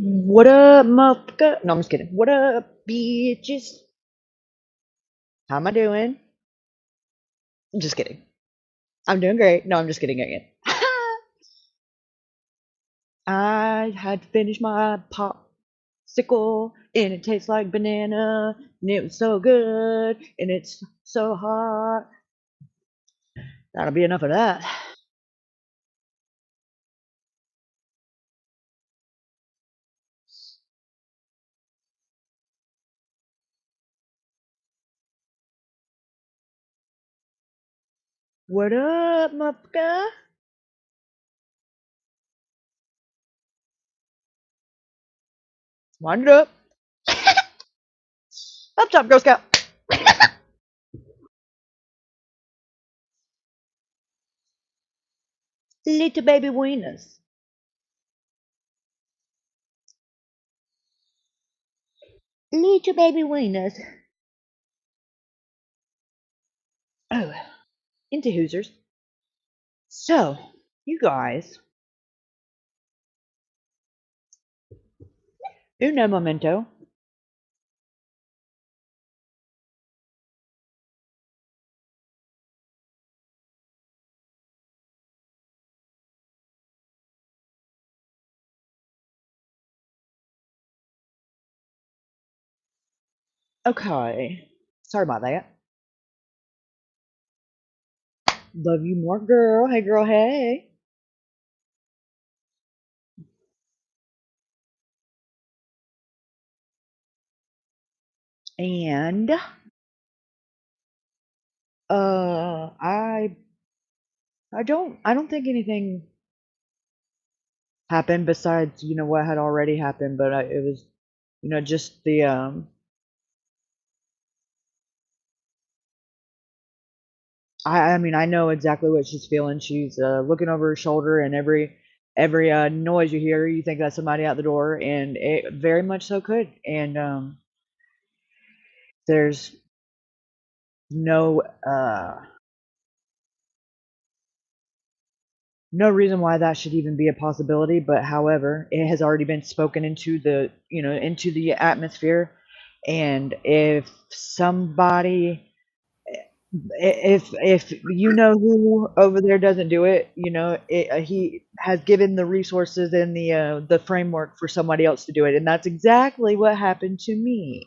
What up, motherfucker? No, I'm just kidding. What up, bitches? How am I doing? I'm just kidding. I'm doing great. No, I'm just kidding again. I had to finish my popsicle, and it tastes like banana, and it was so good, and it's so hot. That'll be enough of that. What up, motherfucker? Wind it up. Up top, Girl Scout. Little baby wieners. Little baby wieners. Oh, into Hoosers. So, you guys, uno momento. Okay. Sorry about that. Love you more, girl. Hey, girl, hey. And, I don't think anything happened besides, what had already happened, but it was, just I mean, I know exactly what she's feeling. She's looking over her shoulder, and every noise you hear, you think that's somebody out the door, and it very much so could. And there's no no reason why that should even be a possibility. But however, it has already been spoken into the atmosphere, and if somebody if you know who over there doesn't do it, he has given the resources and the framework for somebody else to do it, and that's exactly what happened to me,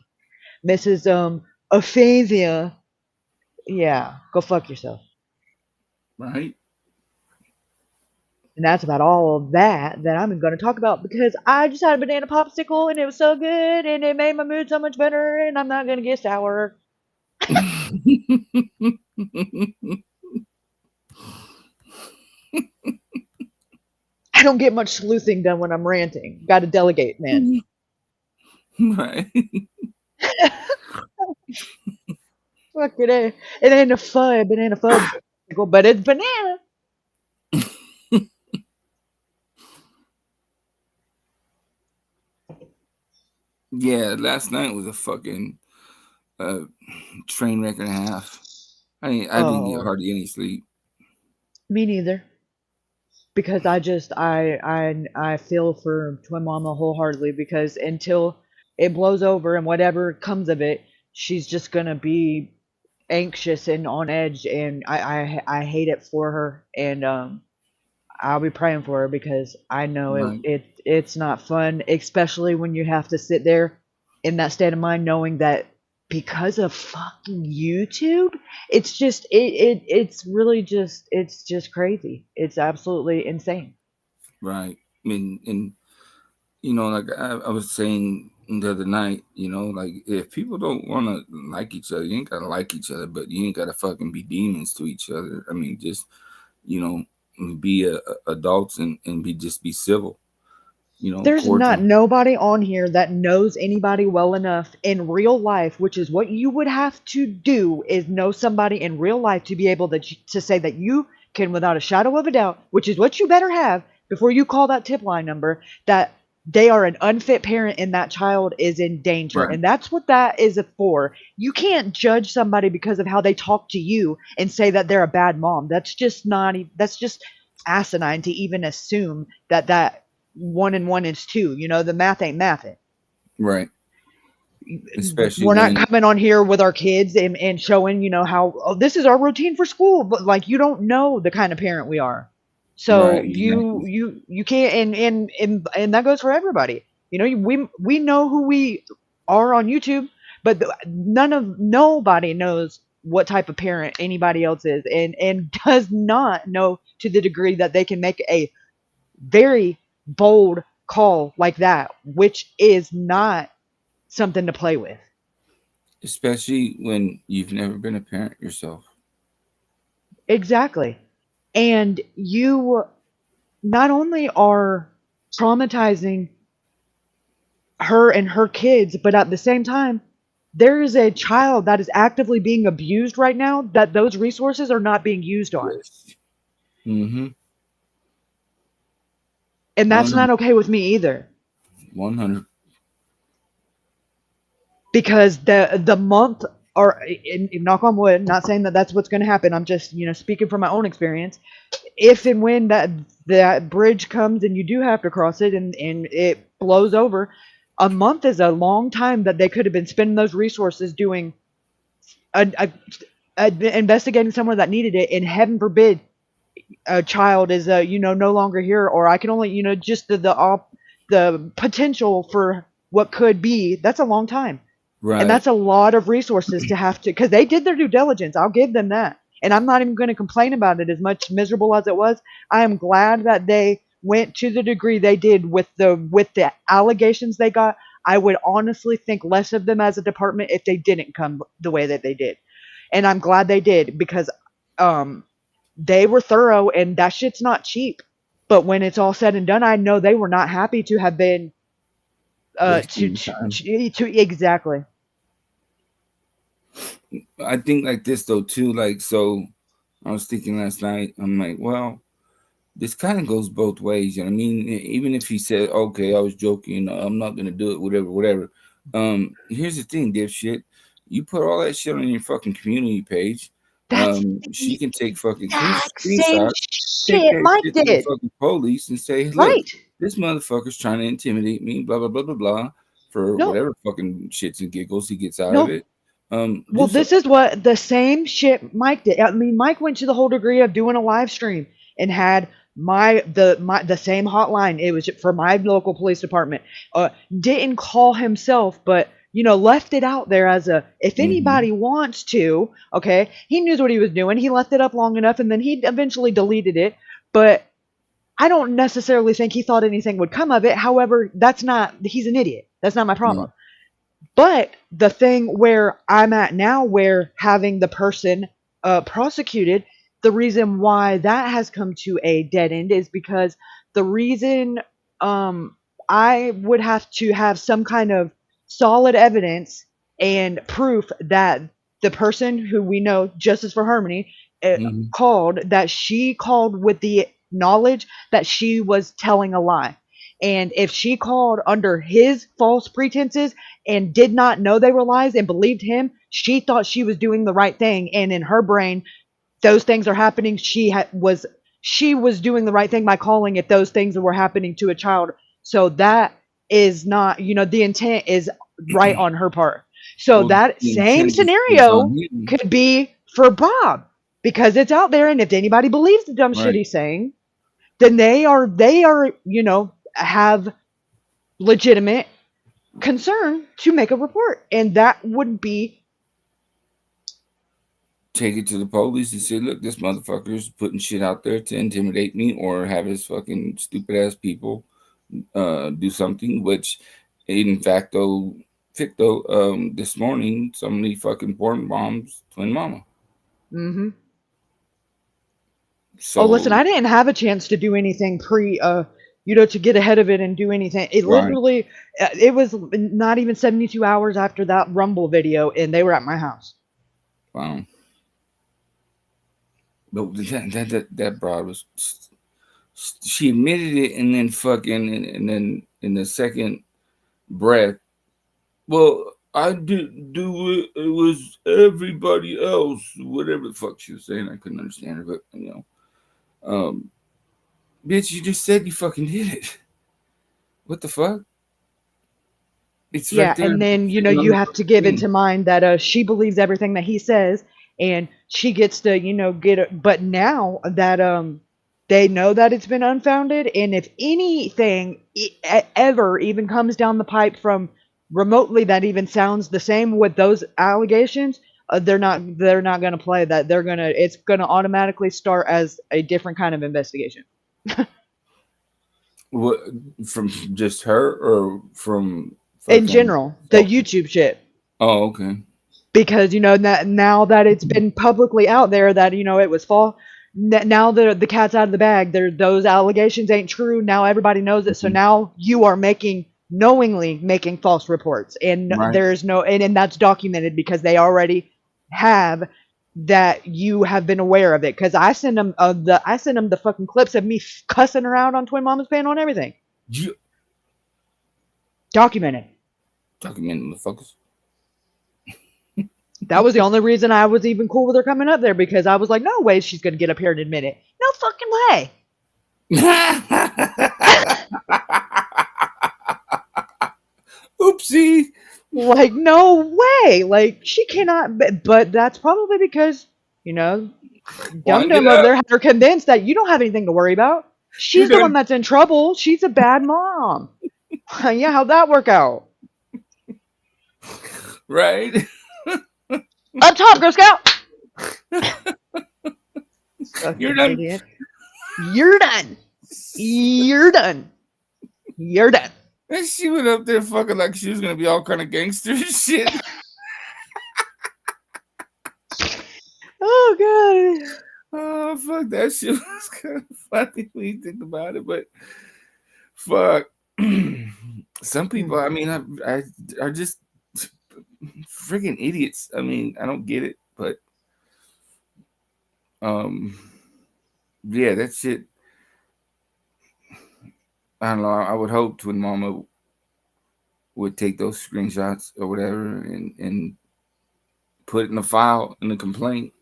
Mrs. Aphasia. Yeah, go fuck yourself. Right. And that's about all of that I'm going to talk about because I just had a banana popsicle and it was so good and it made my mood so much better and I'm not going to get sour. I don't get much sleuthing done when I'm ranting. Got to delegate, man. Right. Fuck it, it ain't a banana fudge, but it's banana. Yeah, last night was a fucking uh, train wreck and a half. I didn't get Oh, hardly any sleep. me neither. Because I feel for Twin Mama wholeheartedly because until it blows over and whatever comes of it, she's just gonna be anxious and on edge, and I hate it for her, and I'll be praying for her because I know Right. it's not fun, especially when you have to sit there in that state of mind knowing that because of fucking YouTube, it's really just crazy. It's absolutely insane. Right. I mean, and like I was saying the other night, like if people don't want to like each other, you ain't gotta like each other, but you ain't gotta fucking be demons to each other. I mean, just you know, be adults and be civil, There's not cordial. nobody on here that knows anybody well enough in real life, which is what you would have to do is know somebody in real life to be able to say that you can, without a shadow of a doubt, which is what you better have before you call that tip line number, that they are an unfit parent and that child is in danger. Right. And that's what that is for. You can't judge somebody because of how they talk to you and say that they're a bad mom. That's just not, that's just asinine to even assume that one and one is two. The math ain't mathing. Right. Especially We're not when coming on here with our kids and showing, how this is our routine for school, but like you don't know the kind of parent we are. right, So you exactly. you you can't and that goes for everybody. We know who we are on YouTube, but nobody knows what type of parent anybody else is and does not know to the degree that they can make a very bold call like that, which is not something to play with. Especially when you've never been a parent yourself. Exactly. And you not only are traumatizing her and her kids, but at the same time, there is a child that is actively being abused right now that those resources are not being used on. Yes. Mm-hmm. And that's 100. not okay with me either. 100. Because the month, or knock on wood, not saying that that's what's going to happen, I'm just speaking from my own experience. If and when that bridge comes and you do have to cross it, and it blows over, a month is a long time that they could have been spending those resources doing investigating someone that needed it, and heaven forbid a child is no longer here, or I can only just the potential for what could be. That's a long time. And Right. that's a lot of resources to have to, because they did their due diligence. I'll give them that. And I'm not even going to complain about it, as much miserable as it was. I am glad that they went to the degree they did with the allegations they got. I would honestly think less of them as a department if they didn't come the way that they did. And I'm glad they did, because um they were thorough, and that shit's not cheap. But when it's all said and done, I know they were not happy to have been Wasting time. to exactly. I think like this though too. Like so, I was thinking last night. I'm like, well, this kind of goes both ways. You know what I mean? Even if he said, okay, I was joking, I'm not gonna do it, whatever, whatever. Here's the thing, dipshit. You put all that shit on your fucking community page. That's She the can take fucking exact same screenshot, take shit that Mike shit to the did. fucking police and say, hey, look, Right. this motherfucker's trying to intimidate me, blah blah blah blah blah, for No, whatever fucking shits and giggles he gets out of no. it. Well, Do this something. is what the same shit Mike did. I mean, Mike went to the whole degree of doing a live stream and had the same hotline. It was for my local police department. Didn't call himself, but left it out there as a, if Mm-hmm. anybody wants to. Okay, he knew what he was doing. He left it up long enough, and then he eventually deleted it. But I don't necessarily think he thought anything would come of it. However, that's not. He's an idiot. That's not my Yeah. problem. But the thing where I'm at now, where having the person prosecuted, the reason why that has come to a dead end is because the reason um, I would have to have some kind of solid evidence and proof that the person who we know, Justice for Harmony, uh, Mm-hmm. she called with the knowledge that she was telling a lie. And if she called under his false pretenses and did not know they were lies and believed him, she thought she was doing the right thing. And in her brain, those things are happening. She was doing the right thing by calling if those things were happening to a child. So that is not, the intent is right on her part. So Well, that the same intent is on scenario him, could be for Bob, because it's out there. And if anybody believes the dumb shit right? he's saying, then they are, have legitimate concern to make a report. And that would be, Take it to the police and say, look, this motherfucker's putting shit out there to intimidate me or have his fucking stupid ass people do something, which in facto, ficto, this morning, somebody fucking porn bombs twin mama. mm-hmm. Oh, listen, So, I didn't have a chance to do anything to get ahead of it and do anything. It right. literally, it was not even 72 hours after that Rumble video, and they were at my house. Wow. But that broad was, she admitted it and then fucking, and then in the second breath, well, I didn't do it. It was everybody else. Whatever the fuck she was saying, I couldn't understand her. But um, bitch, you just said you fucking did it. What the fuck? It's right Yeah, there, and then sitting on you the have to fucking give screen. into mind that she believes everything that he says, and she gets to get it. But now that they know that it's been unfounded, and if anything ever even comes down the pipe from remotely that even sounds the same with those allegations, they're not going to play that. It's going to automatically start as a different kind of investigation. What, from just her or from In fucking general, the focus? YouTube shit. Oh, okay. because now that it's been publicly out there that it was false. Now the cat's out of the bag. Those allegations ain't true. Now everybody knows it. So now you are knowingly making false reports, and Right. there's no and that's documented because they already have that you have been aware of it. Because I send them the fucking clips of me cussing her out on Twin Mama's panel and everything. Documented. Documented, motherfuckers. That was the only reason I was even cool with her coming up there, because I was like, no way she's gonna get up here and admit it. No fucking way. Oopsie. Like, no way. Like, she cannot. But that's probably because, Dum Dum over there had her convinced that you don't have anything to worry about. She's the one that's in trouble. She's a bad mom. Yeah, how'd that work out? Right. Up top, Girl Scout. You're done. Idiot. You're done. You're done. You're done. And she went up there fucking like she was gonna be all kind of gangster shit. Oh god. Oh fuck, that shit was kind of funny when you think about it, but fuck. Some people, I mean, are just freaking idiots. I mean, I don't get it, but yeah, that shit. I don't know. I would hope Twin Mama would take those screenshots or whatever and put it in a file in the complaint,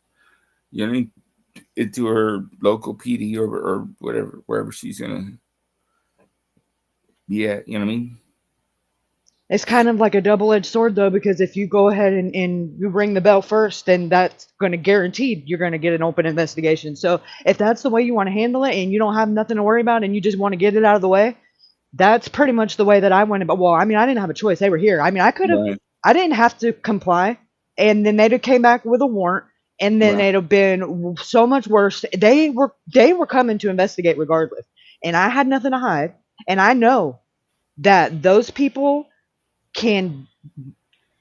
into her local PD or whatever, wherever she's gonna be at. You know what I mean? It's kind of like a double-edged sword, though, because if you go ahead and you ring the bell first, then that's going to guarantee you're going to get an open investigation. So if that's the way you want to handle it and you don't have nothing to worry about and you just want to get it out of the way, that's pretty much the way that I went about. Well, I mean, I didn't have a choice. They were here. I mean, I could have. Right. I didn't have to comply, and then they'd have came back with a warrant, and then it'd have been so much worse. They were coming to investigate regardless, and I had nothing to hide, and I know that those people can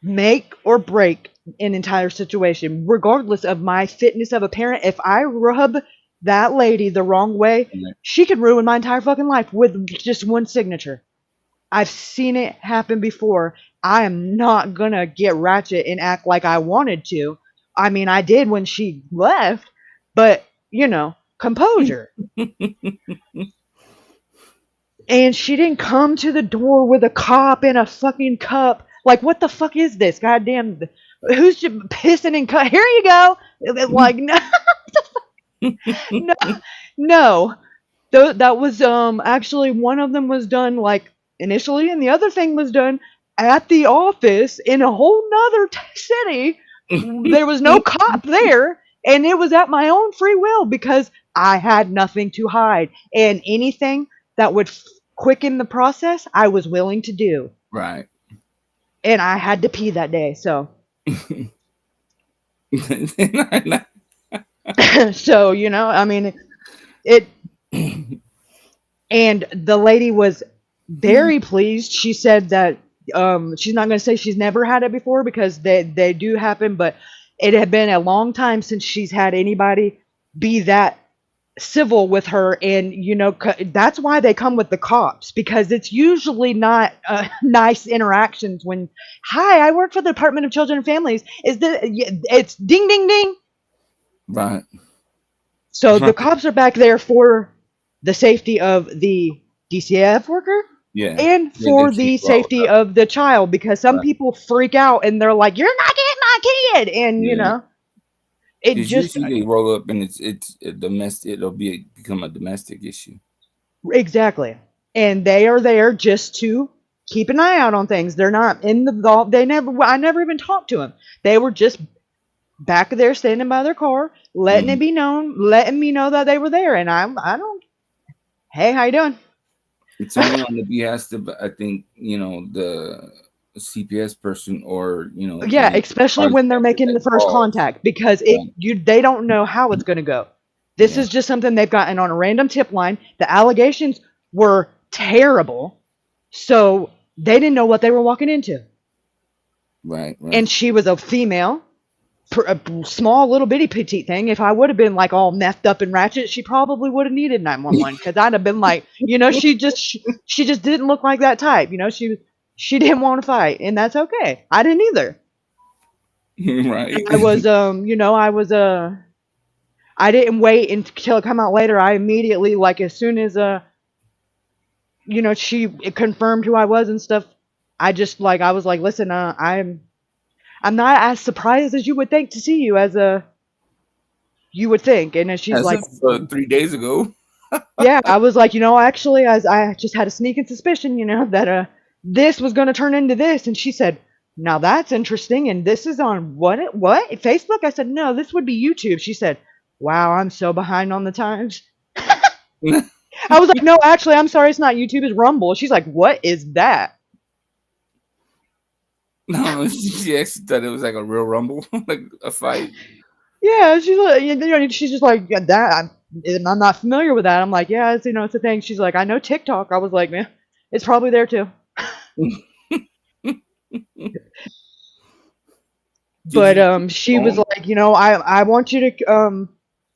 make or break an entire situation, regardless of my fitness of a parent. If I rub that lady the wrong way, she could ruin my entire fucking life with just one signature. I've seen it happen before. I am not gonna get ratchet and act like I wanted to. I mean, I did when she left, but composure. And she didn't come to the door with a cop in a fucking cup. Like, what the fuck is this? Goddamn, who's just pissing in cup? Here you go. Like, no, no. That was actually one of them was done like initially, and the other thing was done at the office in a whole nother city. There was no cop there, and it was at my own free will because I had nothing to hide, and anything that would quicken the process, I was willing to do. Right. And I had to pee that day, so. So, I mean, it. And the lady was very pleased. She said that she's not going to say she's never had it before because they do happen, but it had been a long time since she's had anybody be that civil with her, and that's why they come with the cops, because it's usually not nice interactions. When, hi, I work for the Department of Children and Families, it's ding ding ding, right? So the cops are back there for the safety of the DCF worker, and for the safety of the child, because some people freak out and they're like, you're not getting my kid, and it just usually they roll up and it's a domestic. It'll become a domestic issue. Exactly, and they are there just to keep an eye out on things. They're not in the. I never even talked to them. They were just back there, standing by their car, letting it be known, letting me know that they were there, and I don't. Hey, how you doing? It's only on the behest of, I think, the CPS person, or yeah, especially when they're making the first contact, because they don't know how it's going to go. This is just something they've gotten on a random tip line. The allegations were terrible, so they didn't know what they were walking into. Right. And she was a female, a small little bitty petite thing. If I would have been like all messed up and ratchet, she probably would have needed 911 because I'd have been like, she just didn't look like that type. She didn't want to fight, and that's okay. I didn't either. Right. I was I didn't wait until it come out later. I immediately, like, as soon as she confirmed who I was and stuff, I was like, listen, I'm not as surprised as you would think to see you as you would think. And then she's As like, of 3 days ago. yeah, I was like, actually, as I just had a sneaking suspicion, that this was going to turn into this. And she said, now that's interesting. And this is on what Facebook? I said, no, this would be YouTube. She said, wow, I'm so behind on the times. I was like, no, actually, I'm sorry, it's not YouTube, it's Rumble. She's like, what is that? No, she actually thought it was like a real rumble, like a fight. Yeah, she's like, she's just like, yeah, that I'm not familiar with that. I'm like, yeah, it's a thing. She's like, I know TikTok. I was like, man, it's probably there too. But she was like, I want you to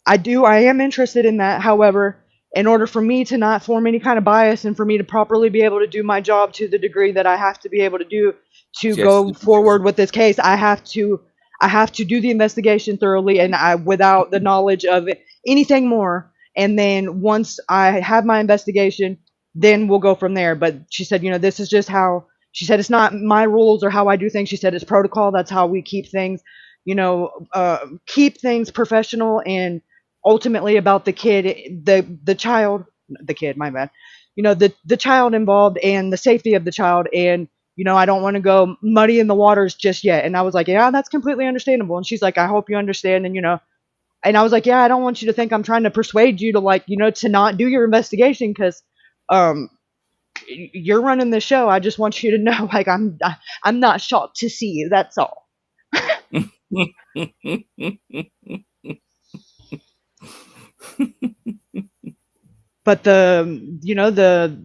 I am interested in that. However, in order for me to not form any kind of bias and for me to properly be able to do my job to the degree that I have to be able to do to go forward with this case, I have to do the investigation thoroughly and without the knowledge of anything more. And then once I have my investigation, then we'll go from there. But she said, this is just how she said it's not my rules or how I do things. She said it's protocol. That's how we keep things, keep things professional and ultimately about the kid, the child, the kid, my bad. The child involved and the safety of the child. And I don't want to go muddy in the waters just yet. And I was like, yeah, that's completely understandable. And she's like, I hope you understand. And I was like, yeah, I don't want you to think I'm trying to persuade you to to not do your investigation because um you're running the show. I just want you to know, like, I'm not shocked to see you. That's all. But the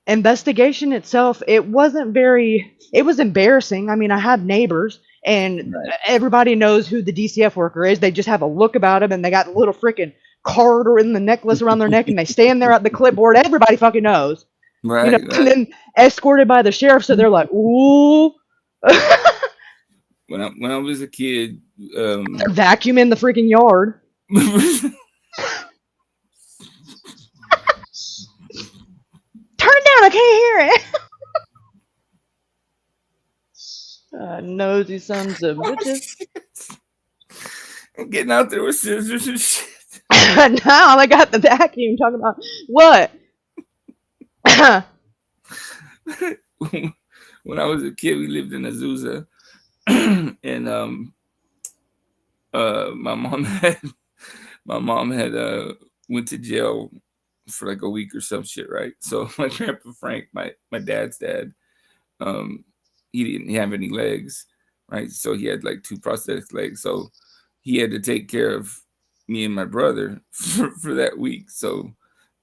investigation itself, it was embarrassing. I mean, I have neighbors and everybody knows who the DCF worker is. They just have a look about them and they got a little freaking card or in the necklace around their neck and they stand there at the clipboard. Everybody fucking knows. Right. And then escorted by the sheriff, so they're like, ooh. When I was a kid, vacuum in the freaking yard. Turn it down, I can't hear it. Nosy sons of bitches. I'm getting out there with scissors and shit. Now I got the vacuum talking about what? When I was a kid, we lived in Azusa, and my mom had went to jail for like a week or some shit, right? So my grandpa Frank, my dad's dad, he didn't have any legs, right? So he had like 2 prosthetic legs, so he had to take care of me and my brother for that week. So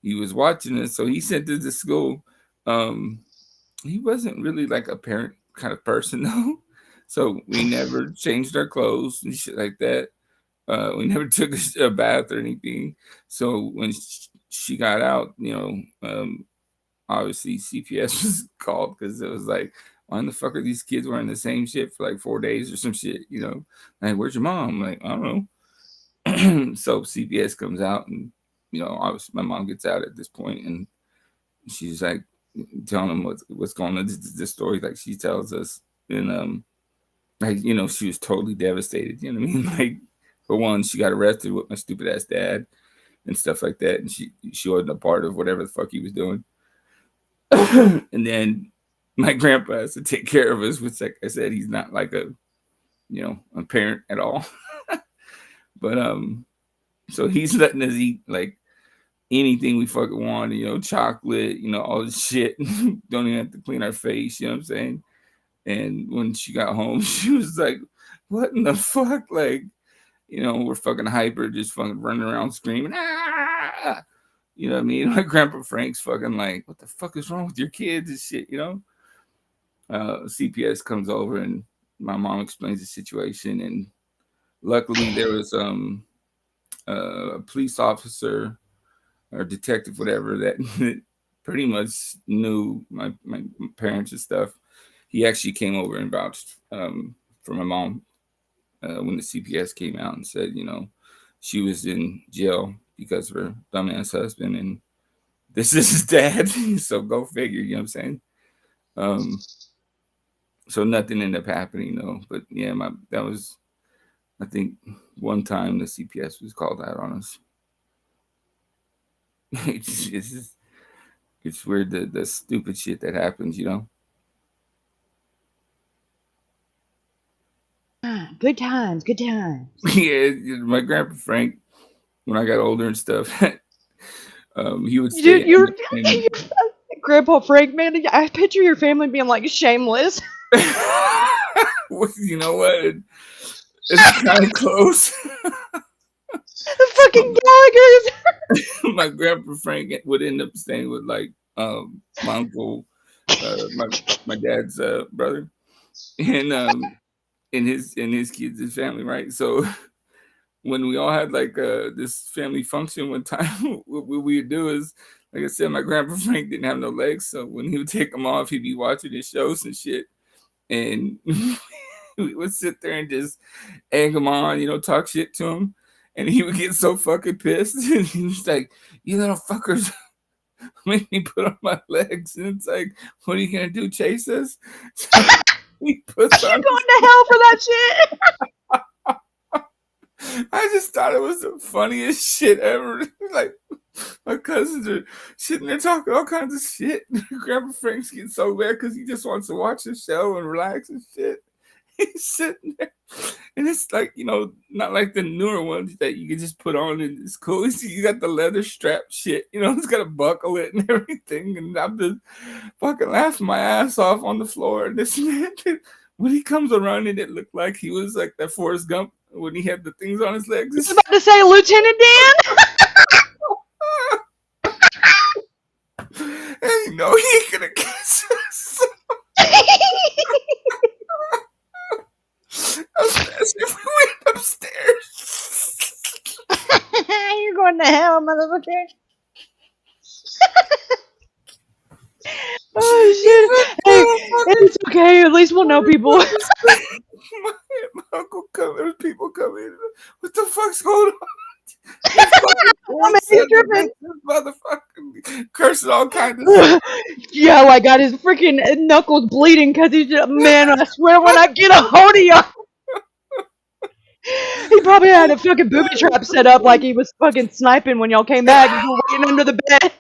he was watching us, so he sent us to school. He wasn't really like a parent kind of person though, so we never changed our clothes and shit like that. We never took a bath or anything. So when she got out, obviously CPS was called because it was like, why in the fuck are these kids wearing the same shit for like 4 days or some shit? Like, where's your mom? Like, I don't know. So CPS comes out and obviously my mom gets out at this point and she's like telling them what's going on. This story, like she tells us, and like she was totally devastated. You know what I mean? Like, for one, she got arrested with my stupid ass dad and stuff like that, and she wasn't a part of whatever the fuck he was doing. And then my grandpa has to take care of us, which, like I said, he's not like a parent at all. But so he's letting us eat like anything we fucking want, chocolate, all this shit. Don't even have to clean our face, you know what I'm saying? And when she got home, she was like, what in the fuck? Like, we're fucking hyper, just fucking running around screaming, ah! You know what I mean? My grandpa Frank's fucking like, what the fuck is wrong with your kids and shit, CPS comes over and my mom explains the situation, and luckily there was a police officer or detective, whatever, that pretty much knew my parents and stuff. He actually came over and vouched for my mom when the CPS came out and said, she was in jail because of her dumbass husband, and this is his dad. So go figure, you know what I'm saying? So nothing ended up happening though. But yeah, that was, I think, one time the CPS was called out on us. It's weird, the stupid shit that happens, Good times, good times. Yeah, my grandpa Frank, when I got older and stuff, he would stay Dude, in Grandpa Frank, man, I picture your family being like shameless. you know what? It's kind of close. The fucking Gallagher's. My grandpa Frank would end up staying with like my uncle, my dad's brother, and his kids, his family, right? So when we all had like this family function one time, what we would do is, like I said, my grandpa Frank didn't have no legs, so when he would take them off, he'd be watching his shows and shit, and we would sit there and just egg him on, talk shit to him, and he would get so fucking pissed, and he's like, "You little fuckers." Make me put on my legs, and it's like, what are you gonna do? Chase us? So he puts on. Going to hell for that shit. I just thought it was the funniest shit ever. Like, my cousins are sitting there talking all kinds of shit. Grandpa Frank's getting so mad because he just wants to watch the show and relax and shit. He's sitting there, and it's like, not like the newer ones that you can just put on and it's cool. You got the leather strap shit, it's got to buckle it and everything. And I'm just fucking laughing my ass off on the floor. And this man, when he comes around, and it looked like he was like that Forrest Gump when he had the things on his legs. I was about to say Lieutenant Dan. And he ain't gonna catch us. Especially if we went upstairs. You're going to hell, motherfucker. Oh shit! Hey, it's okay. At least we'll know people. My uncle there's people come in. What the fuck's going on? This motherfucking cursing all kinds of stuff. Yeah, like got his freaking knuckles bleeding because he's just, man, I swear when I get a hold of you. He probably had a fucking booby trap set up like he was fucking sniping when y'all came back. You were waiting under the bed.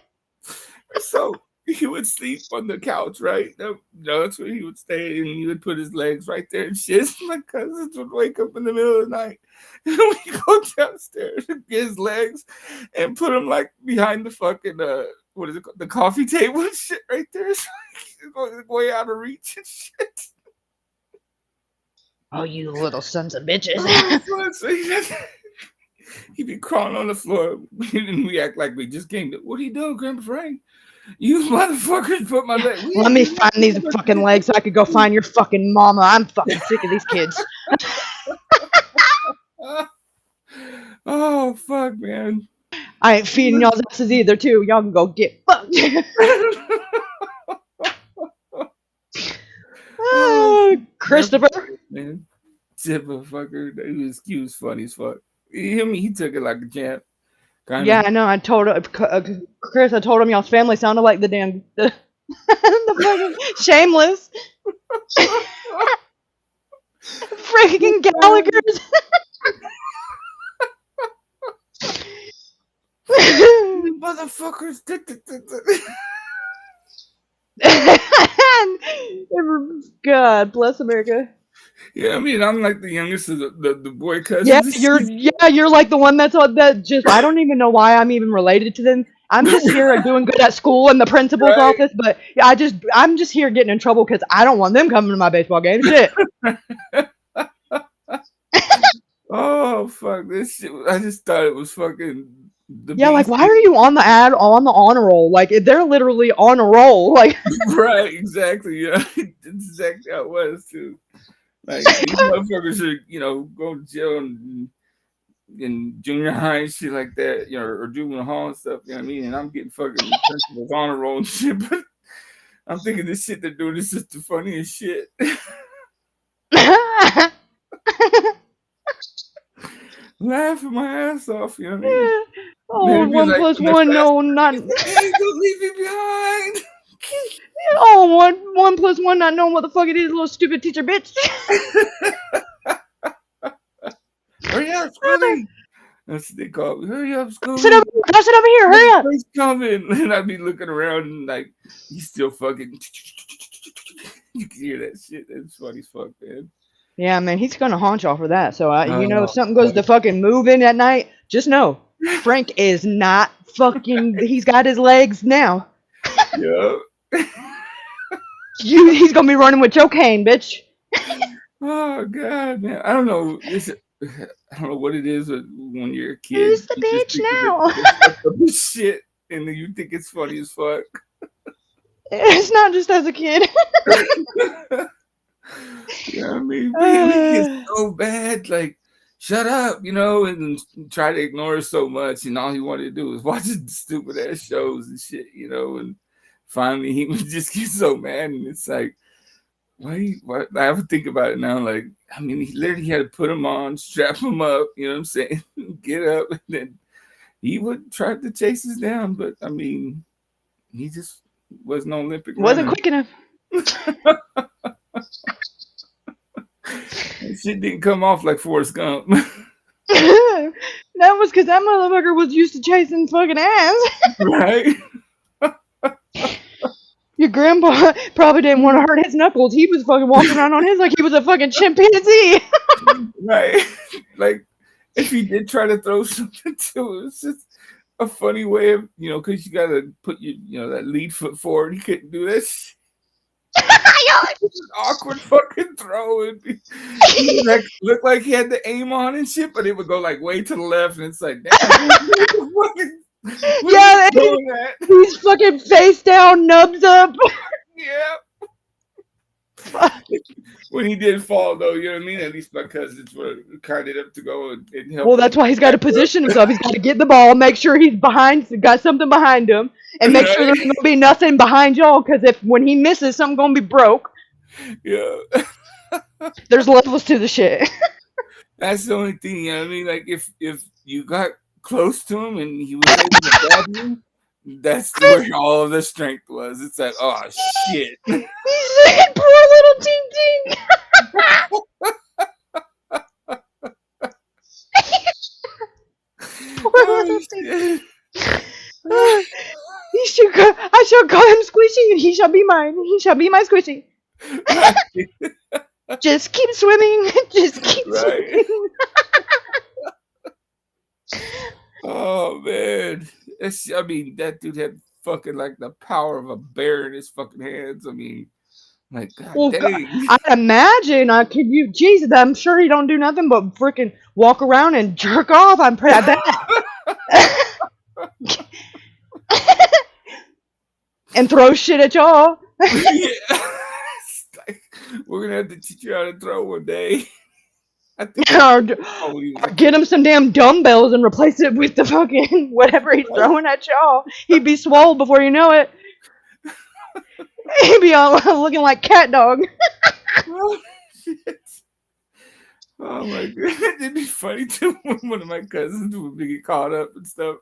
So he would sleep on the couch, right? That's where he would stay, and he would put his legs right there and shit. My cousins would wake up in the middle of the night, and we go downstairs and get his legs and put him like behind the fucking what is it called? The coffee table and shit right there. So he's going way out of reach and shit. Oh, you little sons of bitches. So he'd be crawling on the floor, and we act like we just came to, what are you doing, Grandpa Frank? You motherfuckers put my leg. Let me find these fucking legs so I could go find your fucking mama. I'm fucking sick of these kids. Oh, fuck, man. I ain't feeding y'all's asses either, too. Y'all can go get fucked. Christopher. Man. Zipper fucker. He was funny as fuck. He took it like a champ. Yeah, I know. I told Chris. I told him y'all's family sounded like the damn the fucking Shameless. Freaking Gallagher's. Motherfuckers. God bless America. Yeah, I mean, I'm like the youngest of the boy cousins. You're like the one that's on that. Just I don't even know why I'm even related to them. I'm just here doing good at school in the principal's office, but I'm just here getting in trouble because I don't want them coming to my baseball game. Shit. Oh fuck this shit! I just thought it was fucking. Like why are you on the honor roll? Like they're literally on a roll. Like right, exactly. Yeah, That's exactly how it was too. Like these motherfuckers are, go to jail in junior high and shit like that, or juvenile hall and stuff. You know what I mean? And I'm getting fucking principal's honor roll and shit. But I'm thinking this shit they're doing is just the funniest shit. Laughing my ass off. You know what I mean? Oh, They'd be 1 like, plus when they're 1, fast, no, not. don't leave me behind. Oh, 1 plus 1, not knowing what the fuck it is, little stupid teacher bitch. Hurry up, Scooby. That's what they call me. Hurry up, Scooby. Sit over here, hurry up. He's coming. And I'd be looking around and like, he's still fucking. You can hear that shit. That's funny as fuck, man. Yeah, man, he's gonna haunt y'all for that. So, if Oh, something goes to fucking moving at night, just know Frank is not fucking. He's got his legs now. yeah. He's gonna be running with your cane, bitch. Oh God, man. I don't know. I don't know what it is when you're a kid. Who's the you just bitch think now? of this shit, and then you think it's funny as fuck. It's not just as a kid. Yeah, I mean, we get so bad. Like, shut up, and try to ignore it so much. And all he wanted to do was watch stupid ass shows and shit, And finally, he would just get so mad, and it's like, why? I have to think about it now. Like, I mean, he literally had to put him on, strap him up. You know what I'm saying? Get up, and then he would try to chase us down. But I mean, he just was no Olympic Wasn't runner. quick enough. That shit didn't come off like Forrest Gump. That was because that motherfucker was used to chasing fucking ass. Right? Your grandpa probably didn't want to hurt his knuckles. He was fucking walking around on his like he was a fucking chimpanzee. Right. Like, if he did try to throw something to it, it's just a funny way of, because you got to put your, that lead foot forward. He couldn't do this. It's an awkward fucking throw. He would look like he had the aim on and shit, but it would go like way to the left, and it's like, damn. Yeah, he's fucking face down, nubs up. Yeah. When he did fall, though, you know what I mean? At least my cousins were kind enough to go and help. Well, that's why he's got to position himself. He's got to get the ball, make sure he's got something behind him, and make sure there's going to be nothing behind y'all, because when he misses, something's going to be broke. Yeah. There's levels to the shit. That's the only thing, you know what I mean? Like, if you got close to him and he was able to grab you, that's where all of the strength was. It's like, oh, shit. He's like, poor little Ting Ting. Poor little Ting Ting. I shall call him Squishy, and he shall be mine. He shall be my Squishy. Just keep swimming. Just keep swimming. Oh, man. I mean, that dude had fucking like the power of a bear in his fucking hands. I mean, like, God dang. I imagine, Jesus, I'm sure he don't do nothing but freaking walk around and jerk off. I bet. And throw shit at y'all. Yeah. Like, we're going to have to teach you how to throw one day. Or get him some damn dumbbells and replace it with the fucking whatever he's throwing at y'all. He'd be swole before you know it. He'd be all looking like Cat Dog. Oh, shit. Oh my god, it'd be funny too when one of my cousins would get caught up and stuff,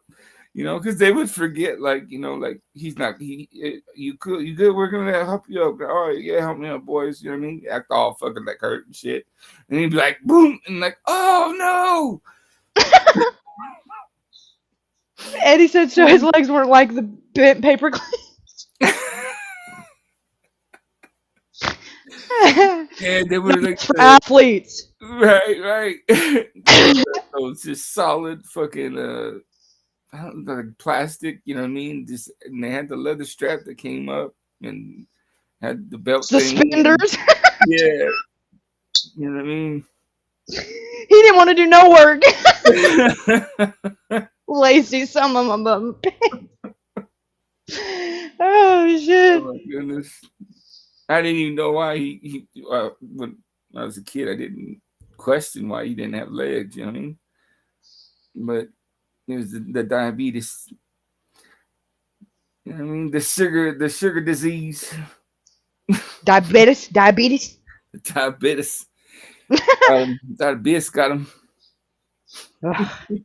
because they would forget, like, like you good, we're gonna help you up. All right, yeah, help me up, boys. You know what I mean? Act all fucking like hurt and shit, and he'd be like, boom, and like, oh no. Eddie said so his legs weren't like the paper clips. Yeah, they were like for athletes. Right. Those just solid fucking I don't know, like plastic, you know what I mean? And they had the leather strap that came up and had the belt suspenders. Yeah. You know what I mean? He didn't want to do no work. Lazy some of them. Oh shit. Oh my goodness. I didn't even know why when I was a kid, I didn't question why he didn't have legs. You know what I mean? But it was the diabetes. You know what I mean? The sugar disease, Diabetes. the diabetes. Diabetes got him. Ugh.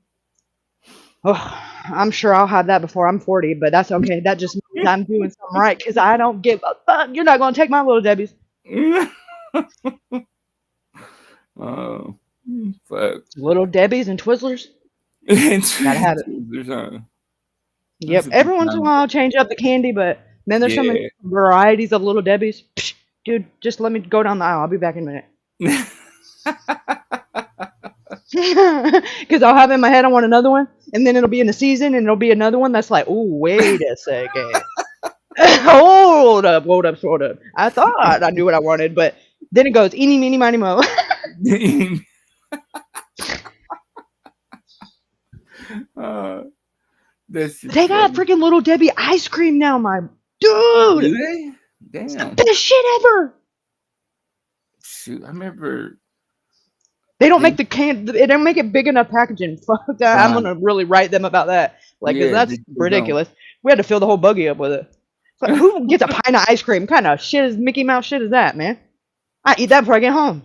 Oh, I'm sure I'll have that before I'm 40, but that's okay. That just means I'm doing something right because I don't give a fuck. You're not gonna take my little Debbie's. Oh, fuck. Little Debbie's and Twizzlers. Gotta have it. Yep. That's a Every good once in a while, I'll change up the candy, but man, there's so many Yeah. varieties of Little Debbie's. Psh, dude, just let me go down the aisle. I'll be back in a minute. Because I'll have in my head I want another one, and then it'll be in the season, and it'll be another one that's like, oh, wait a second. hold up. I thought I knew what I wanted, but then it goes, eeny, meeny, miny, mo. They got freaking Little Debbie ice cream now, my dude. Do they? Damn. It's the best shit ever. Shoot, I remember. They don't make they don't make it big enough packaging. Fuck that. I'm gonna really write them about that. Like, Yeah, that's they ridiculous. We had to fill the whole buggy up with it. It's like, who gets a pint of ice cream? What kind of shit is Mickey Mouse shit is that, man? I eat that before I get home.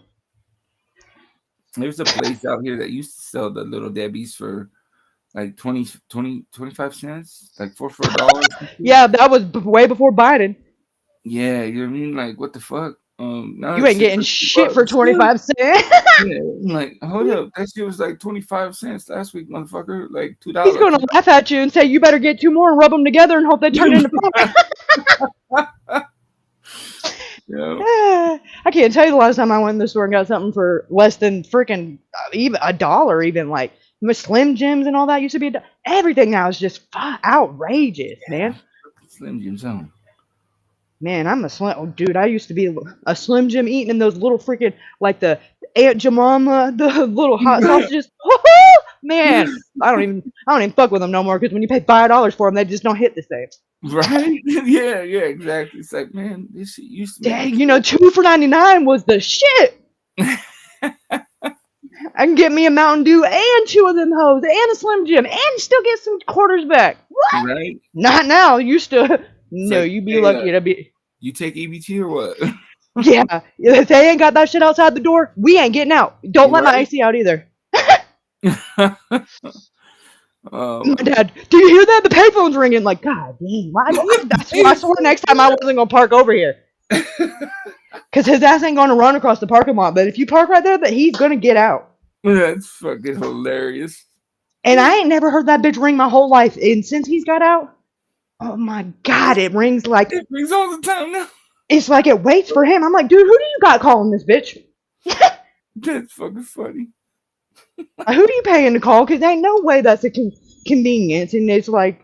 There's a place out here that used to sell the Little Debbie's for like 25 cents, like for $4. Yeah, that was way before Biden. Yeah, you know what I mean? Like, what the fuck? Now You that ain't getting shit's shit $2. for 25 cents. Yeah, I'm like, hold up, that shit was like 25 cents last week, motherfucker. Like $2. He's gonna laugh at you and say, you better get two more and rub them together and hope they turn into fun. Yeah. I can't tell you the last time I went in the store and got something for less than freaking even $1. Even like Slim Jims and all that used to be. Everything now is just outrageous, man. Slim Jim Zone. Man, I'm a Slim dude. I used to be a Slim Jim eating in those little freaking like the Aunt Jemima, the little hot sausages. Man, I don't even fuck with them no more because when you pay $5 for them, they just don't hit the same. Right? Yeah, exactly. It's like, man, this shit used to be. Yeah, 2 for $99 was the shit. I can get me a Mountain Dew and 2 of them hoes and a Slim Jim and still get some quarters back. What? Right? Not now. You still no. Like, You be lucky to be. You take EBT or what? Yeah, if they ain't got that shit outside the door, we ain't getting out. Don't let my AC out either. My dad, do you hear that? The payphone's ringing. Like, God dang, why? I swore next time I wasn't gonna park over here. Cause his ass ain't gonna run across the parking lot. But if you park right there, that he's gonna get out. That's fucking hilarious. And I ain't never heard that bitch ring my whole life. And since he's got out, oh my God, it rings like it rings all the time now. It's like it waits for him. I'm like, dude, who do you got calling this bitch? That's fucking funny. Who do you paying to call? Because ain't no way that's a convenience. And it's like,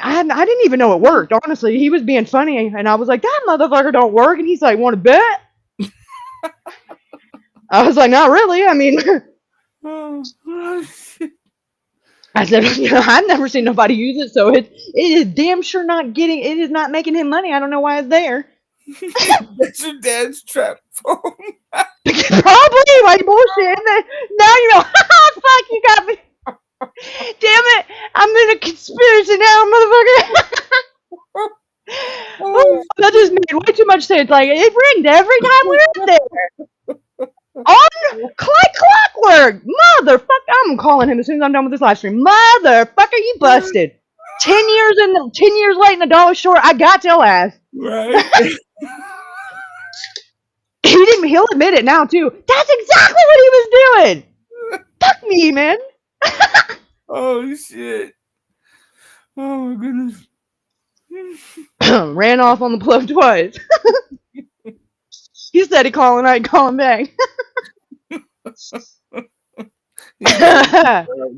I didn't even know it worked. Honestly, he was being funny, and I was like, that motherfucker don't work. And he's like, want to bet? I was like, not really. I mean, I said, I've never seen nobody use it, so it is damn sure not getting. It is not making him money. I don't know why it's there. That's your dad's trap phone. Probably like bullshit. Now you know. Fuck, you got me. Damn it! I'm in a conspiracy now, motherfucker. Oh, that just made way too much sense. Like, it ringed every time we were there. On clockwork, motherfucker! I'm calling him as soon as I'm done with this live stream. Motherfucker, you busted. 10 years late and $1 short. I got your ass. Right. He'll admit it now too. That's exactly what he was doing. Fuck me, man. Oh shit. Oh my goodness. Ran off on the plug twice. He said he calling, I ain't calling back.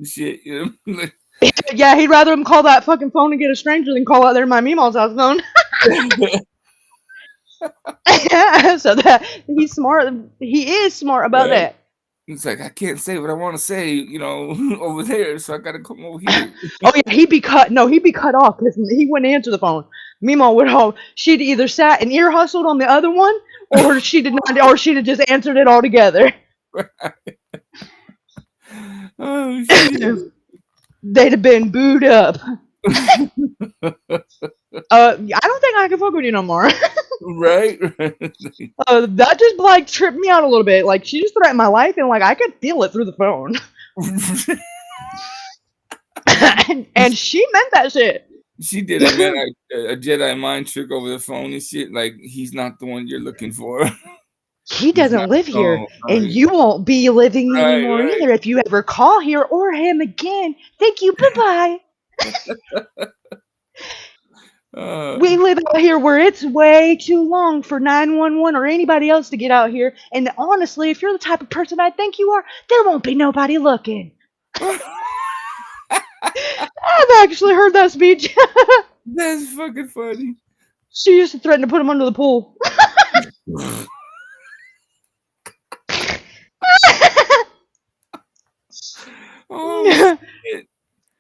Shit, you know? Yeah, he'd rather him call that fucking phone and get a stranger than call out there my Meemaw's house phone. So that he's smart. He is smart about that. It's like, I can't say what I want to say, over there, so I gotta come over here. Oh yeah, he'd be cut off because he wouldn't answer the phone. Meanwhile, she'd either sat and ear hustled on the other one, or she did not, or she'd have just answered it all together. Oh shit. They'd have been booed up. I don't think I can fuck with you no more. Right. That just like tripped me out a little bit. Like she just threatened my life, and like I could feel it through the phone. and she meant that shit. She did a Jedi mind trick over the phone and shit. Like he's not the one you're looking for. He doesn't live here, and right. you won't be living Right, anymore right. either if you ever call here or him again. Thank you. Bye bye. We live out here where it's way too long for 911 or anybody else to get out here. And honestly, if you're the type of person I think you are, there won't be nobody looking. I've actually heard that speech. That's fucking funny. She used to threaten to put him under the pool. Oh shit.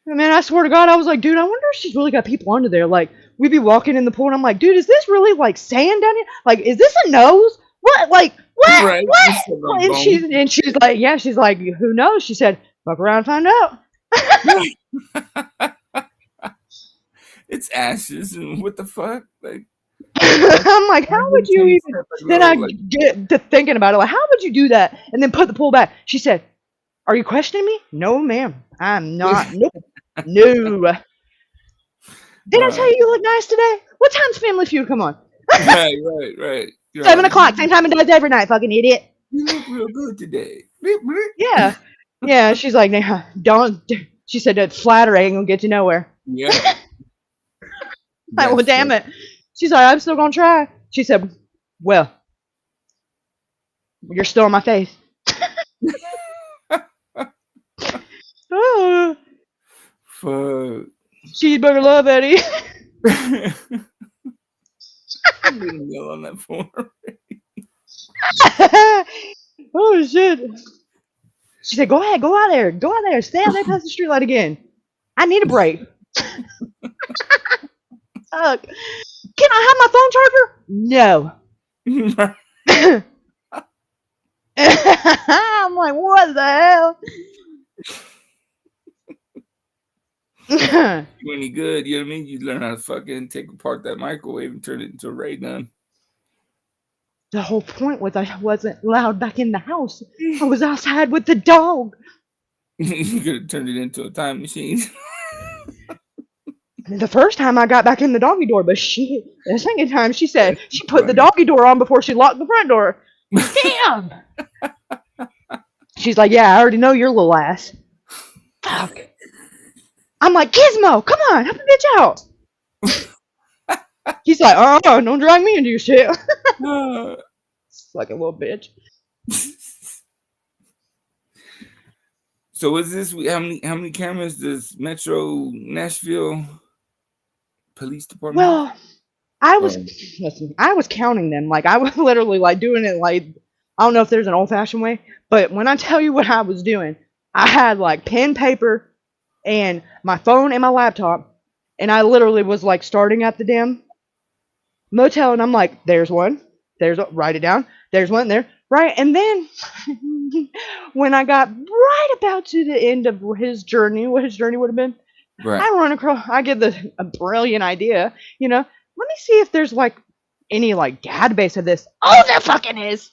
Man, I swear to God, I was like, dude, I wonder if she's really got people under there. Like, we'd be walking in the pool, and I'm like, dude, is this really like sand down here? Like, is this a nose? What? Like, what? Right. What? And she's like, yeah, she's like, who knows? She said, fuck around, and find out. It's ashes, and what the fuck? Like, I'm like, how would you even? Then I get to thinking about it, like, how would you do that? And then put the pool back. She said, "Are you questioning me?" No, ma'am, I'm not. Nope, no. Did I tell you you look nice today? What time's Family Feud? Come on. Right. 7 o'clock, same time it does every night. Fucking idiot. You look real good today. Yeah. She's like, nah, don't. She said that flattery ain't gonna get you nowhere. Yeah. Like, well, damn it. She's like, I'm still gonna try. She said, well, you're still on my face. Oh. Fuck. Cheeseburger love, Eddie. I'm gonna yell on that phone. Oh shit. She said, go ahead, go out there, stay out there past the streetlight again. I need a break. Fuck. Can I have my phone charger? No. I'm like, what the hell? You any good, you know what I mean? You learn how to fucking take apart that microwave and turn it into a ray gun. The whole point was I wasn't allowed back in the house. I was outside with the dog. You could have turned it into a time machine. The first time I got back in the doggy door, but the second time she said she put the doggy door on before she locked the front door. Damn! She's like, yeah, I already know your little ass. Fuck. I'm like, Gizmo, come on, help the bitch out. He's like, oh, don't drag me into your shit. Fucking little bitch. So is this how many cameras does Metro Nashville Police Department? Well, I was counting them. Like I was literally like doing it like I don't know if there's an old-fashioned way, but when I tell you what I was doing, I had like pen, paper, and my phone and my laptop, and I literally was like starting at the damn motel, and I'm like, there's one, write it down, there's one there, right, and then when I got right about to the end of his journey, what his journey would have been, right. I run across, I get a brilliant idea, you know, let me see if there's like any like database of this. Oh, there fucking is.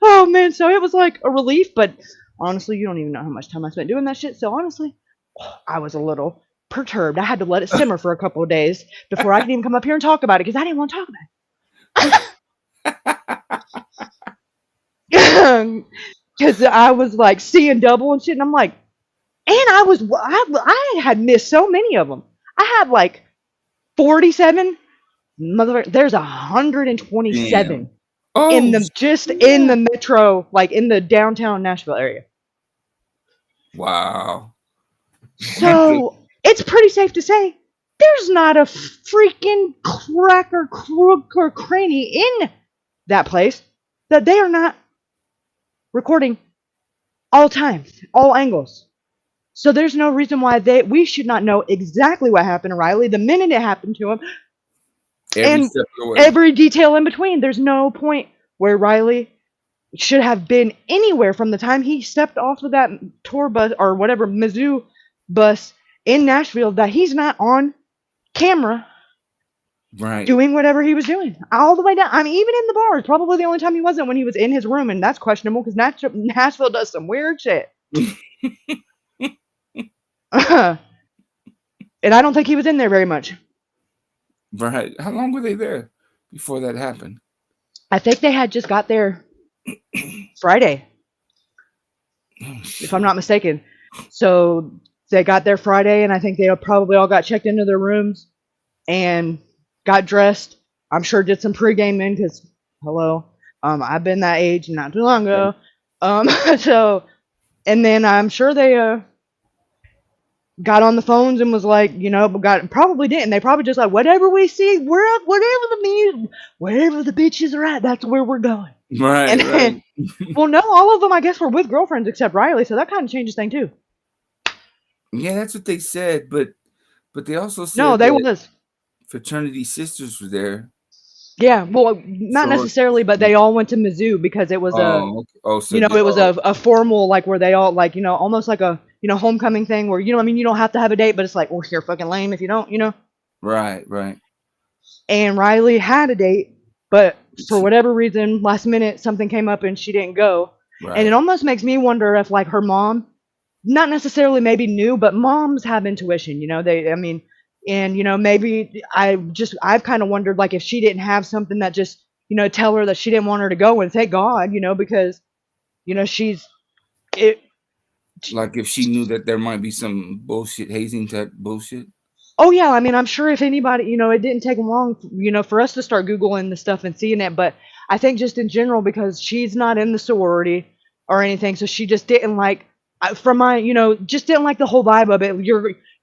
Oh man, so it was like a relief, but honestly, you don't even know how much time I spent doing that shit. So honestly, I was a little perturbed. I had to let it simmer for a couple of days before I could even come up here and talk about it because I didn't want to talk about it. Because I was like seeing double and shit, and I'm like, and I had missed so many of them. I had like 47. There's 127 in the metro, like in the downtown Nashville area. Wow. So it's pretty safe to say there's not a freaking crack or crook or cranny in that place that they are not recording all times, all angles. So there's no reason why we should not know exactly what happened to Riley the minute it happened to him, Every and step of the way. every detail in between. There's no point where Riley should have been anywhere from the time he stepped off of that tour bus or whatever Mizzou bus in Nashville that he's not on camera Right. doing whatever he was doing all the way down. I mean, even in the bars, probably the only time he wasn't when he was in his room, and that's questionable because Nashville does some weird shit. And I don't think he was in there very much. Right. How long were they there before that happened? I think they had just got there Friday, if I'm not mistaken. So they got there Friday, and I think they probably all got checked into their rooms and got dressed. I'm sure did some pre-gaming because, hello, I've been that age not too long ago. So, and then I'm sure they got on the phones and was like, probably didn't. They probably just like, whatever we see, wherever the bitches are at, that's where we're going. Right, right. Well, no, all of them, I guess, were with girlfriends except Riley, so that kind of changes things too. Yeah, that's what they said, but they also said No, they that was fraternity sisters were there. Yeah, well, not necessarily, but they all went to Mizzou because it was so it was a formal, like, where they all, like, almost like a, homecoming thing where, I mean, you don't have to have a date, but it's like, well, you're fucking lame if you don't, Right, right. And Riley had a date, but for whatever reason, last minute, something came up and she didn't go. Right. And it almost makes me wonder if, like, her mom, not necessarily maybe knew, but moms have intuition, maybe I've kind of wondered, like, if she didn't have something that just, tell her that she didn't want her to go, and thank God, because, she's, like if she knew that there might be some bullshit, hazing type bullshit. Oh yeah, I mean, I'm sure if anybody, it didn't take long, for us to start Googling the stuff and seeing it, but I think just in general, because she's not in the sorority or anything, so she just didn't like, from my, just didn't like the whole vibe of it.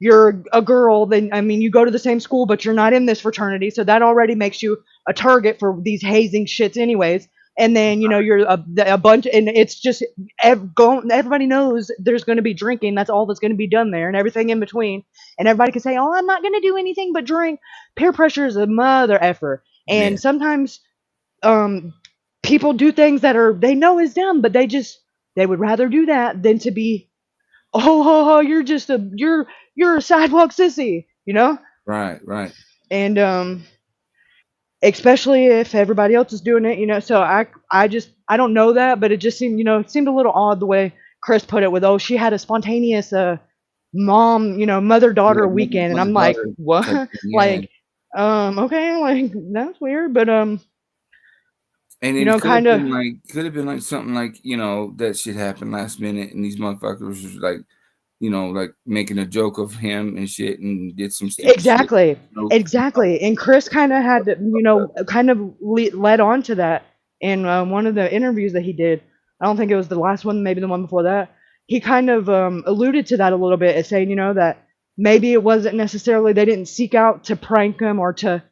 You're a girl, then, I mean, you go to the same school, but you're not in this fraternity, so that already makes you a target for these hazing shits anyways. And then, you're a bunch, and it's just, everybody knows there's going to be drinking. That's all that's going to be done there, and everything in between. And everybody can say, oh, I'm not going to do anything but drink. Peer pressure is a mother effer. And sometimes people do things that they know is dumb, but they would rather do that than to be, you're just you're a sidewalk sissy, Right, right. And especially if everybody else is doing it, so I don't know that, but it just seemed, it seemed a little odd the way Chris put it with, she had a spontaneous mom, mother-daughter weekend, and I'm like, what? Like, okay, like, that's weird, but and it kind of could have been like something like, that shit happened last minute, and these motherfuckers was like, like making a joke of him and shit, and did some stupid exactly shit. Exactly. And Chris kind of had to, kind of led on to that in one of the interviews that he did. I don't think it was the last one, maybe the one before that. He kind of alluded to that a little bit, as saying, that maybe it wasn't necessarily, they didn't seek out to prank him or to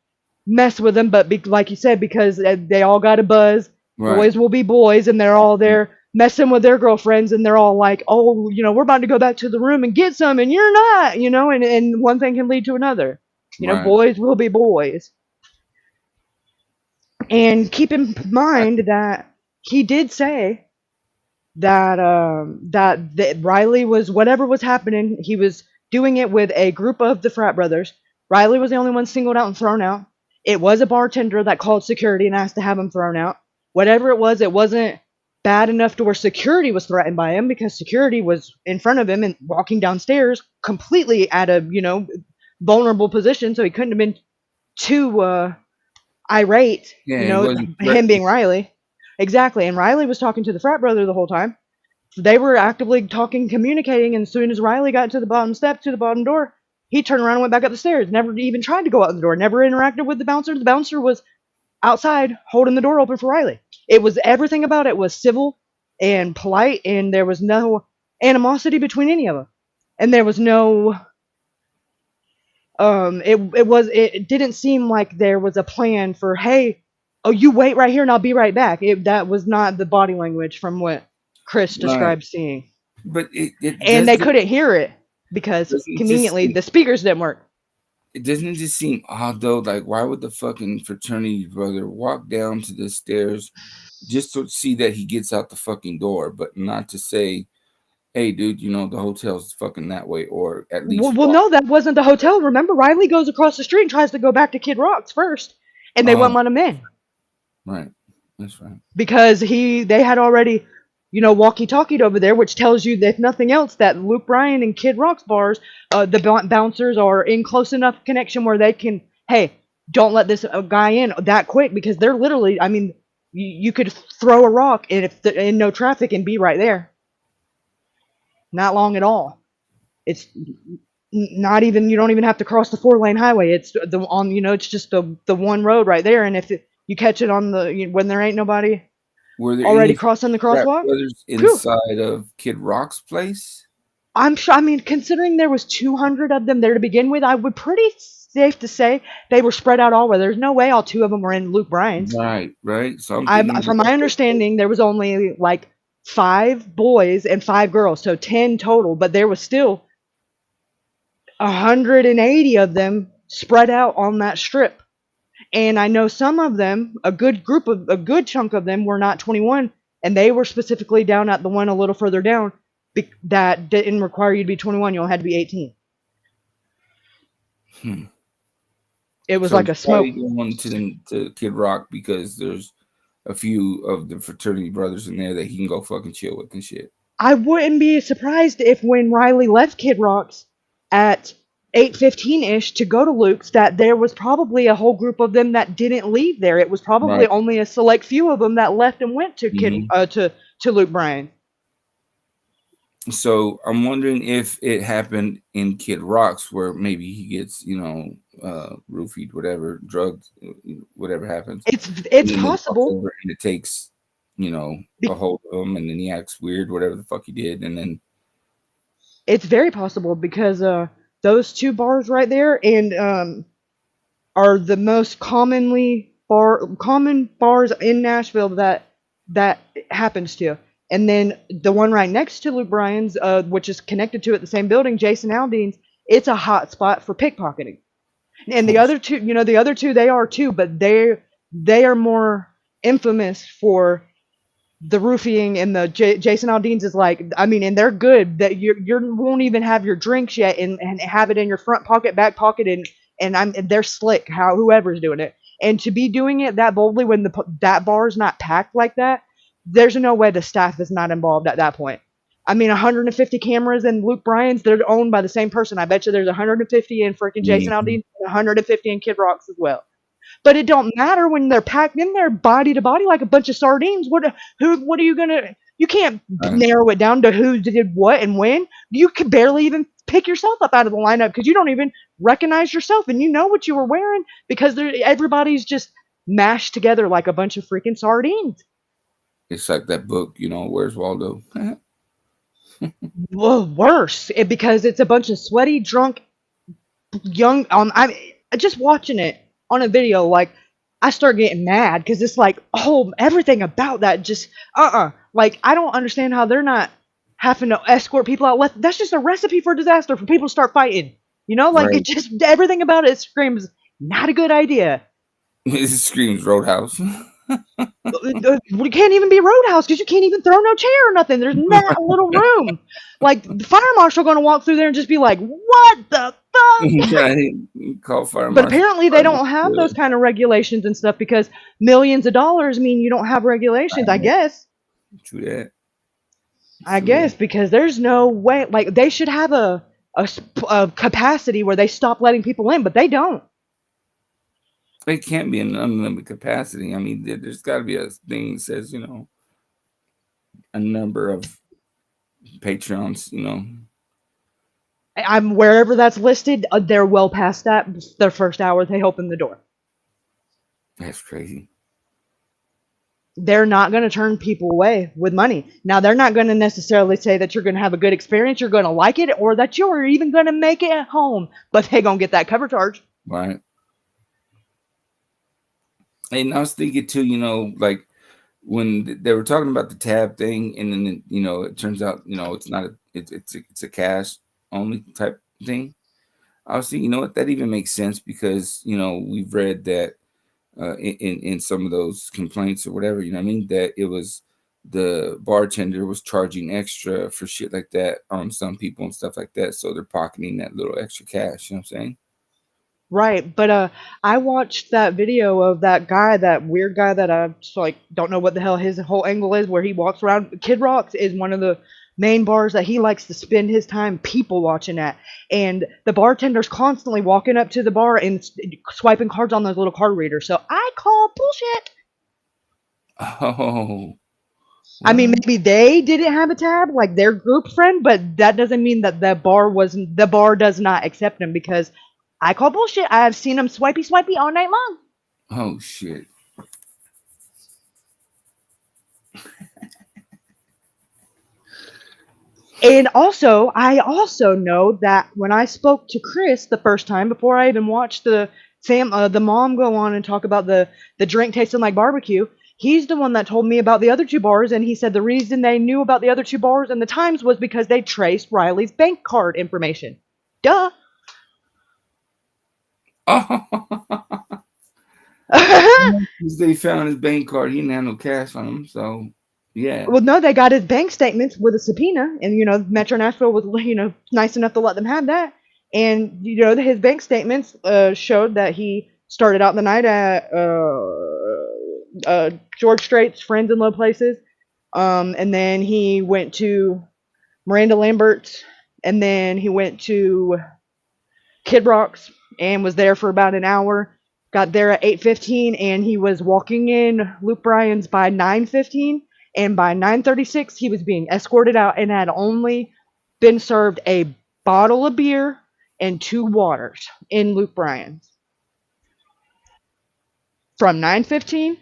mess with him, but like you said, because they all got a buzz. Right. Boys will be boys, and they're all there messing with their girlfriends, and they're all like, oh, we're about to go back to the room and get some, and you're not, and one thing can lead to another. Right. Boys will be boys. And keep in mind that he did say that that Riley was, whatever was happening, he was doing it with a group of the frat brothers. Riley was the only one singled out and thrown out. It was a bartender that called security and asked to have him thrown out. Whatever it wasn't bad enough to where security was threatened by him, because security was in front of him and walking downstairs completely at a, vulnerable position, so he couldn't have been too irate, him being Riley. Exactly. And Riley was talking to the frat brother the whole time. They were actively talking, communicating, and as soon as Riley got to the bottom step, to the bottom door, he turned around and went back up the stairs. Never even tried to go out the door. Never interacted with the bouncer. The bouncer was outside holding the door open for Riley. It was, everything about it was civil and polite, and there was no animosity between any of them. And there was no it didn't seem like there was a plan for, hey, oh, you wait right here and I'll be right back. That was not the body language from what Chris described seeing. But it And they doesn't couldn't hear it because just conveniently the speakers didn't work. it doesn't just seem odd though. Like, why would the fucking fraternity brother walk down to the stairs just to see that he gets out the fucking door, but not to say, "Hey, dude, you know the hotel's fucking that way," or at least Well, walk. no, that wasn't the hotel. Remember, Riley goes across the street and tries to go back to Kid Rock's first, and they Oh, wouldn't let him in right, that's right. because they had already, walkie-talkied over there, which tells you, that if nothing else, that Luke Bryan and Kid Rock's bars, the bouncers are in close enough connection where they can, hey, don't let this guy in that quick, because they're literally, I mean, you could throw a rock and if in no traffic and be right there. Not long at all. It's not even, you don't even have to cross the 4-lane highway. It's it's just the one road right there, and if you catch it on when there ain't nobody Were there already any crossing the frat crosswalk. brothers Whew. inside of Kid Rock's place? I'm sure. I mean, considering there was 200 of them there to begin with, I would pretty safe to say they were spread out all over. There's no way all 2 of them were in Luke Bryan's. Right, right. So I'm thinking From my understanding, there was only like 5 boys and 5 girls, so 10 total. But there was still 180 of them spread out on that strip. And I know some of them, a good chunk of them were not 21, and they were specifically down at the one a little further down that didn't require you to be 21. You only had to be 18. It was So like he's a smoke. probably going to Kid Rock because there's a few of the fraternity brothers in there that he can go fucking chill with and shit. I wouldn't be surprised if when Riley left Kid Rock's at 8:15-ish to go to Luke's, that there was probably a whole group of them that didn't leave there. It was probably Right. only a select few of them that left and went to to Luke Bryan. So I'm wondering if it happened in Kid Rock's where maybe he gets, roofied, whatever, drugged, whatever happens. And It's then they walk possible. over and it takes, a hold of him and then he acts weird, whatever the fuck he did. And then, It's very possible because those 2 bars right there and are the most common bars in Nashville that happens to. And then the one right next to Luke Bryan's, which is connected to it, the same building, Jason Aldean's, it's a hot spot for pickpocketing. And the other 2, they are too, but they are more infamous for the roofing, and the Jason Aldean's is like, I mean, and they're good that you won't even have your drinks yet and have it in your front pocket, back pocket, and they're slick whoever's doing it, and to be doing it that boldly when that bar's not packed like that, there's no way the staff is not involved at that point. I mean, 150 cameras in Luke Bryan's, they're owned by the same person. I bet you there's 150 in freaking Jason Mhm. Aldean and 150 in Kid Rock's as well. But it don't matter when they're packed in there body to body like a bunch of sardines. What are you gonna? You can't Right. narrow it down to who did what and when. You could barely even pick yourself up out of the lineup because you don't even recognize yourself, and you know what you were wearing because everybody's just mashed together like a bunch of freaking sardines. It's like that book, Where's Waldo? Well, worse because it's a bunch of sweaty, drunk, young. I'm just watching it on a video. Like, I start getting mad because it's like, oh, everything about that just like, I don't understand how they're not having to escort people out. That's just a recipe for disaster for people to start fighting. Like, it Right. just, everything about it screams not a good idea. It screams Roadhouse. We can't even be Roadhouse because you can't even throw no chair or nothing. There's not a little room. Like, the fire marshal going to walk through there and just be like, what the fuck? Right. Call fire But marshal. apparently they don't have those kind of regulations and stuff because millions of dollars mean you don't have regulations, I guess. True that. I guess because there's no way, like, they should have a capacity where they stop letting people in, but they don't. It can't be an unlimited capacity. I mean, there's got to be a thing that says, a number of Patreons, I'm wherever that's listed, they're well past that. Their first hour, they open the door. That's crazy. They're not going to turn people away with money. Now, they're not going to necessarily say that you're going to have a good experience, you're going to like it, or that you're even going to make it at home, but they're going to get that cover charge. Right. And I was thinking too, like when they were talking about the tab thing, and then it turns out it's not it's a cash only type thing. I was thinking, what, that even makes sense because we've read that in some of those complaints or whatever, you know what I mean, that it was the bartender was charging extra for shit like that on some people and stuff like that, so they're pocketing that little extra cash. You know what I'm saying? Right, but I watched that video of that guy, that weird guy that I just like don't know what the hell his whole angle is, where he walks around. Kid Rock's is one of the main bars that he likes to spend his time people watching at, and the bartender's constantly walking up to the bar and swiping cards on those little card readers. So I call bullshit. Oh, I what? mean, maybe they didn't have a tab like their group friend, but that doesn't mean that the bar does not accept him, because I call bullshit. I've seen him swipey all night long. Oh shit. And also, I also know that when I spoke to Chris the first time, before I even watched the mom go on and talk about the drink tasting like barbecue, he's the one that told me about the other two bars, and he said the reason they knew about the other two bars and the times was because they traced Riley's bank card information. Duh. Oh, they found his bank card. He didn't have no cash on him, so yeah. Well, no, they got his bank statements with a subpoena, and Metro Nashville was nice enough to let them have that. And his bank statements showed that he started out the night at George Strait's Friends in Low Places, and then he went to Miranda Lambert's, and then he went to Kid Rock's and was there for about an hour. Got there at 8:15, and he was walking in Luke Bryan's by 9:15, and by 9:36 he was being escorted out and had only been served a bottle of beer and 2 waters in Luke Bryan's from 9:15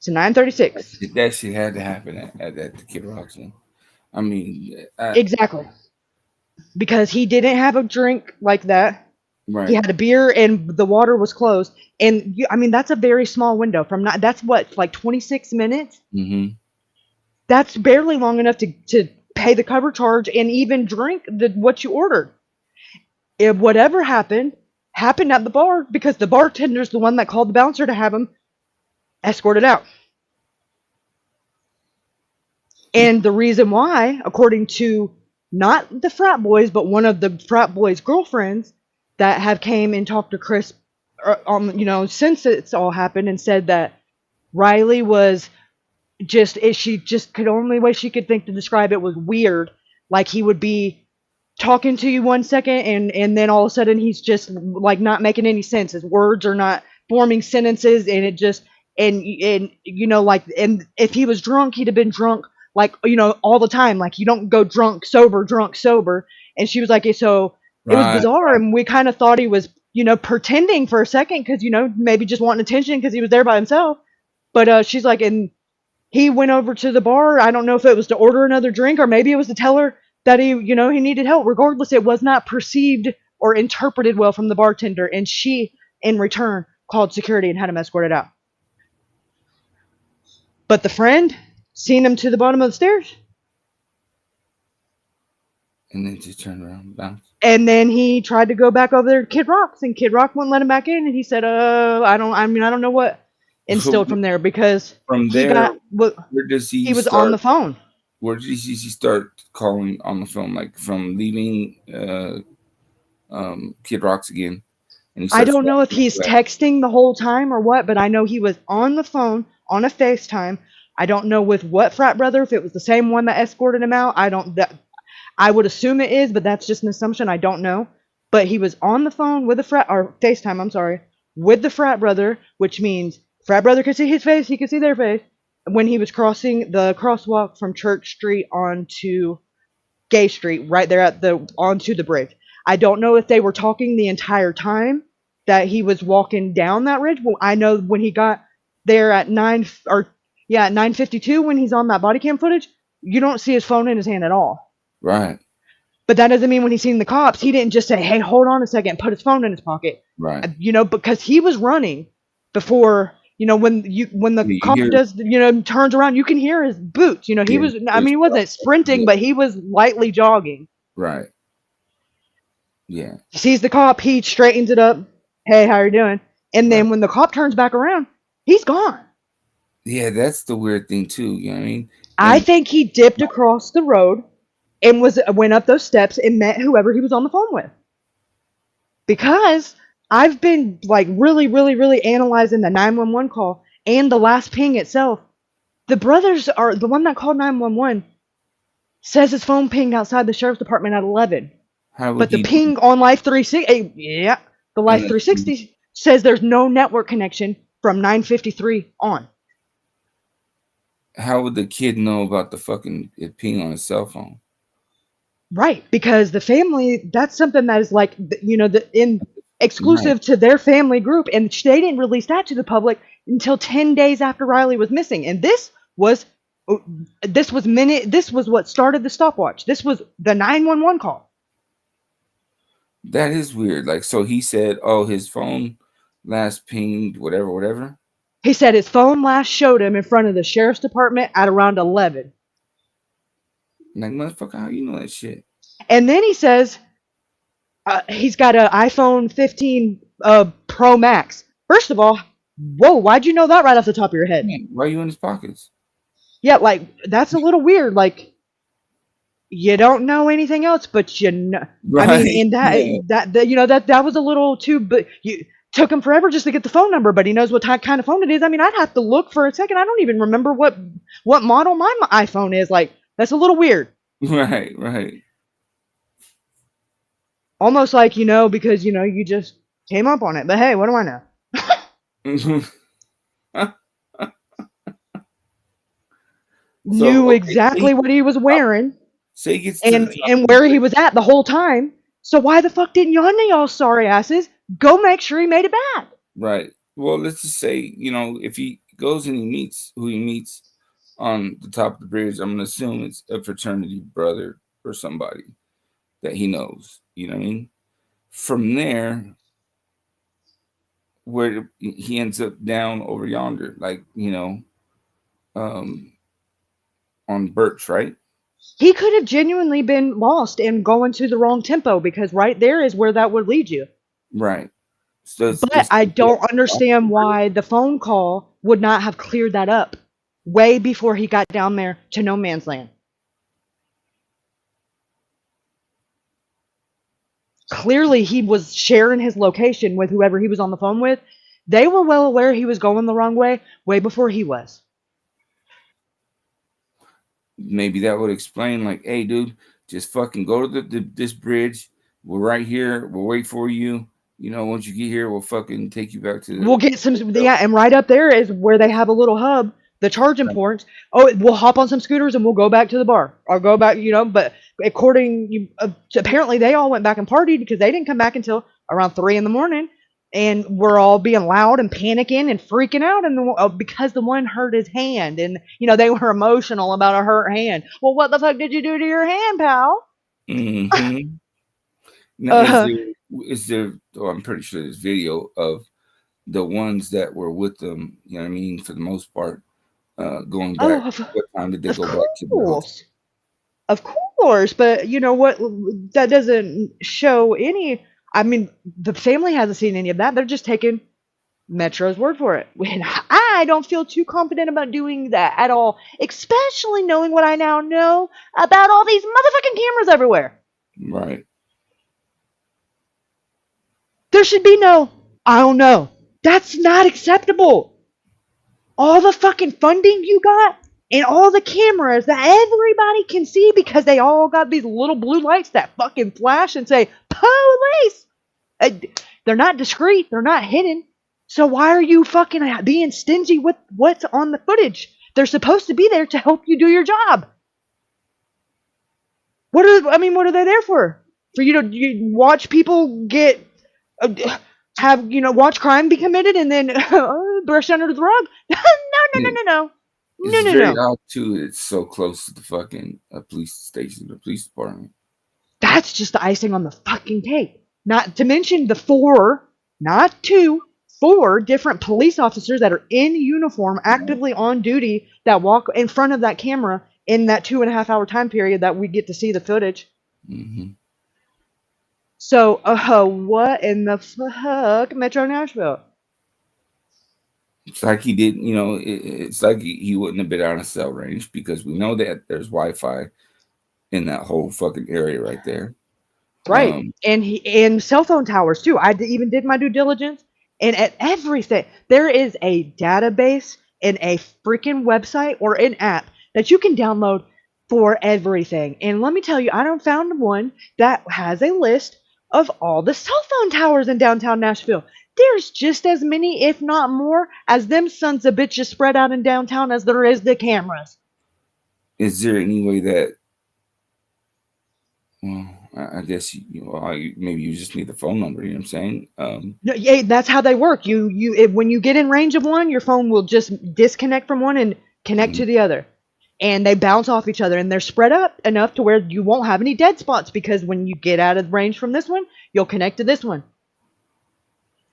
to 9:36. That shit had to happen at the Kid Rock scene. I mean, Exactly. Because he didn't have a drink like that. He right. had a beer and the water was closed. And I mean, that's a very small window from not, that's what, like 26 minutes? Mm-hmm. That's barely long enough to pay the cover charge and even drink what you ordered. If whatever happened at the bar, because the bartender's the one that called the bouncer to have him escorted out. And the reason why, according to not the frat boys, but one of the frat boys' girlfriends that have came and talked to Chris, since it's all happened, and said that Riley was she just could, only way she could think to describe it was weird. Like he would be talking to you 1 second, and then all of a sudden he's just like not making any sense. His words are not forming sentences, and it just and like, and if he was drunk, he'd have been drunk like all the time. Like you don't go drunk sober. And she was like, so it was Right. bizarre, and we kind of thought he was pretending for a second because maybe just wanting attention because he was there by himself. But she's like, and he went over to the bar. I don't know if it was to order another drink or maybe it was to tell her that he needed help. Regardless, it was not perceived or interpreted well from the bartender, and she, in return, called security and had him escorted out. But the friend seen him to the bottom of the stairs, And then just turn around and bounce. and then he tried to go back over there to Kid Rock's, and Kid Rock wouldn't let him back in, and he said, I don't know what instilled from there, because From he there, got what where does he he was on start? the phone. Where did he start calling on the phone? Like from leaving Kid Rocks again, and he I starts don't know if calling he's back. texting the whole time or what, but I know he was on the phone on a FaceTime. I don't know with what frat brother, if it was the same one that escorted him out. I would assume it is, but that's just an assumption. I don't know. But he was on the phone with the frat, or FaceTime, I'm sorry, with the frat brother, which means frat brother could see his face, he could see their face, when he was crossing the crosswalk from Church Street onto Gay Street, right there onto the bridge. I don't know if they were talking the entire time that he was walking down that ridge. Well, I know when he got there at 9:52, when he's on that body cam footage, you don't see his phone in his hand at all. Right. But that doesn't mean when he's seen the cops, he didn't just say, "Hey, hold on a second," and put his phone in his pocket. Right. Because he was running before when the You cop hear does, turns around, you can hear his boots. He yeah, was, I mean, he wasn't sprinting, yeah, but he was lightly jogging. right. Yeah. He sees the cop, he straightens it up. Hey, how you doing? And Right. then when the cop turns back around, he's gone. Yeah, that's the weird thing too. You know what I mean? I And think he dipped across the road and went up those steps and met whoever he was on the phone with. Because I've been like really, really, really analyzing the 911 call and the last ping itself. The brothers are the one that called 911 says his phone pinged outside the sheriff's department at 11. how would But the he ping on Life 360, yeah, the Life and 360 says there's no network connection from 9:53 on. how would the kid know about the fucking it ping on his cell phone? Right, because the family, that's something that is like, in Right. exclusive to their family group, and they didn't release that to the public until 10 days after Riley was missing. And was this was what started the stopwatch. This was the 911 call. That is weird. Like, so he said, oh, his phone last pinged, whatever. He said his phone last showed him in front of the sheriff's department at around 11. Like, motherfucker, how you know that shit? And then he says he's got an iPhone 15 Pro Max. First of all, whoa, why'd you know that right off the top of your head? Man, why are you in his pockets? Yeah, like, that's a little weird. Like, you don't know anything else, but I mean, Right. and Yeah. that was a little too, but you took him forever just to get the phone number, but he knows what kind of phone it is. I mean, I'd have to look for a second. I don't even remember what model my iPhone is. Like, that's a little weird. Right. Almost like, because, you just came up on it. But hey, what do I know? So Knew okay, exactly what he was wearing say he gets to the and top of the where he bridge. was at the whole time. So why the fuck didn't y'all sorry asses go make sure he made it back? Right. Well, let's just say, if he goes and he meets who he meets on the top of the bridge, I'm gonna assume it's a fraternity brother or somebody that he knows. You know what I mean? From there, where he ends up down over yonder, like, um, on Birch, right? He could have genuinely been lost and going to the wrong tempo, because right there is where that would lead you. Right. So But I don't understand why the phone call would not have cleared that up way before he got down there to no man's land. Clearly, he was sharing his location with whoever he was on the phone with. They were well aware he was going the wrong way before he was. maybe that would explain, like, hey, dude, just fucking go to this bridge. We're right here. We'll wait for you. Once you get here, we'll fucking take you back to We'll the get some, hotel. yeah, and right up there is where they have a little hub, the charging ports. Oh, we'll hop on some scooters and we'll go back to the bar or go back, but apparently they all went back and partied because they didn't come back until around 3 in the morning, and we're all being loud and panicking and freaking out, and because the one hurt his hand, and they were emotional about a hurt hand. Well, what the fuck did you do to your hand, pal? Mm-hmm. Now, Uh, is there? Oh, I'm pretty sure there's video of the ones that were with them. You know what I mean? For the most part, going back. oh, What time did they of go back to the hotel? course. Of course, but you know what? That doesn't show any. I mean, the family hasn't seen any of that. They're just taking Metro's word for it. When I don't feel too confident about doing that at all, especially knowing what I now know about all these motherfucking cameras everywhere. Right. There should be no, I don't know. That's not acceptable. All the fucking funding you got and all the cameras that everybody can see, because they all got these little blue lights that fucking flash and say police. Uh, They're not discreet, they're not hidden. So why are you fucking being stingy with what's on the footage? They're supposed to be there to help you do your job. What are they there for? For you to watch people get watch crime be committed and then brush under the rug? It's very No. odd too. It's so close to the fucking police station, the police department. That's just the icing on the fucking cake. Not to mention the 4, not 2, 4 different police officers that are in uniform, actively on duty, that walk in front of that camera in that 2.5 hour time period that we get to see the footage. Mm-hmm. So, what in the fuck, Metro Nashville? It's like he did, it's like he wouldn't have been out of cell range, because we know that there's Wi-Fi in that whole fucking area right there. Right. And cell phone towers too. Even did my due diligence, and at everything there is a database and a freaking website or an app that you can download for everything. And let me tell you, I don't found one that has a list of all the cell phone towers in downtown Nashville. There's just as many, if not more, as them sons of bitches spread out in downtown as there is the cameras. Is there any way that, well, I guess maybe you just need the phone number, you know what I'm saying? No, yeah, that's how they work. When you get in range of one, your phone will just disconnect from one and connect to the other, and they bounce off each other, and they're spread up enough to where you won't have any dead spots, because when you get out of range from this one, you'll connect to this one.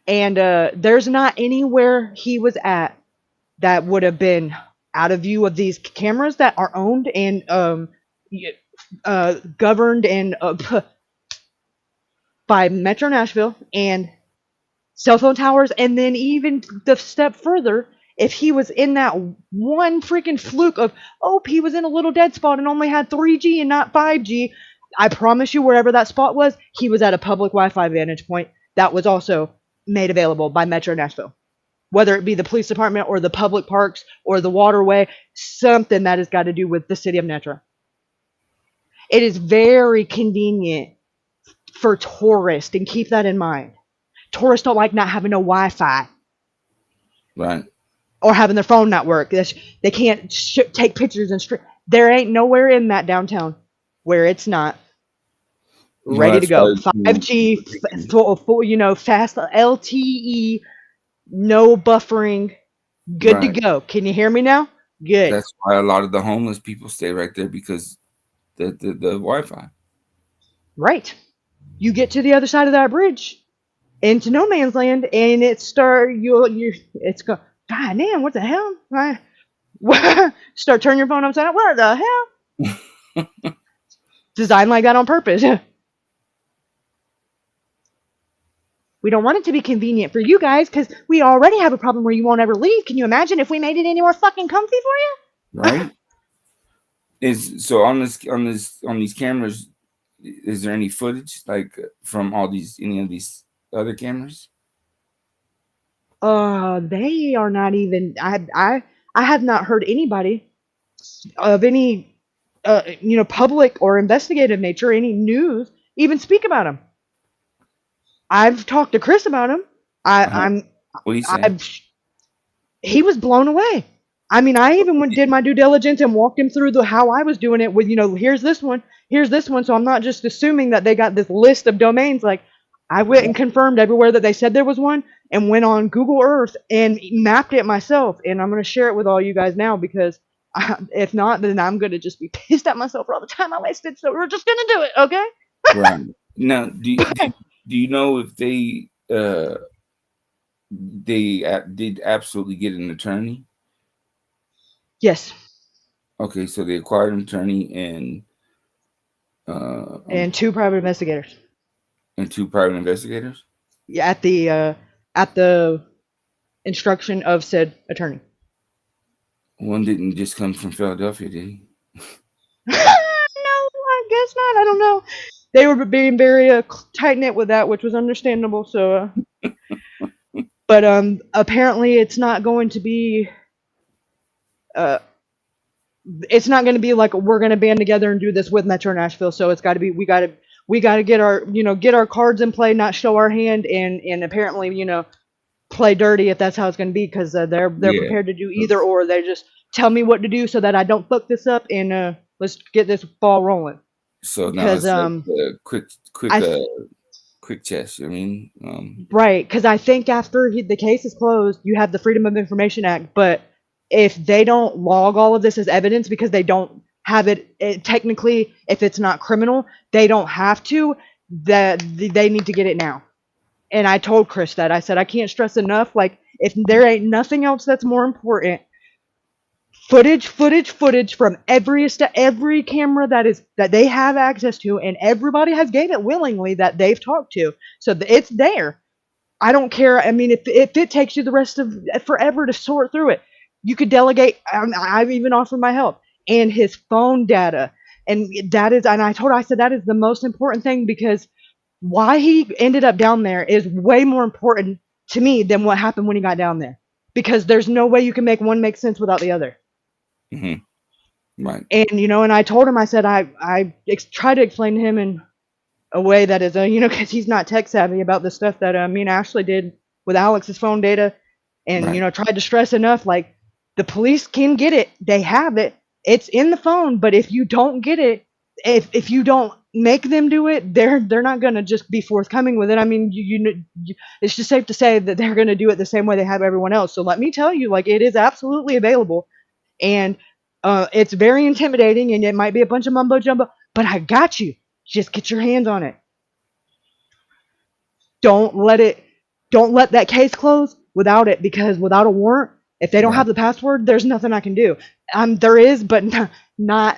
And there's not anywhere he was at that would have been out of view of these cameras that are owned and governed and by Metro Nashville and cell phone towers. And then even the step further, if he was in that one freaking fluke of, he was in a little dead spot and only had 3G and not 5G, I promise you, wherever that spot was, he was at a public Wi-Fi vantage point that was also made available by Metro Nashville. Whether it be the police department or the public parks or the waterway, something that has got to do with the city of Nashville. It is very convenient for tourists, and keep that in mind. Tourists don't like not having no Wi-Fi. Right. Or having their phone not work. They can't take pictures and there ain't nowhere in that downtown where it's not ready to go. 5G, fast LTE, no buffering, good to go. Can you hear me now? Good. That's why a lot of the homeless people stay right there, because the Wi-Fi. Right. You get to the other side of that bridge into no man's land, and it's God damn, what the hell? Start turning your phone upside down. What the hell? Designed like that on purpose. We don't want it to be convenient for you guys, because we already have a problem where you won't ever leave. Can you imagine if we made it any more fucking comfy for you? Right. So on these cameras, is there any footage like from any of these other cameras? They are not even. I have not heard anybody of any public or investigative nature, any news, even speak about them. I've talked to Chris about him. What do you say? He was blown away. I mean, I even did my due diligence and walked him through how I was doing it with, here's this one. So I'm not just assuming that they got this list of domains. Like, I went and confirmed everywhere that they said there was one, and went on Google Earth and mapped it myself. And I'm going to share it with all you guys now, because if not, then I'm going to just be pissed at myself for all the time I wasted. So we're just going to do it, okay? Right. Now, do you know if they did absolutely get an attorney? Yes. Okay, so they acquired an attorney and 2 private investigators. And 2 private investigators? Yeah, at the instruction of said attorney. One didn't just come from Philadelphia, did he? No, I guess not. I don't know. They were being very tight-knit with that, which was understandable. So, but apparently it's not going to be. It's not going to be like we're going to band together and do this with Metro Nashville. So it's got to be we got to get our cards in play, not show our hand, and apparently play dirty if that's how it's going to be, because they're prepared to do either or. They just tell me what to do so that I don't fuck this up, and let's get this ball rolling. So now it's like quick chess. I mean, right? Because I think after the case is closed, you have the Freedom of Information Act, but if they don't log all of this as evidence, because they don't have it technically, if it's not criminal, they don't have to. That they need to get it now. And I told Chris that. I said, I can't stress enough, like, if there ain't nothing else that's more important, footage from every camera that they have access to, and everybody has gave it willingly that they've talked to. So it's there. I don't care. I mean, if it takes you the rest of forever to sort through it, you could delegate. I've even offered my help and his phone data. And I said that is the most important thing, because why he ended up down there is way more important to me than what happened when he got down there. Because there's no way you can make one make sense without the other. Mm-hmm. Right. And, and I told him, I said, I tried to explain to him in a way that is, because he's not tech savvy about the stuff that me and Ashley did with Alex's phone data, and Right. Tried to stress enough, like, the police can get it, they have it, it's in the phone, but if you don't get it, if you don't make them do it, they're not gonna just be forthcoming with it. I mean, it's just safe to say that they're gonna do it the same way they have everyone else. So let me tell you, like, it is absolutely available, and it's very intimidating, and it might be a bunch of mumbo jumbo, but I got you. Just get your hands on it. Don't let that case close without it, because without a warrant, if they don't have the password, there's nothing I can do. There is, but not.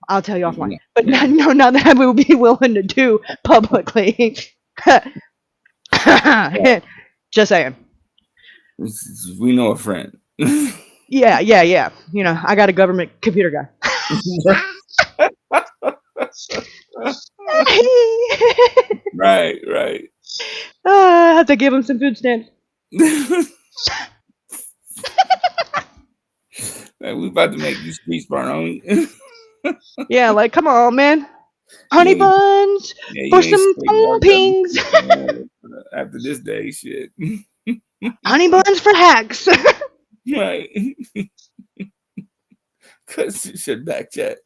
I'll tell you offline. But not that I will be willing to do publicly. Just saying. We know a friend. Yeah. I got a government computer guy. Right. I have to give him some food stamps. Like, we about to make you streets burn on. Yeah, like, come on, man. Honey buns for some phone pings. After this day, shit. Honey buns for hacks. Right. Cause you should back chat.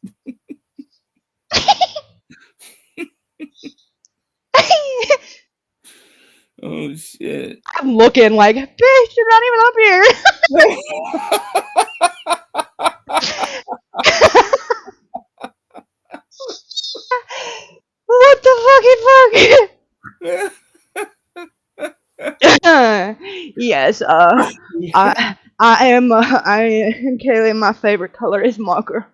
Oh shit. I'm looking like, bitch, you're not even up here. What the fuck? Yes, I am Kaylee, my favorite color is mocha.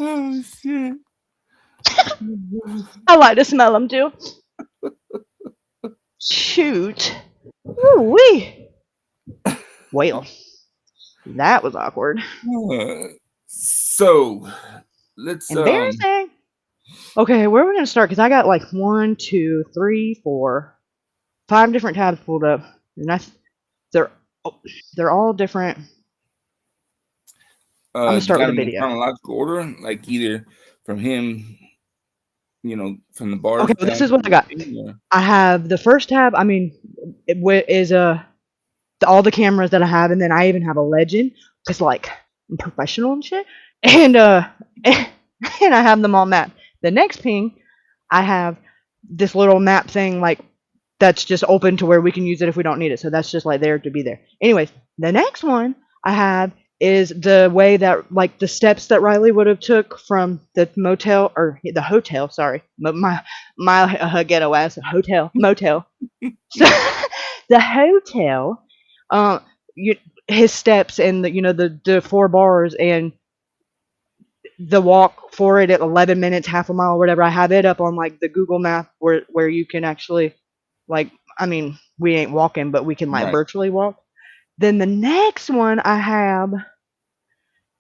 Oh shit. I like to smell them too. Shoot. Ooh-wee. Well, that was awkward. So let's embarrassing. Okay, where are we gonna start? Because I got like 1, 2, 3, 4, 5 different tabs pulled up, and they're all different. I'm gonna start with the video. Chronological order, like either from him, from the bar. Okay, well, this is what I got. I have the first tab. I mean, it is all the cameras that I have, and then I even have a legend, because like I'm professional and shit, and and I have them all mapped. The next ping, I have this little map thing, like, that's just open to where we can use it if we don't need it. So that's just like there to be there. Anyways, the next one I have is the way that, like, the steps that Riley would have took from the motel, or the hotel, sorry, my ghetto ass motel. So, the hotel, his steps, and the 4 bars, and the walk for it at 11 minutes, half a mile, or whatever. I have it up on like the Google map where you can actually, like, I mean, we ain't walking, but we can like virtually walk. Then the next one I have,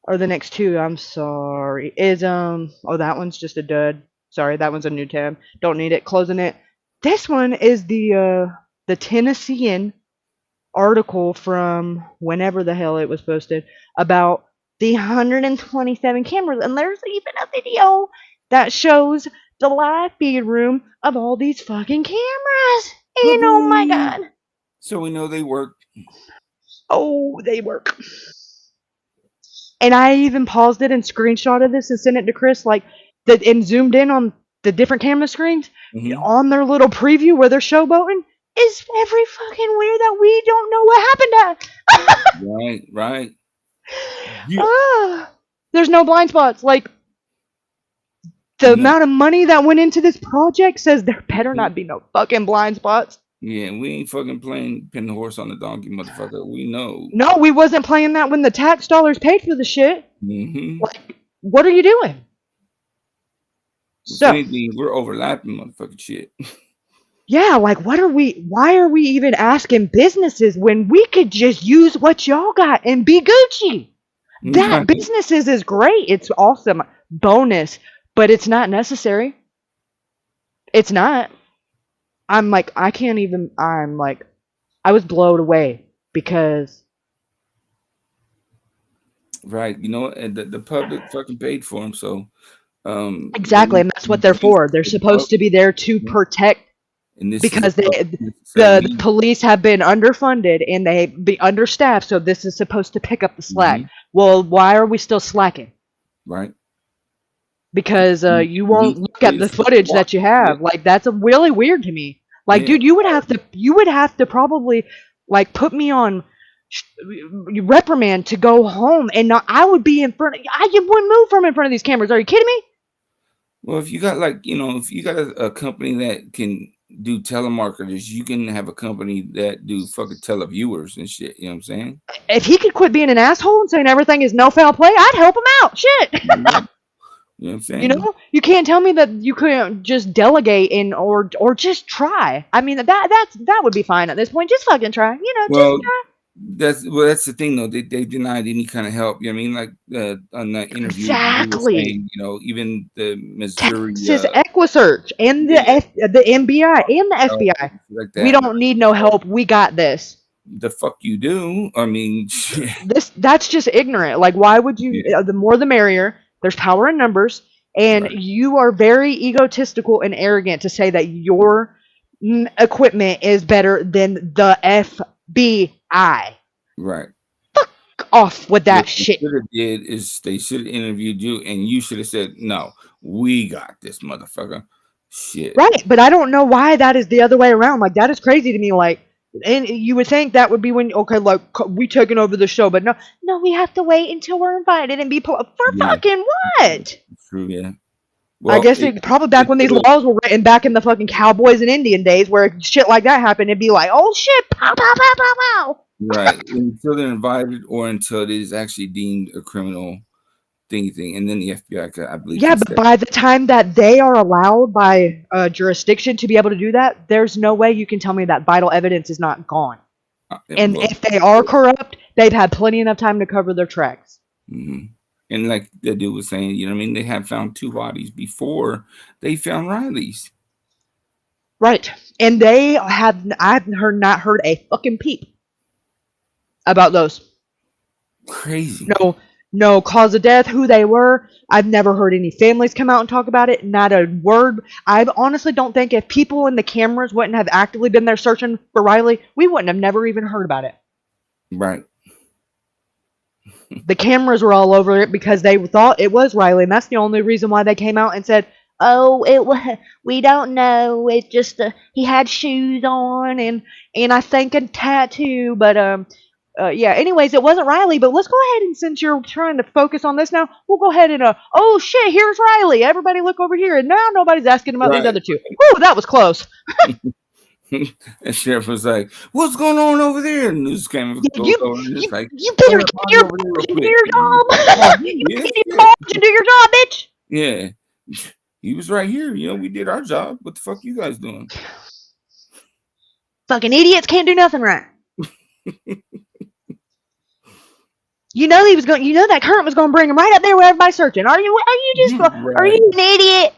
or the next 2, I'm sorry, is that one's just a dud. Sorry, that one's a new tab. Don't need it. Closing it. This one is the Tennessean article from whenever the hell it was posted about the 127 cameras, and there's even a video that shows the live feed room of all these fucking cameras. And oh my god. So we know they work. Oh, they work. And I even paused it and screenshotted this and sent it to Chris, like, and zoomed in on the different camera screens on their little preview where they're showboating. Is every fucking weird that we don't know what happened to. Right. Yeah. There's no blind spots. Like, The amount of money that went into this project says there better not be no fucking blind spots. Yeah, we ain't fucking playing pin the horse on the donkey, motherfucker. We know. No, we wasn't playing that when the tax dollars paid for the shit. Mm-hmm. Like, what are you doing? If anything, we're overlapping motherfucking shit. Yeah, like why are we even asking businesses when we could just use what y'all got and be Gucci? That businesses is great. It's awesome. Bonus, but it's not necessary. It's not. I was blown away because right, you know, and the public fucking paid for them, so exactly, and that's what they're for. They're supposed to be there to protect. And this because the police have been underfunded and they be understaffed, so this is supposed to pick up the slack. Well, why are we still slacking? Right. Because you won't look at the footage that you have. Like that's really weird to me. Like, dude, you would have to probably like put me on reprimand to go home, and I would be in front. I wouldn't move from in front of these cameras. Are you kidding me? Well, if you got if you got a company that can do telemarketers, you can have a company that do fucking televiewers and shit. You know what I'm saying? If he could quit being an asshole and saying everything is no foul play, I'd help him out. Shit. You know what I'm saying? You know, you can't tell me that you couldn't just delegate or just try. I mean, that would be fine at this point. Just fucking try. You know, just try. That's the thing though. They denied any kind of help. You know what I mean? Like on that interview, exactly. Saying, you know, even the Missouri Texas Equisearch and the MBI and the FBI. Like that. We don't need no help. We got this. The fuck you do? I mean, that's just ignorant. Like, why would you? Yeah. The more the merrier. There's power in numbers, and you are very egotistical and arrogant to say that your equipment is better than the FBI. Right. Fuck off with that shit. What they should have did is they should have interviewed you, and you should have said, "No, we got this, motherfucker." Shit. Right, but I don't know why that is the other way around. Like that is crazy to me. Like. And you would think that would be when, okay, like, we taking over the show. But no, we have to wait until we're invited and be for fucking what? True, yeah. Well, I guess it probably back when these laws were written back in the fucking cowboys and Indian days where shit like that happened, it'd be like, oh, shit, pow, pow, pow, pow, pow. Right. Until they're invited or until it is actually deemed a criminal thing, and then the FBI, I believe. Yeah, but by the time that they are allowed by jurisdiction to be able to do that, there's no way you can tell me that vital evidence is not gone. And if they are corrupt, they've had plenty enough time to cover their tracks. Mm-hmm. And like the dude was saying, you know what I mean? They have found 2 bodies before they found Riley's. Right. And I've not heard a fucking peep about those. Crazy. No cause of death, who they were. I've never heard any families come out and talk about it. Not a word. I honestly don't think if people in the cameras wouldn't have actively been there searching for Riley, we wouldn't have never even heard about it. Right. The cameras were all over it because they thought it was Riley, and that's the only reason why they came out and said, "Oh, we don't know. It just he had shoes on and I think a tattoo, but yeah, anyways, it wasn't Riley, but let's go ahead and since you're trying to focus on this now, we'll go ahead and, oh shit, here's Riley. Everybody look over here. And now nobody's asking about these other 2. Woo, that was close. And sheriff was like, what's going on over there? And news camera goes over and it's like, you better get your badge and do your job. You get your badge and do your job, bitch. Yeah. He was right here. You know, we did our job. What the fuck you guys doing? Fucking idiots can't do nothing right. You know he was going. You know that current was going to bring him right up there where everybody's searching. Are you Are you an idiot?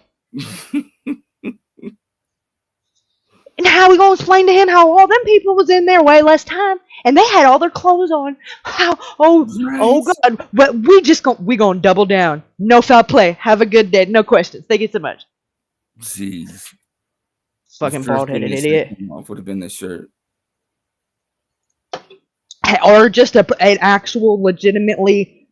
And how are we going to explain to him how all them people was in there way less time and they had all their clothes on? How? Oh God! But we gonna double down. No foul play. Have a good day. No questions. Thank you so much. Jeez. Fucking bald-headed idiot. Would have been the shirt. Or just an actual legitimately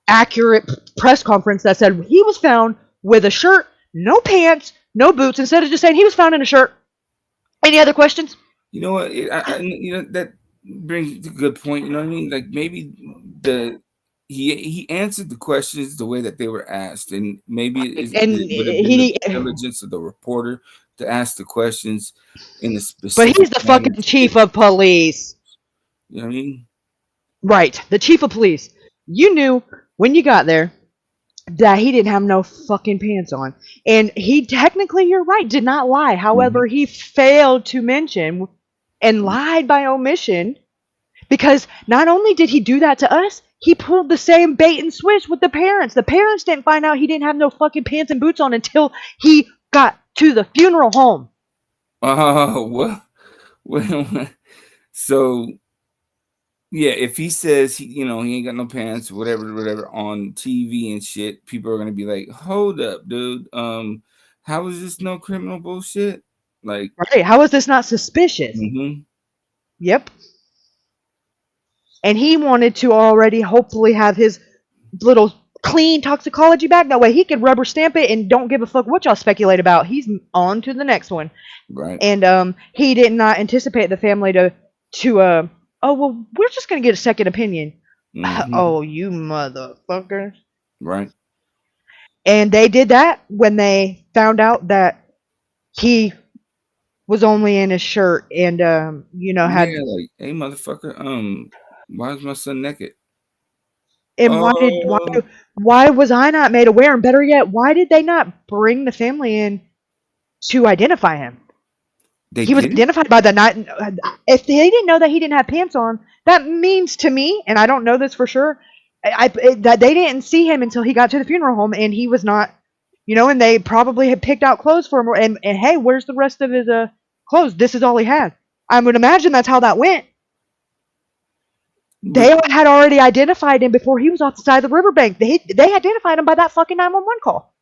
accurate press conference that said he was found with a shirt, no pants, no boots, instead of just saying he was found in a shirt. Any other questions? You know what? You know, that brings a good point. You know what I mean? Like maybe he answered the questions the way that they were asked, and maybe And it would have been the intelligence of the reporter to ask the questions in a but specific he's the manner. fucking chief of police. You know what I mean? Right, the chief of police. You knew when you got there that he didn't have no fucking pants on. And he technically, you're right, did not lie. However, he failed to mention and lied by omission because not only did he do that to us, he pulled the same bait and switch with the parents. The parents didn't find out he didn't have no fucking pants and boots on until he got to the funeral home. What? Well, so yeah, if he says he ain't got no pants, whatever on TV and shit, people are gonna be like, "Hold up, dude. How is this no criminal bullshit?" Like, right? How is this not suspicious? Yep. And he wanted to already hopefully have his little clean toxicology back. That way he could rubber stamp it and don't give a fuck what y'all speculate about. He's on to the next one. Right. And he did not anticipate the family to oh well, we're just gonna get a second opinion. Oh, you motherfuckers. Right. And they did that when they found out that he was only in his shirt and had like, hey motherfucker, why is my son naked? And why was I not made aware? And better yet, why did they not bring the family in to identify him? He was identified by the night. If they didn't know that he didn't have pants on, that means to me, and I don't know this for sure, that they didn't see him until he got to the funeral home, and he was not, and they probably had picked out clothes for him. And hey, where's the rest of his clothes? This is all he had. I would imagine that's how that went. They had already identified him before he was off the side of the riverbank. They identified him by that fucking 911 call.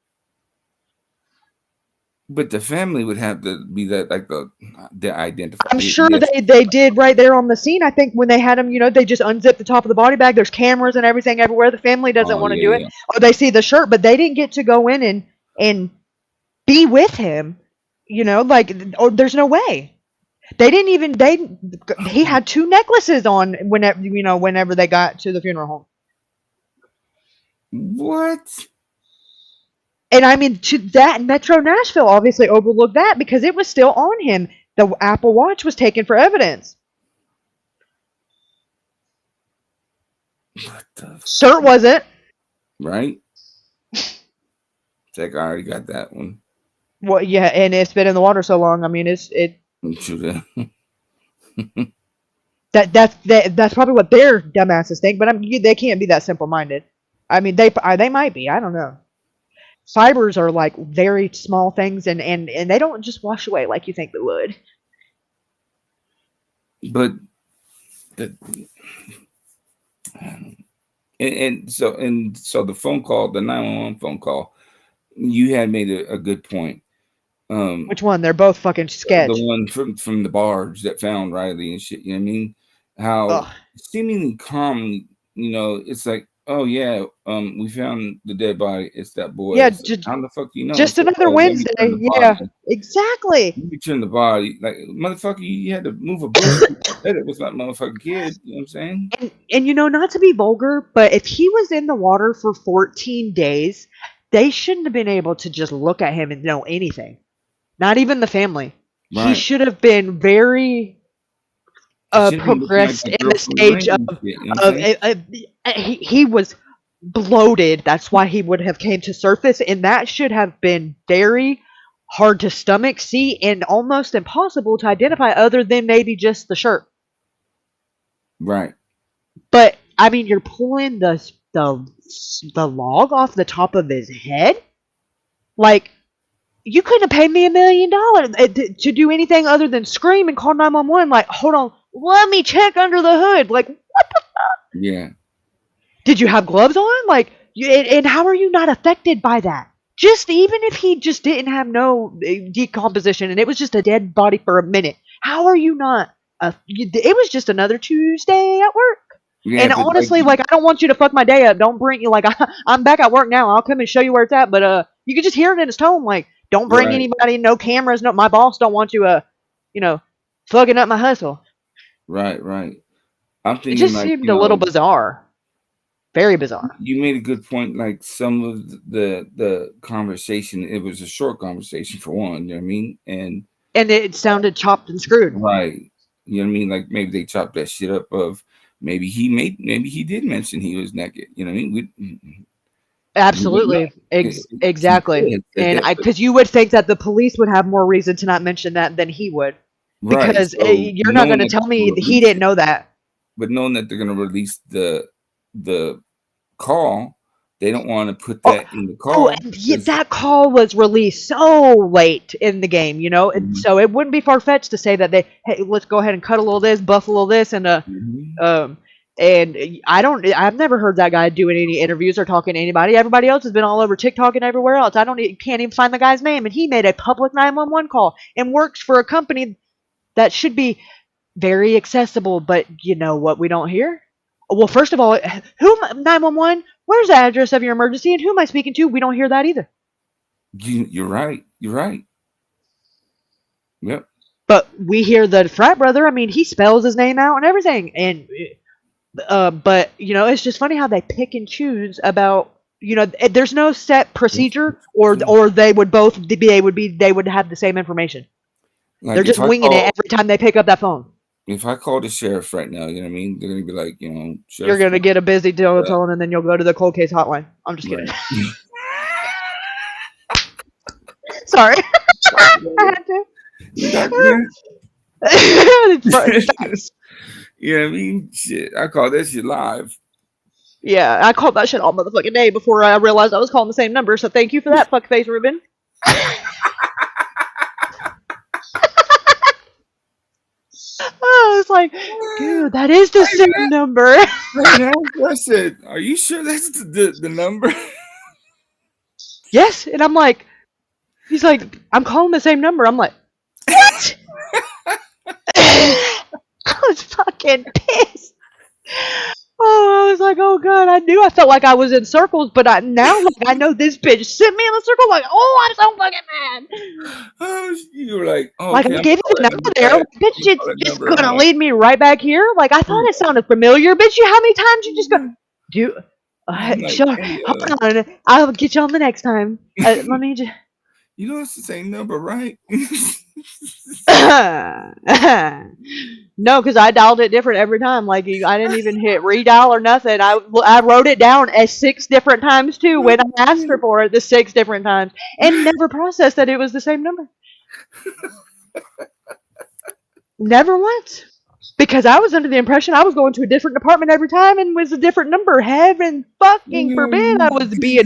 But the family would have to be that like the identifier. I'm sure they did right there on the scene. I think when they had him, they just unzipped the top of the body bag. There's cameras and everything everywhere. The family doesn't want to do it, or they see the shirt, but they didn't get to go in and be with him. There's no way. They didn't even. He had 2 necklaces on whenever they got to the funeral home. What? And I mean, to that Metro Nashville obviously overlooked that because it was still on him. The Apple Watch was taken for evidence. What the shirt wasn't. Right? Check, I already got that one. Well, yeah, and it's been in the water so long. I mean, that's probably what their dumbasses think. But they can't be that simple-minded. I mean, they might be. I don't know. Fibers are like very small things, and they don't just wash away like you think they would. But so the phone call, the 911 phone call, you had made a good point. Which one? They're both fucking sketch. The one from the barge that found Riley and shit. You know what I mean? How seemingly calmly, it's like, oh yeah, we found the dead body. It's that boy. Yeah, like, how the fuck do you know? Just another Wednesday. Yeah, exactly. You return the body, like motherfucker. You had to move a bush. It was not motherfucking kid. You know what I'm saying? And not to be vulgar, but if he was in the water for 14 days, they shouldn't have been able to just look at him and know anything. Not even the family. Right. He should have been very progressed in the stage he was bloated. That's why he would have came to surface, and that should have been very hard to stomach, see, and almost impossible to identify other than maybe just the shirt. Right. But I mean, you're pulling the log off the top of his head. Like, you couldn't have paid me $1 million to do anything other than scream and call 911. Like, hold on, let me check under the hood. Like, what the fuck? Yeah. Did you have gloves on? Like, and how are you not affected by that? Just even if he just didn't have no decomposition and it was just a dead body for a minute, how are you not? It was just another Tuesday at work. Yeah, and honestly, like, I don't want you to fuck my day up. Don't bring you, like, I'm back at work now. I'll come and show you where it's at. But you can just hear it in his tone. Like, don't bring anybody, no cameras, no. My boss don't want you, fucking up my hustle. Right. I'm thinking it just seemed a little bizarre. Very bizarre. You made a good point. Like some of the conversation, it was a short conversation for one. You know what I mean? And it sounded chopped and screwed. right. You know what I mean? Like maybe they chopped that shit up of maybe he did mention he was naked. You know what I mean? Absolutely. Exactly. And because you would think that the police would have more reason to not mention that than he would. Right. Because So you're not going to tell me he didn't know that. But knowing that they're going to release the call, they don't want to put that in the call. That call was released so late in the game, you know, and so it wouldn't be far fetched to say that hey, let's go ahead and cut a little this, buff a little this, and and I've never heard that guy doing any interviews or talking to anybody. Everybody else has been all over TikTok and everywhere else. Can't even find the guy's name, and he made a public 911 call and works for a company that should be very accessible. But you know what we don't hear? Well, first of all, 911? Where's the address of your emergency, and who am I speaking to? We don't hear that either. You're right. You're right. Yep. But we hear the frat brother. I mean, he spells his name out and everything. And but you know, it's just funny how they pick and choose about. You know, there's no set procedure, or they would both they would have the same information. Like they're just winging it every time they pick up that phone. If I call the sheriff right now, you know what I mean? They're going to be like, you know, you're going to get a busy telephone, and then you'll go to the cold case hotline. I'm just kidding. Sorry. I had to. You know what I mean? Shit, I call that shit live. Yeah, I called that shit all motherfucking day before I realized I was calling the same number, so thank you for that, fuckface Ruben. I was like, dude, that is the same number. I said, are you sure that's the number? Yes. And I'm like, he's like, I'm calling the same number. I'm like, what? I was fucking pissed. Oh, I was like, oh god, I felt like I was in circles, but now like I know this bitch sent me in a circle. Like, oh, I'm so fucking mad. Oh, you were like, oh, like I gave you the number there, bitch. It's just gonna lead me right back here. Like I thought it sounded familiar, bitch. How many times you just gonna do? Sure, hold on. I'll get you on the next time. Let me just. You know it's the same number, right? No, because I dialed it different every time. Like I didn't even hit redial or nothing. I wrote it down as 6 different times too when I asked her for it, the 6 different times, and never processed that it was the same number. Never once. Because I was under the impression I was going to a different department every time and was a different number. Heaven fucking forbid I was being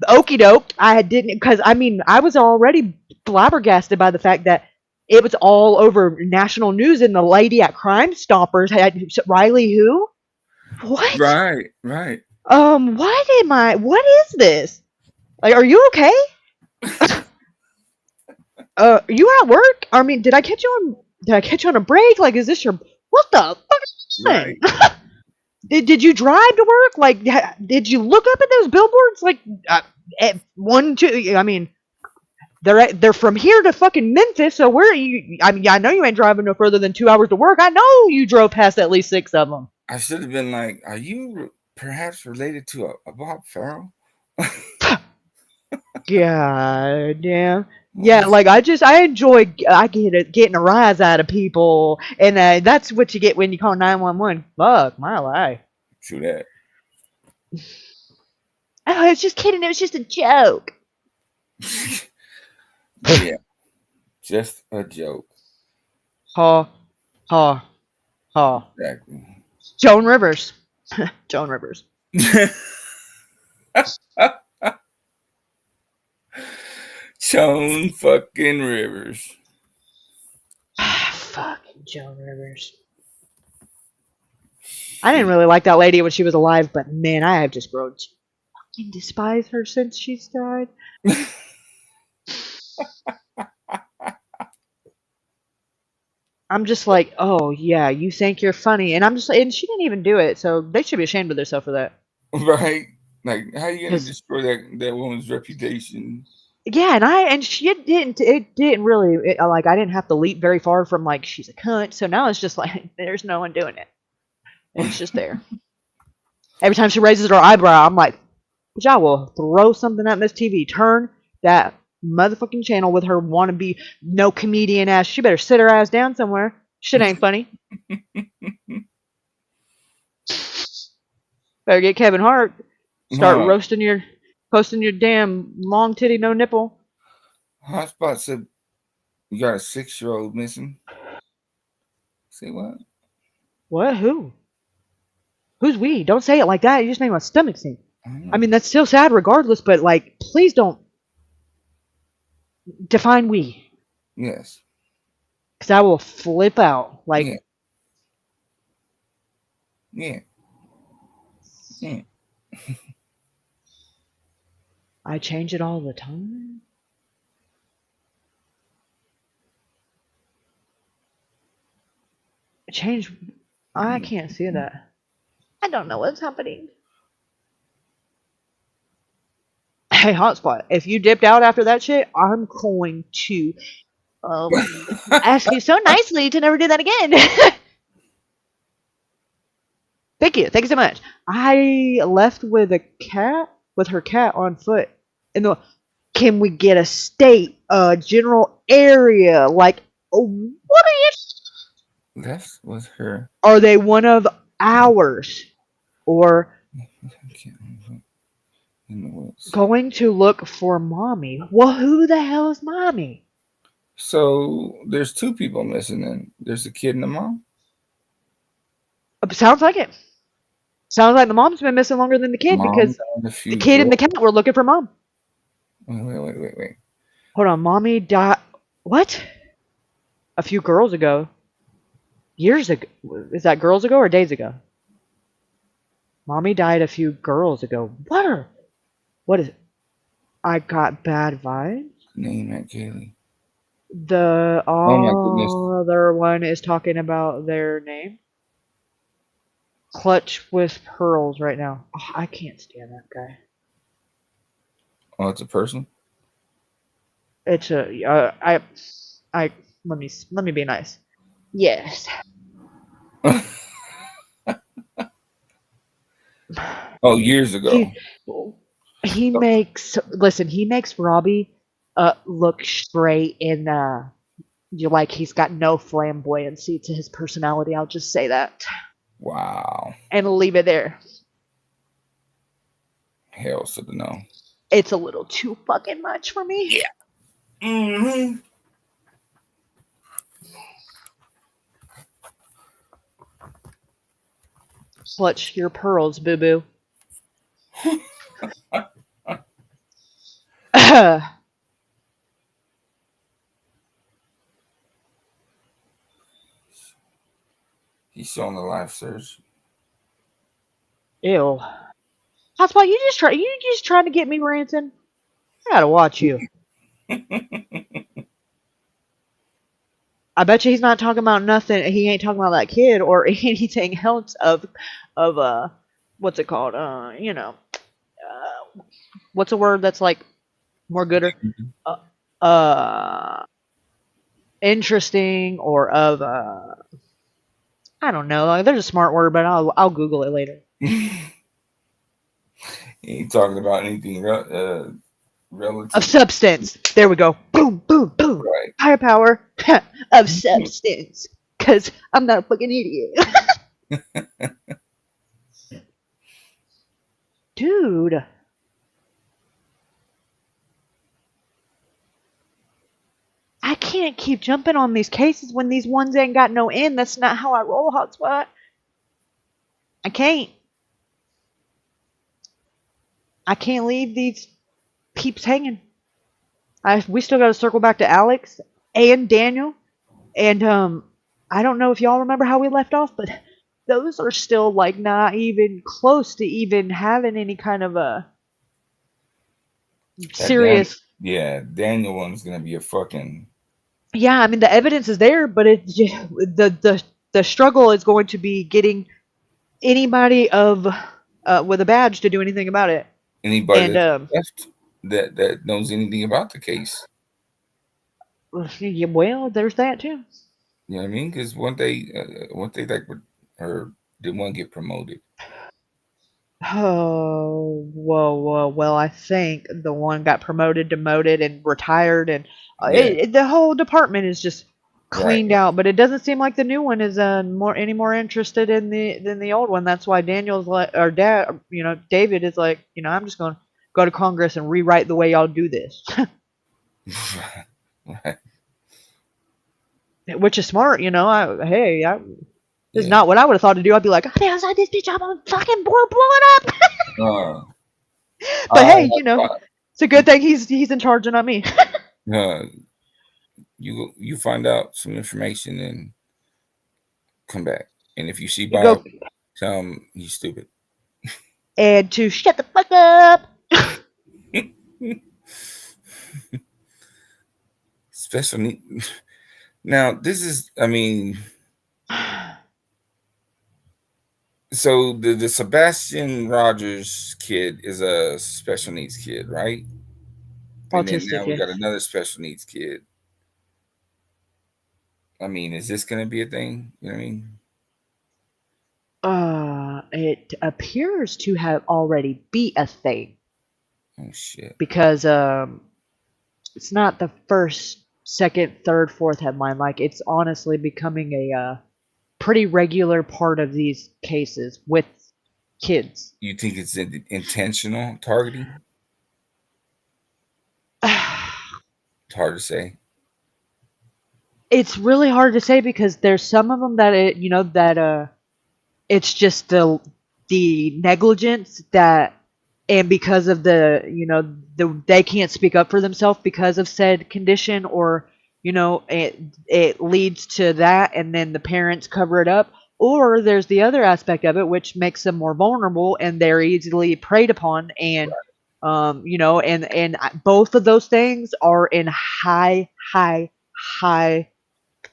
okie doke. I didn't, because I mean, I was already flabbergasted by the fact that it was all over national news, and the lady at Crime Stoppers had Riley who? What? Right. What is this? Like, are you okay? You at work? I mean, did I catch you on a break? Like, is this your, what the fuck is this thing? Did you drive to work? Like, did you look up at those billboards? Like, at 1, 2, I mean, they're from here to fucking Memphis, so where are you? I mean, I know you ain't driving no further than 2 hours to work. I know you drove past at least 6 of them. I should have been like, are you perhaps related to a Bob Farrell? God damn. Yeah, like I enjoy getting a rise out of people, and that's what you get when you call 911. Fuck my life. True that. Oh, I was just kidding. It was just a joke. Yeah, just a joke. Ha, ha, ha. Exactly. Joan Rivers. Joan Rivers. Joan fucking Rivers. Fucking Joan Rivers. I didn't really like that lady when she was alive, but man, I have just grown to fucking despise her since she's died. I'm just like, oh yeah, you think you're funny, and and she didn't even do it, so they should be ashamed of themselves for that. Right? Like, how are you gonna destroy that woman's reputation? Yeah, and she didn't. It didn't really like. I didn't have to leap very far from like she's a cunt. So now it's just like there's no one doing it. It's just there. Every time she raises her eyebrow, I'm like, bitch, I will throw something at Miss TV. Turn that motherfucking channel with her wannabe no comedian ass. She better sit her ass down somewhere. Shit ain't funny. Better get Kevin Hart. Start Huh. posting your damn long titty, no nipple. Hotspot said you got a 6-year-old missing. Say what? What? Who? Who's we? Don't say it like that. You just made my stomach sink. I don't know. I mean, that's still sad regardless, but like, please don't define we. Yes. Because I will flip out. Like, Yeah. Yeah. Yeah. I change it all the time. Change. I can't see that. I don't know what's happening. Hey, Hotspot, if you dipped out after that shit, I'm going to ask you so nicely to never do that again. Thank you. Thank you so much. I left with a cat, with her cat on foot. And the, can we get a state, general area? Like, what are you? That was her. Are they one of ours? Or going to look for mommy? Well, who the hell is mommy? So there's 2 people missing then. There's a kid and a mom? Sounds like it. Sounds like the mom's been missing longer than the kid Mom because and a few the kid and the girls. cat were looking for mom. Wait. Hold on, mommy died. What? A few girls ago. Years ago. Is that girls ago or days ago? Mommy died a few girls ago. What is it? I got bad vibes. Name that Kaylee. The Oh my goodness. other one is talking about their name. Clutch with pearls right now. Oh, I can't stand that guy. Oh, it's a person? It's a let me be nice. Yes. Oh, years ago. He makes Robbie look straight and you like he's got no flamboyancy to his personality. I'll just say that. Wow. And leave it there. Hell to the no. It's a little too fucking much for me. Yeah. Mm-hmm. Clutch your pearls, boo boo. He's showing the live search. Ew. Hotspot, you just trying to get me ranting? I gotta watch you. I bet you he's not talking about nothing. He ain't talking about that kid or anything else of what's it called? What's a word that's like more gooder? Interesting or of I don't know. Like, there's a smart word, but I'll Google it later. He ain't talking about anything relative. Of substance. There we go. Boom, boom, boom. Right. Higher power of substance. Because I'm not a fucking idiot. Dude. I can't keep jumping on these cases when these ones ain't got no end. That's not how I roll, Hotspot. I can't. I can't leave these peeps hanging. We still got to circle back to Alex and Daniel. And I don't know if y'all remember how we left off, but those are still like not even close to even having any kind of a serious. Daniel one's gonna be a fucking. Yeah, I mean the evidence is there, but the struggle is going to be getting anybody of with a badge to do anything about it. Anybody left that knows anything about the case. Well, there's that too. You know what I mean? Because one day like, or did one get promoted? Oh, well, I think the one got promoted, demoted, and retired, and Yeah, the whole department is just right. cleaned out. But it doesn't seem like the new one is any more interested in the than the old one. That's why Daniel's like, or Dad, David is like, I'm just going to go to Congress and rewrite the way y'all do this, Right. which is smart. This is Yeah. not what I would have thought to do. I'd be like, I think outside this bitch, I'm gonna fucking blow it up. Uh, But I hey, have, it's a good thing he's in charge and not me. uh, you find out some information and come back. And if you see You Bio, go tell him he's stupid. and to shut the fuck up. Special need. Now this is, I mean, so the Sebastian Rogers kid is a special needs kid, right? And then Autistic, now we got yes. another special needs kid. I mean, is this going to be a thing? You know what I mean? It appears to have already be a thing Oh shit! because it's not the first, second, third, fourth headline. Like it's honestly becoming a pretty regular part of these cases with kids. You think it's intentional targeting? It's hard to say. It's really hard to say because there's some of them that it's just the negligence that, and because of they can't speak up for themselves because of said condition, or it leads to that, and then the parents cover it up. Or there's the other aspect of it, which makes them more vulnerable and they're easily preyed upon, and both of those things are in high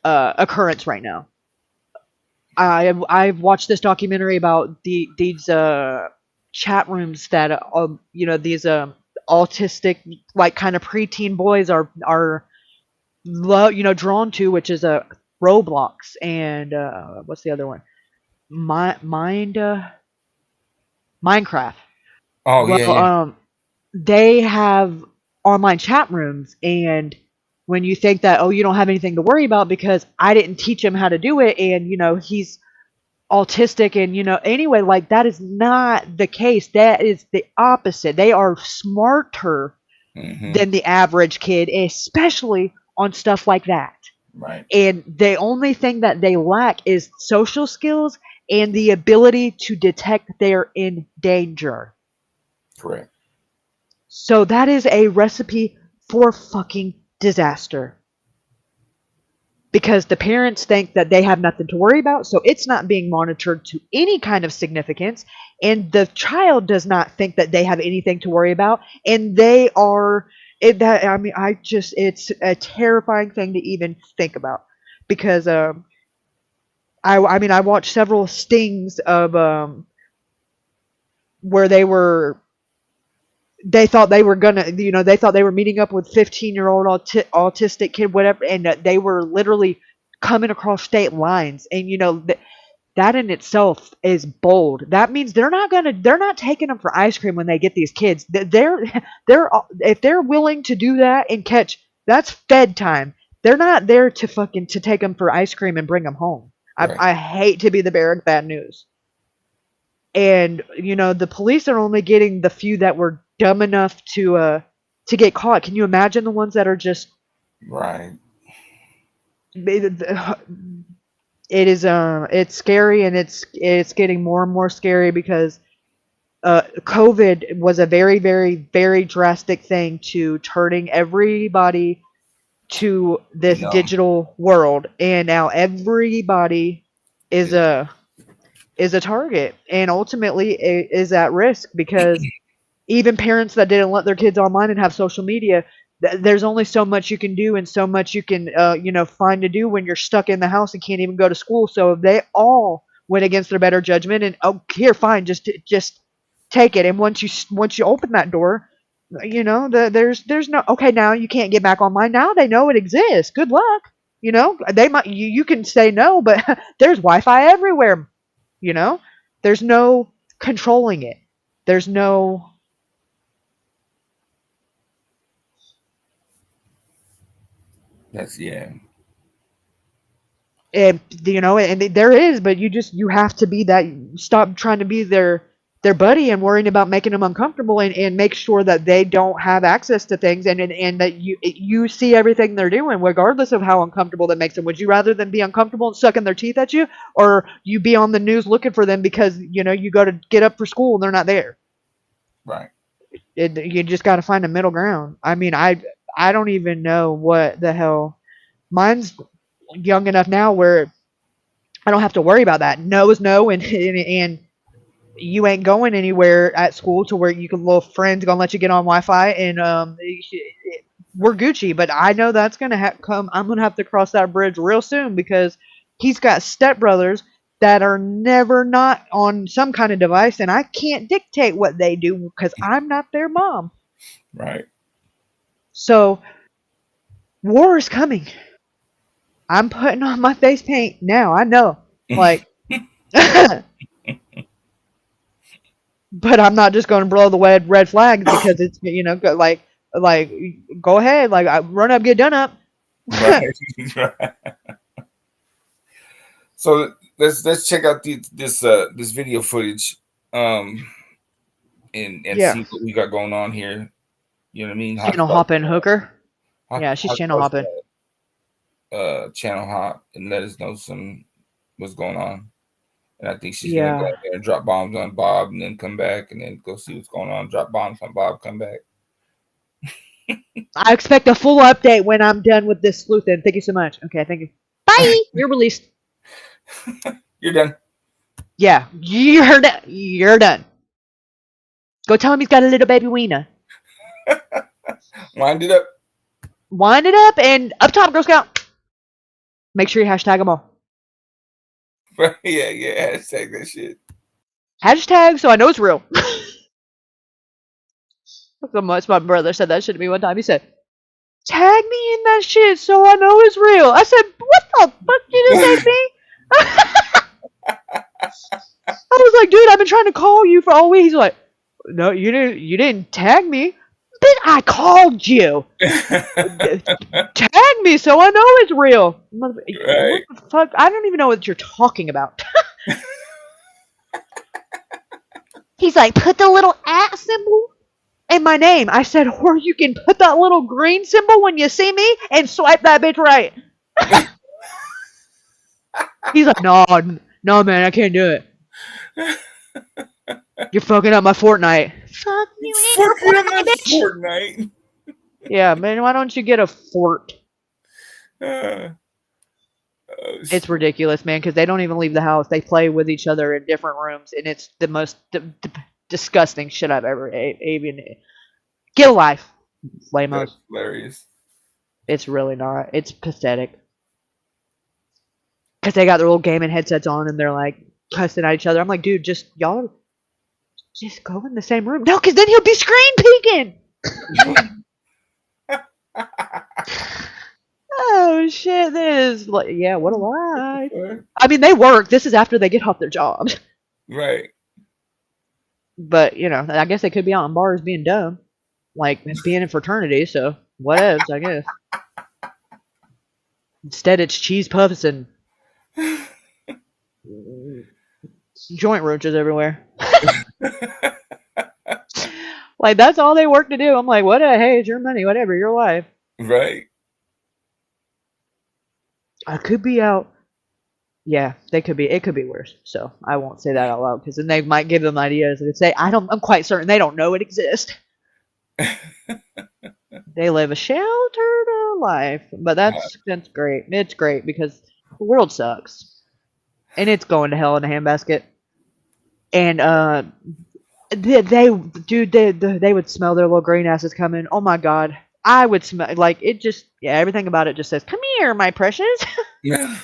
occurrence right now. I've watched this documentary about these chat rooms that these autistic, like, kind of preteen boys are drawn to, which is a Roblox and what's the other one? Minecraft. Oh Well, yeah, yeah. they have online chat rooms, and when you think that, oh, you don't have anything to worry about because I didn't teach him how to do it, and he's autistic, and anyway, like, that is not the case. That is the opposite. They are smarter Mm-hmm. than the average kid, especially on stuff like that. Right. And the only thing that they lack is social skills and the ability to detect they're in danger. Correct. So that is a recipe for fucking disaster. Because the parents think that they have nothing to worry about, so it's not being monitored to any kind of significance, and the child does not think that they have anything to worry about, and they are it's a terrifying thing to even think about, because I watched several stings of where they thought they were gonna, they thought they were meeting up with 15-year-old autistic kid, whatever, and they were literally coming across state lines, and that in itself is bold. That means they're not taking them for ice cream when they get these kids. They're if they're willing to do that and catch, that's fed time. They're not there to take them for ice cream and bring them home. Right. I hate to be the bearer of bad news. And the police are only getting the few that were dumb enough to get caught. Can you imagine the ones that are just Right. it's scary, and it's getting more and more scary because COVID was a very, very, very drastic thing to turning everybody to this No. digital world, and now everybody is Yeah. a target, and ultimately is at risk, because even parents that didn't let their kids online and have social media, there's only so much you can do and so much you can find to do when you're stuck in the house and can't even go to school. So they all went against their better judgment, and, oh, here, fine, just take it. And once you open that door, there's no, okay, now you can't get back online. Now they know it exists. Good luck. They might, you can say no, but there's Wi-Fi everywhere. There's no controlling it. There's no. That's yeah. And there is, but you have to be that. Stop trying to be their buddy and worrying about making them uncomfortable, and make sure that they don't have access to things, and that you see everything they're doing regardless of how uncomfortable that makes them. Would you rather them be uncomfortable and sucking their teeth at you, or you be on the news looking for them because you go to get up for school and they're not there? Right. You just got to find a middle ground. I mean, I don't even know what the hell. Mine's young enough now where I don't have to worry about that. No is no, and you ain't going anywhere at school to where you can little friends gonna let you get on Wi-Fi, and we're Gucci. But I know that's gonna come. I'm gonna have to cross that bridge real soon because he's got stepbrothers that are never not on some kind of device, and I can't dictate what they do because I'm not their mom. Right. So war is coming. I'm putting on my face paint now. I know, like. But I'm not just going to blow the red flags because it's like go ahead, like run up, get done up. Right. Right. So let's check out this video footage, and Yeah. see what we got going on here. You know what I mean? Channel hopping hooker. Yeah, she's channel hopping. Channel hop and let us know what's going on. And I think she's gonna go there and drop bombs on Bob, and then come back, and then go see what's going on. Drop bombs on Bob, come back. I expect a full update when I'm done with this sleuthing. Thank you so much. Okay, thank you. Bye. You're released. You're done. Yeah, you're done. You're done. Go tell him he's got a little baby wiener. Wind it up. Wind it up, and up top, Girl Scout. Make sure you hashtag them all. Yeah, hashtag that shit. Hashtag so I know it's real. So much my brother said that shit to me one time. He said, tag me in that shit so I know it's real. I said, what the fuck did you say to me? I was like, dude, I've been trying to call you for all week. He's like, no, you didn't tag me. But I called you. Tag me so I know it's real. Right. What the fuck? I don't even know what you're talking about. He's like, put the little @ symbol in my name. I said, or you can put that little green symbol when you see me and swipe that bitch right. He's like, no, man, I can't do it. You're fucking up my Fortnite. Fuck you, fucking up my Fortnite. Yeah, man, why don't you get a fort? It's ridiculous, man, because they don't even leave the house. They play with each other in different rooms, and it's the most disgusting shit I've ever even. Get a life, Flamos. That's hilarious. It's really not. It's pathetic. Because they got their little gaming headsets on, and they're like cussing at each other. I'm like, dude, y'all just go in the same room. No, because then he'll be screen peeking. Oh shit! This is like, yeah, what a lie. I mean, they work. This is after they get off their job. Right. But I guess they could be out in bars being dumb, like being in fraternity. So whatevs, I guess. Instead, it's cheese puffs and joint roaches everywhere. Like that's all they work to do. I'm like, what? Hey, it's your money, whatever, your life. Right. I could be out. Yeah, they could be. It could be worse. So I won't say that out loud because then they might give them ideas. They say, I'm quite certain they don't know it exists. They live a sheltered life, but that's great. It's great because the world sucks, and it's going to hell in a handbasket. And they would smell their little green asses coming. Oh my god, I would smell like it. Just everything about it just says, "Come here, my precious." Yeah.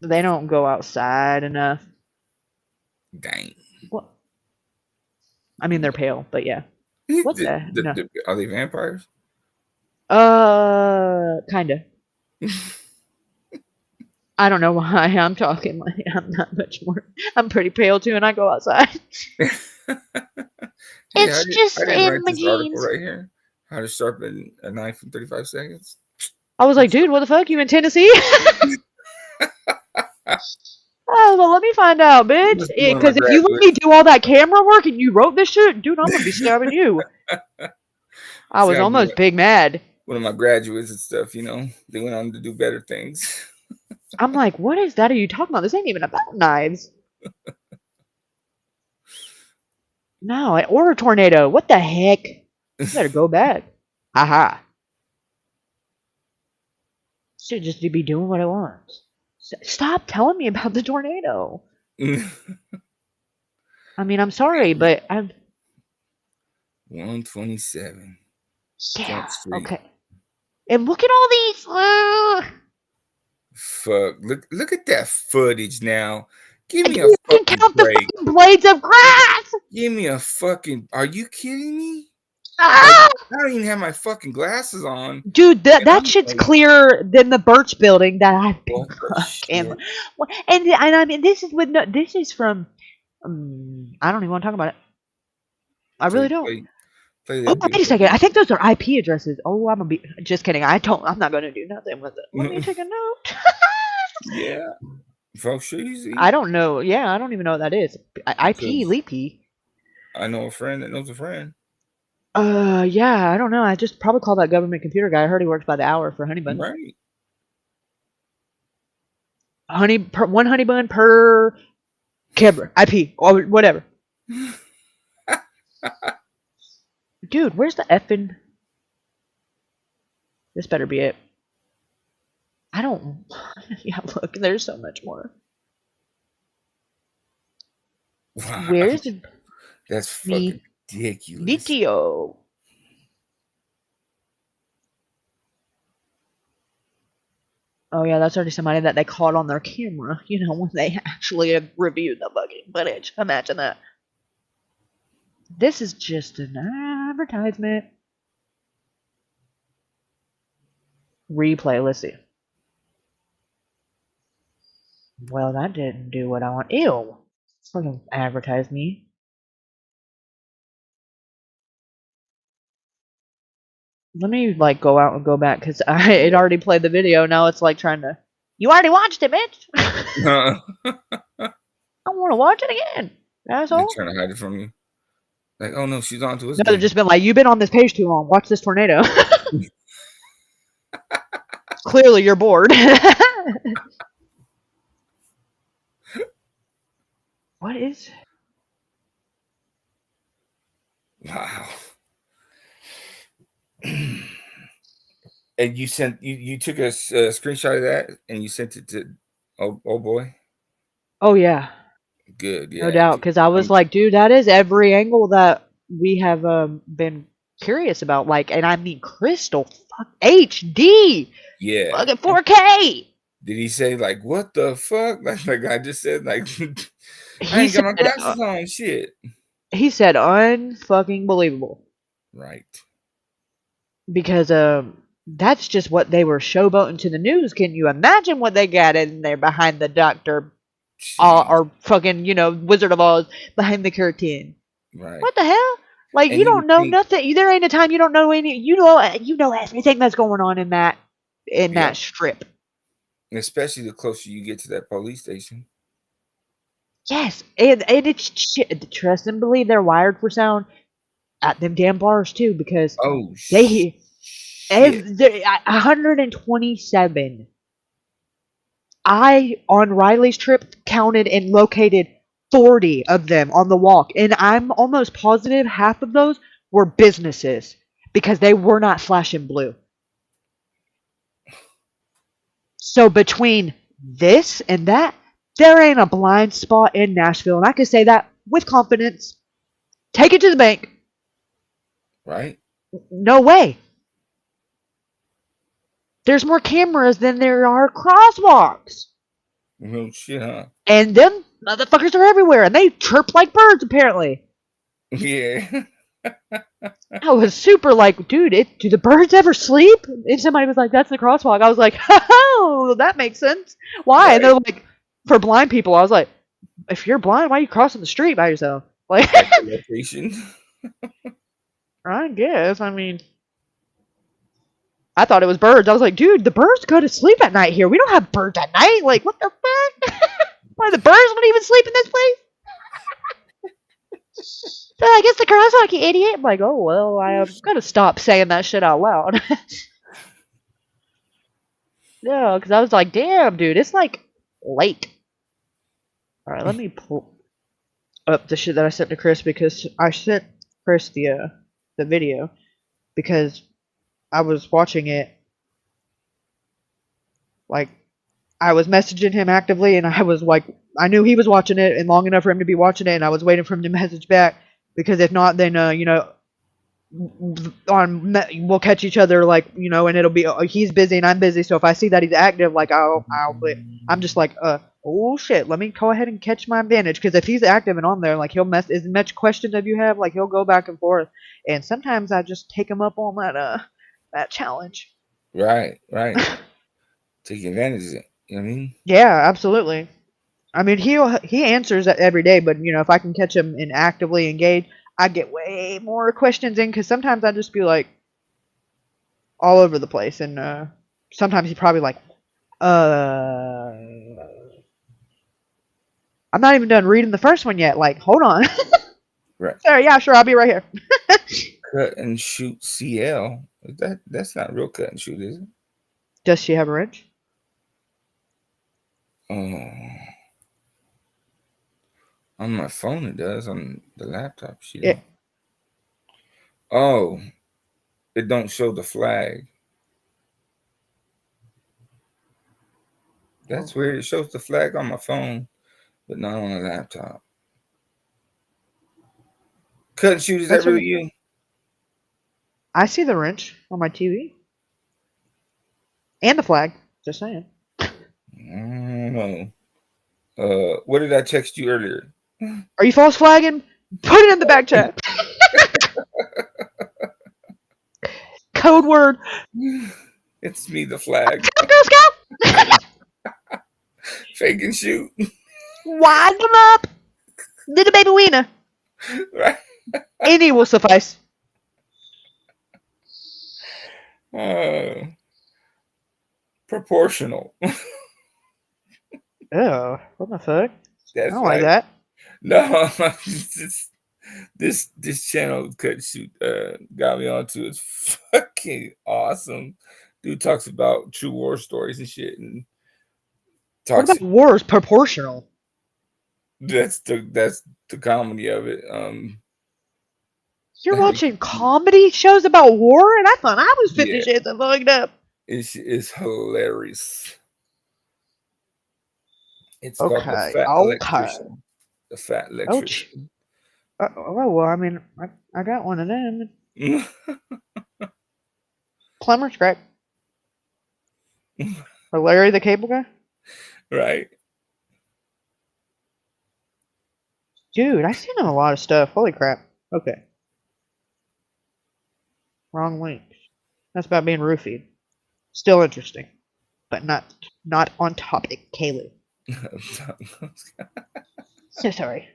They don't go outside enough. Dang. What? I mean, they're pale, but yeah. What the? Are they vampires? Kinda. I don't know why I'm talking like I'm not much more. I'm pretty pale too, and I go outside. Hey, It's I just didn't in write my this article jeans. right here. How to sharpen a knife in 35 seconds. I was like, dude, what the fuck? You in Tennessee? Oh, well, let me find out, bitch. This is one of my Because if you let me graduates. do all that camera work and you wrote this shit, dude, I'm gonna be stabbing you. I See, was almost big mad. one of my graduates and stuff, you know, they went on to do better things. I'm like, what is that? Are you talking about? This ain't even about knives. No, or a tornado. What the heck? You better go back. Haha. Should just be doing what it wants. Stop telling me about the tornado. I mean, I'm sorry, but I'm. 127 Yeah. Front Street. Okay. And look at all these. Fuck! Look at that footage now. Give me a You can fucking count the break. fucking blades of grass. Give me a fucking. Are you kidding me? Like, Ah! I don't even have my fucking glasses on. Dude, And that I'm shit's like, clearer than the Birch building that I've been what the fucking. shit? And I mean, this is with no, this is from. I don't even want to talk about it. I really don't. Play Oh, that wait a beautiful second. I video. think those are IP addresses. Oh, I'm gonna be just kidding. I'm not gonna do nothing with it. Let me take a note. Yeah, folks, easy. I don't know. Yeah, I don't even know what that is. IP, Because Leapy. I know a friend that knows a friend. Yeah, I don't know. I just probably called that government computer guy. I heard he works by the hour for honey bun. Right. One honey bun per Kebra IP or whatever. Dude, where's the effing? This better be it. I don't. Yeah, look, there's so much more. Wow. Where's the That's fucking ridiculous. video? Oh yeah, that's already somebody that they caught on their camera. You know, when they actually reviewed the fucking footage. Imagine that. This is just an advertisement. Replay. Let's see. Well, that didn't do what I want. Ew. Fucking advertise me. Let me like go out and go back because it already played the video. Now it's like trying to. You already watched it, bitch. I want to watch it again, asshole. They're trying to hide it from you. Like, oh no, she's on to us. No, they've just been like, you've been on this page too long. Watch this tornado. Clearly, you're bored. What is? Wow. And you took a screenshot of that and you sent it to oh boy. Oh yeah, Good, yeah. no doubt. Because I was like, dude, that is every angle that we have been curious about. Like, and I mean, crystal fuck HD. Yeah. Look at 4K. Did he say like what the fuck? Like the guy just said like I He ain't got said, my glasses on. Shit. he said, unfucking believable. Right. Because that's just what they were showboating to the news. Can you imagine what they got in there behind the doctor, or fucking Wizard of Oz behind the curtain? Right. What the hell? Like, And you don't know nothing. There ain't a time you don't know any. You know everything that's going on in that that strip. Especially the closer you get to that police station. Yes, and it's shit. Trust and believe they're wired for sound at them damn bars too, because they 127. I on Riley's trip counted and located 40 of them on the walk, and I'm almost positive half of those were businesses because they were not flashing blue. So between this and that, there ain't a blind spot in Nashville, and I can say that with confidence. Take it to the bank. Right? No way. There's more cameras than there are crosswalks. Oh shit, huh? And them motherfuckers are everywhere, and they chirp like birds, apparently. Yeah. I was super like, dude, do the birds ever sleep? And somebody was like, that's the crosswalk. I was like, oh, that makes sense. Why? And they're Right. like, for blind people. I was like, if you're blind, why are you crossing the street by yourself? Like, Echolocation. I guess. I mean, I thought it was birds. I was like, dude, the birds go to sleep at night here. We don't have birds at night. Like, what the fuck? Why the birds wouldn't even sleep in this place? So I guess the crosswalk, you idiot. I'm like, oh well, I am gonna stop saying that shit out loud. No, because I was like, damn, dude, it's like late. All right, let me pull up the shit that I sent to Chris because I sent Chris the video because I was watching it like I was messaging him actively and I was like I knew he was watching it and long enough for him to be watching it and I was waiting for him to message back because if not then we'll catch each other like and it'll be he's busy and I'm busy so if I see that he's active like I'm just like oh shit let me go ahead and catch my advantage because if he's active and on there like he'll mess as much questions as you have like he'll go back and forth and sometimes I just take him up on that challenge. Right. Take advantage of it. You know what I mean? Yeah, absolutely. I mean he answers that every day but if I can catch him and actively engaged I get way more questions in because sometimes I just be like all over the place and sometimes he's probably like uh I'm not even done reading the first one yet like hold on. Right. Sorry, yeah sure I'll be right here. Cut and shoot CL. That's not real cut and shoot, is it? Does she have a wrench? Oh, on my phone it does. On the laptop, she It, don't. Oh, it don't show the flag. That's weird. It shows the flag on my phone, but not on the laptop. Cut and shoot, is that that's really okay. you? I see the wrench on my TV and the flag. Just saying. I don't know. What did I text you earlier? Are you false flagging? Put it in the back chat. Code word. It's me, the flag. Girl Scout. Fake and shoot. Wide them up. Little baby wiener. Right. Any will suffice. Uh, proportional. Oh, what the fuck? I That's don't like right. that. No, this channel cut shoot got me onto. It's fucking awesome. Dude talks about true war stories and shit, and What about talks. wars proportional? That's the comedy of it. You're watching comedy shows about war, and I thought I was 50 Yeah, Shades of fucked up. it's hilarious. It's called the Okay, Fat okay. Electrician. The Fat Oh, Electrician. well, I mean, I got one of them. Plumber's crack. Or Larry the Cable Guy. Right. Dude, I've seen him a lot of stuff. Holy crap. Okay. Wrong link. That's about being roofied. Still interesting, but not on topic, Kaylee. So sorry.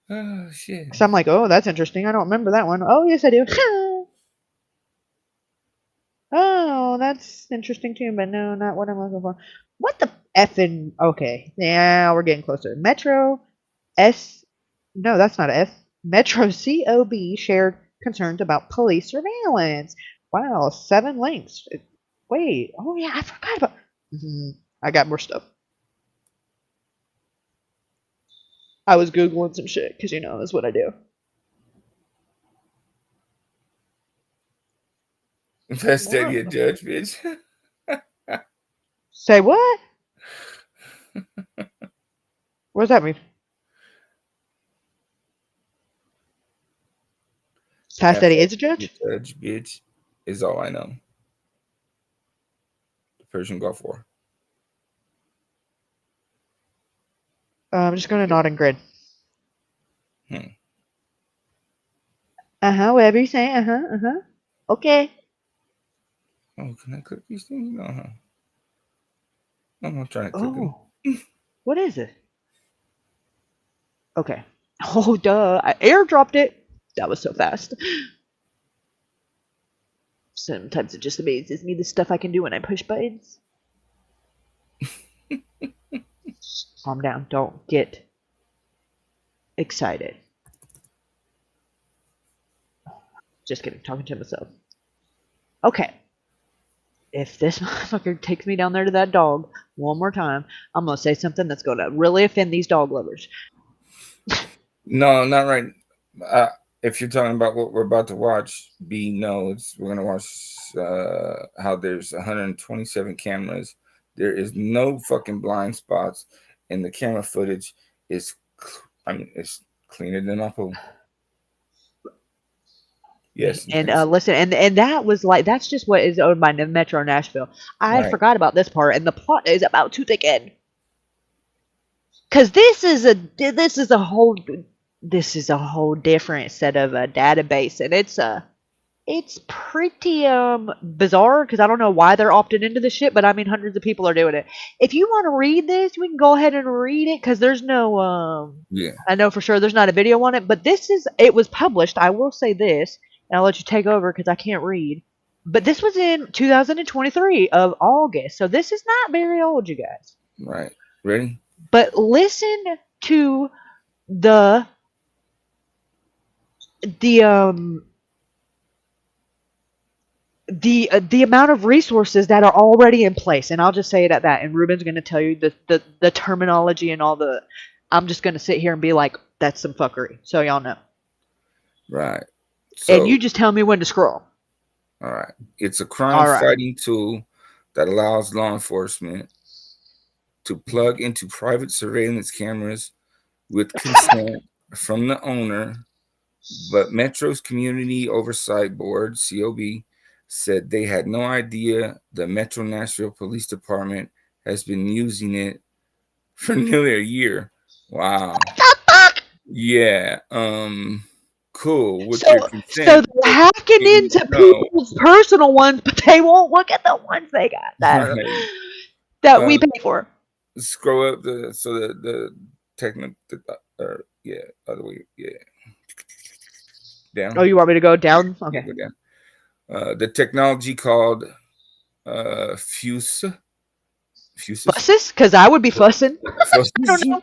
Oh shit. Because I'm like, oh, that's interesting. I don't remember that one. Oh, yes, I do. Oh, that's interesting too, but no, not what I'm looking for. What the effing? Okay, yeah, we're getting closer. Metro S. No, that's not S. Metro COB shared concerns about police surveillance. Wow, 7 links. Wait, oh yeah, I forgot about. I got more stuff. I was googling some shit because that's what I do. Investigative What? judge, bitch. Say what? What does that mean? Past that he is a Investigative judge? judge, bitch, is all I know. The Persian Gulf War. I'm just going to nod and grin. Hmm. Whatever you say. Okay. Oh, can I click these things? No, huh? I'm not trying to click them. Oh, what is it? Okay. Oh, duh. I airdropped it. That was so fast. Sometimes it just amazes me the stuff I can do when I push buttons. Calm down. Don't get excited. Just kidding. Talking to myself. Okay. If this motherfucker takes me down there to that dog one more time, I'm gonna say something that's gonna really offend these dog lovers. No, not right. Uh, if you're talking about what we're about to watch, B, no, we're gonna watch how there's 127 cameras. There is no fucking blind spots, and the camera footage is, it's cleaner than my pool. Yes, And listen, and that was like that's just what is owned by Metro Nashville. I right, forgot about this part, and the plot is about to thicken. Because this is a whole different set of database, and it's pretty bizarre because I don't know why they're opting into this shit, but I mean hundreds of people are doing it. If you want to read this, we can go ahead and read it because there's no yeah, I know for sure there's not a video on it, but it was published. I will say this, and I'll let you take over because I can't read. But this was in 2023 of August, so this is not very old, you guys. right. Ready? But listen to the the um the amount of resources that are already in place, and I'll just say it at that. And Ruben's going to tell you the terminology and all the. I'm just going to sit here and be like, that's some fuckery, so y'all know. Right. And So, you just tell me when to scroll. all right, it's a crime All right. fighting tool that allows law enforcement to plug into private surveillance cameras with consent from the owner, but Metro's Community Oversight Board, COB, said they had no idea the Metro Nashville Police Department has been using it for nearly a year. Wow. The fuck? Yeah. Cool. With your So consent, they're but hacking you into know, people's personal ones, but they won't look at the ones they got right. that we Um, pay for. scroll up the technical, yeah, other way, yeah, Oh, down, you want me to go down? yeah, Okay. go down. The technology called Fusus, Fusus, Fusses? Because I would be fussing. I don't Fusus, know.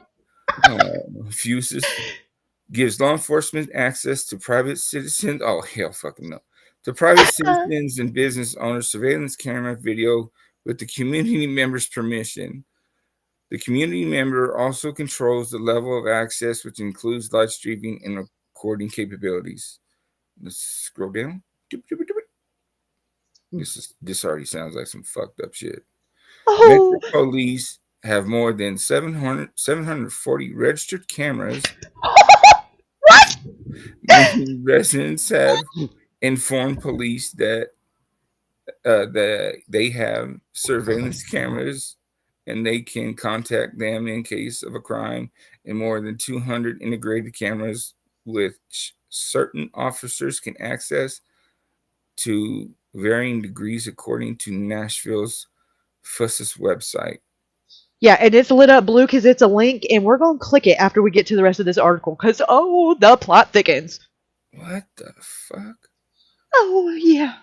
Fusus gives law enforcement access to private citizens. Oh hell, fucking no, to private citizens and business owners surveillance camera video with the community members' permission. The community member also controls the level of access, which includes live streaming and recording capabilities. Let's scroll down. This already sounds like some fucked up shit. Metro Oh, Police have more than 740 registered cameras. what? Many residents have informed police that they have surveillance cameras and they can contact them in case of a crime, and more than 200 integrated cameras which certain officers can access to varying degrees according to Nashville's Fusus website. Yeah, and it's lit up blue because it's a link, and we're going to click it after we get to the rest of this article because, oh, the plot thickens. What the fuck? Oh, yeah.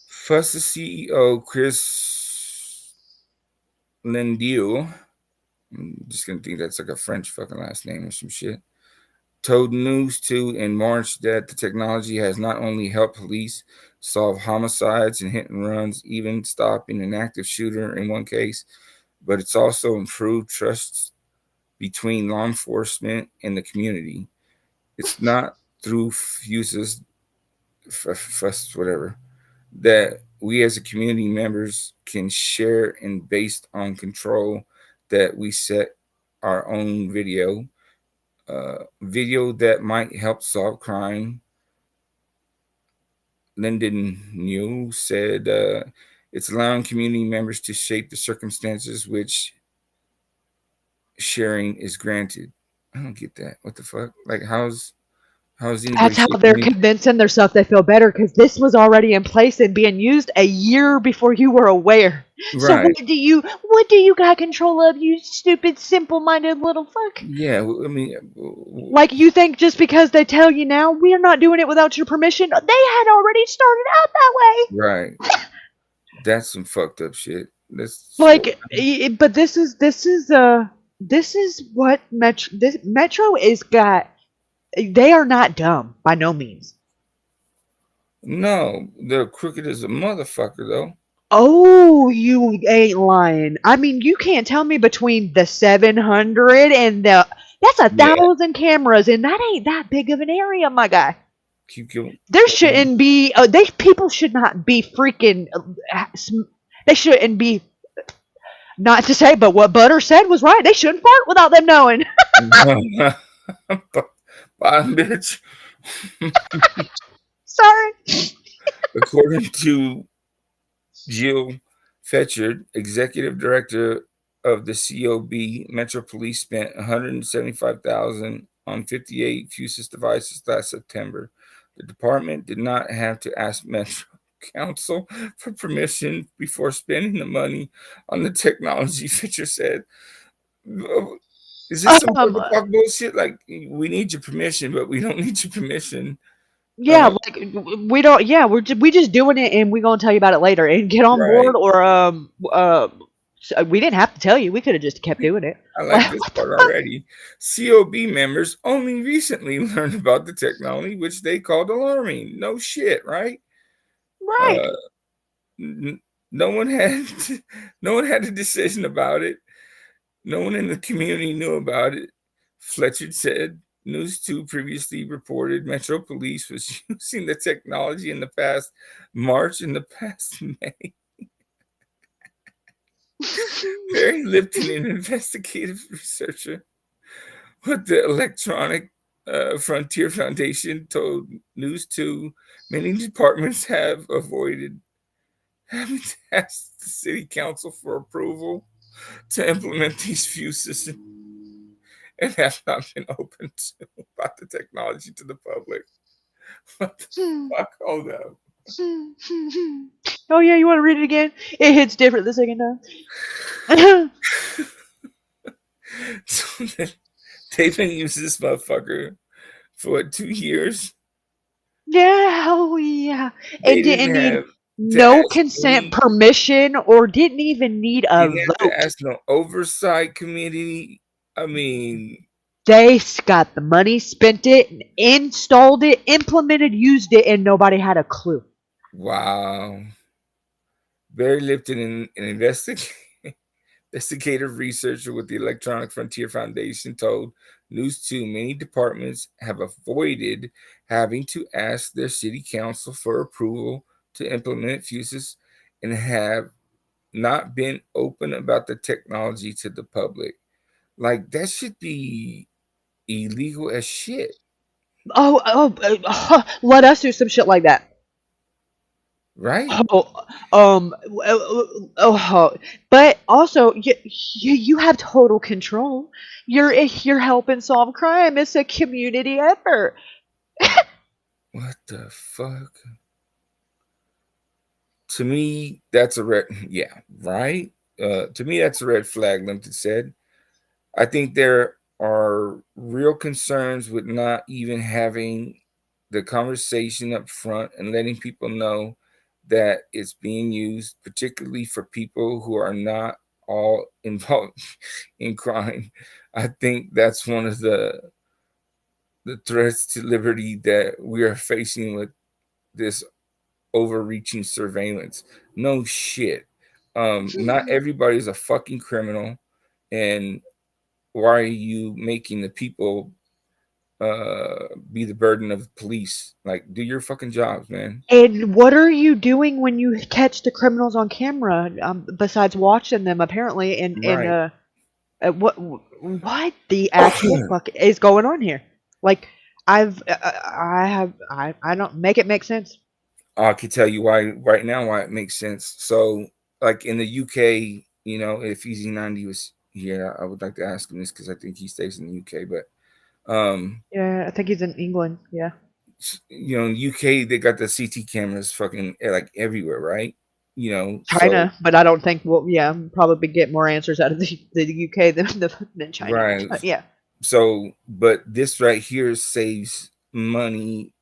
Fusus CEO Chris Lindieu, I'm just gonna think that's like a French fucking last name or some shit, told News 2 in March that the technology has not only helped police solve homicides and hit and runs, even stopping an active shooter in one case, but it's also improved trust between law enforcement and the community. It's not through fuses, fuss, whatever, that we as a community members can share and based on control that we set our own video that might help solve crime. Lyndon New said it's allowing community members to shape the circumstances which sharing is granted. I don't get that. What the fuck? Like, how's How is anybody That's how shaking they're me? convincing themselves they feel better because this was already in place and being used a year before you were aware. So Right. what do you got control of, you stupid, simple-minded little fuck? Yeah. I mean, Like you think just because they tell you now we're not doing it without your permission, they had already started out that way. right. That's some fucked up shit. That's what. Like, but this is what Metro is got. They are not dumb by no means. No, they're crooked as a motherfucker, though. Oh, you ain't lying. I mean, you can't tell me between the 700 and that's a Yeah. thousand cameras, and that ain't that big of an area, my guy. Keep going. There shouldn't be. They people should not be freaking. They shouldn't be. Not to say, but what Butter said was right. They shouldn't fart without them knowing. Bye, bitch. Sorry. According to Jill Fetchard, executive director of the COB, Metro Police spent $175,000 on 58 Fusus devices last September. The department did not have to ask Metro Council for permission before spending the money on the technology, Fitcher said. Is this some Um, motherfucking bullshit? Like, we need your permission, but we don't need your permission. yeah, like we don't. Yeah, we just doing it, and we gonna tell you about it later, and get on Right. board. Or we didn't have to tell you. We could have just kept doing it. I like Like this what the part fuck? already. COB members only recently learned about the technology, which they called alarming. No shit, right? Right. Uh, n- no one had no one had a decision about it. No one in the community knew about it. Fletcher said News 2 previously reported Metro Police was using the technology in the past March and the past May. Barry Lipton, an investigative researcher with the Electronic Frontier Foundation, told News 2 many departments have avoided having to ask the city council for approval to implement these fuses and have not been open to about the technology to the public. What the fuck? Hold up. Oh yeah, you want to read it again? It hits different the second time. So they've been using this motherfucker for what, 2 years? Yeah, oh yeah. They And didn't didn't need have to no ask consent, any. permission, or didn't even need a Didn't have to vote. ask no oversight committee. I mean, They got the money, spent it, installed it, implemented, used it, and nobody had a clue. wow. Barry Lipton, an investigative researcher with the Electronic Frontier Foundation, told News 2 many departments have avoided having to ask their city council for approval to implement Fusus and have not been open about the technology to the public. Like, that should be illegal as shit, Let us do some shit like that. right? Oh, but also you have total control. You're helping solve crime. It's a community effort. What the fuck? To me, that's a red. Yeah, right. To me, that's a red flag. Limpton said. I think there are real concerns with not even having the conversation up front and letting people know that it's being used, particularly for people who are not all involved in crime. I think that's one of the threats to liberty that we are facing with this overreaching surveillance. No shit. Not everybody's a fucking criminal, and why are you making the people be the burden of the police? Like, do your fucking jobs, man. And what are you doing when you catch the criminals on camera? Besides watching them, apparently, and Right. what the actual fuck is going on here? Like, I don't make it make sense. I can tell you why right now why it makes sense. So, like in the UK, if Easy 90 was here, I would like to ask him this because I think he stays in the UK. But Yeah, I think he's in England. Yeah. You know, in UK they got the CT cameras fucking like everywhere, right? You know, so China, but I don't think we'll, yeah, probably get more answers out of the UK than China. right. Yeah. So, but this right here saves money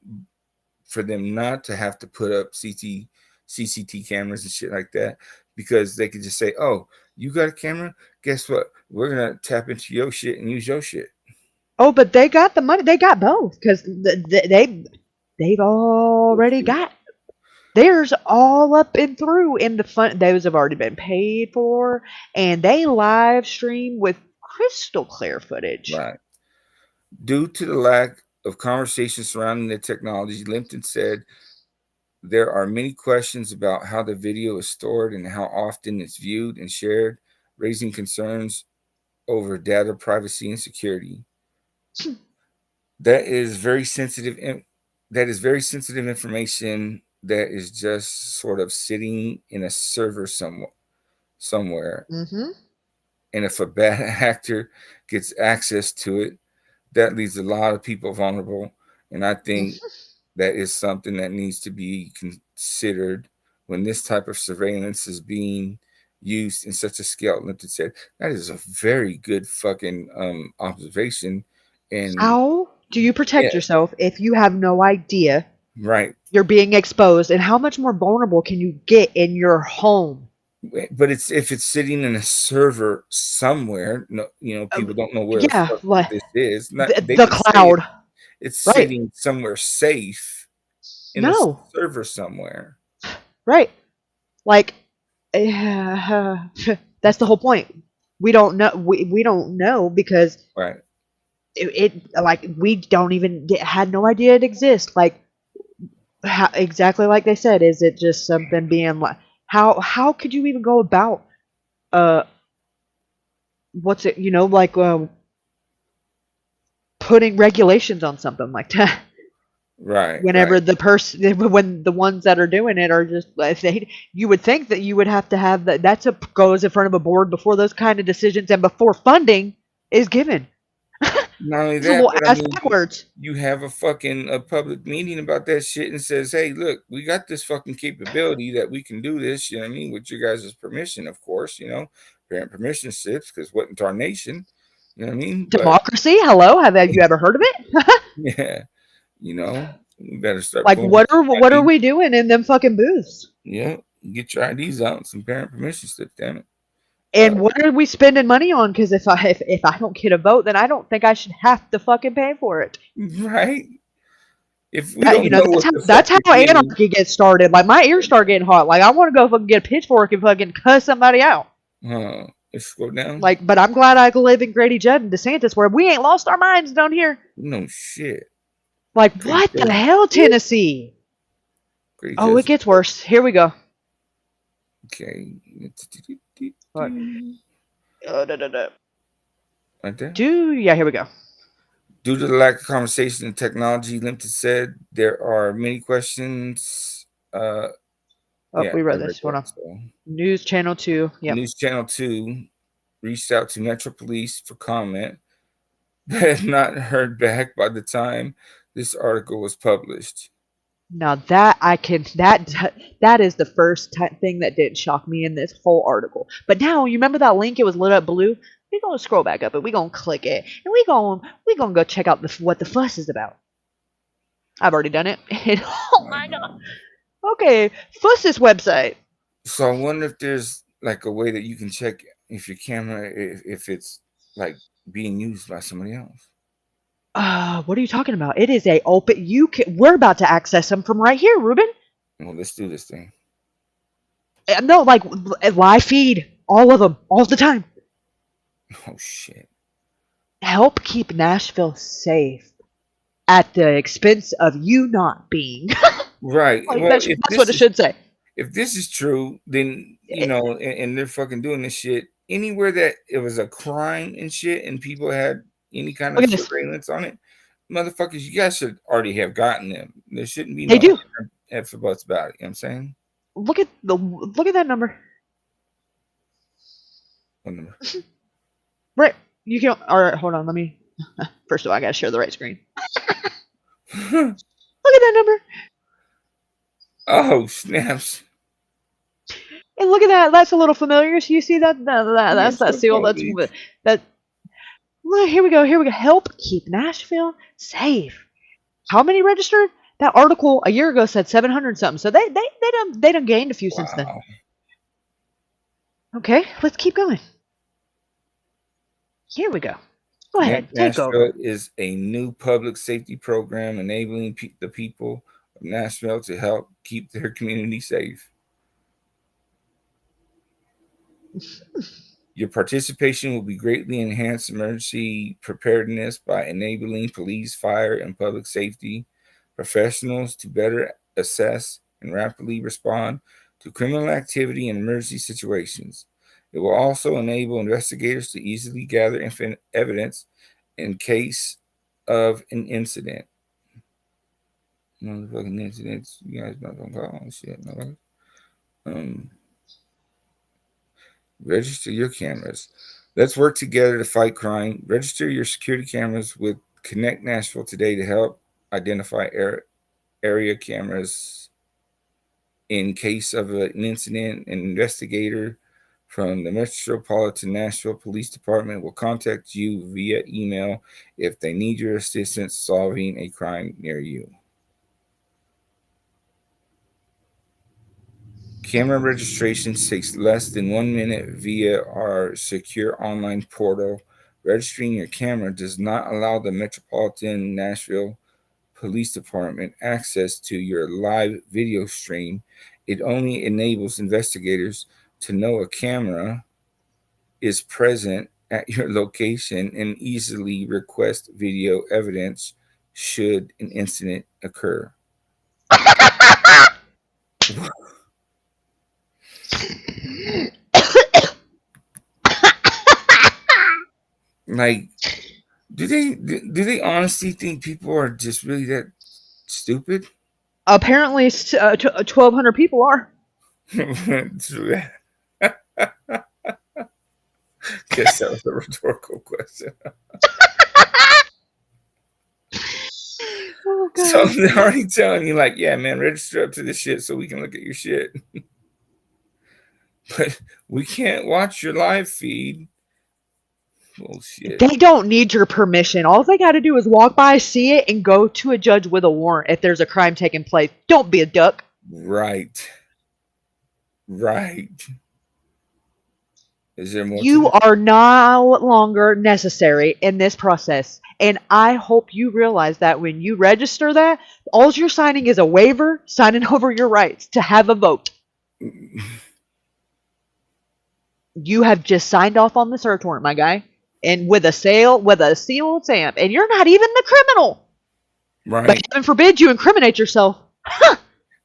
for them not to have to put up CCT cameras and shit like that, because they could just say, "Oh, you got a camera? Guess what? We're gonna tap into your shit and use your shit." Oh, but they got the money. They got both because they've already got theirs all up and through in the fun. Those have already been paid for, and they live stream with crystal clear footage. Right. Due to the lack of conversation surrounding the technology, Limpton said there are many questions about how the video is stored and how often it's viewed and shared, raising concerns over data privacy and security. That is very sensitive. That is very sensitive information that is just sort of sitting in a server somewhere. Mm-hmm. And if a bad actor gets access to it, that leaves a lot of people vulnerable. And I think that is something that needs to be considered when this type of surveillance is being used in such a scale. Limpton said that is a very good fucking observation. And How do you protect yeah, yourself if you have no idea right. you're being exposed? And how much more vulnerable can you get in your home? But it's if it's sitting in a server somewhere, no, you know, people don't know where the Yeah, fuck like this is. Not they the didn't say cloud, it's right? sitting somewhere safe in a No, server somewhere. right? Like uh, that's the whole point. We don't know. We don't know because Right. it like we don't even had no idea it exists. Like how, exactly like they said. Is it just something being like how could you even go about uh what's it like putting regulations on something like that? Right. Whenever Right. the person when the ones that are doing it are just if they you would think that you would have to have that's a goes in front of a board before those kind of decisions and before funding is given. Not only It's a that, little but I ass mean, backwards. you have a fucking a public meeting about that shit and says, "Hey, look, we got this fucking capability that we can do this." You know what I mean? With your guys' permission, of course. You know, parent permission slips, because what in tarnation? You know what I mean? But Democracy, hello, have you ever heard of it? yeah, you know, you better start Like pulling what are ID. we doing in them fucking booths? Yeah, get your IDs out and some parent permission slips. Damn it. And what are we spending money on? Because if I don't get a vote, then I don't think I should have to fucking pay for it. Right? If we That don't know that's what how the fuck we're getting, anarchy gets started. Like my ears start getting hot. Like I want to go fucking get a pitchfork and fucking cuss somebody out. let's go down. Like, but I'm glad I live in Grady Judd and DeSantis where we ain't lost our minds down here. No shit. Like, Great what the Judge. hell, Tennessee? Great Oh, it Judge. gets worse. Here we go. Okay. All right. Right there. Yeah, here we go. Due to the lack of conversation and technology, Limpton said there are many questions. Oh, Yeah, we I read read this. Hold that. on. So, News Channel 2. Yep. News Channel 2 reached out to Metro Police for comment. They had not heard back by the time this article was published. Now that I can that is the first thing that didn't shock me in this whole article. But now you remember that link? It was lit up blue. We're gonna scroll back up and we're gonna click it and we're gonna go check out what the fuss is about. I've already done it. And, oh my god. Okay, Fusus website. So I wonder if there's like a way that you can check if your camera, if it's like being used by somebody else. What are you talking about? It is a open. We're about to access them from right here, Ruben. Well, let's do this thing. No, like live feed, all of them, all the time. Oh shit! Help keep Nashville safe at the expense of you not being. Right. Like Well, that's what it should say. if this is true, then you know, and they're fucking doing this shit anywhere that it was a crime and shit, and people had any kind Look of at this. surveillance on it, motherfuckers, you guys should already have gotten them. There shouldn't be They no do. ifs or buts about it. You know what I'm saying? Look at that number. What number? Right. You can. All right. Hold on. Let me. First of all, I gotta share the right screen. Look at that number. Oh, snaps. And look at that. That's a little familiar. So you see that? That's that Nashville seal. That's colleagues. that. Well, here we go. Here we go. Help keep Nashville safe. How many registered? That article a year ago said 700 something. So they done gained a few since then. Wow. Okay, let's keep going. Here we go. Go ahead, take Nashville over. is a new public safety program enabling the people of Nashville to help keep their community safe. Your participation will be greatly enhance emergency preparedness by enabling police, fire, and public safety professionals to better assess and rapidly respond to criminal activity and emergency situations. It will also enable investigators to easily gather evidence in case of an incident. Motherfucking incidents, you guys not gonna call on shit, no. Register your cameras. Let's work together to fight crime. Register your security cameras with Connect Nashville today to help identify area cameras in case of an incident. An investigator from the Metropolitan Nashville Police Department will contact you via email if they need your assistance solving a crime near you. Camera registration takes less than 1 minute via our secure online portal. Registering your camera does not allow the Metropolitan Nashville Police Department access to your live video stream. It only enables investigators to know a camera is present at your location and easily request video evidence should an incident occur. Like, do they honestly think people are just really that stupid? Apparently, 1,200 people are. Guess that was a rhetorical question. Oh So god. they're already telling you, like, yeah, man, register up to this shit so we can look at your shit. But we can't watch your live feed. Bullshit. They don't need your permission. All they got to do is walk by, see it, and go to a judge with a warrant if there's a crime taking place. Don't be a duck. Right. Right. Is there more to You this? are no longer necessary in this process. And I hope you realize that when you register that, all you're signing is a waiver, signing over your rights to have a vote. You have just signed off on the search warrant, my guy. And with a sealed stamp. And you're not even the criminal. Right. But heaven forbid you incriminate yourself.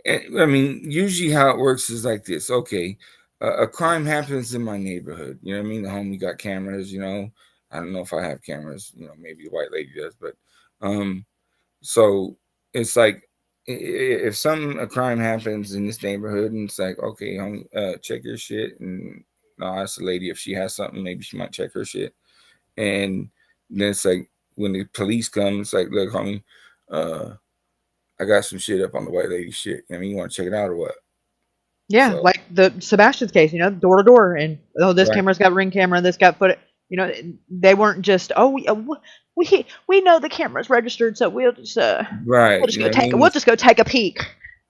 I mean, usually how it works is like this. Okay, a crime happens in my neighborhood. You know what I mean? The homie got cameras. You know, I don't know if I have cameras. You know, maybe the white lady does, but so it's like if a crime happens in this neighborhood, and it's like, okay, homie, check your shit, and I'll ask the lady if she has something. Maybe she might check her shit, and then it's like when the police come, it's like, look, homie, I got some shit up on the white lady shit. I mean, you want to check it out or what? Yeah, So, like the Sebastian's case, door to door, and this right, camera's got ring camera, this got footage. They weren't just we know the camera's registered, so right. we'll just You go know what I take mean? we'll just go take a peek.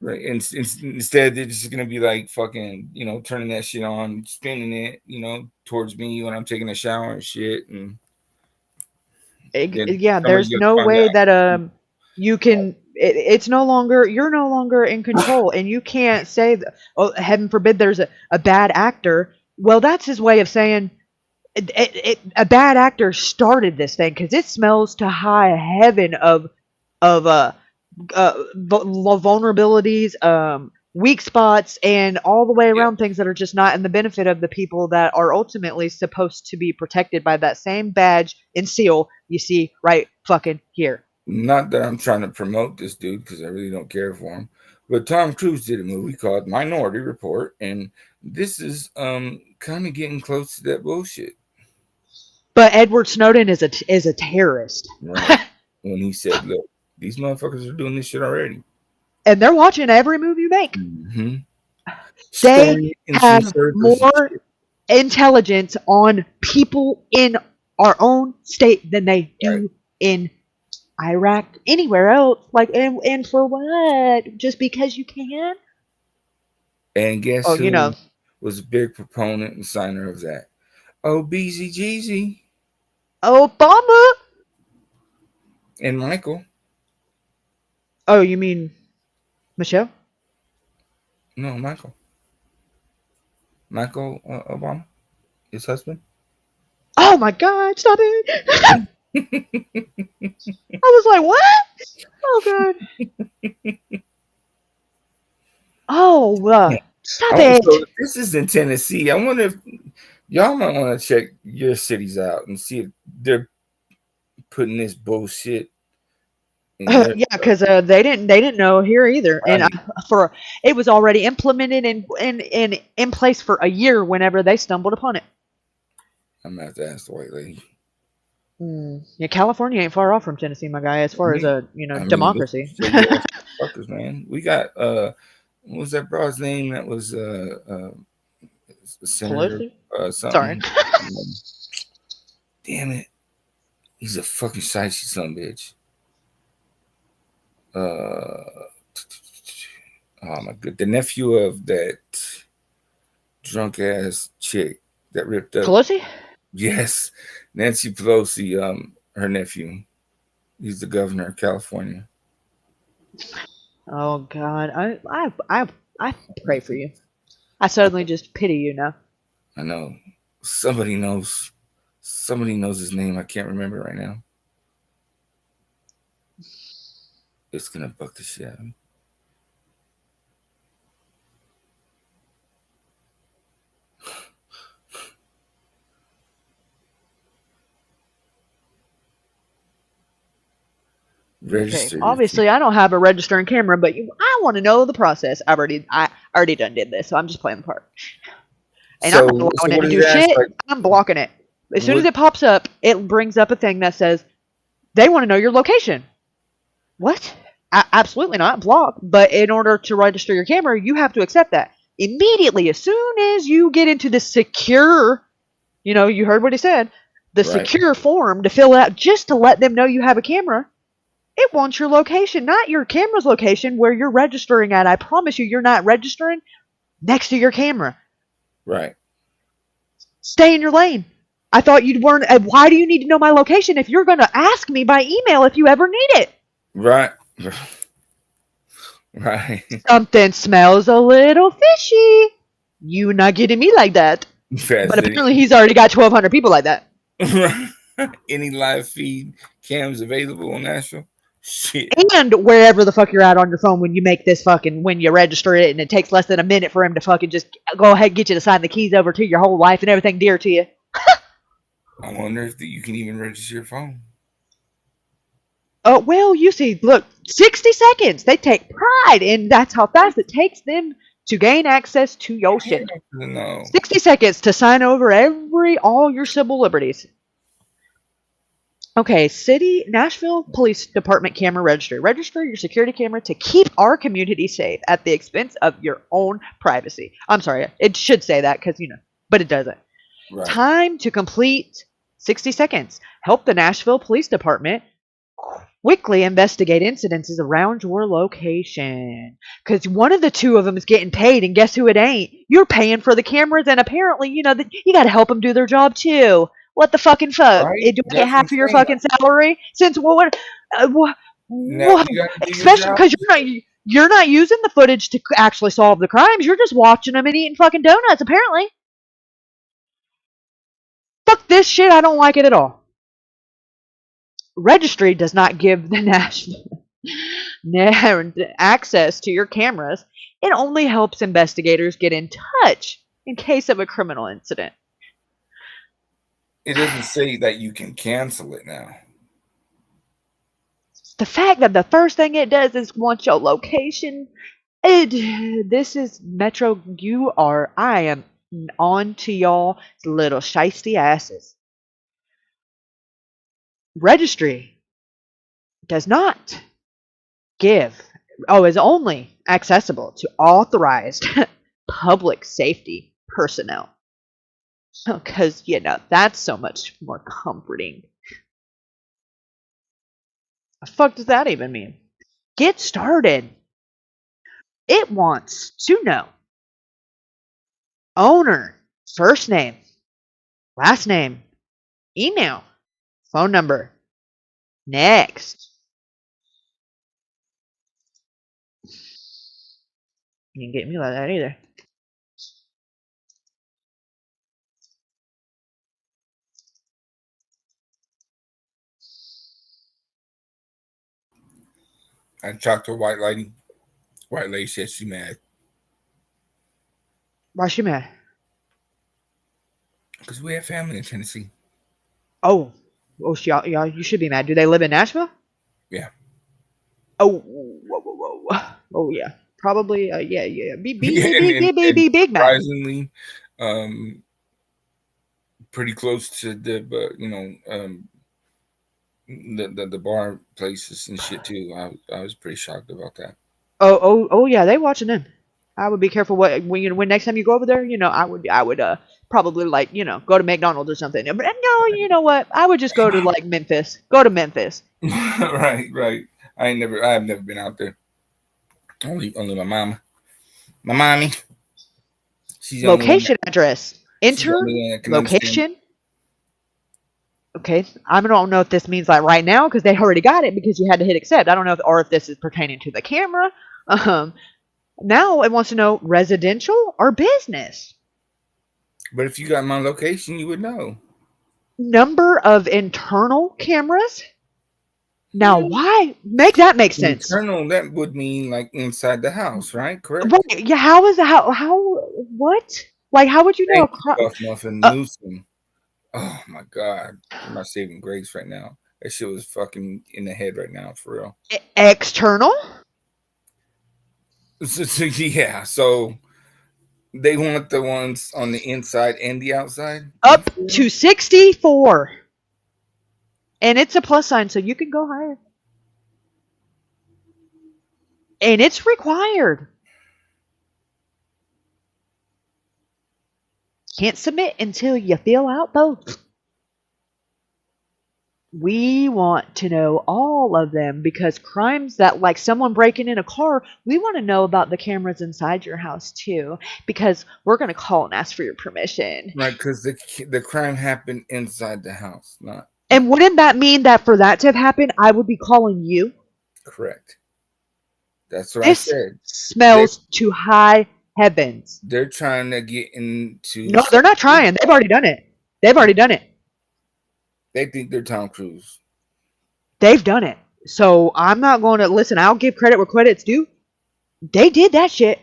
Right. And instead, they're just gonna be like fucking, turning that shit on, spinning it, towards me when I'm taking a shower and shit, and then Yeah, somebody there's gets no find way out. that you can. It's no longer you're no longer in control, and you can't say that. Oh, heaven forbid, there's a bad actor. Well, that's his way of saying a bad actor started this thing because it smells to high heaven of vulnerabilities, weak spots, and all the way Yeah. around things that are just not in the benefit of the people that are ultimately supposed to be protected by that same badge and seal you see right fucking here. Not that I'm trying to promote this dude because I really don't care for him, but Tom Cruise did a movie called Minority Report, and this is kind of getting close to that bullshit. But Edward Snowden is a terrorist. Right. When he said, "Look, these motherfuckers are doing this shit already." And they're watching every move you make. Mm-hmm. They have more intelligence on people in our own state than they do in Iraq, anywhere else. Like, and for what? Just because you can? And guess who was a big proponent and signer of that? Oh, BZGZ. Obama. And Michael. Oh, you mean Michelle? No, Michael. Michael Obama, his husband. Oh my God! Stop it! I was like, what? Oh God! Oh, stop it! So this is in Tennessee. I wonder if y'all might want to check your cities out and see if they're putting this bullshit. Yeah, because they didn't know here either, Right. and it was already implemented and in place for a year whenever they stumbled upon it. I'm gonna have to ask the white lady. Yeah, California ain't far off from Tennessee, my guy, as far as democracy. Fuckers, man. We got what was that broad's name? That was Senator something. Sorry. Damn it. He's a fucking shitey son of a bitch. Oh my god. The nephew of that drunk ass chick that ripped up Pelosi? Yes. Nancy Pelosi, her nephew. He's the governor of California. Oh God. I pray for you. I suddenly just pity you now. I know. Somebody knows his name. I can't remember right now. It's gonna buck the shit out of me. Okay. Obviously, I don't have a registering camera, but I want to know the process. I already done did this, so I'm just playing the part. And I'm not allowing it to do shit. Like, I'm blocking it. As soon as it pops up, it brings up a thing that says they want to know your location. What? Absolutely not. Block. But in order to register your camera, you have to accept that immediately. As soon as you get into the secure, you heard what he said, the secure form to fill out just to let them know you have a camera. It wants your location, not your camera's location where you're registering at. I promise you're not registering next to your camera. Right. Stay in your lane. I thought you weren't. Why do you need to know my location if you're going to ask me by email if you ever need it? Right. Right. Something smells a little fishy. You not getting me like that. But apparently he's already got 1,200 people like that. Any live feed cams available on Nashville? Shit. And wherever the fuck you're at on your phone when you make this when you register it, and it takes less than a minute for him to fucking just go ahead and get you to sign the keys over to your whole life and everything dear to you. I wonder if you can even register your phone. Oh, well, you see, look, 60 seconds. They take pride in that's how fast it takes them to gain access to your shit. No. 60 seconds to sign over all your civil liberties. Okay, Nashville Police Department camera registry. Register your security camera to keep our community safe at the expense of your own privacy. I'm sorry, it should say that because, but it doesn't. Right. Time to complete 60 seconds. Help the Nashville Police Department quickly investigate incidences around your location. Because one of the two of them is getting paid, and guess who it ain't? You're paying for the cameras, and apparently, you got to help them do their job too. What the fucking fuck? Right? Do I get half of your fucking salary? Since what? Especially because you're not using the footage to actually solve the crimes. You're just watching them and eating fucking donuts. Apparently, fuck this shit. I don't like it at all. Registry does not give the Nashville access to your cameras. It only helps investigators get in touch in case of a criminal incident. It doesn't say that you can cancel it now. The fact that the first thing it does is want your location. This is Metro. I am on to y'all little shiesty asses. registry does not is only accessible to authorized public safety personnel. Because, that's so much more comforting. The fuck does that even mean? Get started. It wants to know owner, first name, last name, email, phone number. Next. You didn't get me like that either. I talked to a white lady. White lady said she mad. Why she mad? Because we have family in Tennessee. Oh, yeah, you should be mad. Do they live in Nashville? Yeah. Oh, whoa. Oh, yeah. Probably, yeah. Be big mad. Surprisingly, pretty close to the the bar places and shit too. I was pretty shocked about that. Oh, yeah, they watching them. I would be careful when next time you go over there. I would probably go to McDonald's or something. But no, you know what? I would just go to Memphis. Go to Memphis. Right. I've never been out there. Only my mommy. She's location address. Enter location. Understand. Okay, I don't know if this means right now because they already got it because you had to hit accept. I don't know if this is pertaining to the camera. Now it wants to know residential or business. But if you got my location, you would know. Number of internal cameras. Now, why make sense? Internal, that would mean inside the house, right? Correct. Right. Yeah. How what? How would you know? Muffin Newsom. Oh my God, I'm not saving grace right now. That shit was fucking in the head right now, for real. External. Yeah. So they want the ones on the inside and the outside? Up to 64. And it's a plus sign, so you can go higher. And it's required. Can't submit until you fill out both. We want to know all of them because crimes that someone breaking in a car, we want to know about the cameras inside your house too because we're going to call and ask for your permission. Right, because the crime happened inside the house, not. And wouldn't that mean that for that to have happened, I would be calling you? Correct. That's what I said. Smells to high heavens. They're trying to get into. No, they're not trying. They've already done it. They think they're Tom Cruise. They've done it. So I'm not going to listen. I'll give credit where credit's due. They did that shit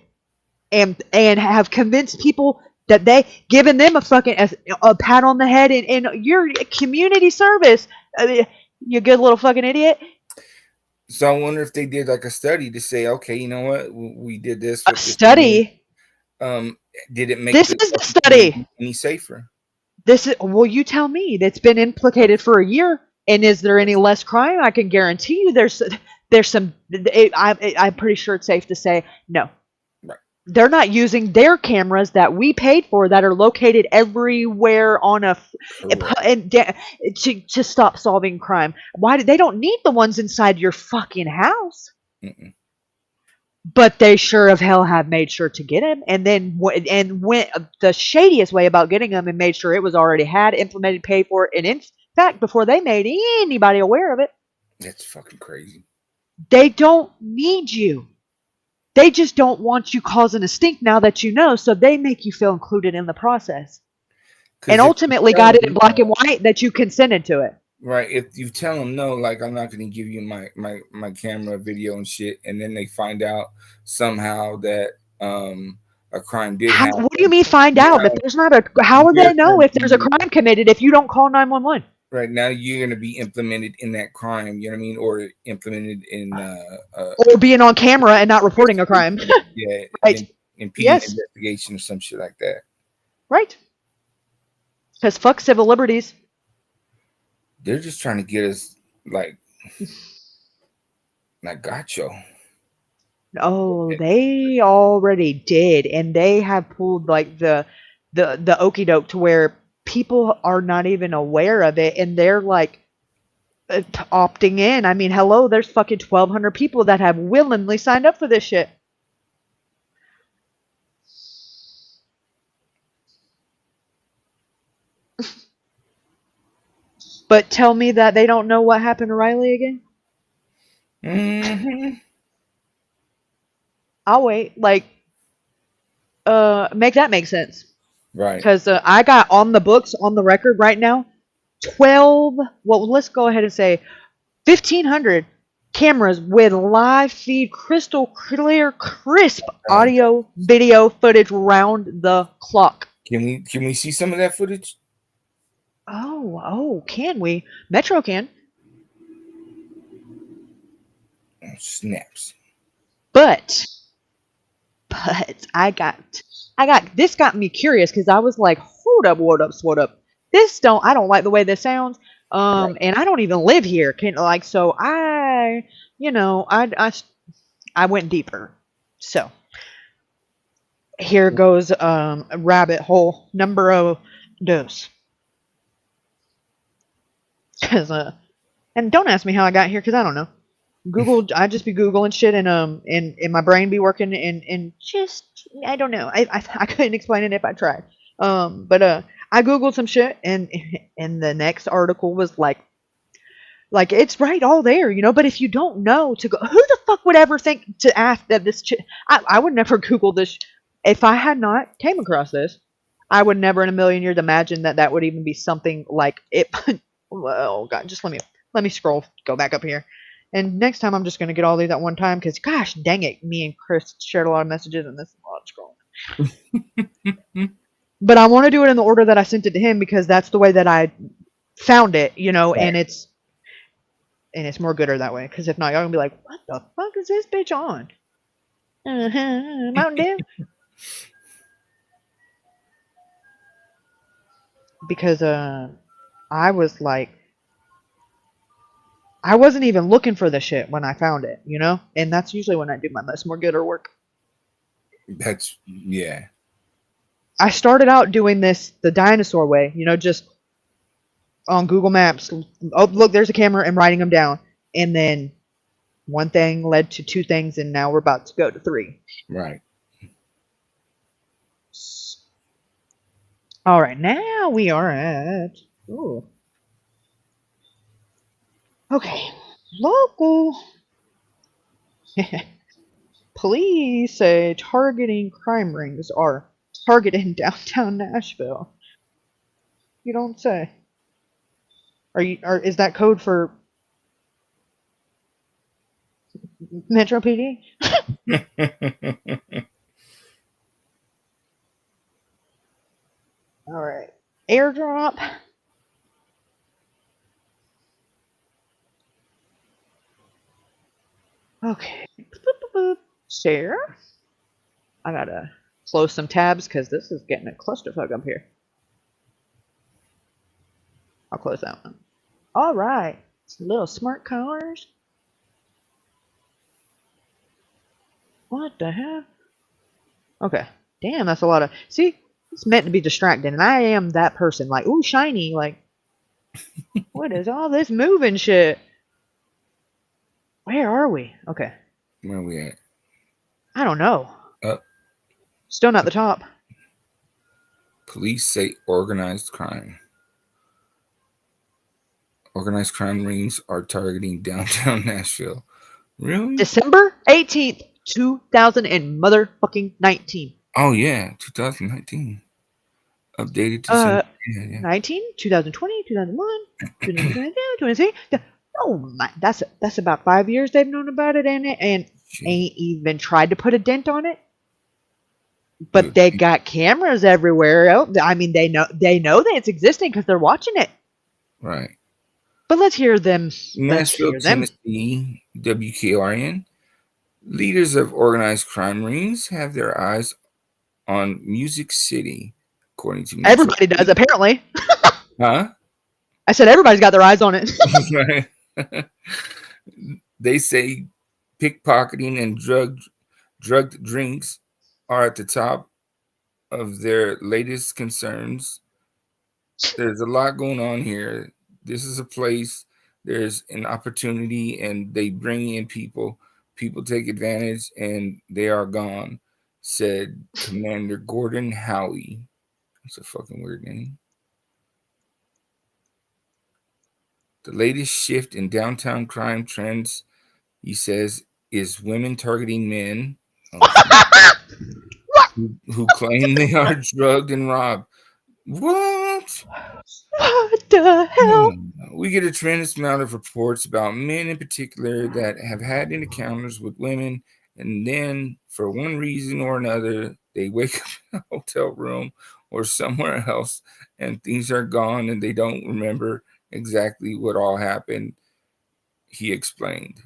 and have convinced people that they given them a pat on the head in your community service. You good little fucking idiot. So I wonder if they did a study to say, okay, you know what, we did this. A study. Did it make this is the study any safer? You tell me. That's been implicated for a year, and is there any less crime? I can guarantee you there's some. I'm pretty sure it's safe to say no. Right. They're not using their cameras that we paid for that are located everywhere on to stop solving crime. Why they don't need the ones inside your fucking house? Mm-mm. But they sure of hell have made sure to get him, and then went the shadiest way about getting him and made sure it was already implemented, paid for, and in fact, before they made anybody aware of it. That's fucking crazy. They don't need you. They just don't want you causing a stink now that you know, so they make you feel included in the process. And ultimately got it in black and white that you consented to it. Right. If you tell them no, I'm not going to give you my camera, video, and shit, and then they find out somehow that a crime did happen. What do you mean find out? If there's not how would they know if there's a crime committed if you don't call 911? Right now, you're going to be implemented in that crime. You know what I mean, or implemented in or being on camera and not reporting a crime. Yeah. Right. Impeding investigation or some shit like that. Right. Because fuck civil liberties. They're just trying to get us like gacho. Oh, they already did, and they have pulled like the okey doke to where people are not even aware of it, and they're like opting in. I mean, hello, there's fucking 1,200 people that have willingly signed up for this shit. But tell me that they don't know what happened to Riley again? Mm-hmm. I'll wait. Like, make that make sense. Right. Because I got on the books, on the record right now, 12, well, let's go ahead and say 1,500 cameras with live feed, crystal clear, crisp audio, video footage round the clock. Can we see some of that footage? Oh, can we? Metro can. Oh, snaps. But I got this got me curious because I was like, hold up, what up? I don't like the way this sounds. And I don't even live here. So I went deeper. So here goes a rabbit hole number dos. And don't ask me how I got here because I don't know. I just be Googling shit and my brain be working and just I don't know. I couldn't explain it if I tried. But I Googled some shit and the next article was like it's right all there, but if you don't know to go, who the fuck would ever think to ask that this I would never Google this if I had not came across this. I would never in a million years imagine that would even be something like it. Well, God, just let me scroll, go back up here. And next time I'm just going to get all these at one time because, gosh, dang it, me and Chris shared a lot of messages and this is a lot of scrolling. But I want to do it in the order that I sent it to him because that's the way that I found it, right. and it's more gooder that way. Because if not, y'all going to be like, what the fuck is this bitch on? Mountain Dew? Because I was like, I wasn't even looking for the shit when I found it, and that's usually when I do my most more gooder work. Yeah. I started out doing this the dinosaur way, just on Google Maps. Oh, look, there's a camera and writing them down. And then one thing led to two things, and now we're about to go to three. Right. All right, now we are at... Ooh. Okay, local. Police say targeting crime rings are targeting downtown Nashville. You don't say. Is that code for Metro PD? All right, airdrop. Okay. Share. I gotta close some tabs because this is getting a clusterfuck up here. I'll close that one. All right. Little smart cars. What the hell? Okay. Damn, that's a lot of... See, it's meant to be distracting, and I am that person. Like, ooh, shiny. Like, what is all this moving shit? Where are we? Okay. Where are we at? I don't know. Still not the top. Police say organized crime. Organized crime rings are targeting downtown Nashville. Really? December 18th, 2019. Oh, yeah. 2019. Updated to 19, 2020, 2001, 2022, 2023. Oh my, that's about 5 years they've known about it, and ain't even tried to put a dent on it. But they got cameras everywhere. I mean, they know that it's existing because they're watching it. Right. But let's hear them. Nashville, Tennessee, WKRN. Leaders of organized crime rings have their eyes on Music City, according to everybody does apparently. Huh? I said everybody's got their eyes on it. Right. They say pickpocketing and drugged drinks are at the top of their latest concerns. There's a lot going on here. This is a place, there's an opportunity, and they bring in people. People take advantage, and they are gone, said Commander Gordon Howie. That's a fucking weird name. The latest shift in downtown crime trends, he says, is women targeting men. Oh shit. Who claim they are drugged and robbed. What? What the hell? We get a tremendous amount of reports about men in particular that have had encounters with women, and then for one reason or another, they wake up in a hotel room or somewhere else, and things are gone, and they don't remember exactly what all happened. He explained.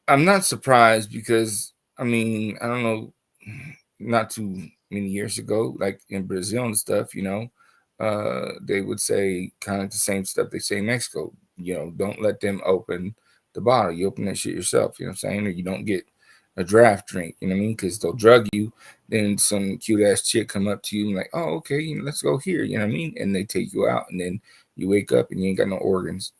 I'm not surprised because I mean, I don't know, not too many years ago, like in Brazil and stuff, they would say kind of the same stuff they say in Mexico. Don't let them open the bottle. You open that shit yourself. You know what I'm saying? Or you don't get a draft drink. You know what I mean? Because they'll drug you. Then some cute ass chick come up to you and like, oh, okay, let's go here. You know what I mean? And they take you out, and then you wake up and you ain't got no organs.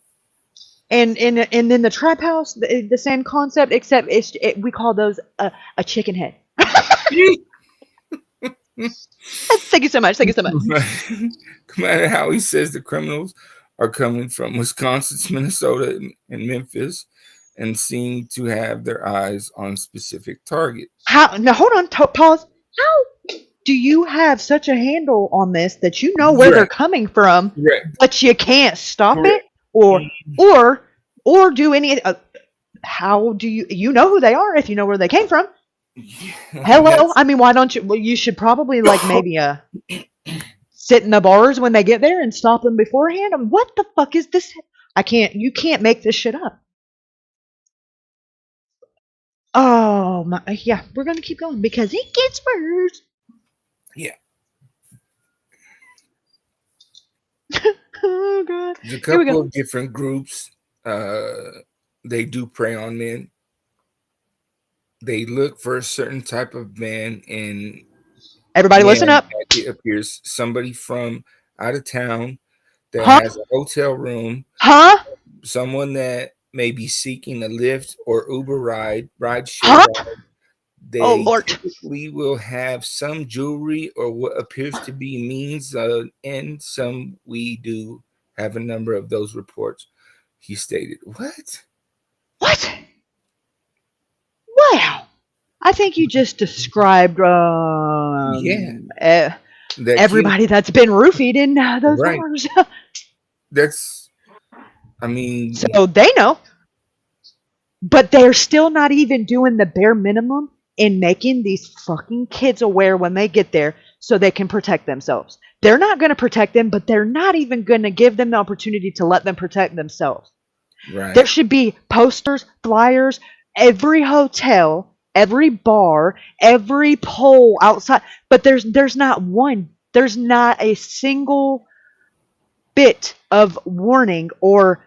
And then the trap house, the same concept, except we call those a chicken head. Thank you so much. Thank you so much. Commander Howie says the criminals are coming from Wisconsin, Minnesota, and Memphis, and seem to have their eyes on specific targets. How? Now hold on. Pause. How do you have such a handle on this that you know where they're coming from, but you can't stop it, or do any? How do you know who they are if you know where they came from? Hello. I mean, why don't you? Well, you should probably like maybe sit in the bars when they get there and stop them beforehand. What the fuck is this? I can't. You can't make this shit up. Oh my. Yeah, we're gonna keep going because it gets worse. Yeah. Oh god. There's a couple of different groups. They do prey on men. They look for a certain type of man, and everybody listen up. It appears somebody from out of town that has a hotel room. Someone that may be seeking a Lyft or Uber ride share. They typically will have some jewelry or what appears to be means, and some we do have a number of those reports. He stated, "What? What? Wow! I think you just described everybody that's been roofied in those bars." I mean, so they know, but they're still not even doing the bare minimum in making these fucking kids aware when they get there so they can protect themselves. They're not going to protect them, but they're not even going to give them the opportunity to let them protect themselves. Right. There should be posters, flyers, every hotel, every bar, every pole outside, but there's not one. There's not a single bit of warning or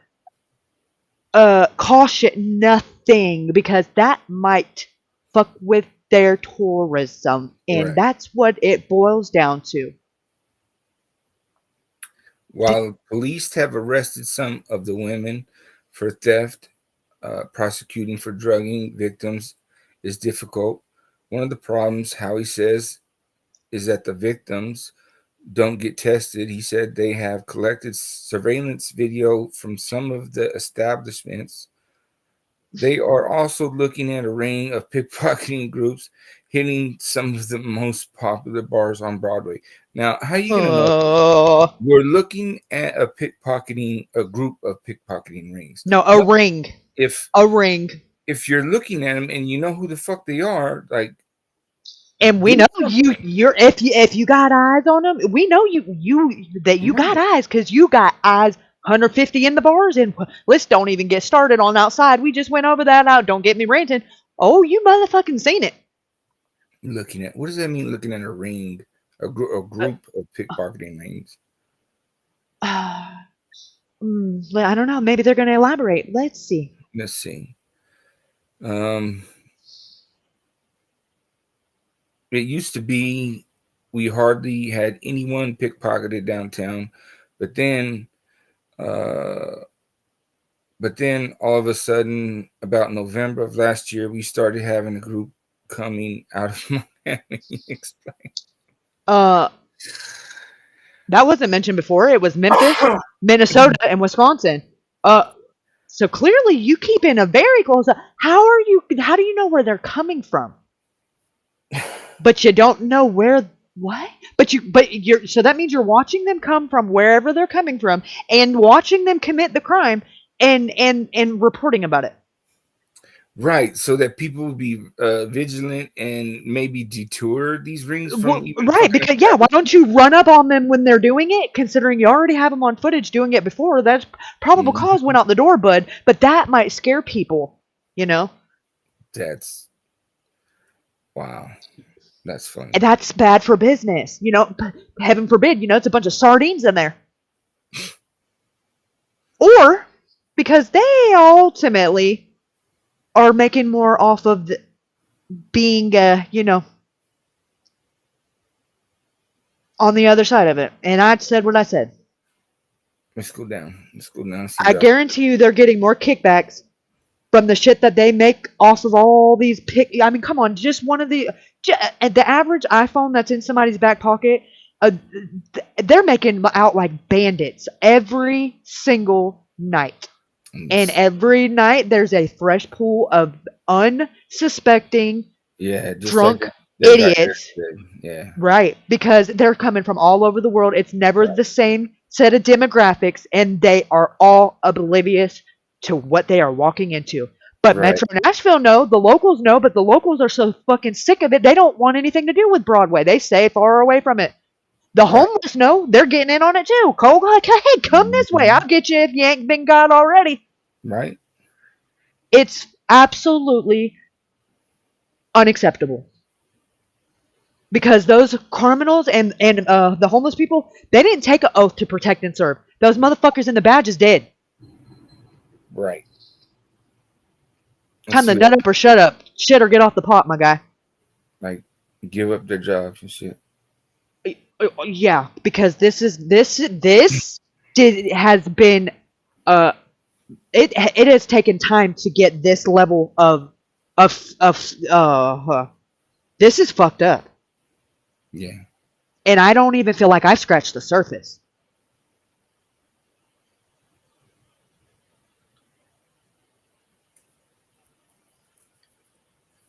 caution, nothing, because that might fuck with their tourism, and that's what it boils down to. While police have arrested some of the women for theft, prosecuting for drugging victims is difficult. One of the problems, Howie says, is that the victims don't get tested. He said they have collected surveillance video from some of the establishments. They are also looking at a ring of pickpocketing groups hitting some of the most popular bars on Broadway. Now, how are you going to know? We're looking at a group of pickpocketing rings. No, a ring. A ring. If you're looking at them and you know who the fuck they are, like, and we know you're if you got eyes on them, we know you got eyes because you got eyes 150 in the bars, and let's don't even get started on outside. We just went over that out. Don't get me ranting. Oh, you motherfucking seen it. Looking at, what does that mean? Looking at a ring, a group of pickpocketing rings. I don't know. Maybe they're going to elaborate. Let's see. Let's see. It used to be we hardly had anyone pickpocketed downtown, but then all of a sudden, about November of last year, we started having a group coming out of Miami. Explain. That wasn't mentioned before. It was Memphis, Minnesota, and Wisconsin. So clearly you keep in a very close. How do you know where they're coming from? But you don't know where. What? But you're. So that means you're watching them come from wherever they're coming from, and watching them commit the crime, and reporting about it. Right, so that people will be vigilant and maybe detour these rings from right, because why don't you run up on them when they're doing it? Considering you already have them on footage doing it before, that's probable cause went out the door, bud. But that might scare people, you know. That's wow. That's funny. And that's bad for business, you know. Heaven forbid, you know, it's a bunch of sardines in there. Or because they ultimately are making more off of being, you know, on the other side of it. And I said what I said. Let's go down. I guarantee you they're getting more kickbacks from the shit that they make off of all these I mean, come on, just one of the average iPhone that's in somebody's back pocket, they're making out like bandits every single night. And every night there's a fresh pool of unsuspecting, drunk idiots. Yeah. Right. Because they're coming from all over the world. It's never the same set of demographics, and they are all oblivious to what they are walking into. But Metro Nashville know, the locals know, but the locals are so fucking sick of it, they don't want anything to do with Broadway. They stay far away from it. The homeless know, they're getting in on it too. Cole, like, hey, come this way. I'll get you if you ain't been got already. Right. It's absolutely unacceptable. Because those criminals and the homeless people, they didn't take an oath to protect and serve. Those motherfuckers in the badges did. Right. Time to nut up or shut up. Shit or get off the pot, my guy. Like, give up their jobs and shit. Yeah, because this has been it has taken time to get this level of this is fucked up. Yeah. And I don't even feel like I've scratched the surface.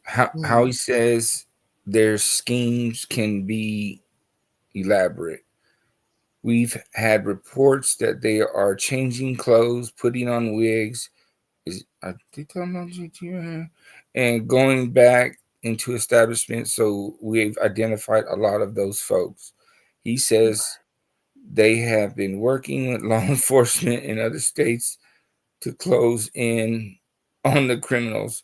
How he says their schemes can be elaborate. We've had reports that they are changing clothes, putting on wigs, and going back into establishments. So we've identified a lot of those folks. He says they have been working with law enforcement in other states to close in on the criminals.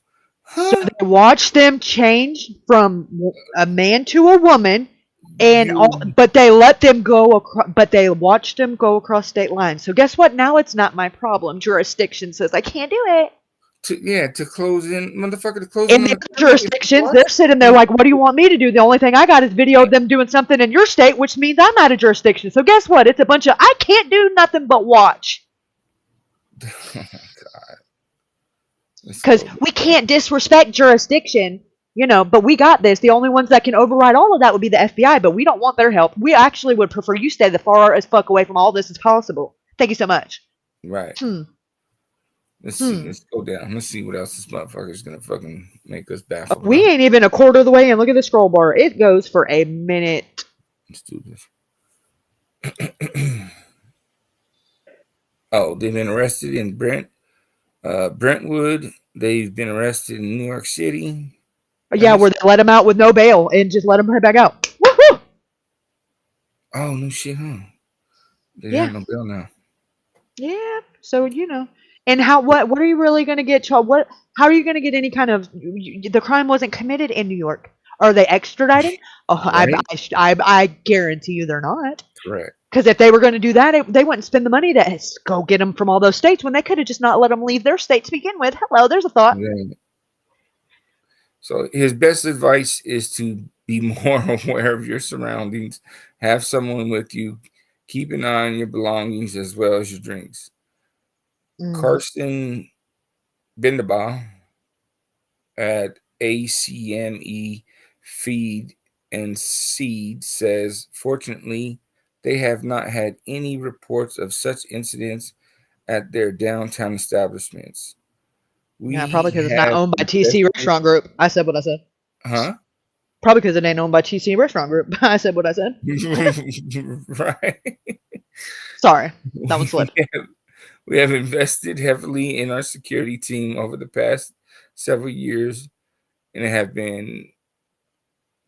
So they watched them change from a man to a woman, but they let them go. But they watched them go across state lines. So guess what? Now it's not my problem. Jurisdiction says I can't do it. To close in, motherfucker, to close in the jurisdictions. They're sitting there like, what do you want me to do? The only thing I got is video of them doing something in your state, which means I'm out of jurisdiction. So guess what? It's a bunch of I can't do nothing but watch. Because we can't disrespect jurisdiction, you know, but we got this. The only ones that can override all of that would be the FBI, but we don't want their help. We actually would prefer you stay the far as fuck away from all this as possible. Thank you so much. Right. Let's see. Let's go down. Let's see what else this motherfucker is gonna fucking make us baffled. We ain't even a quarter of the way in. Look at the scroll bar. It goes for a minute. Let's do this. Oh, they've been arrested in Brentwood. They've been arrested in New York City. Yeah, where they let him out with no bail and just let him head back out. Woohoo! Oh, no shit, huh? They have no bail now. Yeah, so you know. And what are you really going to get? How are you going to get any kind of? The crime wasn't committed in New York. Are they extraditing? Oh, right? I guarantee you they're not. Correct. Because if they were going to do that, they wouldn't spend the money to go get them from all those states when they could have just not let them leave their state to begin with. Hello, there's a thought. Yeah. So his best advice is to be more aware of your surroundings, have someone with you, keep an eye on your belongings as well as your drinks. Carson Bendabaugh at ACME Feed and Seed says, fortunately, they have not had any reports of such incidents at their downtown establishments. Yeah, probably We because it's not have owned by TC invested, Restaurant Group. I said what I said. huh? Probably because it ain't owned by TC Restaurant Group. I said what I said. Right. Sorry, that one slipped. We have invested heavily in our security team over the past several years and have been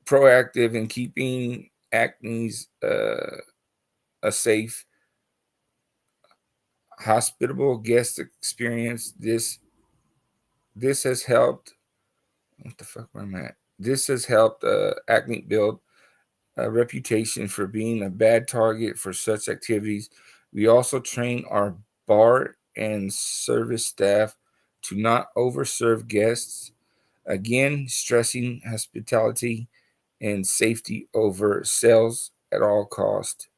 proactive in keeping Acme's a safe, hospitable guest experience. This has helped. What the fuck? Where am I at? This has helped Acme build a reputation for being a bad target for such activities. We also train our bar and service staff to not overserve guests. Again, stressing hospitality and safety over sales at all cost.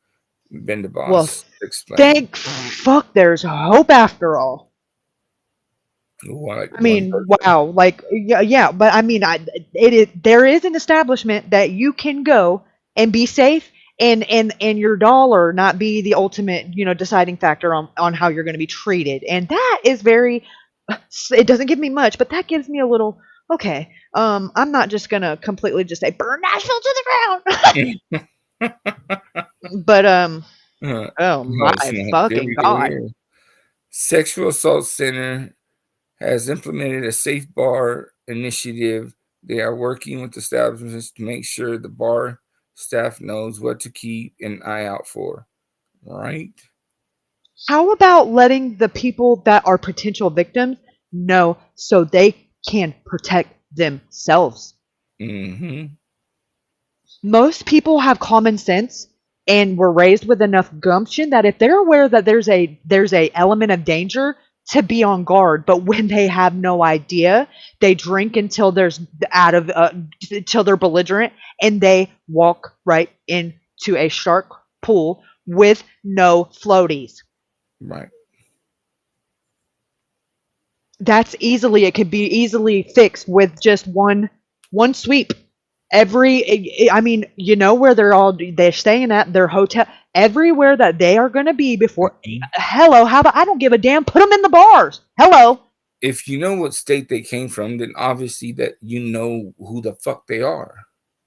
Well, Bendaboss explained. thank fuck there's hope after all. Like I one mean, person. wow, like yeah, but I mean, there is an establishment that you can go and be safe, and your dollar not be the ultimate, deciding factor on how you're going to be treated, and that is very. It doesn't give me much, but that gives me a little. Okay, I'm not just gonna completely just say burn Nashville to the ground, but oh No, it's my not. There fucking we go god. here. Sexual Assault Center has implemented a safe bar initiative. They are working with establishments to make sure the bar staff knows what to keep an eye out for. Right? How about letting the people that are potential victims know so they can protect themselves? Mm-hmm. Most people have common sense and were raised with enough gumption that if they're aware that there's a element of danger, to be on guard. But when they have no idea, they drink until there's out of until they're belligerent, and they walk right into a shark pool with no floaties. Right. It could be easily fixed with just one sweep. I mean, where they're staying at their hotel, everywhere that they are going to be before. Mhm. Hello, how about I don't give a damn, put them in the bars. Hello. If you know what state they came from, then obviously that you know who the fuck they are.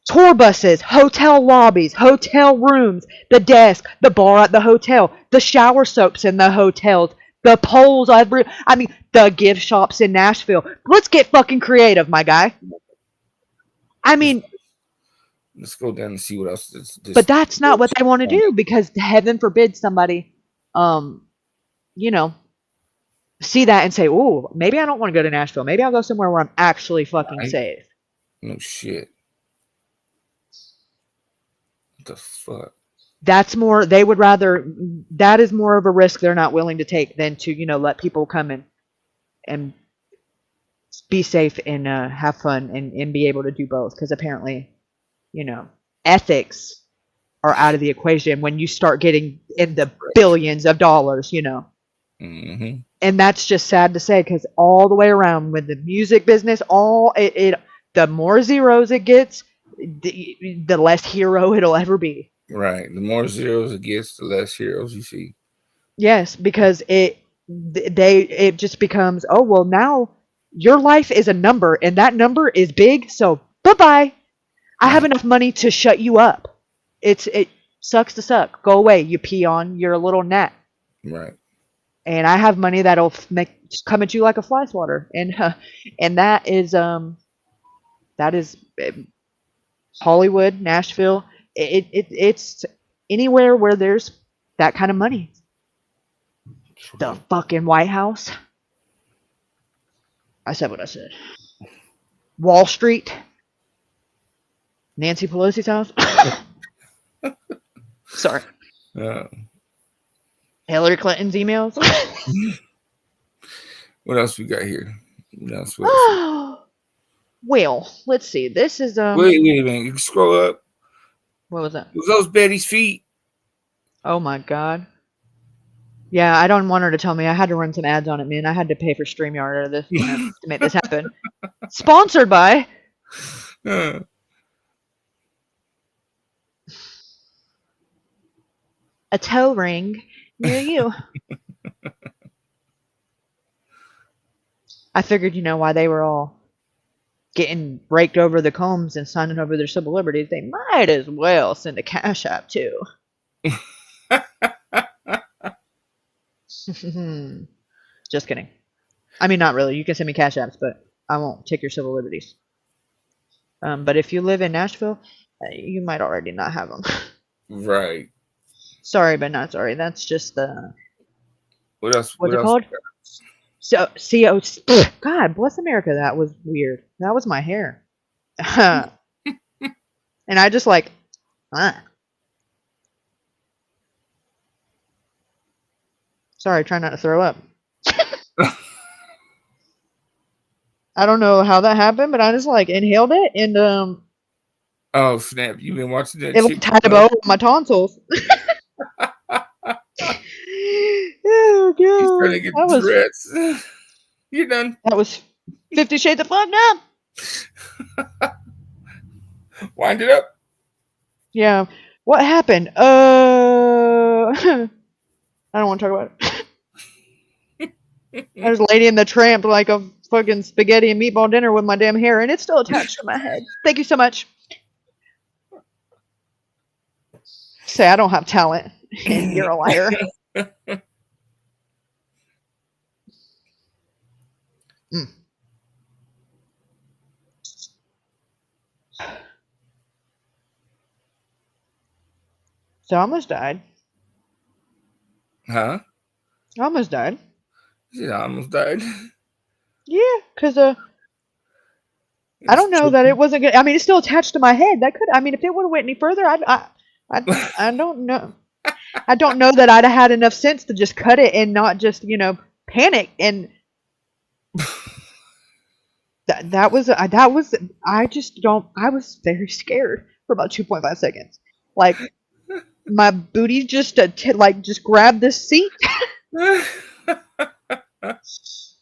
Tour buses, hotel lobbies, hotel rooms, the desk, the bar at the hotel, the shower soaps in the hotels, the poles I mean, the gift shops in Nashville. Let's get fucking creative, my guy. I Let's, mean, let's go down and see what else but this that's not what they want to do, because heaven forbid somebody, um, you know, see that and say, "Oh, maybe I don't want to go to Nashville. Maybe I'll go somewhere where I'm actually fucking right? safe." No shit. What the fuck? That's more. They would rather. That is more of a risk they're not willing to take than to let people come in and be safe and have fun and be able to do both. Because apparently, you know, ethics are out of the equation when you start getting in the billions of dollars. Mm-hmm. And that's just sad to say, because all the way around with the music business, the more zeros it gets, the less hero it'll ever be. Right. The more zeros it gets, the less heroes you see. Yes, because it just becomes, oh well, now your life is a number and that number is big, so bye bye. I have Right. enough money to shut you up. It sucks to suck. Go away, you peon. You're a little gnat. Right. And I have money that'll come at you like a fly swatter, and that is Hollywood, Nashville. It's anywhere where there's that kind of money. The fucking White House. I said what I said. Wall Street. Nancy Pelosi's house. Sorry. Hillary Clinton's emails. What else we got here? What else? Well, let's see. This is Wait a minute. You can scroll up. What was that? Was those Betty's feet? Oh my god. Yeah, I don't want her to tell me. I had to run some ads on it, man. I had to pay for StreamYard or this, to make this happen. Sponsored by Uh, a toe ring near you. I figured, why they were all getting raked over the combs and signing over their civil liberties, they might as well send a cash app too. Just kidding. I mean, not really. You can send me cash apps, but I won't take your civil liberties. But if you live in Nashville, you might already not have them. Right. Sorry, but not sorry. That's just the. What else? What's it called? So, CO. God bless America. That was weird. That was my hair. And I just like. Sorry, try not to throw up. I don't know how that happened, but I just like inhaled it and Oh snap! You've been watching that? It like tied a bow on my tonsils. Oh god! He's trying to get Tourette's. You're done. That was 50 Shades of Fucked Up. Wind it up. Yeah. What happened? I don't want to talk about it. There's a lady in the tramp like a fucking spaghetti and meatball dinner with my damn hair, and it's still attached to my head. Thank you so much. Say I don't have talent, and you're a liar. So I almost died. Huh? I almost died. Yeah, I almost died. Yeah, because I don't know that it wasn't good. I mean, it's still attached to my head. That could. I mean, if it would have went any further, I don't know. I don't know that I'd have had enough sense to just cut it and not just panic and. That was I just don't. I was very scared for about 2.5 seconds. Like my booty just just grabbed this seat.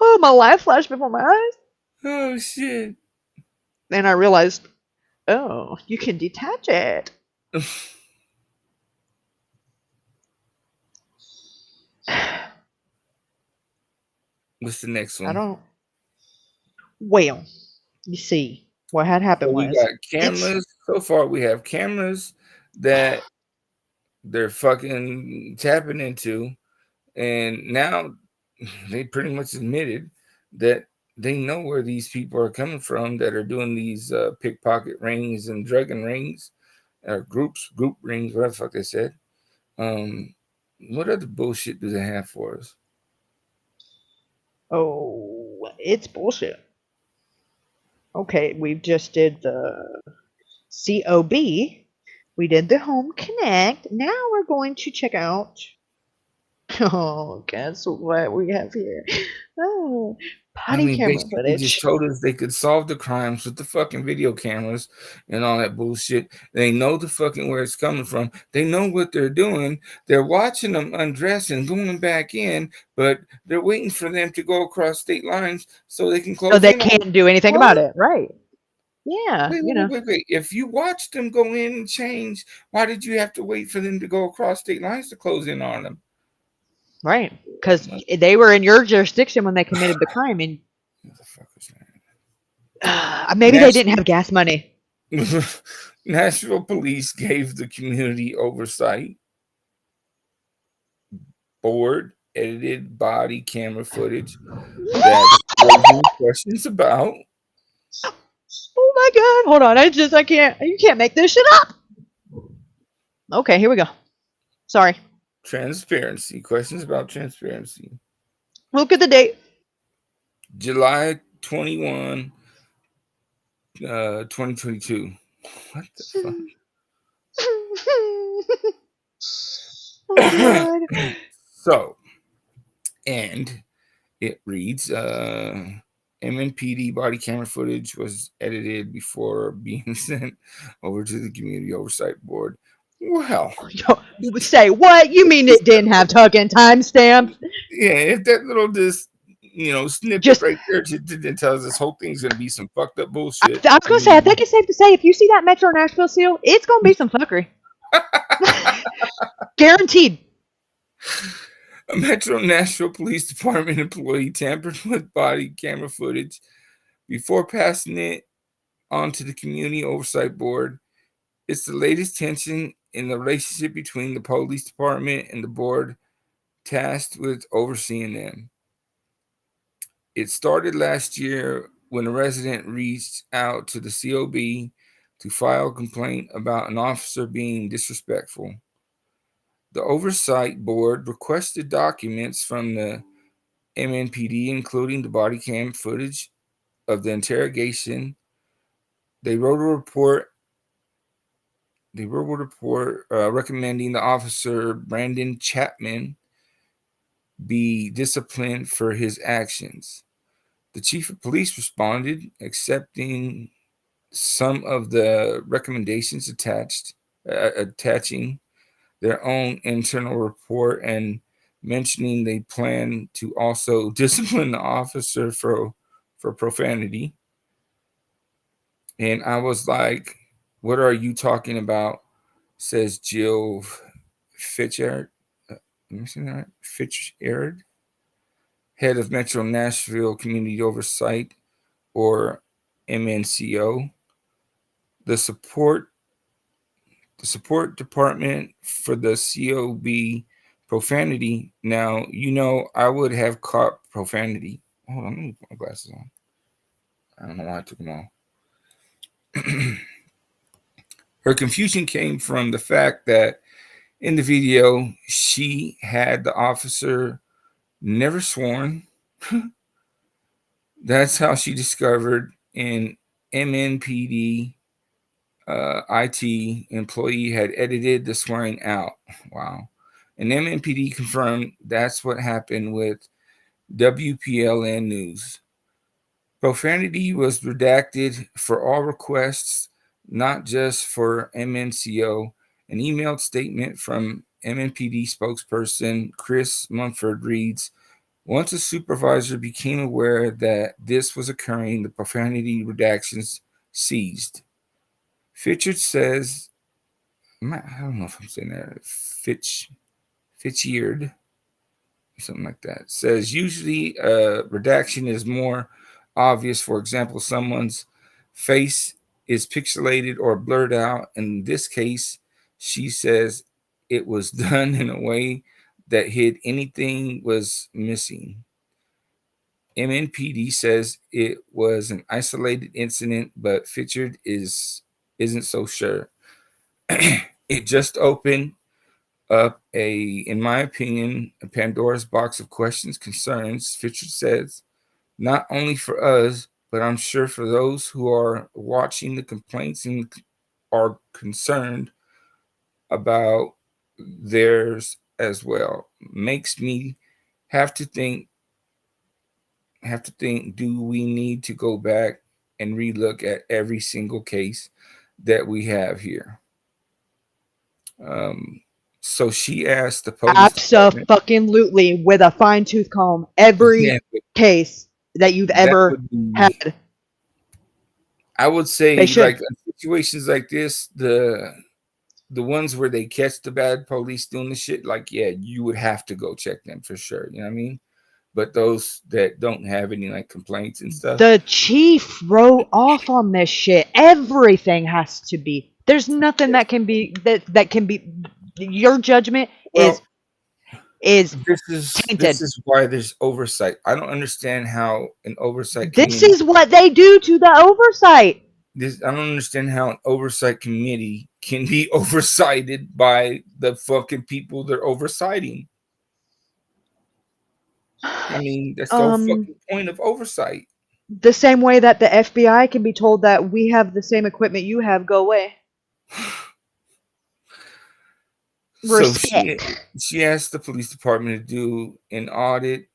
Oh, my life flashed before my eyes. Oh shit! And I realized, oh, you can detach it. What's the next one? I don't. Well, you see, what had happened was we got cameras. So far, we have cameras that they're fucking tapping into, and now they pretty much admitted that they know where these people are coming from that are doing these pickpocket rings and drugging rings, group rings, whatever the fuck they said. What other bullshit do they have for us? Oh, it's bullshit. Okay, we just did the COB. We did the Home Connect. Now we're going to check out. Oh, guess what we have here? Oh, potty camera footage. They just told us they could solve the crimes with the fucking video cameras and all that bullshit. They know the fucking where it's coming from. They know what they're doing. They're watching them undress and going back in, but they're waiting for them to go across state lines so they can close. So they can't do anything about it, right? Yeah, Wait. If you watched them go in and change, why did you have to wait for them to go across state lines to close in on them? Right, because they were in your jurisdiction when they committed the crime, and maybe they didn't have gas money. Nashville police gave the community oversight board edited body camera footage that questions about. Oh my god! Hold on, I can't. You can't make this shit up. Okay, here we go. Sorry. Transparency. Questions about transparency. Look at the date. July 21, 2022. What the fuck? Oh God. So, and it reads, MNPD body camera footage was edited before being sent over to the Community Oversight Board. Well, You would say what? You mean it didn't have fucking timestamps? yeah, if that little snippet Just right there that tells this whole thing's gonna be some fucked up bullshit. I was gonna say, I think it's safe to say if you see that Metro Nashville seal, it's gonna be some fuckery. Guaranteed. A Metro Nashville Police Department employee tampered with body camera footage before passing it on to the Community Oversight Board. It's the latest tension in the relationship between the police department and the board tasked with overseeing them. It started last year when a resident reached out to the COB to file a complaint about an officer being disrespectful. The oversight board requested documents from the MNPD, including the body cam footage of the interrogation. They wrote a report. Recommending the officer Brandon Chapman be disciplined for his actions. The chief of police responded, accepting some of the recommendations attaching their own internal report and mentioning they plan to also discipline the officer for profanity. And I was like, what are you talking about? Says Jill Fitchard. Let me see that. Fitchard, head of Metro Nashville Community Oversight, or MNCO. The support department for the COB profanity. Now, I would have caught profanity. Hold on, let me put my glasses on. I don't know why I took them off. Her confusion came from the fact that in the video, she had the officer never sworn. That's how she discovered an MNPD IT employee had edited the swearing out. Wow. And MNPD confirmed that's what happened with WPLN News. Profanity was redacted for all requests, not just for MNCO. An emailed statement from MNPD spokesperson Chris Mumford reads, once a supervisor became aware that this was occurring, the profanity redactions ceased. Fitchard says, I don't know if I'm saying that, Fitchard, something like that, says usually redaction is more obvious. For example, someone's face is pixelated or blurred out. In this case, she says it was done in a way that hid anything was missing. MNPD says it was an isolated incident, but Fitchard isn't so sure. It just opened up in my opinion, a Pandora's box of questions, concerns. Fitchard says, not only for us, but I'm sure for those who are watching the complaints and are concerned about theirs as well. Makes me have to think, do we need to go back and relook at every single case that we have here? So she asked the police department. Absolutely, with a fine tooth comb, every Yeah, case that you've that ever would be. had. I would They say, should. like in situations like this, the ones where they catch the bad police doing the shit, like yeah, you would have to go check them for sure. You know what I mean? But those that don't have any like complaints and stuff, The chief wrote off on this shit. Everything has to be. There's nothing that can be that can be. Your judgment well, is this tainted. is why there's oversight. I don't understand how an oversight This committee. is what they do to the oversight. I don't understand how an oversight committee can be oversighted by the fucking people they're oversighting. I mean, that's the whole Um, fucking point of oversight. the same way that the FBI can be told that we have the same equipment you have, go away. So Respect. she asked the police department to do an audit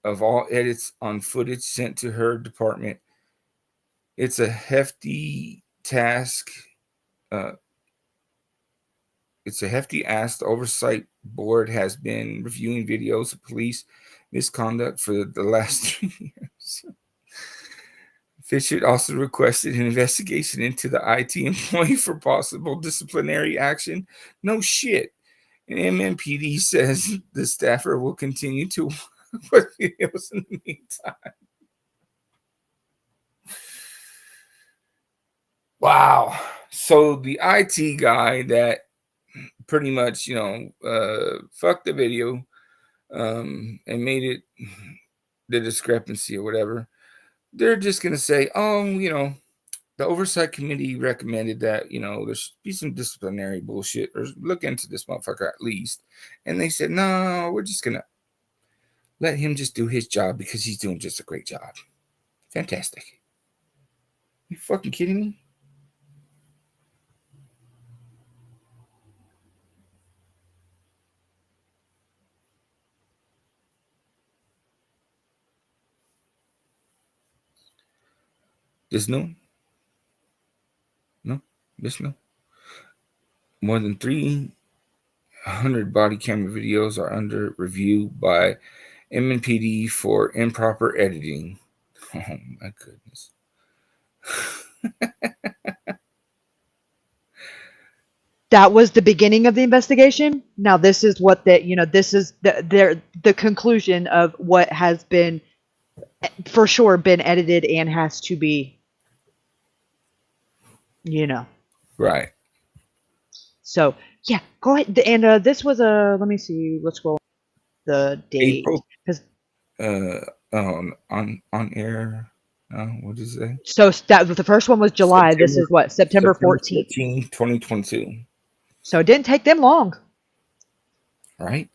of all edits on footage sent to her department. It's a hefty task. It's a hefty ask. The oversight board has been reviewing videos of police misconduct for the last 3 years. Fisher also requested an investigation into the IT employee for possible disciplinary action. No shit. And MMPD says the staffer will continue to work videos in the meantime. Wow. So the IT guy that pretty much, fucked the video and made it the discrepancy or whatever, they're just going to say, the oversight committee recommended that, there should be some disciplinary bullshit or look into this motherfucker at least. And they said, no, we're just going to let him just do his job because he's doing just a great job. Fantastic. You fucking kidding me? This new? No? This new? More than 300 body camera videos are under review by MNPD for improper editing. Oh my goodness. That was the beginning of the investigation. Now this is what this is the conclusion of what has been for sure been edited and has to be, Right. So yeah, go ahead. And this was let me see, let's scroll the date April. because on air. What did it say? so that the first one was July. This is what, September 14th. 2022. So it didn't take them long. Right.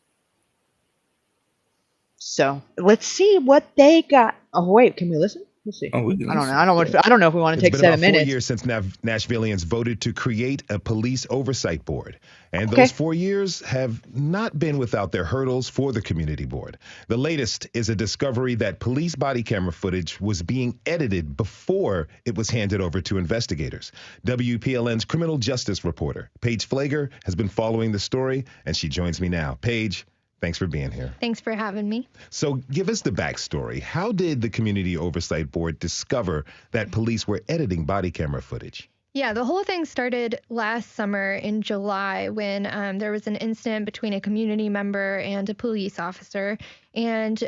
So let's see what they got. Oh wait, can we listen? Let's see. Oh, we can I don't listen. know. I don't know if we want to take It's 7 been about 4 minutes. years since Nashvillians voted to create a police oversight board. And those 4 years have not been without their hurdles for the community board. The latest is a discovery that police body camera footage was being edited before it was handed over to investigators. WPLN's criminal justice reporter, Paige Flager, has been following the story, and she joins me now. Paige, thanks for being here. Thanks for having me. So give us the backstory. How did the Community Oversight Board discover that police were editing body camera footage? Yeah, the whole thing started last summer in July when there was an incident between a community member and a police officer. And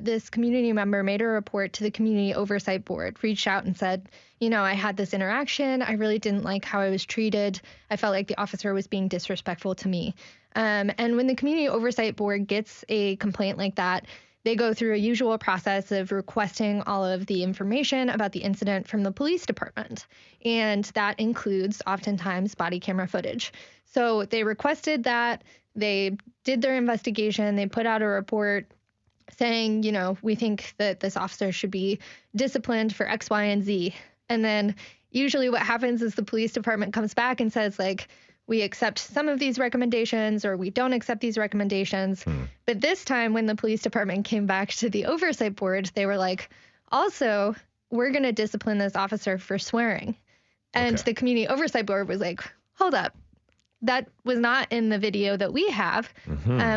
this community member made a report to the Community Oversight Board, reached out and said, I had this interaction. I really didn't like how I was treated. I felt like the officer was being disrespectful to me. And when the Community Oversight Board gets a complaint like that, they go through a usual process of requesting all of the information about the incident from the police department. And that includes oftentimes body camera footage. So they requested that. They did their investigation. They put out a report saying, we think that this officer should be disciplined for X, Y, and Z. And then usually what happens is the police department comes back and says, we accept some of these recommendations or we don't accept these recommendations. But this time when the police department came back to the oversight board, they were like, also, we're going to discipline this officer for swearing. And the community oversight board was like, hold up. That was not in the video that we have.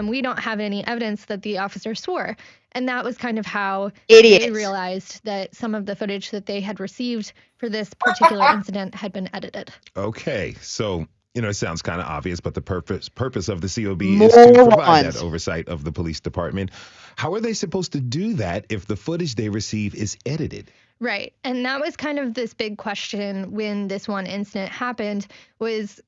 We don't have any evidence that the officer swore. And that was kind of how they realized that some of the footage that they had received for this particular incident had been edited. Okay, so it sounds kind of obvious, but the purpose of the COB is to provide that oversight of the police department. How are they supposed to do that if the footage they receive is edited? Right. And that was kind of this big question when this one incident happened was,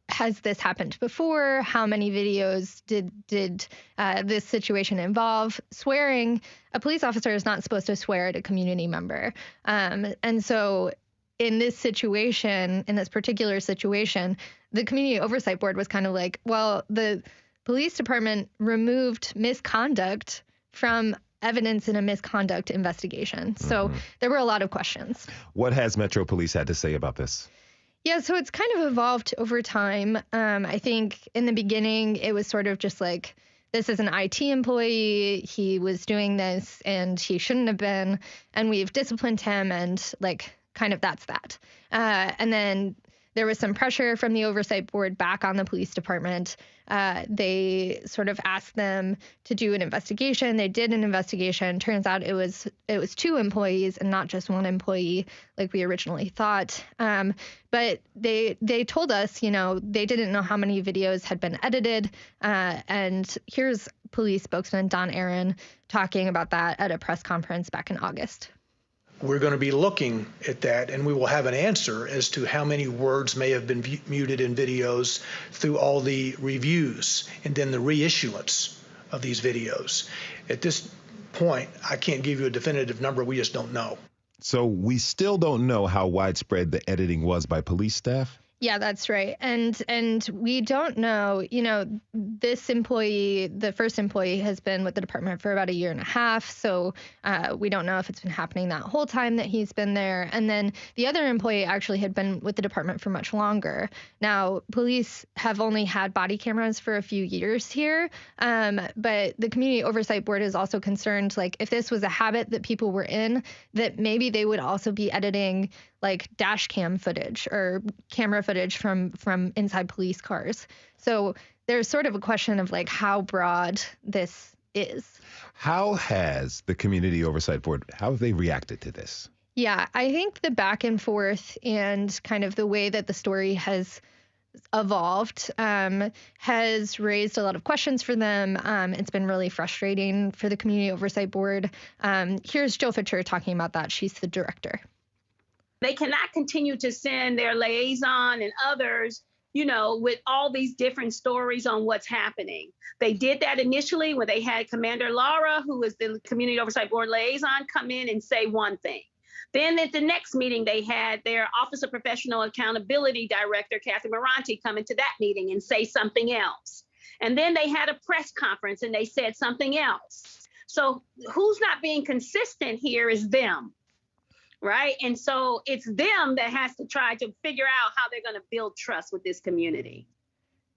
has this happened before? How many videos did this situation involve? Swearing, a police officer is not supposed to swear at a community member. And so in this situation, in this particular situation, the Community Oversight Board was kind of like, well, the police department removed misconduct from evidence in a misconduct investigation. So there were a lot of questions. What has Metro Police had to say about this? Yeah, so it's kind of evolved over time. I think in the beginning, it was sort of just like, this is an IT employee. He was doing this and he shouldn't have been. And we've disciplined him and like kind of that's that. And then there was some pressure from the oversight board back on the police department. They sort of asked them to do an investigation. They did an investigation. Turns out it was 2 employees and not just 1 employee like we originally thought. But they told us, you know, they didn't know how many videos had been edited. And here's police spokesman Don Aaron talking about that at a press conference back in August. We're going to be looking at that, and we will have an answer as to how many words may have been muted in videos through all the reviews and then the reissuance of these videos. At this point, I can't give you a definitive number. We just don't know. So we still don't know how widespread the editing was by police staff? Yeah, that's right. And we don't know, you know, this employee, the first employee has been with the department for about 1.5 years. So we don't know if it's been happening that whole time that he's been there. And then the other employee actually had been with the department for much longer. Now, police have only had body cameras for a few years here. But the Community Oversight Board is also concerned, like, if this was a habit that people were in, that maybe they would also be editing like dash cam footage or camera footage from inside police cars. So there's sort of a question of like how broad this is. How has the Community Oversight Board, how have they reacted to this? Yeah, I think the back and forth and kind of the way that the story has evolved has raised a lot of questions for them. It's been really frustrating for the Community Oversight Board. Here's Jill Fitcher talking about that. She's the director. They cannot continue to send their liaison and others, you know, with all these different stories on what's happening. They did that initially when they had Commander Laura, who was the Community Oversight Board liaison, come in and say one thing. Then at the next meeting, they had their Office of Professional Accountability Director, Kathy Moranti, come into that meeting and say something else. And then they had a press conference and they said something else. So who's not being consistent here is them. Right. And so it's them that has to try to figure out how they're going to build trust with this community.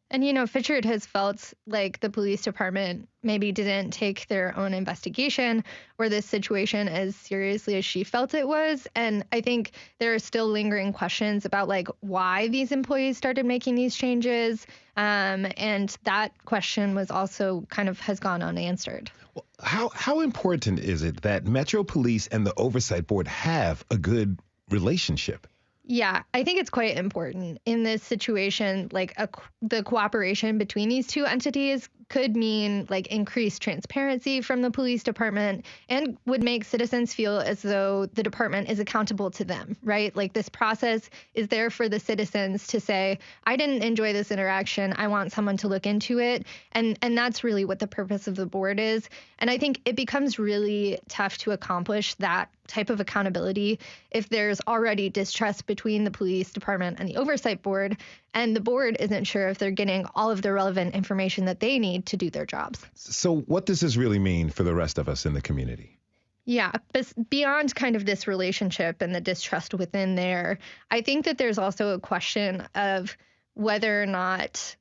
And, you know, Fitcher has felt like the police department maybe didn't take their own investigation or this situation as seriously as she felt it was. And I think there are still lingering questions about like why these employees started making these changes. And that question was also kind of has gone unanswered. Well, how important is it that Metro Police and the Oversight Board have a good relationship? Yeah, I think it's quite important in this situation. Like the cooperation between these two entities could mean like increased transparency from the police department and would make citizens feel as though the department is accountable to them, right? Like this process is there for the citizens to say, I didn't enjoy this interaction. I want someone to look into it. And that's really what the purpose of the board is. And I think it becomes really tough to accomplish that type of accountability if there's already distrust between the police department and the oversight board, and the board isn't sure if they're getting all of the relevant information that they need to do their jobs. So what does this really mean for the rest of us in the community? Yeah, but beyond kind of this relationship and the distrust within there, I think that there's also a question of whether or not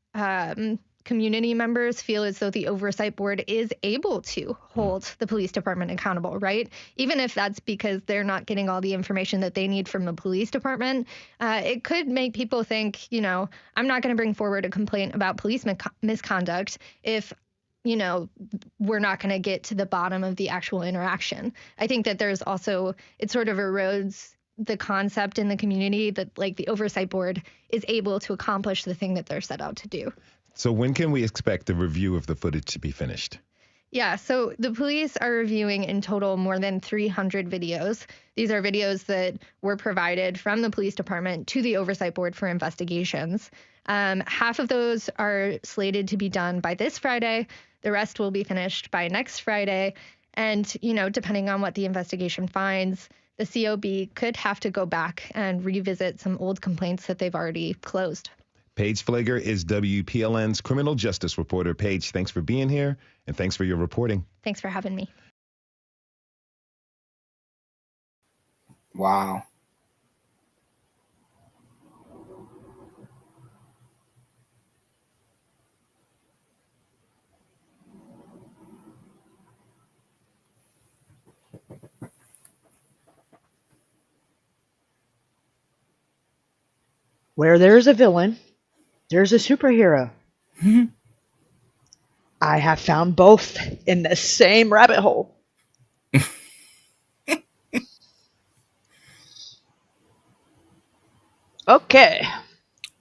community members feel as though the oversight board is able to hold the police department accountable, right? Even if that's because they're not getting all the information that they need from the police department, it could make people think, you know, I'm not going to bring forward a complaint about police misconduct if, you know, we're not going to get to the bottom of the actual interaction. I think that there's also, it sort of erodes the concept in the community that like the oversight board is able to accomplish the thing that they're set out to do. So when can we expect the review of the footage to be finished? Yeah, so the police are reviewing in total more than 300 videos. These are videos that were provided from the police department to the oversight board for investigations. Half of those are slated to be done by this Friday. The rest will be finished by next Friday. And, you know, depending on what the investigation finds, the COB could have to go back and revisit some old complaints that they've already closed. Paige Flager is WPLN's criminal justice reporter. Paige, thanks for being here, and thanks for your reporting. Thanks for having me. Wow. Where there's a villain, there's a superhero. I have found both in the same rabbit hole. Okay.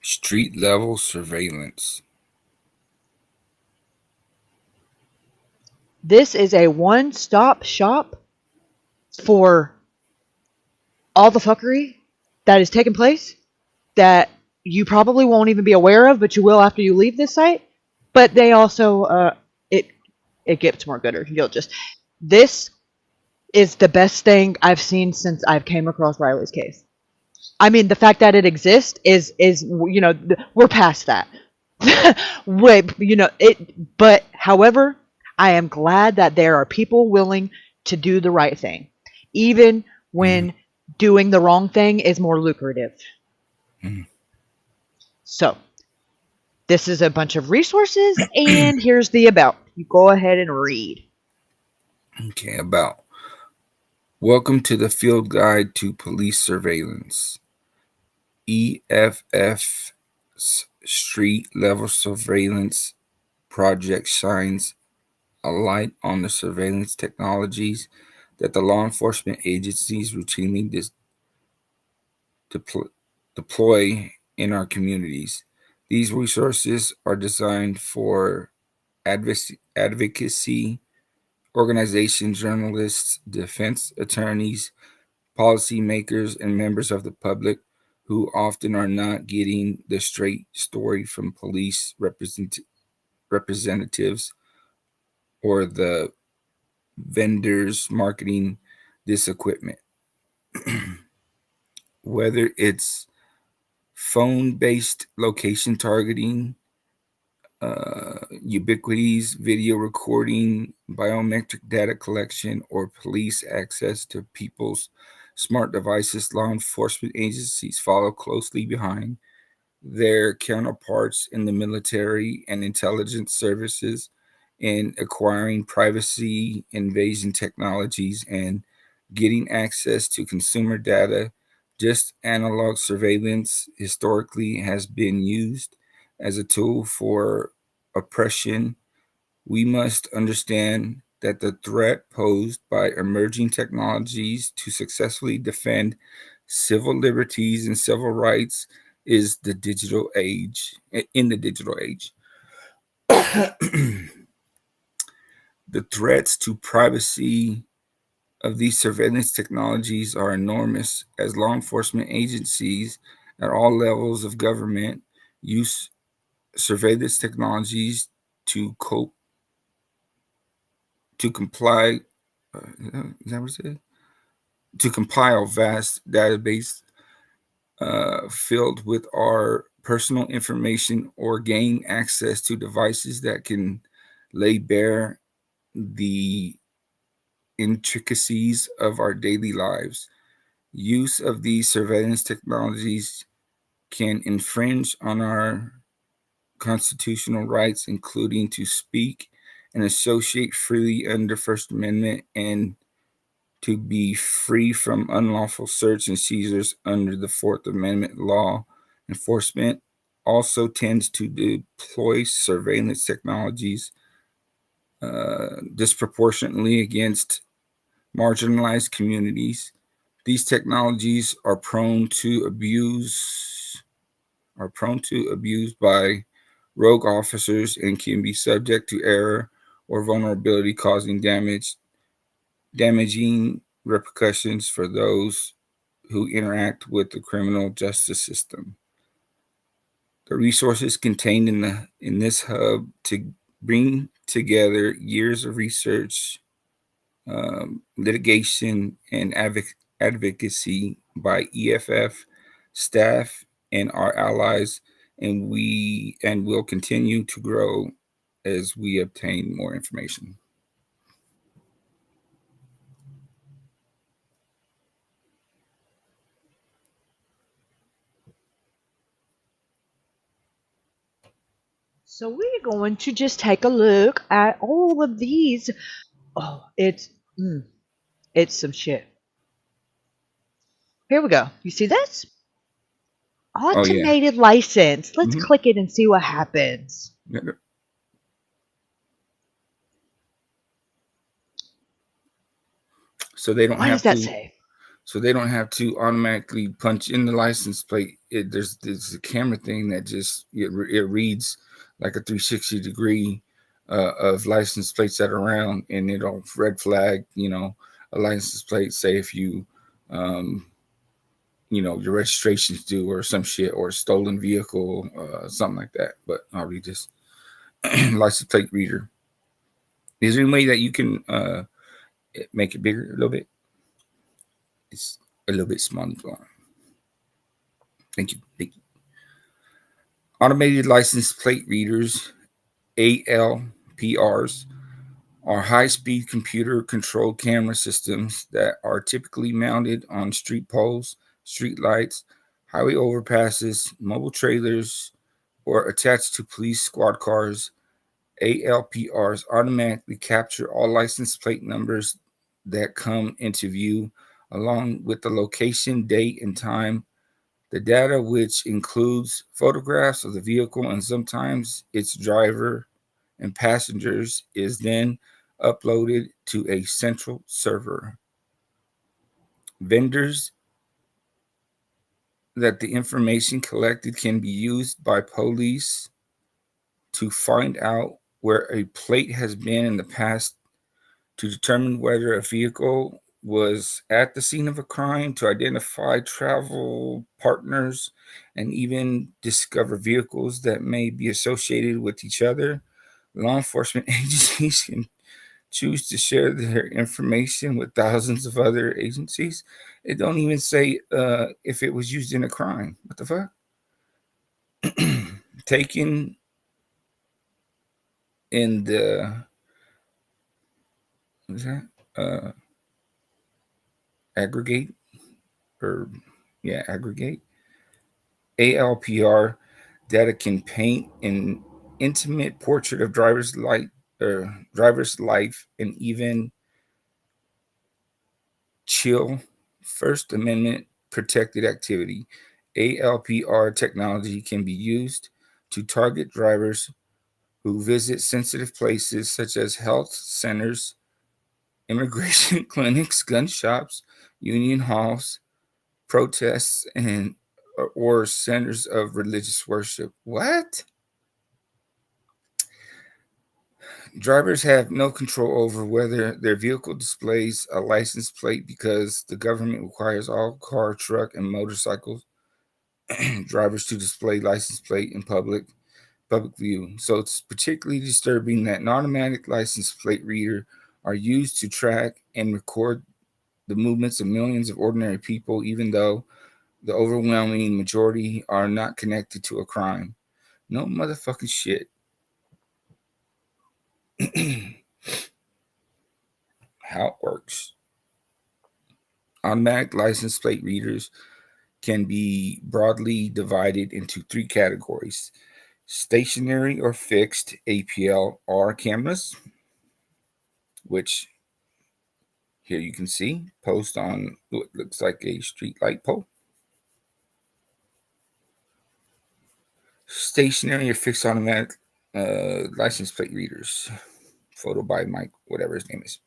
Street level surveillance. This is a one-stop shop for all the fuckery that is taking place that you probably won't even be aware of, but you will after you leave this site. But they also, it gets more gooder. You'll just, this is the best thing I've seen since I've came across Riley's case. I mean, the fact that it exists is we're past that. Wait, it. But however, I am glad that there are people willing to do the right thing, even when doing the wrong thing is more lucrative. So, this is a bunch of resources, and here's the about. You go ahead and read. Okay, about. Welcome to the Field Guide to Police Surveillance. EFF's Street Level Surveillance Project shines a light on the surveillance technologies that the law enforcement agencies routinely deploy in our communities. These resources are designed for advocacy organizations, journalists, defense attorneys, policymakers, and members of the public who often are not getting the straight story from police representatives or the vendors marketing this equipment. Whether it's phone-based location targeting, ubiquities, video recording, biometric data collection, or police access to people's smart devices, law enforcement agencies follow closely behind their counterparts in the military and intelligence services in acquiring privacy invasion technologies and getting access to consumer data. Just analog surveillance historically has been used as a tool for oppression. We must understand that the threat posed by emerging technologies to successfully defend civil liberties and civil rights is the digital age. In the digital age, the threats to privacy of these surveillance technologies are enormous as law enforcement agencies at all levels of government use surveillance technologies to comply. Is that what it said? To compile vast database filled with our personal information or gain access to devices that can lay bare the intricacies of our daily lives. Use of these surveillance technologies can infringe on our constitutional rights, including to speak and associate freely under First Amendment and to be free from unlawful search and seizures under the Fourth Amendment. Law enforcement also tends to deploy surveillance technologies disproportionately against marginalized communities. These technologies are prone to abuse by rogue officers and can be subject to error or vulnerability, causing damaging repercussions for those who interact with the criminal justice system. The resources contained in this hub to bring together years of research, litigation, and advocacy by EFF staff and our allies, and will continue to grow as we obtain more information. So we're going to just take a look at all of these. Oh, it's some shit. Here we go. You see this? Automated license. Let's Mhm. click it and see what happens. Yeah. So they don't What does have that to. say? So they don't have to automatically punch in the license plate. There's a camera thing that just it reads like a 360 degree of license plates that are around, and it'll red flag, a license plate. Say if you, your registration's due or some shit, or a stolen vehicle, something like that. But I'll read this license plate reader. Is there any way that you can make it bigger a little bit? It's a little bit small. Thank you. Thank you. Automated license plate readers, ALPRs, are high-speed computer-controlled camera systems that are typically mounted on street poles, street lights, highway overpasses, mobile trailers, or attached to police squad cars. ALPRs automatically capture all license plate numbers that come into view, along with the location, date, and time. The data, which includes photographs of the vehicle and sometimes its driver and passengers, is then uploaded to a central server. Vendors that the information collected can be used by police to find out where a plate has been in the past, to determine whether a vehicle was at the scene of a crime, to identify travel partners, and even discover vehicles that may be associated with each other. Law enforcement agencies can choose to share their information with thousands of other agencies. It don't even say if it was used in a crime. What the fuck? Taken in the, what is that? Aggregate or aggregate. ALPR data can paint an intimate portrait of driver's life and even chill First Amendment protected activity. ALPR technology can be used to target drivers who visit sensitive places such as health centers, immigration clinics, gun shops, union halls, protests, and or centers of religious worship. What? Drivers have no control over whether their vehicle displays a license plate because the government requires all car, truck, and motorcycle drivers to display license plate in public view. So it's particularly disturbing that an automatic license plate reader are used to track and record the movements of millions of ordinary people, even though the overwhelming majority are not connected to a crime. No motherfucking shit. How it works. Automatic license plate readers can be broadly divided into three categories: stationary or fixed ALPR cameras, which here you can see post on what looks like a street light pole. Stationary or fixed automatic license plate readers. Photo by Mike, whatever his name is.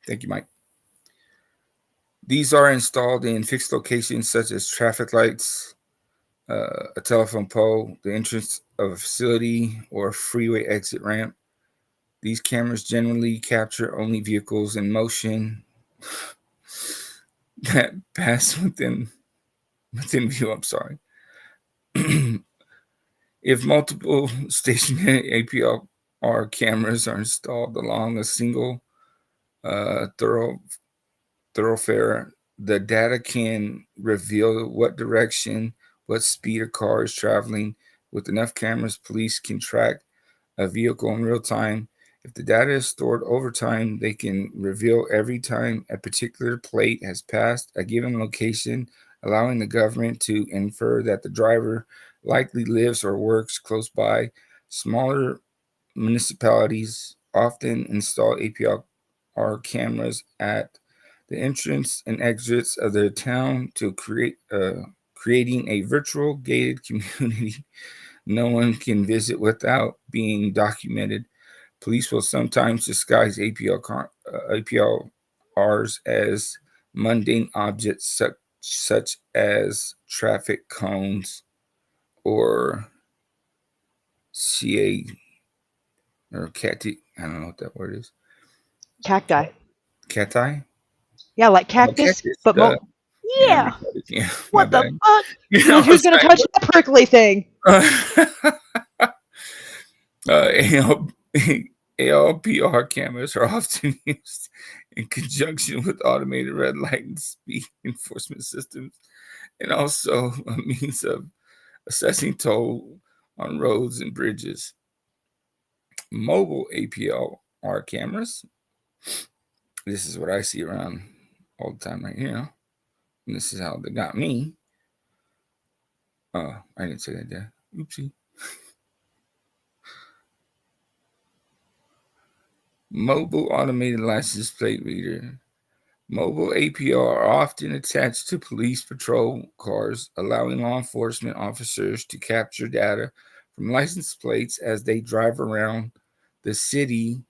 Thank you, Mike. These are installed in fixed locations such as traffic lights, a telephone pole, the entrance of a facility, or a freeway exit ramp. These cameras generally capture only vehicles in motion that pass within view. I'm sorry. If multiple stationary ALPR cameras are installed along a single thoroughfare, the data can reveal what direction, what speed a car is traveling. With enough cameras, police can track a vehicle in real time. If the data is stored over time, they can reveal every time a particular plate has passed a given location, allowing the government to infer that the driver likely lives or works close by. Smaller municipalities often install ALPR cameras at the entrance and exits of their town to creating a virtual gated community no one can visit without being documented. Police will sometimes disguise APLRs as mundane objects such as traffic cones or CA or cati. I don't know what that word is. Cacti. Cati? Yeah, like Oh, cactus, cactus. but Duh. Yeah, yeah. yeah, my What the bad. fuck? You know Like, what I'm who's gonna touch that prickly thing? saying? AL, ALPR cameras are often used in conjunction with automated red light and speed enforcement systems, and also a means of assessing toll on roads and bridges. Mobile APLR cameras. This is what I see around all the time right here. And this is how they got me. Oh, I didn't say that, did I? Oopsie. Mobile automated license plate reader. Mobile APR are often attached to police patrol cars, allowing law enforcement officers to capture data from license plates as they drive around the city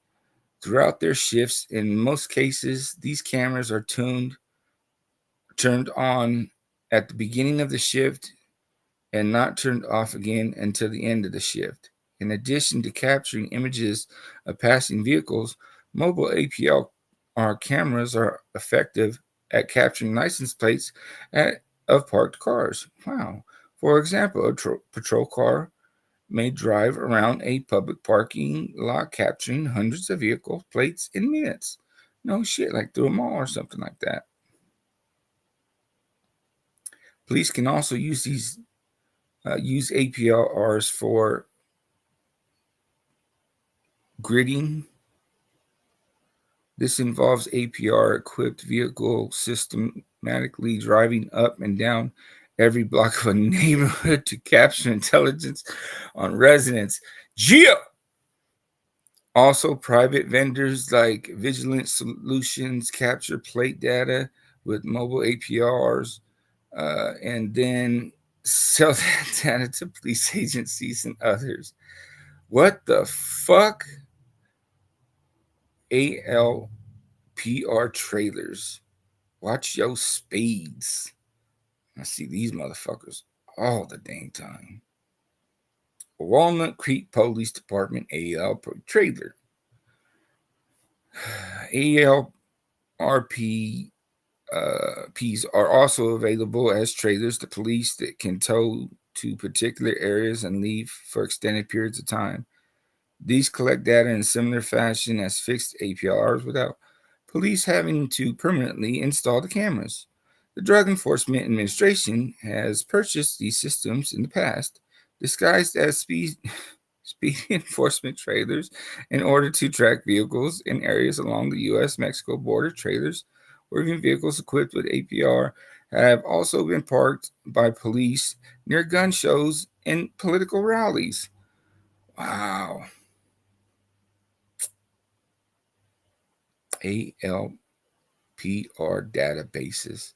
throughout their shifts. In most cases, these cameras are turned on at the beginning of the shift and not turned off again until the end of the shift. In addition to capturing images of passing vehicles, mobile APLR cameras are effective at capturing license plates of parked cars. Wow. For example, a patrol car may drive around a public parking lot capturing hundreds of vehicle plates in minutes. No shit, like through a mall or something like that. Police can also use APLRs for gridding. This involves APR-equipped vehicle systematically driving up and down every block of a neighborhood to capture intelligence on residents. Geo! Also, private vendors like Vigilant Solutions capture plate data with mobile APRs and then sell that data to police agencies and others. What the fuck? ALPR trailers. Watch your speeds. I see these motherfuckers all the dang time. Walnut Creek Police Department ALPR trailer. ALRP Ps are also available as trailers to police that can tow to particular areas and leave for extended periods of time. These collect data in similar fashion as fixed APRs without police having to permanently install the cameras. The Drug Enforcement Administration has purchased these systems in the past, disguised as speed enforcement trailers in order to track vehicles in areas along the U.S.-Mexico border. Trailers or even vehicles equipped with APR have also been parked by police near gun shows and political rallies. Wow. ALPR databases.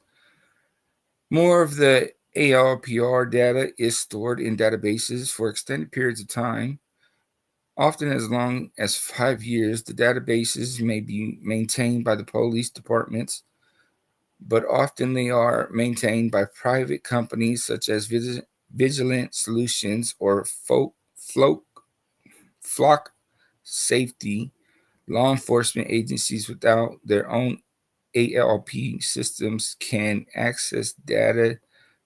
More of the ALPR data is stored in databases for extended periods of time, often as long as 5 years. The databases may be maintained by the police departments, but often they are maintained by private companies such as Vigilant Solutions or Flock Safety. Law enforcement agencies without their own ALP systems can access data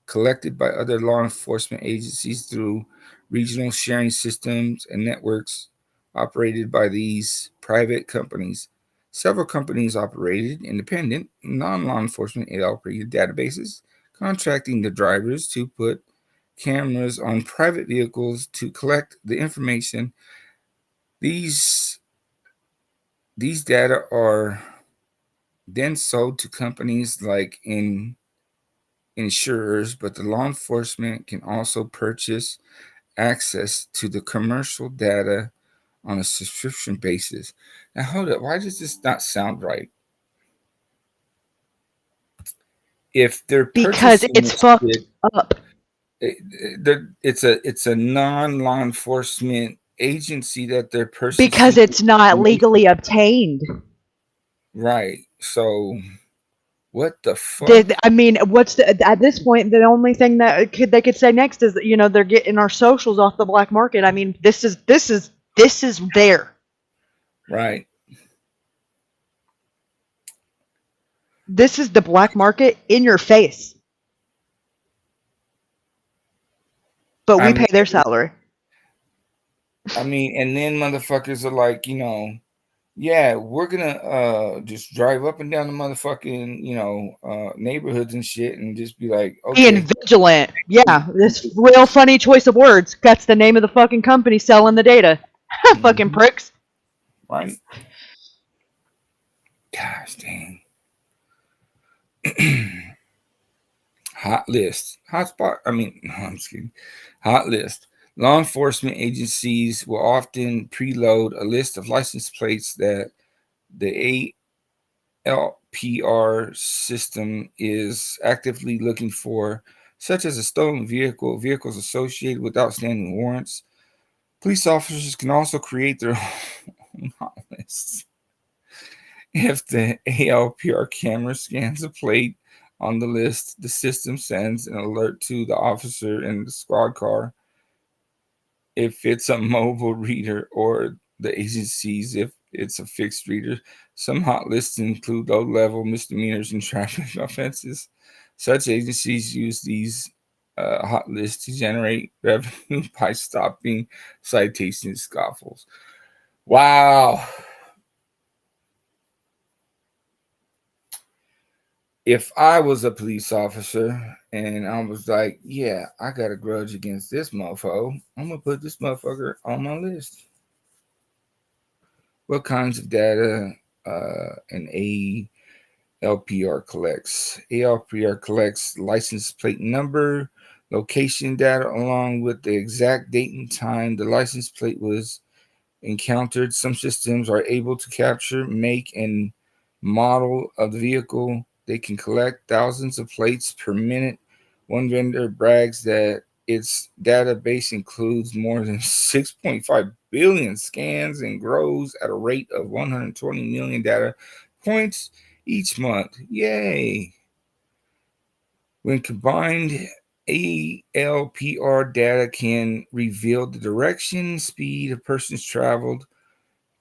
collected by other law enforcement agencies through regional sharing systems and networks operated by these private companies. Several companies operated independent, non-law enforcement ALP databases, contracting the drivers to put cameras on private vehicles to collect the information. These data are then sold to companies like insurers, but the law enforcement can also purchase access to the commercial data on a subscription basis. Now, hold up. Why does this not sound right? if they're because purchasing it's this fucked shit, up. it's a non-law enforcement agency that they're Because purchasing it's not information. legally obtained. Right. So what the fuck? I mean, what's at this point? The only thing that they could say next is that, you know, they're getting our socials off the black market. I mean, this is there. Right. This is the black market in your face. But I we mean, pay their salary. and then motherfuckers are like, you know, yeah, we're gonna just drive up and down the motherfucking, you know, neighborhoods and shit and just be like, Being okay. vigilant. Yeah, this real funny choice of words. That's the name of the fucking company selling the data. Fucking pricks. Right. Gosh dang. Hot list. Hotspot. I mean, no, I'm just kidding. Hot list. Law enforcement agencies will often preload a list of license plates that the ALPR system is actively looking for, such as a stolen vehicle, vehicles associated with outstanding warrants. Police officers can also create their own hot lists. If the ALPR camera scans a plate on the list, the system sends an alert to the officer in the squad car. If it's a mobile reader, or the agencies if it's a fixed reader. Some hot lists include low-level misdemeanors and traffic offenses. Such agencies use these hot lists to generate revenue by stopping citation scuffles. Wow. If I was a police officer and I was like, yeah, I got a grudge against this mofo, I'm going to put this motherfucker on my list. What kinds of data an ALPR collects? ALPR collects license plate number, location data, along with the exact date and time the license plate was encountered. Some systems are able to capture make and model of the vehicle. They can collect thousands of plates per minute. One vendor brags that its database includes more than 6.5 billion scans and grows at a rate of 120 million data points each month. Yay! When combined, ALPR data can reveal the direction, speed of persons traveled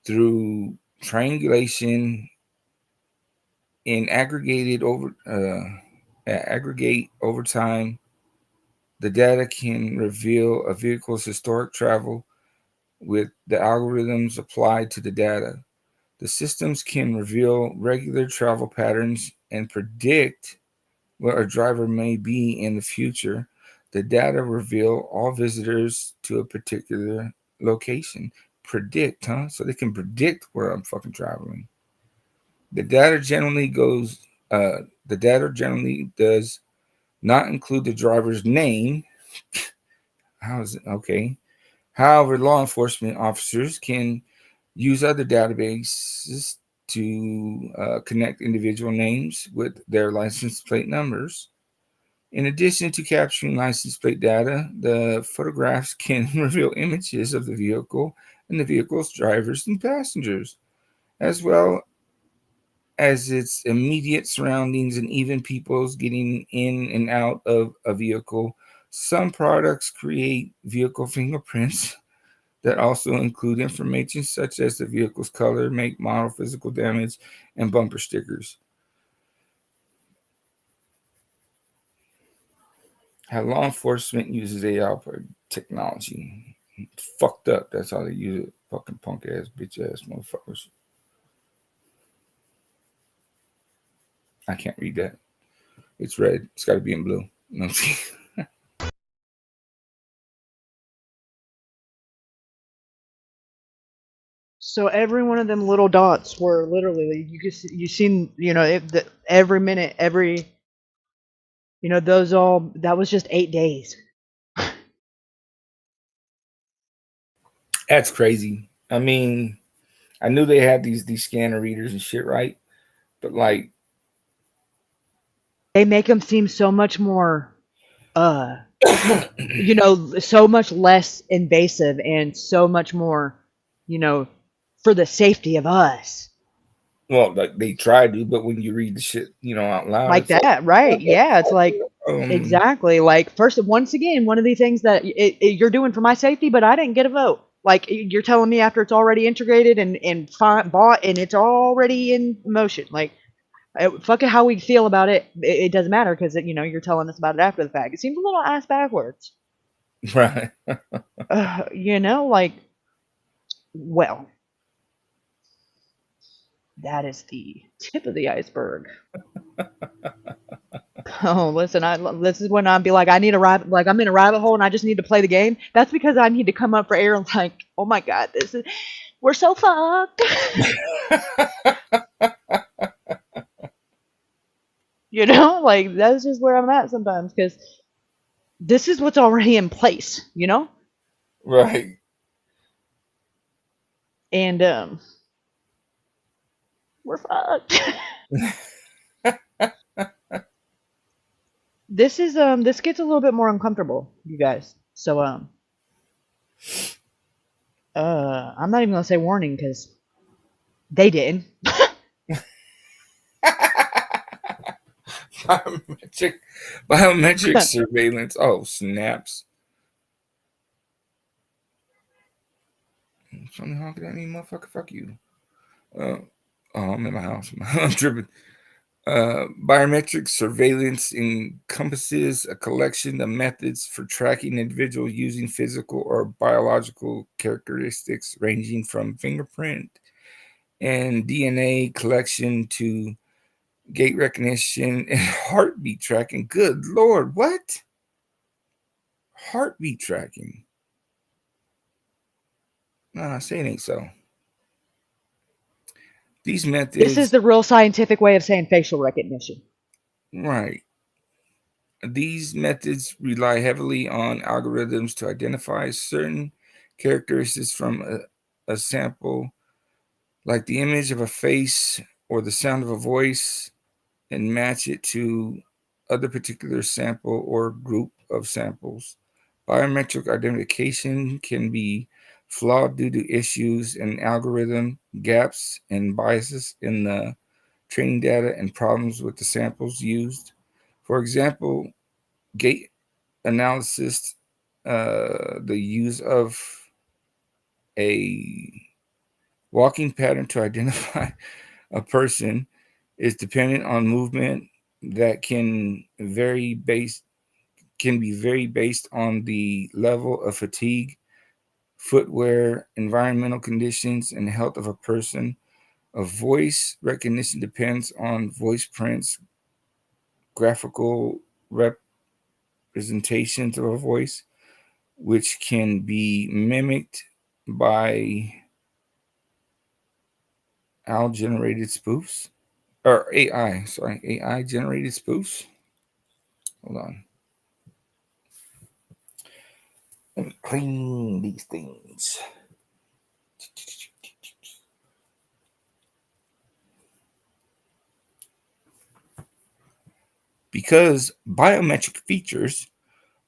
through triangulation in aggregate over time. The data can reveal a vehicle's historic travel with the algorithms applied to the data. The systems can reveal regular travel patterns and predict where a driver may be in the future. The data reveal all visitors to a particular location. Predict, huh? So they can predict where I'm fucking traveling. The data generally does not include the driver's name. How is it? Okay. However, law enforcement officers can use other databases to connect individual names with their license plate numbers. In addition to capturing license plate data, the photographs can reveal images of the vehicle and the vehicle's drivers and passengers, as well as its immediate surroundings and even people's getting in and out of a vehicle. Some products create vehicle fingerprints that also include information such as the vehicle's color, make, model, physical damage, and bumper stickers. How law enforcement uses ALPR technology. Fucked up. That's how they use it. Fucking punk ass, bitch ass motherfuckers. I can't read that. It's red. It's got to be in blue. No. So every one of them little dots were literally you seen, you know, every minute, every, you know, those all, that was just 8 days. That's crazy. I mean, I knew they had these scanner readers and shit, right? But like, they make them seem so much more, you know, so much less invasive and so much more, you know, for the safety of us. Well, like they try to, but when you read the shit, you know, out loud, Like it's that, right? Yeah, it's like like, exactly like once again, one of the things that you're doing for my safety, but I didn't get a vote. Like you're telling me after it's already integrated and bought and it's already in motion. Like fuck it, how we feel about it, it doesn't matter because you know you're telling us about it after the fact. It seems a little ass backwards. right. You know, like, well, that is the tip of the iceberg. Oh, listen, this is when I'd be like, I need a rabbit, like I'm in a rabbit hole and I just need to play the game. That's because I need to come up for air and like, oh my god, we're so fucked. You know, like that's just where I'm at sometimes because this is what's already in place. You know, Right. and we're fucked. This gets a little bit more uncomfortable, you guys. So I'm not even gonna say warning because they didn't. Biometric surveillance. Oh, snaps. Something honking at me, motherfucker. Fuck you. Oh, I'm in my house. I'm tripping. Biometric surveillance encompasses a collection of methods for tracking individuals using physical or biological characteristics ranging from fingerprint and DNA collection to gait recognition and heartbeat tracking. Good Lord, what? Heartbeat tracking? Nah, say it ain't so. These methods. This is the real scientific way of saying facial recognition. Right. These methods rely heavily on algorithms to identify certain characteristics from a sample, like the image of a face or the sound of a voice, and match it to other particular sample or group of samples. Biometric identification can be flawed due to issues in algorithm, gaps, and biases in the training data, and problems with the samples used. For example, gait analysis, the use of a walking pattern to identify a person is dependent on movement that can be very based on the level of fatigue, footwear, environmental conditions, and health of a person. A voice recognition depends on voice prints, graphical representations of a voice, which can be mimicked by AI-generated spoofs. AI-generated spoofs. Hold on. Let me clean these things. Because biometric features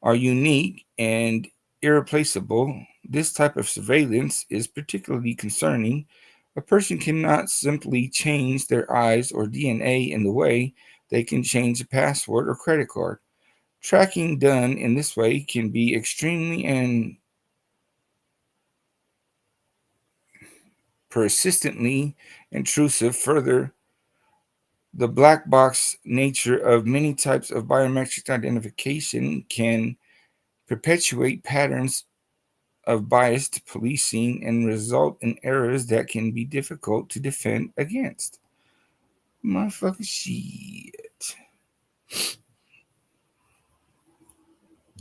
are unique and irreplaceable, this type of surveillance is particularly concerning. A person cannot simply change their eyes or DNA in the way they can change a password or credit card. Tracking done in this way can be extremely and persistently intrusive. Further, the black box nature of many types of biometric identification can perpetuate patterns of biased policing and result in errors that can be difficult to defend against. Motherfucker shit.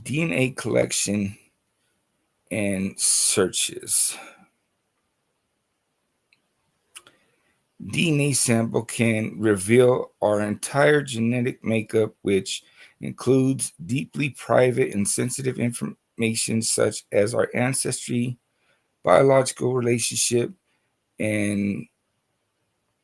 DNA collection and searches. DNA sample can reveal our entire genetic makeup, which includes deeply private and sensitive information such as our ancestry, biological relationship, and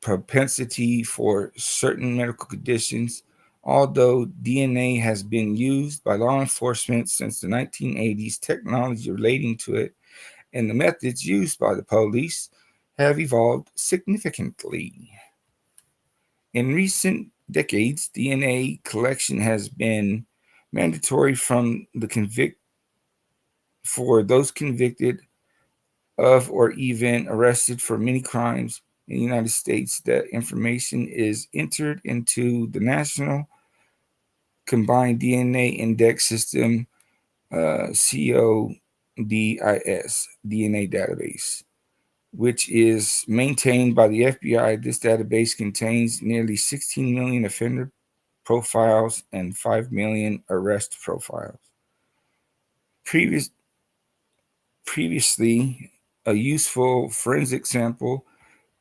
propensity for certain medical conditions. Although DNA has been used by law enforcement since the 1980s, technology relating to it and the methods used by the police have evolved significantly. In recent decades, DNA collection has been mandatory for those convicted of or even arrested for many crimes in the United States. That information is entered into the National Combined DNA Index System, CODIS DNA database, which is maintained by the FBI. This database contains nearly 16 million offender profiles and 5 million arrest profiles. Previously, a useful forensic sample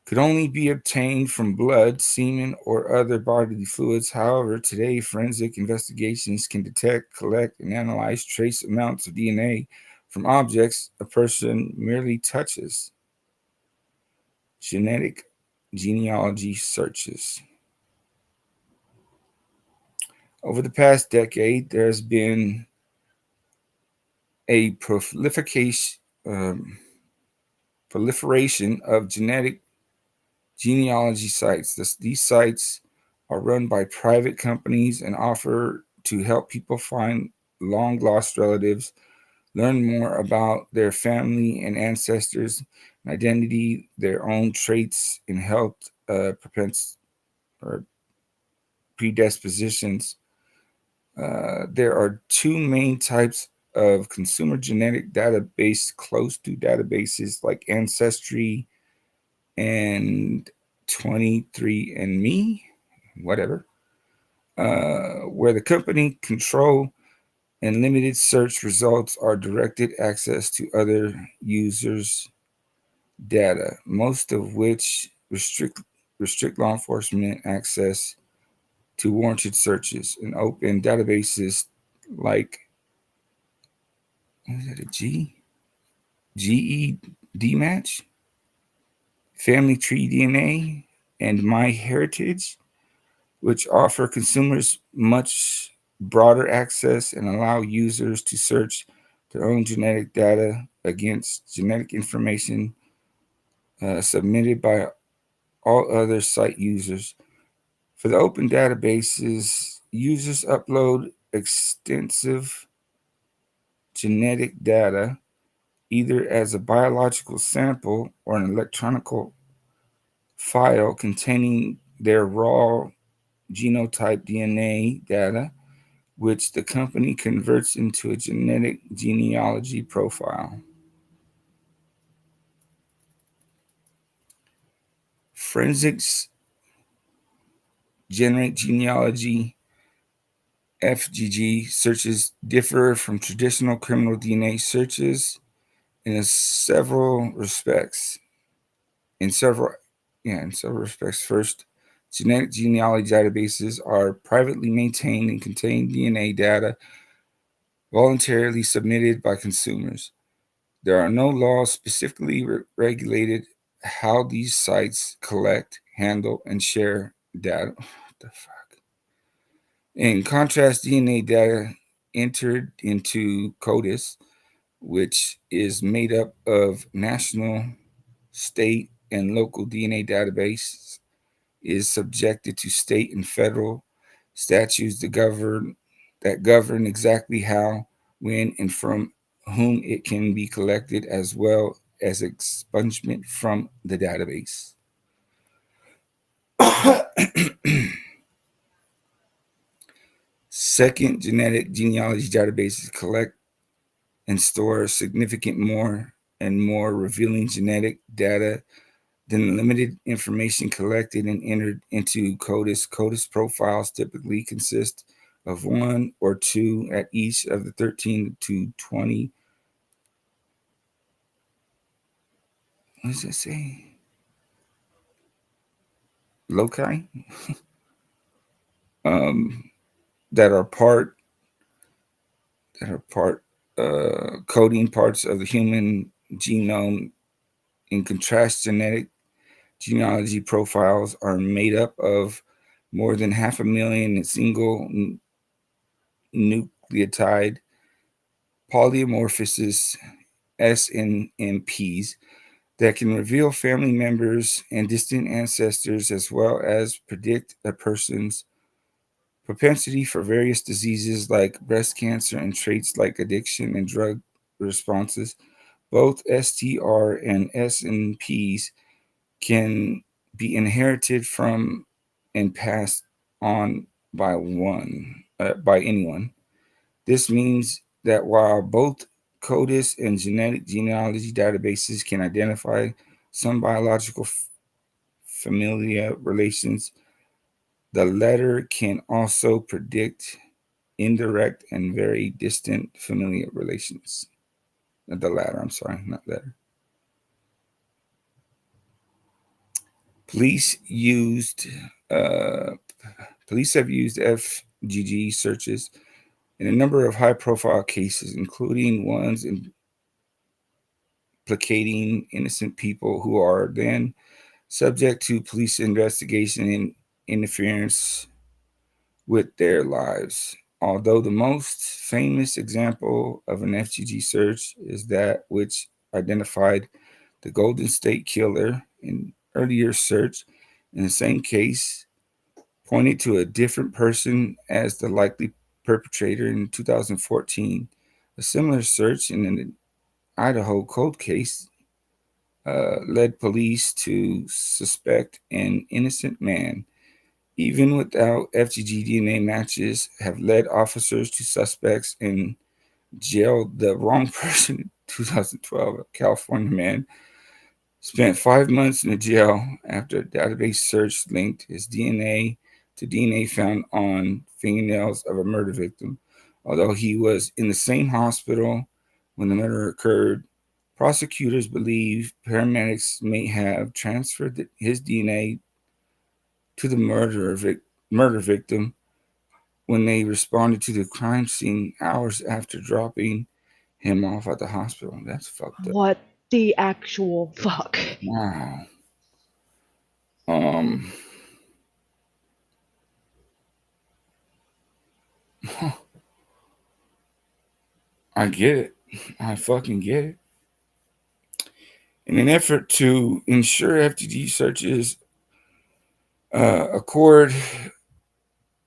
could only be obtained from blood, semen, or other bodily fluids. However, today forensic investigations can detect, collect, and analyze trace amounts of DNA from objects a person merely touches. Genetic genealogy searches. Over the past decade, there has been a proliferation of genetic genealogy sites. These sites are run by private companies and offer to help people find long lost relatives, learn more about their family and ancestors, and identity, their own traits and health predispositions. There are two main types of consumer genetic database close to databases like Ancestry and 23andMe, whatever, where the company control and limited search results are directed access to other users' data, most of which restrict law enforcement access to warranted searches. And open databases like GED Match, Family Tree DNA, and MyHeritage, which offer consumers much broader access and allow users to search their own genetic data against genetic information submitted by all other site users. For the open databases, users upload extensive genetic data either as a biological sample or an electronic file containing their raw genotype DNA data, which the company converts into a genetic genealogy profile. Forensics genetic genealogy FGG searches differ from traditional criminal DNA searches in several respects. First, genetic genealogy databases are privately maintained and contain DNA data voluntarily submitted by consumers. There are no laws specifically regulated how these sites collect, handle, and share data. What the fuck? In contrast, DNA data entered into CODIS, which is made up of national, state, and local DNA databases, is subjected to state and federal statutes that govern exactly how, when, and from whom it can be collected, as well as expungement from the database. Second, genetic genealogy databases collect and store significant more and more revealing genetic data than the limited information collected and entered into CODIS. CODIS profiles typically consist of one or two at each of the 13 to 20. What does that say? Loci that are part coding parts of the human genome. In contrast, genetic genealogy profiles are made up of more than 500,000 single nucleotide polymorphosis SNMPs that can reveal family members and distant ancestors, as well as predict a person's propensity for various diseases like breast cancer and traits like addiction and drug responses. Both STR and SNPs can be inherited from and passed on by anyone. This means that while both CODIS and genetic genealogy databases can identify some biological familial relations, the latter can also predict indirect and very distant familial relations. The latter, I'm sorry, not latter. Police uh, Police have used FGG searches in a number of high-profile cases, including ones implicating innocent people who are then subject to police investigation and interference with their lives. Although the most famous example of an FGG search is that which identified the Golden State Killer in earlier search in the same case pointed to a different person as the likely perpetrator in 2014. A similar search in an Idaho cold case led police to suspect an innocent man. Even without FGG DNA matches, have led officers to suspects and jailed the wrong person in 2012. A California man spent 5 months in the jail after a database search linked his DNA to DNA found on fingernails of a murder victim. Although he was in the same hospital when the murder occurred, prosecutors believe paramedics may have transferred his DNA to the murder victim when they responded to the crime scene hours after dropping him off at the hospital. That's fucked up. What the actual fuck? Wow. I get it. I fucking get it. In an effort to ensure FTG searches accord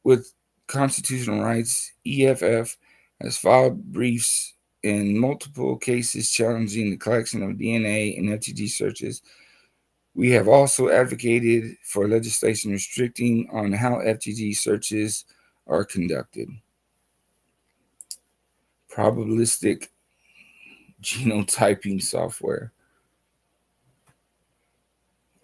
with constitutional rights, EFF has filed briefs in multiple cases challenging the collection of DNA in FTG searches. We have also advocated for legislation restricting on how FTG searches are conducted. Probabilistic genotyping software.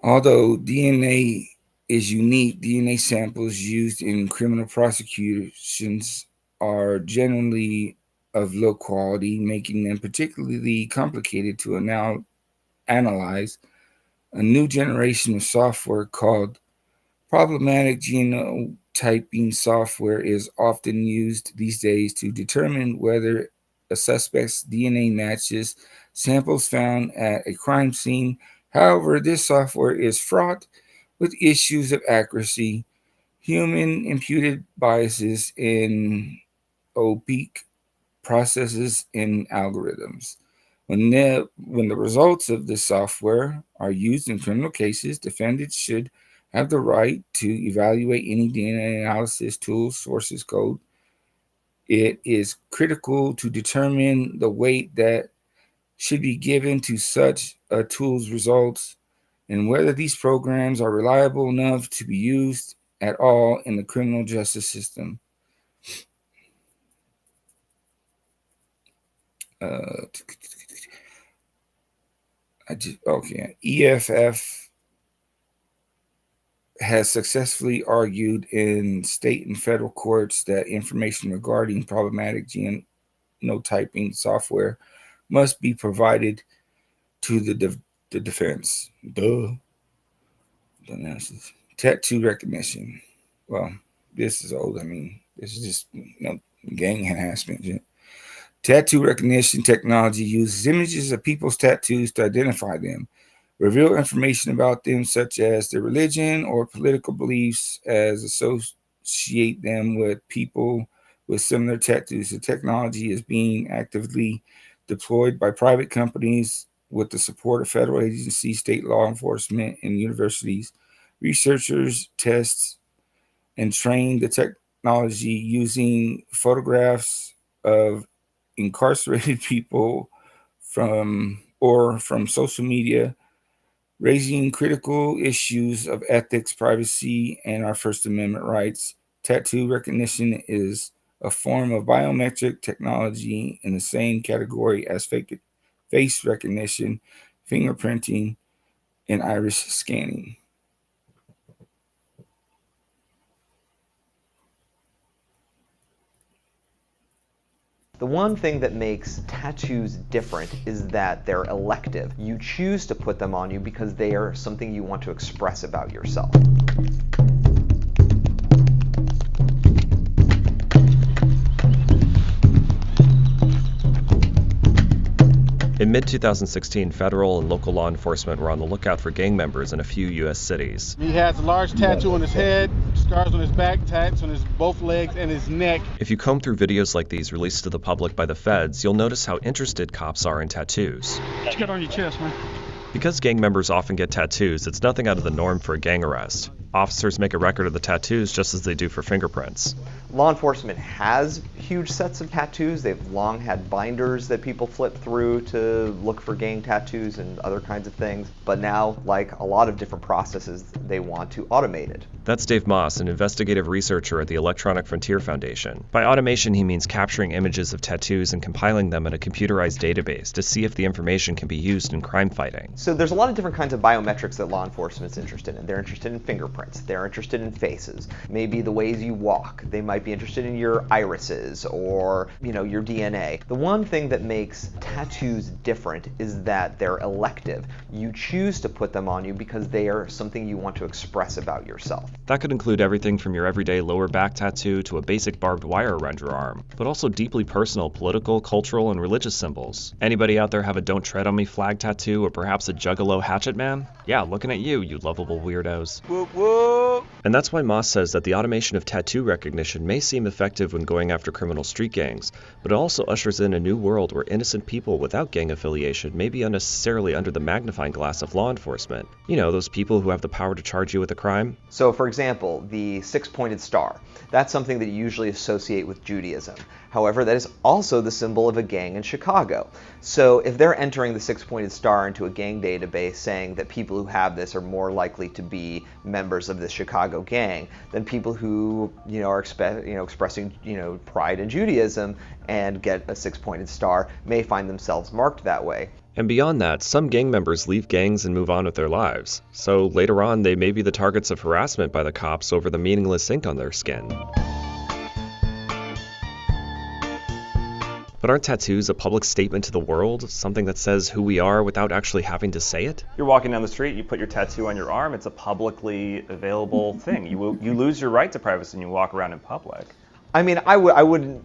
Although DNA is unique, DNA samples used in criminal prosecutions are generally of low quality, making them particularly complicated to now analyze. A new generation of software called problematic genotyping software is often used these days to determine whether a suspect's DNA matches samples found at a crime scene. However, this software is fraught with issues of accuracy, human imputed biases, and opaque processes and algorithms. When the results of this software are used in criminal cases, defendants should have the right to evaluate any DNA analysis tools, sources, code. It is critical to determine the weight that should be given to such a tool's results and whether these programs are reliable enough to be used at all in the criminal justice system. EFF has successfully argued in state and federal courts that information regarding problematic genotyping software must be provided to the defense. Tattoo recognition. Well, this is old. I mean, this is just gang enhancement. Tattoo recognition technology uses images of people's tattoos to identify them. reveal information about them, such as their religion or political beliefs, as associate them with people with similar tattoos. The technology is being actively deployed by private companies with the support of federal agencies, state law enforcement, and universities. Researchers test and train the technology using photographs of incarcerated people from social media, raising critical issues of ethics, privacy, and our First Amendment rights. Tattoo recognition is a form of biometric technology in the same category as face recognition, fingerprinting, and iris scanning. The one thing that makes tattoos different is that they're elective. You choose to put them on you because they are something you want to express about yourself. In mid-2016, federal and local law enforcement were on the lookout for gang members in a few U.S. cities. He has a large tattoo on his head, scars on his back, tats on his both legs and his neck. If you comb through videos like these released to the public by the feds, you'll notice how interested cops are in tattoos. What you got on your chest, man? Because gang members often get tattoos, it's nothing out of the norm for a gang arrest. Officers make a record of the tattoos just as they do for fingerprints. Law enforcement has huge sets of tattoos. They've long had binders that people flip through to look for gang tattoos and other kinds of things. But now, like a lot of different processes, they want to automate it. That's Dave Moss, an investigative researcher at the Electronic Frontier Foundation. By automation, he means capturing images of tattoos and compiling them in a computerized database to see if the information can be used in crime fighting. So there's a lot of different kinds of biometrics that law enforcement's interested in. They're interested in fingerprints. They're interested in faces. Maybe the ways you walk. They might be interested in your irises or, your DNA. The one thing that makes tattoos different is that they're elective. You choose to put them on you because they are something you want to express about yourself. That could include everything from your everyday lower back tattoo to a basic barbed wire around your arm, but also deeply personal political, cultural, and religious symbols. Anybody out there have a Don't Tread on Me flag tattoo or perhaps a Juggalo hatchet man? Yeah, looking at you, you lovable weirdos. Whoop, whoop. And that's why Moss says that the automation of tattoo recognition may seem effective when going after criminal street gangs, but it also ushers in a new world where innocent people without gang affiliation may be unnecessarily under the magnifying glass of law enforcement. You know, those people who have the power to charge you with a crime? So, for example, the six-pointed star. That's something that you usually associate with Judaism. However, that is also the symbol of a gang in Chicago. So if they're entering the six-pointed star into a gang database saying that people who have this are more likely to be members of the Chicago gang than people who, are expressing, pride in Judaism and get a six-pointed star may find themselves marked that way. And beyond that, some gang members leave gangs and move on with their lives. So later on, they may be the targets of harassment by the cops over the meaningless ink on their skin. But aren't tattoos a public statement to the world? Something that says who we are without actually having to say it? You're walking down the street, you put your tattoo on your arm, it's a publicly available thing. You lose your right to privacy when you walk around in public. I mean, I wouldn't,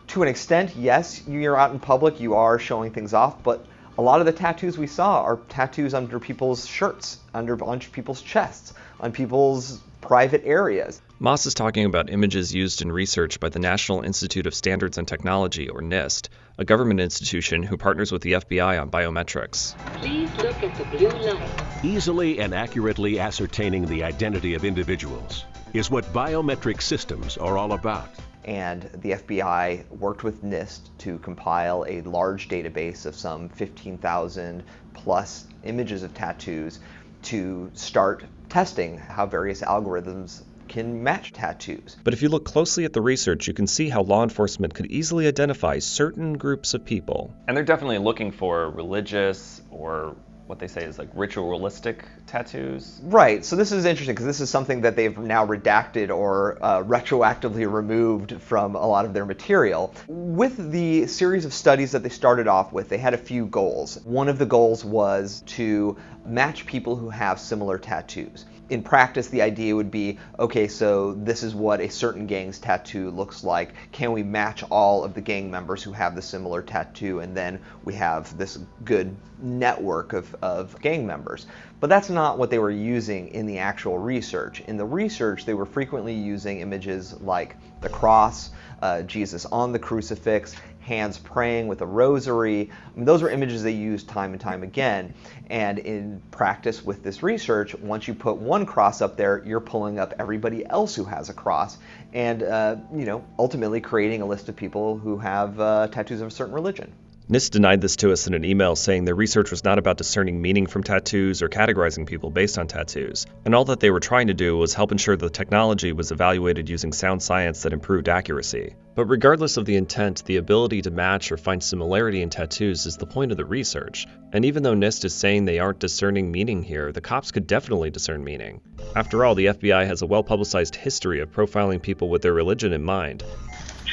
to an extent, yes, you're out in public, you are showing things off, but a lot of the tattoos we saw are tattoos under people's shirts, on people's chests, on people's private areas. Moss is talking about images used in research by the National Institute of Standards and Technology, or NIST, a government institution who partners with the FBI on biometrics. Please look at the blue light. Easily and accurately ascertaining the identity of individuals is what biometric systems are all about. And the FBI worked with NIST to compile a large database of some 15,000 plus images of tattoos to start testing how various algorithms can match tattoos. But if you look closely at the research, you can see how law enforcement could easily identify certain groups of people. And they're definitely looking for religious or what they say is like ritualistic tattoos. Right, so this is interesting because this is something that they've now redacted or retroactively removed from a lot of their material. With the series of studies that they started off with, they had a few goals. One of the goals was to match people who have similar tattoos. In practice, the idea would be, okay, so this is what a certain gang's tattoo looks like. Can we match all of the gang members who have the similar tattoo? And then we have this good network of gang members. But that's not what they were using in the actual research. In the research, they were frequently using images like the cross, Jesus on the crucifix, hands praying with a rosary. I mean, those were images they used time and time again. And in practice with this research, once you put one cross up there, you're pulling up everybody else who has a cross, and ultimately creating a list of people who have tattoos of a certain religion. NIST denied this to us in an email, saying their research was not about discerning meaning from tattoos or categorizing people based on tattoos, and all that they were trying to do was help ensure the technology was evaluated using sound science that improved accuracy. But regardless of the intent, the ability to match or find similarity in tattoos is the point of the research. And even though NIST is saying they aren't discerning meaning here, the cops could definitely discern meaning. After all, the FBI has a well-publicized history of profiling people with their religion in mind.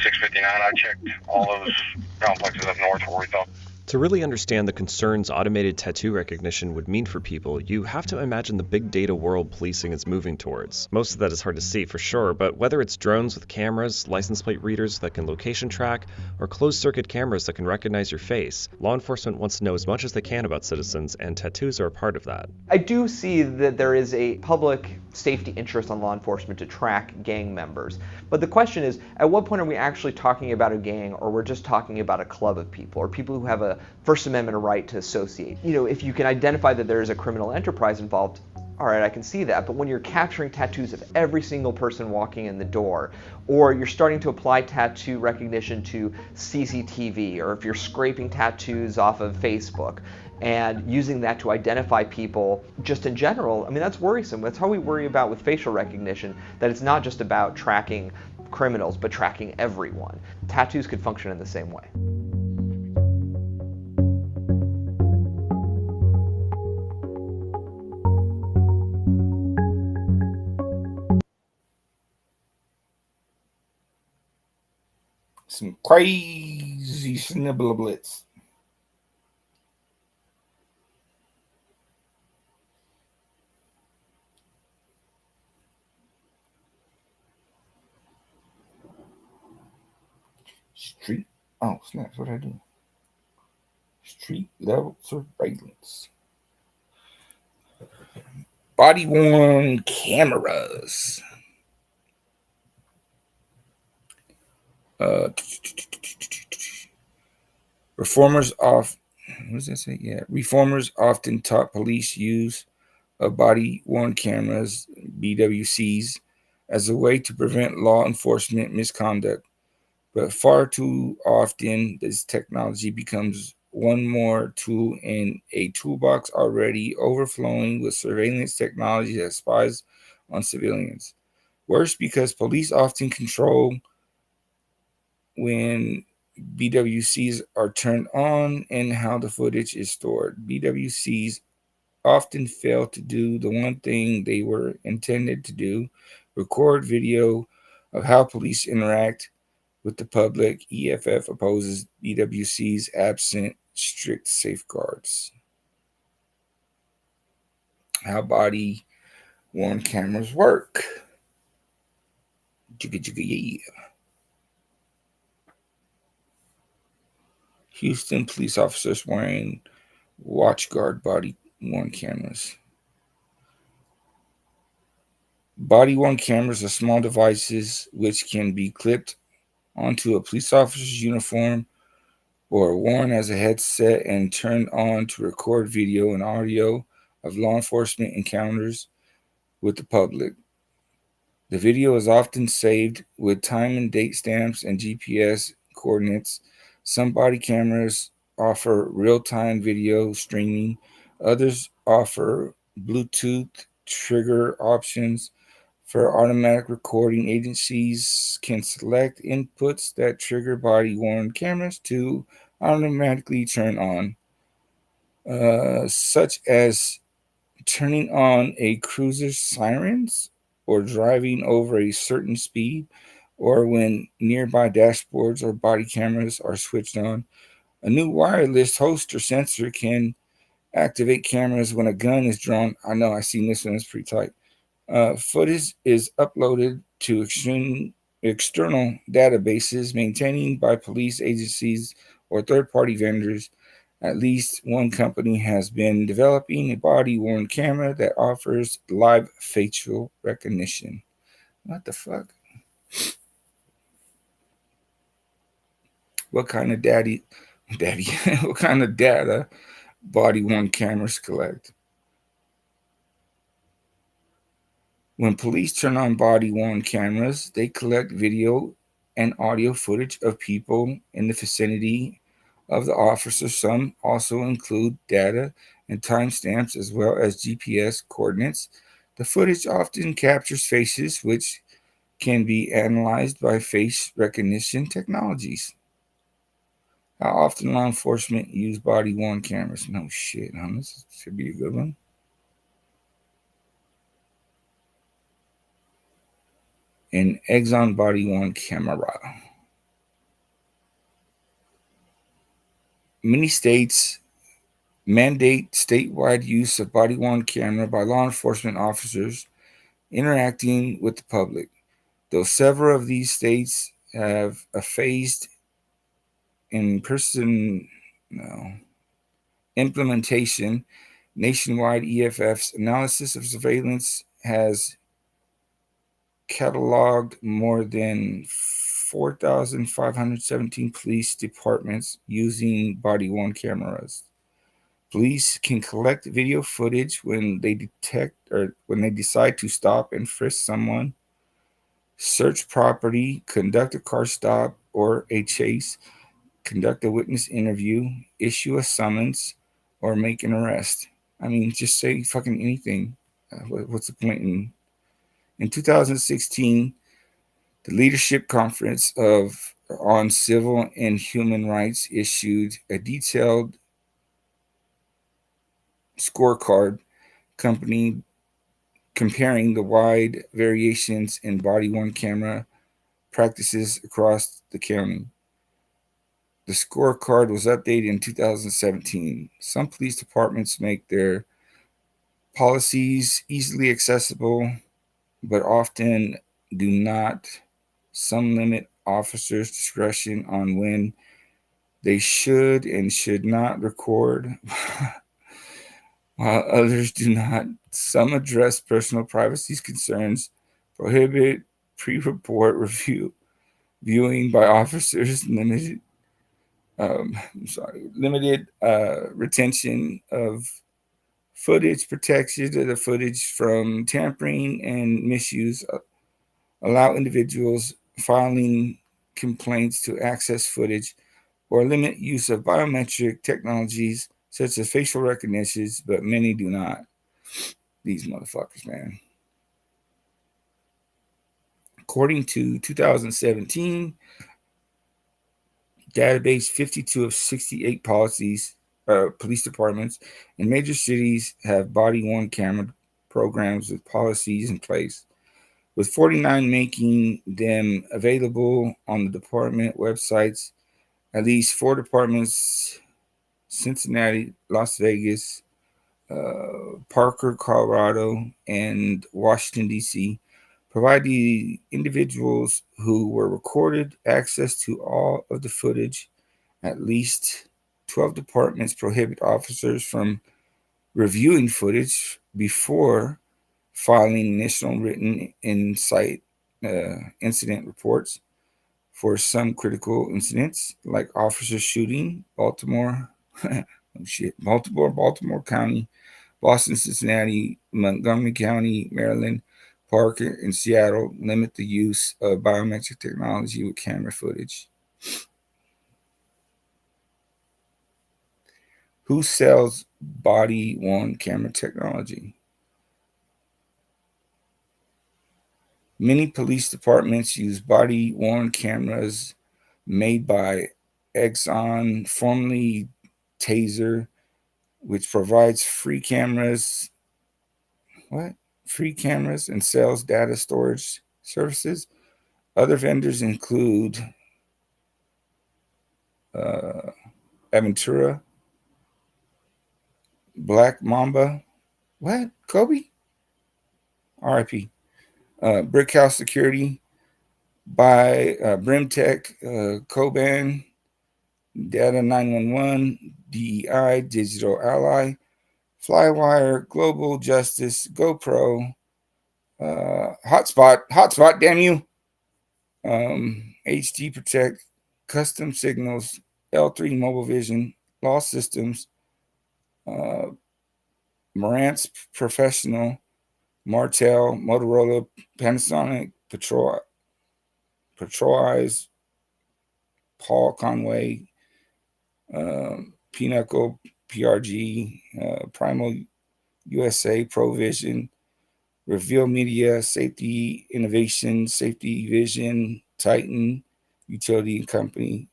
659, I checked all those complexes up north where we thought. To really understand the concerns automated tattoo recognition would mean for people, you have to imagine the big data world policing is moving towards. Most of that is hard to see for sure, but whether it's drones with cameras, license plate readers that can location track, or closed-circuit cameras that can recognize your face, law enforcement wants to know as much as they can about citizens, and tattoos are a part of that. I do see that there is a public safety interest on law enforcement to track gang members. But the question is, at what point are we actually talking about a gang, or we're just talking about a club of people, or people who have a First Amendment right to associate? If you can identify that there is a criminal enterprise involved, all right, I can see that. But when you're capturing tattoos of every single person walking in the door, or you're starting to apply tattoo recognition to CCTV, or if you're scraping tattoos off of Facebook, and using that to identify people just in general, I mean, that's worrisome. That's how we worry about with facial recognition, that it's not just about tracking criminals, but tracking everyone. Tattoos could function in the same way. Some crazy snibblets. Street. Oh, snaps. What I do? Street level surveillance. Body worn cameras. Reformers often taught police use of body-worn cameras, BWCs, as a way to prevent law enforcement misconduct. But far too often, this technology becomes one more tool in a toolbox already overflowing with surveillance technology that spies on civilians. Worse, because police often control when BWCs are turned on and how the footage is stored. BWCs often fail to do the one thing they were intended to do: record video of how police interact with the public. EFF opposes BWCs absent strict safeguards. How body-worn cameras work. Jigga jigga yeah. Houston police officers wearing WatchGuard body-worn cameras. Body-worn cameras are small devices which can be clipped onto a police officer's uniform or worn as a headset and turned on to record video and audio of law enforcement encounters with the public. The video is often saved with time and date stamps and GPS coordinates. Some body cameras offer real-time video streaming. Others offer Bluetooth trigger options. For automatic recording, agencies can select inputs that trigger body-worn cameras to automatically turn on, such as turning on a cruiser's sirens or driving over a certain speed, or when nearby dashboards or body cameras are switched on. A new wireless holster sensor can activate cameras when a gun is drawn. I know, I seen this one, it's pretty tight. Footage is uploaded to external databases maintained by police agencies or third-party vendors. At least one company has been developing a body-worn camera that offers live facial recognition. What the fuck? What kind of what kind of data body-worn cameras collect? When police turn on body-worn cameras, they collect video and audio footage of people in the vicinity of the officer. Some also include data and timestamps as well as GPS coordinates. The footage often captures faces, which can be analyzed by face recognition technologies. How often law enforcement use body-worn cameras? No shit, huh? This should be a good one. An Exxon body-worn camera. Many states mandate statewide use of body-worn camera by law enforcement officers interacting with the public. Though several of these states have a phased in-person implementation, nationwide EFF's analysis of surveillance has cataloged more than 4,517 police departments using body-worn cameras. Police can collect video footage when they detect or when they decide to stop and frisk someone, search property, conduct a car stop or a chase, conduct a witness interview, issue a summons, or make an arrest. I mean, just say fucking anything. What's the point? In 2016, the Leadership Conference on Civil and Human Rights issued a detailed scorecard comparing the wide variations in body-worn camera practices across the county. The scorecard was updated in 2017. Some police departments make their policies easily accessible, but often do not. Some limit officers' discretion on when they should and should not record, while others do not. Some address personal privacy concerns, prohibit pre-report viewing by officers, limited retention of footage, protection of the footage from tampering and misuse, allow individuals filing complaints to access footage, or limit use of biometric technologies such as facial recognitions, but many do not. These motherfuckers, man. According to 2017 database, 52 of 68 police departments in major cities have body-worn camera programs with policies in place, with 49 making them available on the department websites. At least 4 departments, Cincinnati, Las Vegas, Parker, Colorado, and Washington, D.C., provide the individuals who were recorded access to all of the footage. At least 12 departments prohibit officers from reviewing footage before filing initial written incident reports for some critical incidents, like officer shooting, Baltimore County, Boston, Cincinnati, Montgomery County, Maryland, Parker, and Seattle limit the use of biometric technology with camera footage. Who sells body-worn camera technology? Many police departments use body-worn cameras made by Exxon, formerly Taser, which provides free cameras and sells data storage services. Other vendors include Aventura, Black Mamba. What? Kobe? RIP. Brickhouse Security by Brimtech, Coban, Data 911, DEI, Digital Ally, Flywire, Global Justice, GoPro, Hotspot, damn you, HD Protect, Custom Signals, L3 Mobile Vision, Law Systems, Marantz Professional, Martel, Motorola, Panasonic, Patrol Eyes, Paul Conway, Pinnacle, PRG, Primal USA, Provision, Reveal Media, Safety Innovation, Safety Vision, Titan, Utility and Company,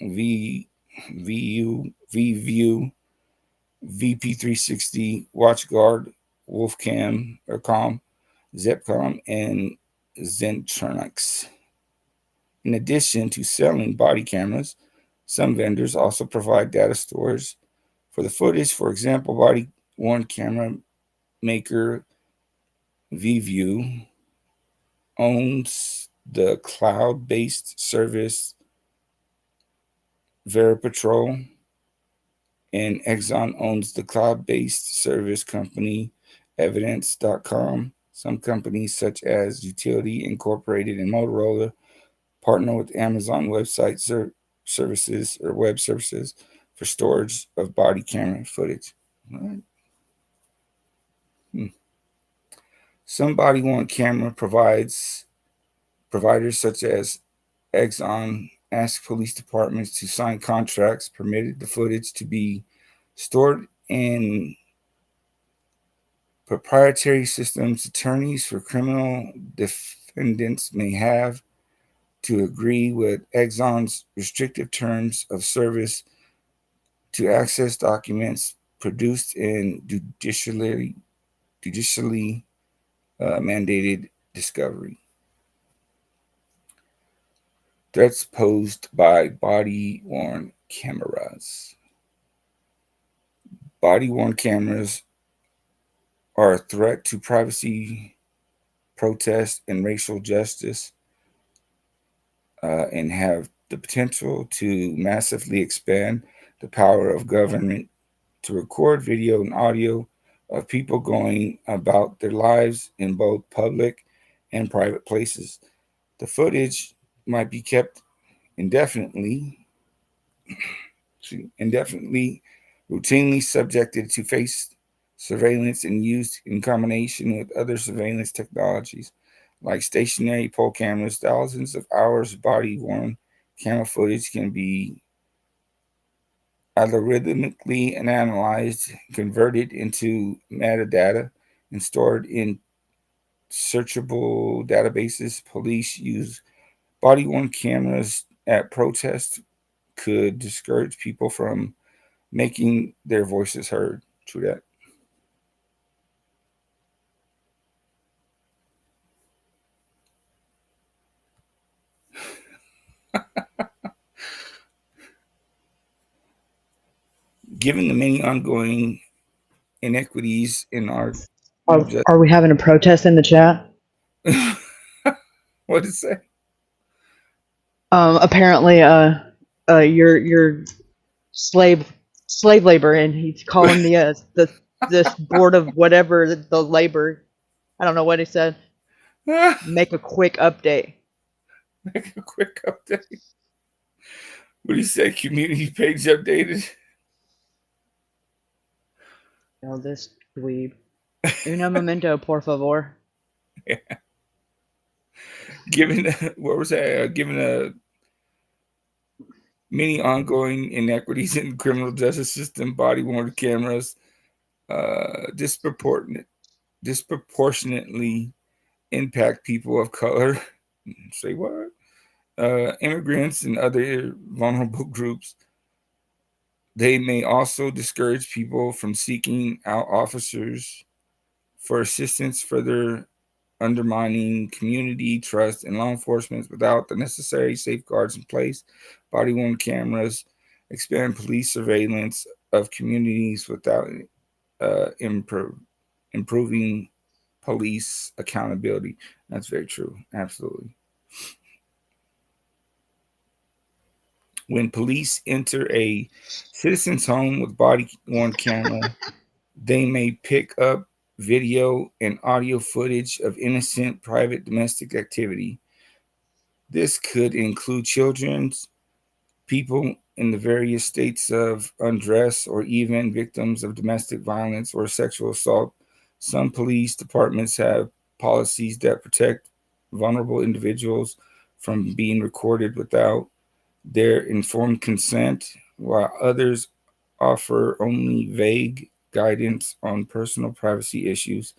VView, VP360, WatchGuard, Wolfcam, Zepcom, and Zentronics. In addition to selling body cameras, some vendors also provide data storage for the footage. For example, body-worn camera maker VView owns the cloud-based service Veripatrol, and Exxon owns the cloud-based service company Evidence.com. Some companies such as Utility Incorporated and Motorola partner with Amazon website services or web services for storage of body camera footage. All right. Some body-worn camera providers such as Exxon ask police departments to sign contracts permitted the footage to be stored in proprietary systems. Attorneys for criminal defendants may have to agree with Exxon's restrictive terms of service to access documents produced in judicially mandated discovery. Threats posed by body-worn cameras. Body-worn cameras are a threat to privacy, protest, and racial justice, and have the potential to massively expand the power of government to record video and audio of people going about their lives in both public and private places. The footage might be kept indefinitely, routinely subjected to face surveillance and used in combination with other surveillance technologies like stationary pole cameras. Thousands of hours of body-worn camera footage can be algorithmically analyzed, converted into metadata, and stored in searchable databases. Police use body-worn cameras at protests could discourage people from making their voices heard. True that. Given the many ongoing inequities in our Are we having a protest in the chat? What did it say? Apparently, your slave labor, and he's calling this board of whatever the labor. I don't know what he said. Make a quick update. Make a quick update. What do you say? Community page updated. Oh, this dweeb. Uno momento, por favor. Yeah. Given many ongoing inequities in the criminal justice system, body-worn cameras disproportionately impact people of color. Say what? Immigrants and other vulnerable groups. They may also discourage people from seeking out officers for assistance, further undermining community trust in law enforcement without the necessary safeguards in place. Body-worn cameras expand police surveillance of communities without improving police accountability. That's very true. Absolutely. When police enter a citizen's home with body-worn camera, they may pick up video and audio footage of innocent private domestic activity. This could include children's, people in the various states of undress, or even victims of domestic violence or sexual assault. Some police departments have policies that protect vulnerable individuals from being recorded without their informed consent, while others offer only vague guidance on personal privacy issues.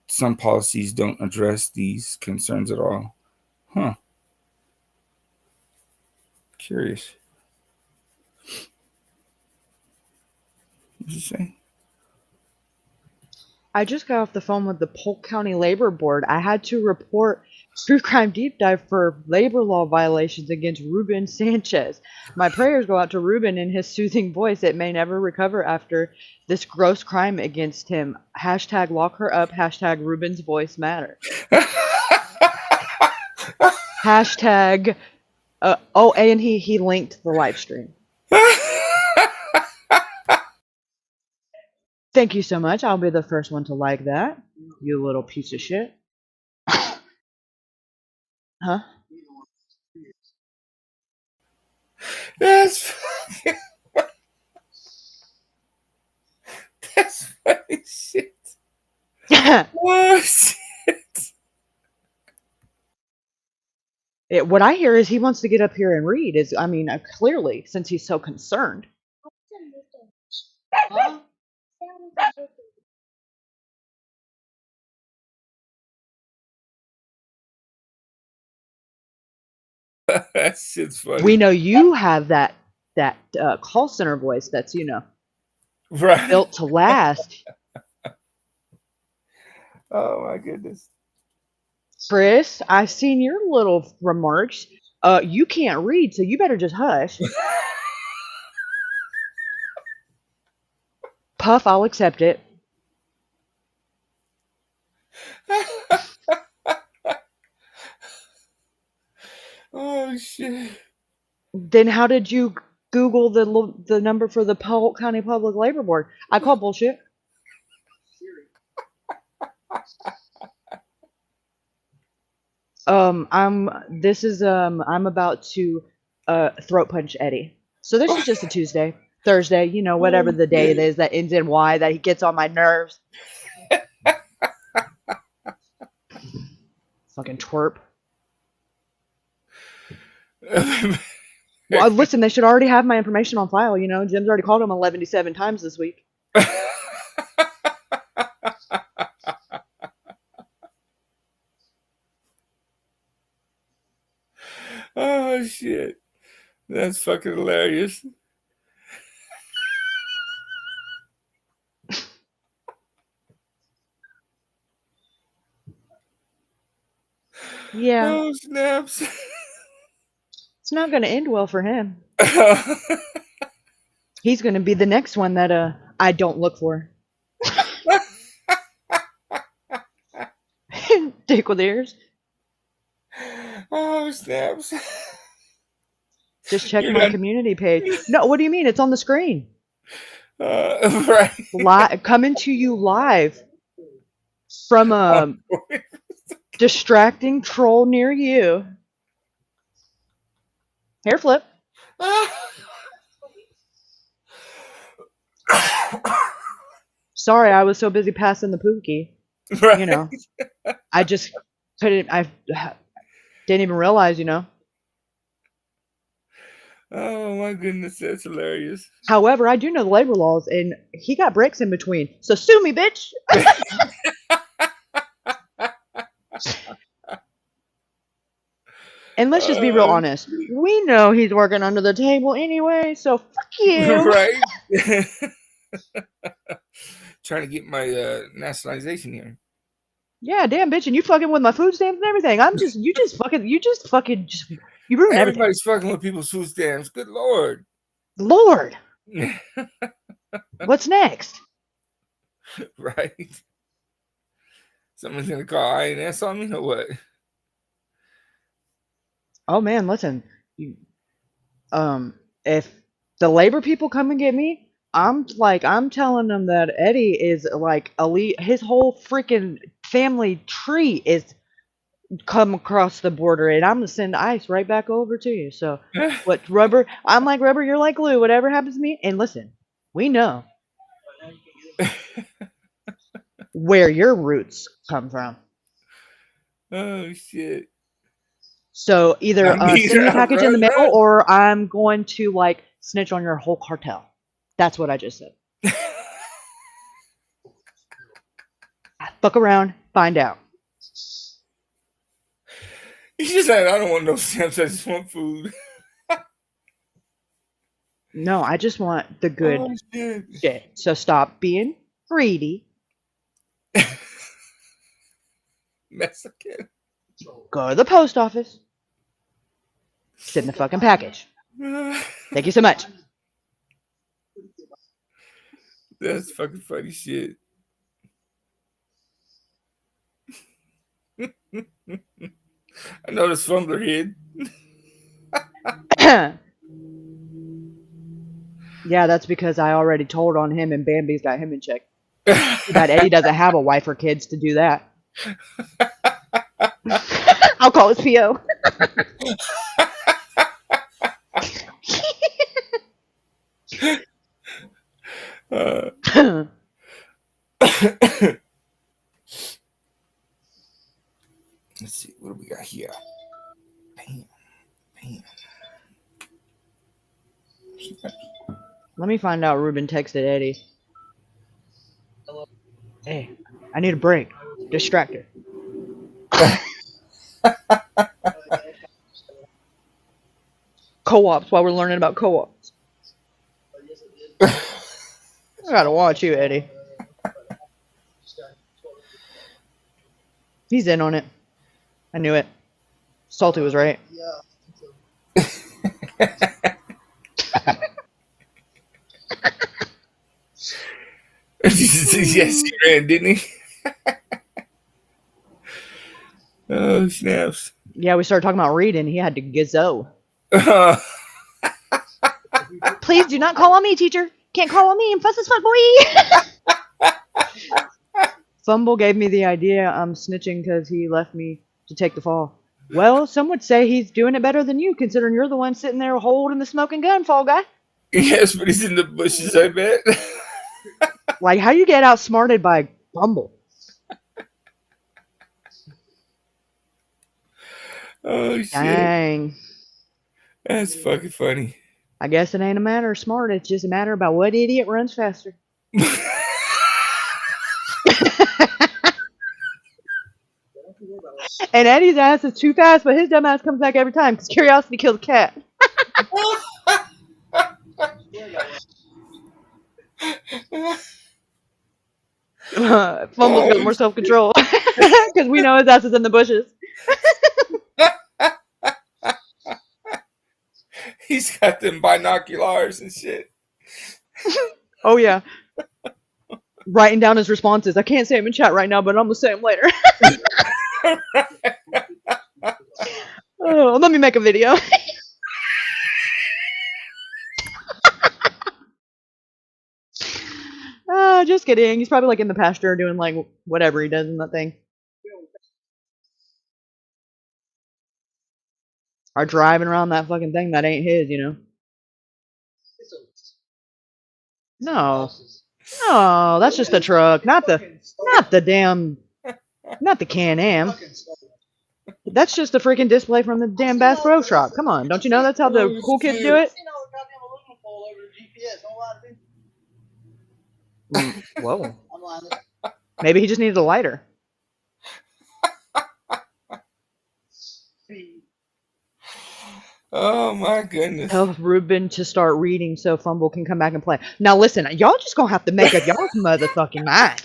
Some policies don't address these concerns at all. Huh. Curious. What did you say? I just got off the phone with the Polk County Labor Board. I had to report True Crime Deep Dive for labor law violations against Ruben Sanchez. My prayers go out to Ruben in his soothing voice. It may never recover after this gross crime against him. Hashtag lock her up. Hashtag Ruben's voice matter. Hashtag, and he linked the live stream. Thank you so much. I'll be the first one to like that. You little piece of shit. Huh? That's funny shit. Oh shit. What I hear is he wants to get up here and read. Clearly, since he's so concerned. Huh? That shit's funny. We know you have that call center voice that's right, built to last. Oh my goodness. Chris, I've seen your little remarks. You can't read, so you better just hush. Puff, I'll accept it. Oh shit. Then how did you Google the number for the Polk County Public Labor Board? I call bullshit. I'm about to throat punch Eddie. So this is just a Tuesday, Thursday, whatever the day it is that ends in Y that he gets on my nerves. Fucking twerp. Well, listen, they should already have my information on file. Jim's already called him 117 times this week. Oh shit. That's fucking hilarious. Yeah. Oh snaps. It's not going to end well for him. He's going to be the next one that I don't look for. Dick with ears. Oh snaps. Just check my community page. No, what do you mean? It's on the screen. Right. Coming to you live from a distracting troll near you. Hair flip. Sorry, I was so busy passing the pookie. Right. I just couldn't. I didn't even realize. Oh my goodness, that's hilarious. However, I do know the labor laws, and he got breaks in between. So sue me, bitch. And let's just be real honest. We know he's working under the table anyway, so fuck you. Right. Trying to get my nationalization here. Yeah, damn bitch, and you fucking with my food stamps and everything. You ruin everything. Everybody's fucking with people's food stamps. Good Lord. Lord. What's next? Right? Someone's gonna call INS on me or what? Oh man, listen. If the labor people come and get me, I'm telling them that Eddie is like elite. His whole freaking family tree is come across the border, and I'm gonna send ice right back over to you. So what, rubber? I'm like rubber. You're like glue. Whatever happens to me, and listen, we know where your roots come from. Oh shit. So either send me a package in the mail, right. or I'm going to like snitch on your whole cartel. That's what I just said. Fuck around, find out. He's just like, I don't want no stamps. I just want food. No, I just want the good shit. So stop being greedy. Mexican. Go to the post office. Send the fucking package. Thank you so much. That's fucking funny shit. I noticed Fumbler hid. Yeah, that's because I already told on him, and Bambi's got him in check. That Eddie doesn't have a wife or kids to do that. I'll call his PO. Let's see, what do we got here? Bam. Let me find out Ruben texted Eddie. Hey, I need a break. Distracted. Co-ops while we're learning about co-ops. I gotta watch you, Eddie. He's in on it. I knew it. Salty was right. Yes, he ran, didn't he? Oh, snaps. Yeah, we started talking about reading. He had to gizzo. Please do not call on me, teacher. Can't call on me. I'm fuss as fuck, boy. Fumble gave me the idea I'm snitching because he left me to take the fall. Well, some would say he's doing it better than you, considering you're the one sitting there holding the smoking gun, fall guy. Yes, but he's in the bushes, I bet. Like, how you get outsmarted by Fumble? Oh, shit. Dang. That's fucking funny. I guess it ain't a matter of smart. It's just a matter about what idiot runs faster. And Eddie's ass is too fast, but his dumb ass comes back every time because curiosity kills a cat. Fumble's got more self-control because we know his ass is in the bushes. He's got them binoculars and shit. Oh, yeah. Writing down his responses. I can't say them in chat right now, but I'm going to say them later. Oh, let me make a video. Just kidding. He's probably like in the pasture doing like whatever he does in that thing. Or driving around that fucking thing that ain't his, you know? No. No, that's just the truck, not the Can-Am. That's just a freaking display from the damn Bass Pro Shop. Come on, don't you know that's how the cool kids do it? Whoa. Maybe he just needed a lighter. Oh my goodness. Tell Ruben to start reading so Fumble can come back and play. Now listen, y'all just gonna have to make up y'all's motherfucking mind.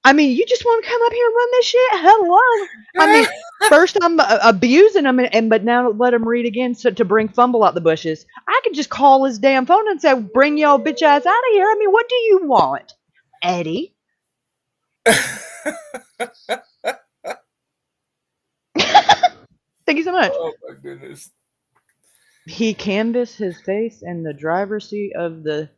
I mean, you just want to come up here and run this shit? Hello. I mean, first I'm abusing him, but now let him read again to bring Fumble out the bushes. I could just call his damn phone and say, bring your bitch ass out of here. I mean, what do you want, Eddie? Thank you so much. Oh my goodness. He canvassed his face in the driver's seat of the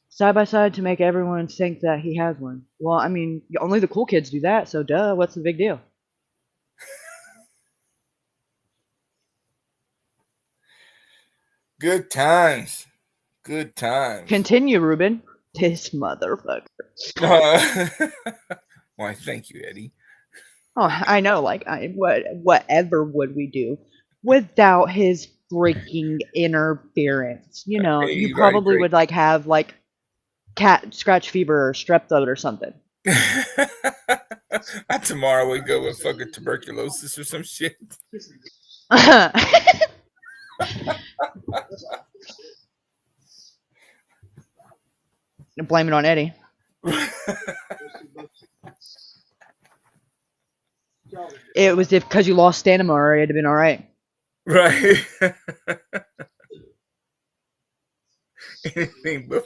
side by side to make everyone think that he has one. Well, I mean, only the cool kids do that, so duh, what's the big deal? Good times. Good times. Continue, Ruben. This motherfucker. Why, thank you, Eddie. Oh, I know, like, whatever would we do without his freaking interference? You know, Hey, you probably would, like, have, like, cat scratch fever or strep throat or something. Tomorrow we go with fucking tuberculosis or some shit. Blame it on Eddie. It was because you lost stamina or it'd have been all right. Right. Anything but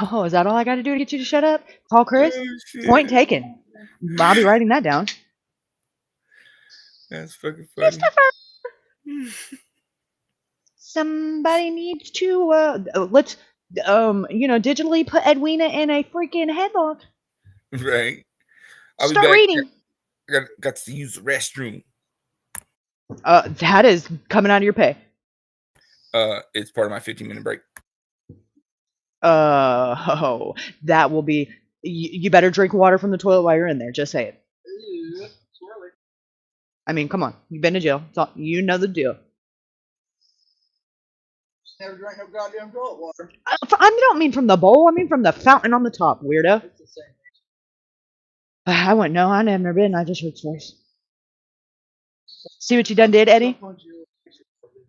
Oh, is that all I got to do to get you to shut up? Call Chris? Oh, point taken. I'll be writing that down. That's fucking funny. Christopher! Somebody needs to, let's, digitally put Edwina in a freaking headlock. Right. Start reading. I got to use the restroom. That is coming out of your pay. It's part of my 15-minute break. That will be. You better drink water from the toilet while you're in there. Just say it. I mean, come on. You've been to jail. You know the deal. Never drank no goddamn toilet water. I don't mean from the bowl. I mean from the fountain on the top, weirdo. It's the same. I wouldn't know. I never been. I just heard stories. See what you done did, Eddie?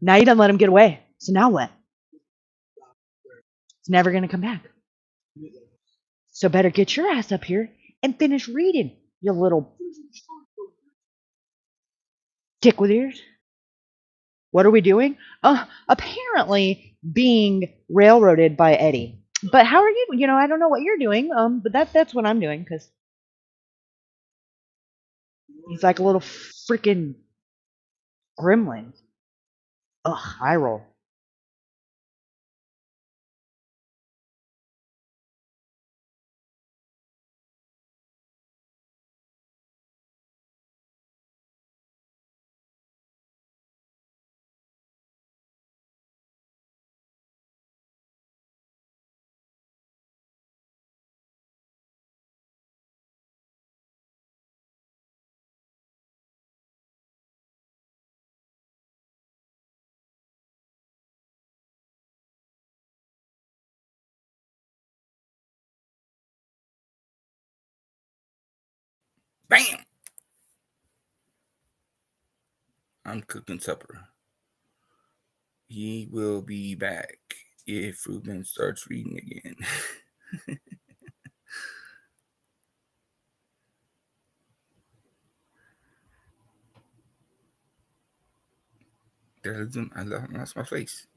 Now you done let him get away. So now what? It's never going to come back. So better get your ass up here and finish reading, you little dick with ears. What are we doing? Apparently being railroaded by Eddie. But how are you? You know, I don't know what you're doing. But that's what I'm doing because he's like a little freaking gremlin. Ugh, eye roll. Bam! I'm cooking supper. He will be back if Ruben starts reading again. I lost my place.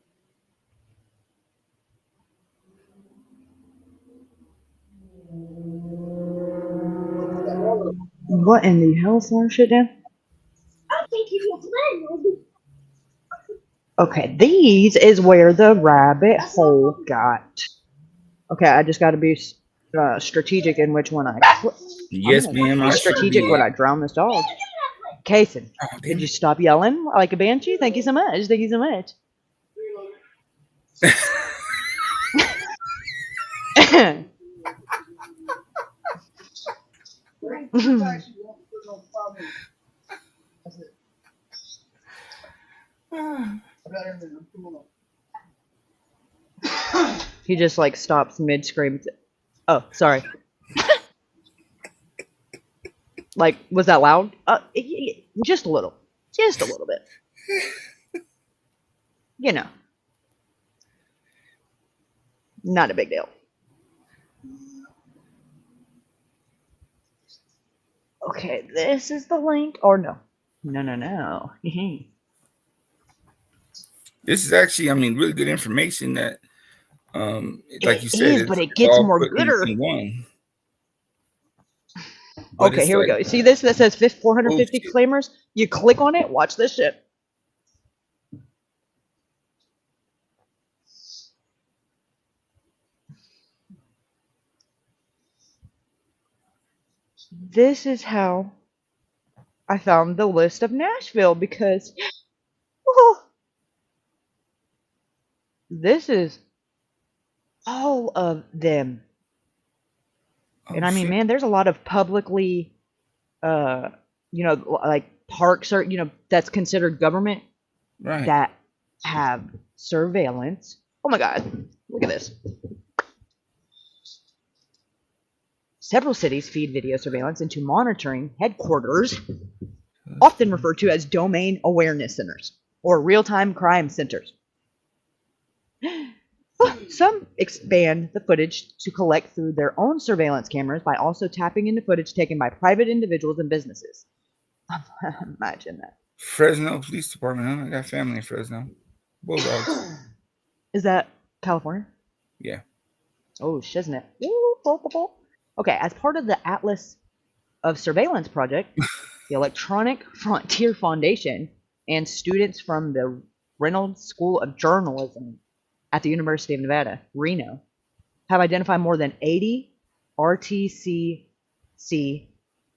What in the hell slowing shit down? Okay, these is where the rabbit hole got. Okay, I just got to be strategic in which one I. Yes, ma'am. Be strategic when I drown this dog. Kason, did you stop yelling like a banshee? Thank you so much. Thank you so much. He just like stops mid scream. Oh, sorry. Like, was that loud? Just a little. Just a little bit. You know. Not a big deal. Okay, this is the link. Or no. No. This is actually, I mean, really good information that, like you said, but it it's gets all more put gooder. in one. But Okay, it's here we like, go. See this that says 450 bullshit. claimers? You click on it, watch this shit. This is how I found the list of Nashville because this is all of them. Oh, And I mean, shit. man, there's a lot of publicly, like parks or, that's considered government Right. that have surveillance. Oh my God, look at this. Several cities feed video surveillance into monitoring headquarters, often referred to as domain awareness centers or real-time crime centers. Some expand the footage to collect through their own surveillance cameras by also tapping into footage taken by private individuals and businesses. Imagine that. Fresno Police Department, huh? I got family in Fresno. Bulldogs. Is that California? Yeah. Oh, shiznit. Okay, as part of the Atlas of Surveillance Project, the Electronic Frontier Foundation and students from the Reynolds School of Journalism at the University of Nevada, Reno, have identified more than 80 RTCC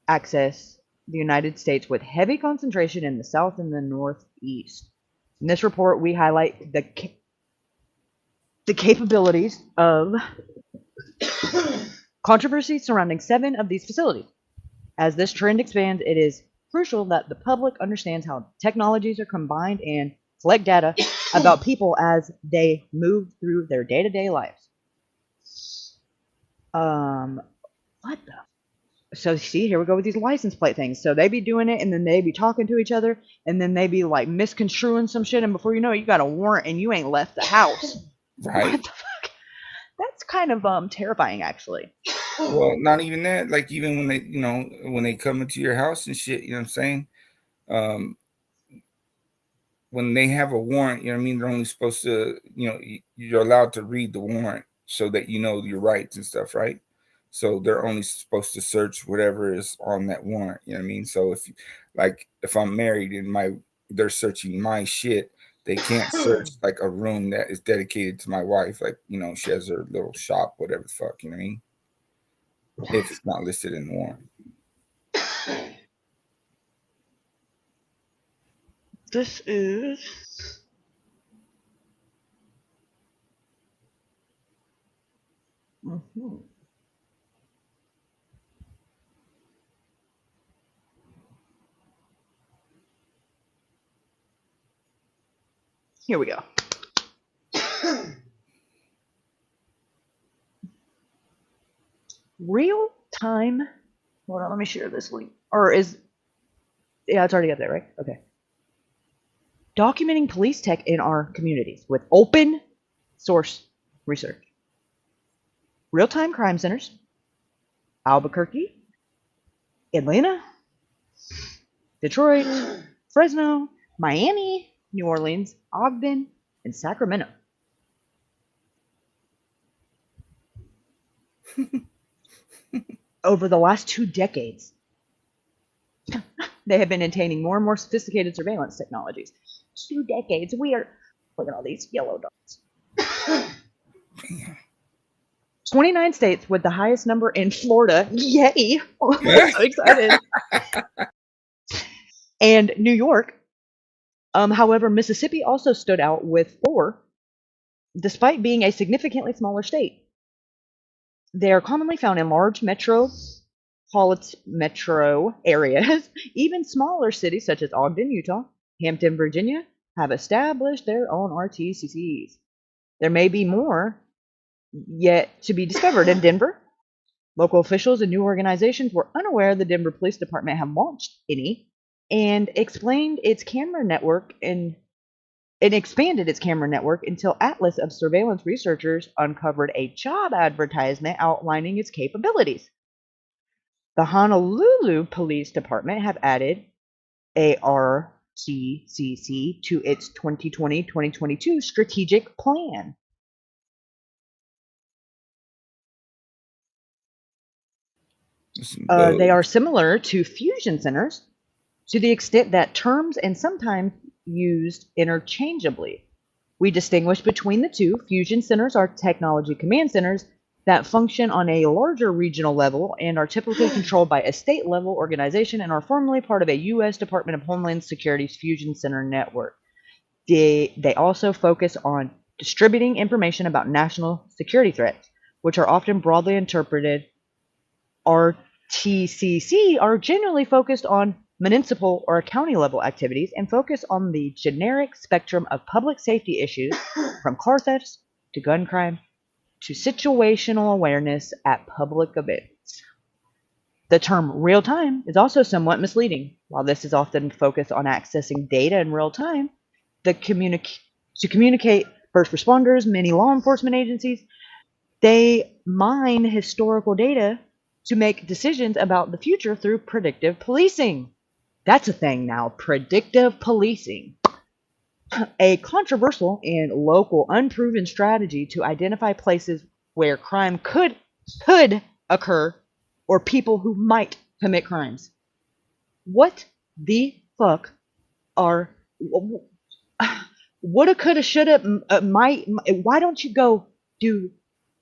access the United States with heavy concentration in the South and the Northeast. In this report, we highlight the capabilities of controversy surrounding 7 of these facilities. As this trend expands, it is crucial that the public understands how technologies are combined and collect data about people as they move through their day-to-day lives. What the? So see, here we go with these license plate things. So they be doing it, and then they be talking to each other, and then they be like misconstruing some shit, and before you know it, you got a warrant, and you ain't left the house. Right. What the fuck? That's kind of terrifying, actually. Well, not even that. Like, even when they, when they come into your house and shit, you know what I'm saying? When they have a warrant, you know what I mean? They're only supposed to, you're allowed to read the warrant so that you know your rights and stuff, right? So they're only supposed to search whatever is on that warrant, you know what I mean? So if I'm married and they're searching my shit, they can't search like a room that is dedicated to my wife, like, she has her little shop, whatever the fuck, you know what I mean? If it's not listed in the warrant. This is Here we go. Real time. Hold on, let me share this link. Yeah, it's already up there, right? Okay. Documenting police tech in our communities with open source research. Real-time crime centers. Albuquerque, Atlanta, Detroit, Fresno, Miami, New Orleans, Ogden, and Sacramento. Over the last 2 decades, they have been attaining more and more sophisticated surveillance technologies. 2 decades. Look at all these yellow dots. 29 states with the highest number in Florida. Yay! I'm so excited. And New York. However, Mississippi also stood out with 4, despite being a significantly smaller state. They are commonly found in large metro areas. Even smaller cities such as Ogden, Utah, Hampton, Virginia, have established their own RTCCs. There may be more yet to be discovered in Denver. Local officials and new organizations were unaware the Denver Police Department had launched any and explained its camera network and It expanded its camera network until Atlas of surveillance researchers uncovered a job advertisement outlining its capabilities. The Honolulu Police Department have added ARCCC to its 2020-2022 strategic plan. They are similar to fusion centers to the extent that terms and sometimes used interchangeably. We distinguish between the two. Fusion centers are technology command centers that function on a larger regional level and are typically controlled by a state-level organization and are formally part of a U.S. Department of Homeland Security's Fusion Center network. They also focus on distributing information about national security threats, which are often broadly interpreted. RTCC are generally focused on municipal or county-level activities and focus on the generic spectrum of public safety issues, from car thefts to gun crime to situational awareness at public events. The term real-time is also somewhat misleading. While this is often focused on accessing data in real time, to communicate first responders, many law enforcement agencies, they mine historical data to make decisions about the future through predictive policing. That's a thing now, predictive policing. A controversial and local unproven strategy to identify places where crime could occur or people who might commit crimes. What the fuck are woulda, coulda, shoulda, might? Why don't you go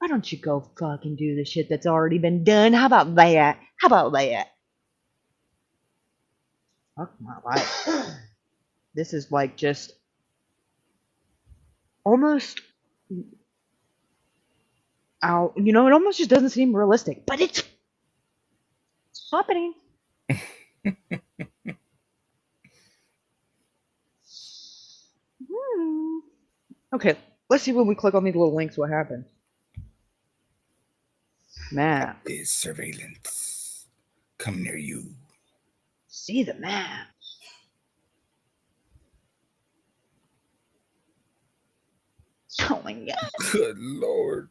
fucking do the shit that's already been done? How about that? Fuck my life. This is like just almost out, it almost just doesn't seem realistic, but it's happening. Okay, let's see when we click on these little links what happens. Map. Is surveillance come near you? See the map. Oh my god. Good lord.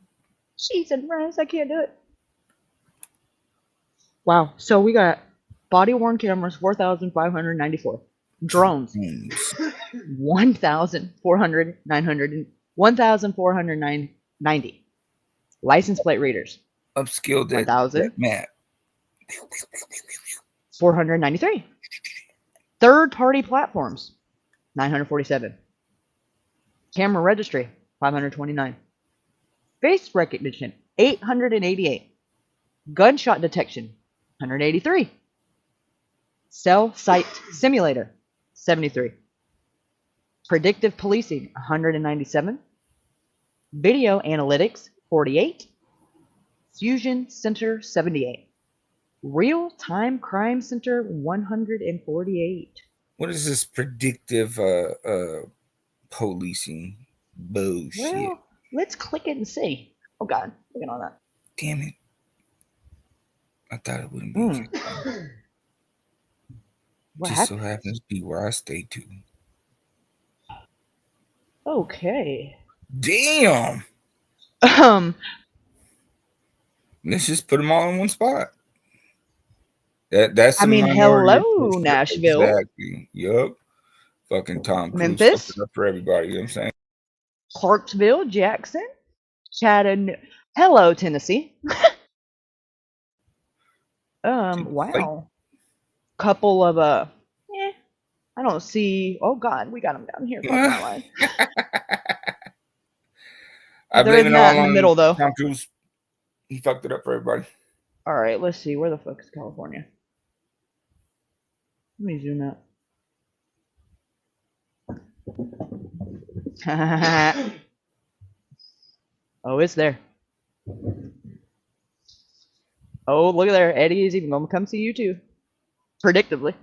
Jesus Christ, I can't do it. Wow, so we got body-worn cameras, 4,594. Drones, 1,490. License plate readers, upskilled 1,000. 493. Third-party platforms, 947. Camera registry, 529. Face recognition, 888. Gunshot detection, 183. Cell site simulator, 73. Predictive policing, 197. Video analytics, 48. Fusion center, 78. Real-time crime center, 148. What is this predictive policing bullshit? Well, let's click it and see. Oh god, look at all that. Damn it. I thought it wouldn't be. What just happened? So happens to be where I stay too. Okay. Damn. Let's just put them all in one spot. That's. Hello, Nashville. Exactly. Yup. Fucking Tom Cruise. Memphis. Up for everybody. You know what I'm saying? Clarksville, Jackson, Chattanooga. Hello, Tennessee. Wow. Couple of I don't see. Oh God, we got them down here. I They're blame it all in the middle though. Tom Cruise. He fucked it up for everybody. All right, let's see. Where the fuck is California? Let me zoom out. Oh, it's there. Oh, look at there. Eddie is even gonna come see you too. Predictably.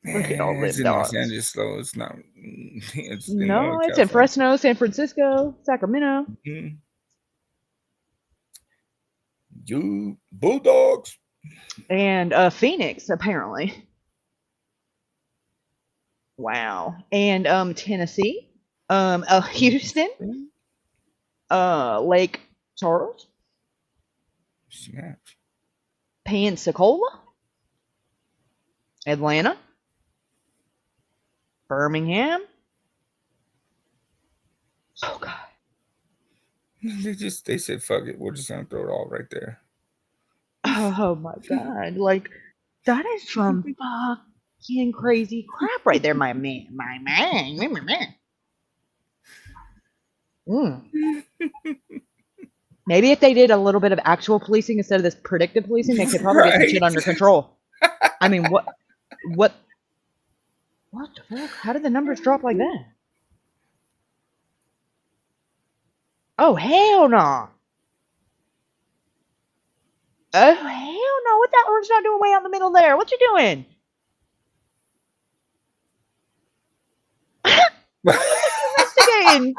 Look at all It's them in dogs. Los Angeles, though. It's not. It's in Fresno, San Francisco, Sacramento. Mm-hmm. You Bulldogs. And Phoenix, apparently. Wow. And Tennessee, Houston, Lake Charles, Snap. Pensacola, Atlanta, Birmingham. Oh God. They said fuck it. We're just gonna throw it all right there. Oh my God. Like, that is some fucking crazy crap right there, my man. My man. Maybe if they did a little bit of actual policing instead of this predictive policing, they could probably get some shit under control. I mean, what the fuck? How did the numbers drop like that? Oh, hell no. Oh, hell no. What that orange not doing way out in the middle there? What you doing? Investigating.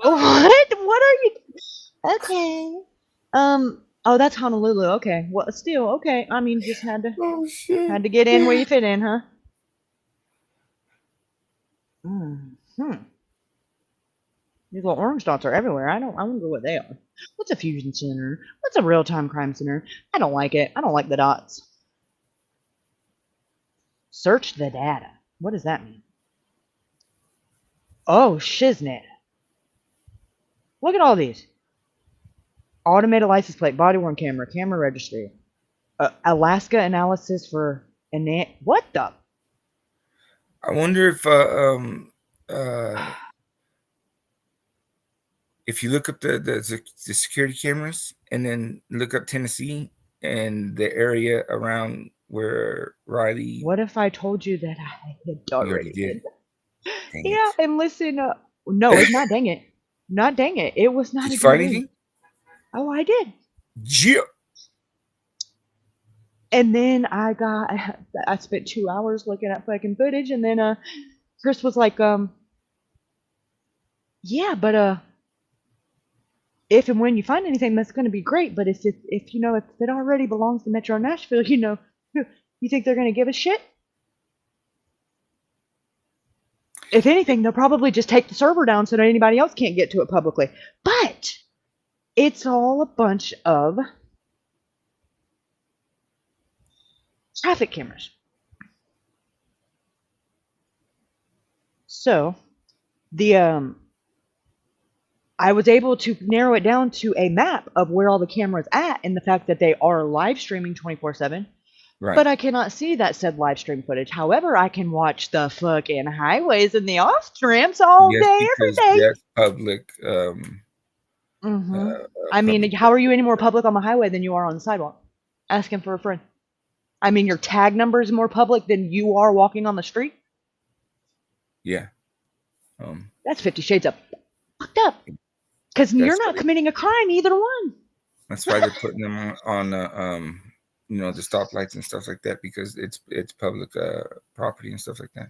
What? What are you? Okay. Oh, that's Honolulu. Okay. Well, still okay. I mean, just had to get in where you fit in, huh? These little orange dots are everywhere. I wonder what they are. What's a fusion center? What's a real-time crime center? I don't like it. I don't like the dots. Search the data. What does that mean? Oh, shiznit. Look at all these. Automated license plate, body-worn camera, camera registry. Alaska analysis for... What the... I wonder if you look up the security cameras and then look up Tennessee and the area around where Riley... What if I told you that I had already did? Dang yeah, and listen, no, it's not dang it. Not dang it. It was not Did a you find dang. anything? Oh, I did. Yeah. And then I spent 2 hours looking at fucking footage, and then Chris was like, yeah, but if and when you find anything, that's going to be great. But if you know, if it already belongs to Metro Nashville, you know, you think they're going to give a shit? If anything, they'll probably just take the server down so that anybody else can't get to it publicly. But it's all a bunch of traffic cameras. So I was able to narrow it down to a map of where all the cameras at, and the fact that they are live streaming 24/7. Right. But I cannot see that said live stream footage. However, I can watch the fucking highways and the off ramps all day, every day. That's public. I mean, how are you any more public on the highway than you are on the sidewalk? Asking for a friend. I mean, your tag number is more public than you are walking on the street. Yeah. That's 50 Shades of fucked up. Because you're not committing a crime, either one. That's why they're putting them on you know, the stoplights and stuff like that, because it's public property and stuff like that.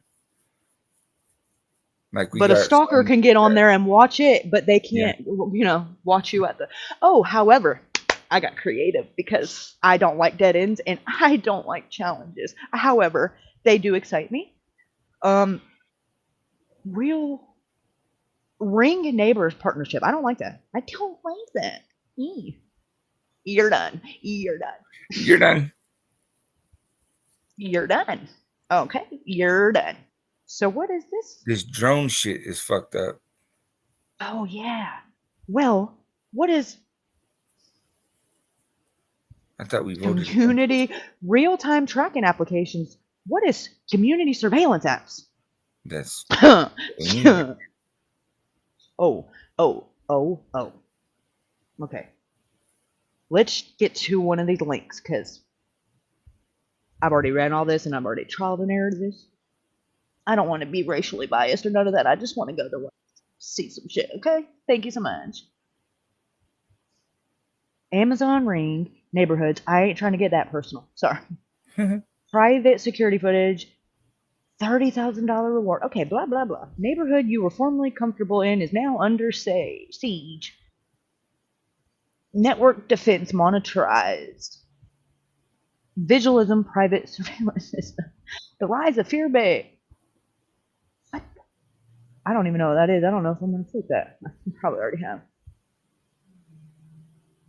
Like but a stalker can get on there and watch it, but they can't, you know, watch you at the... Oh, however, I got creative because I don't like dead ends and I don't like challenges. However, they do excite me. Real Ring Neighbors partnership. I don't like that. I don't like that. You're done. You're done. You're done. You're done. Okay, you're done. So what is this? This drone shit is fucked up. Oh yeah. Well, what is? I thought we voted. Community real-time tracking applications. What is community surveillance apps? That's. Oh. Okay. Let's get to one of these links, because I've already read all this and I've already trialed and errored this. I don't want to be racially biased or none of that. I just want to go to see some shit, okay? Thank you so much. Amazon Ring neighborhoods. I ain't trying to get that personal. Sorry. Private security footage. $30,000 reward. Okay, blah, blah, blah. Neighborhood you were formerly comfortable in is now under siege. Network defense monitorized. Vigilism, private surveillance system. The rise of fear bait. What? I don't even know what that is. I don't know if I'm going to click that. I probably already have.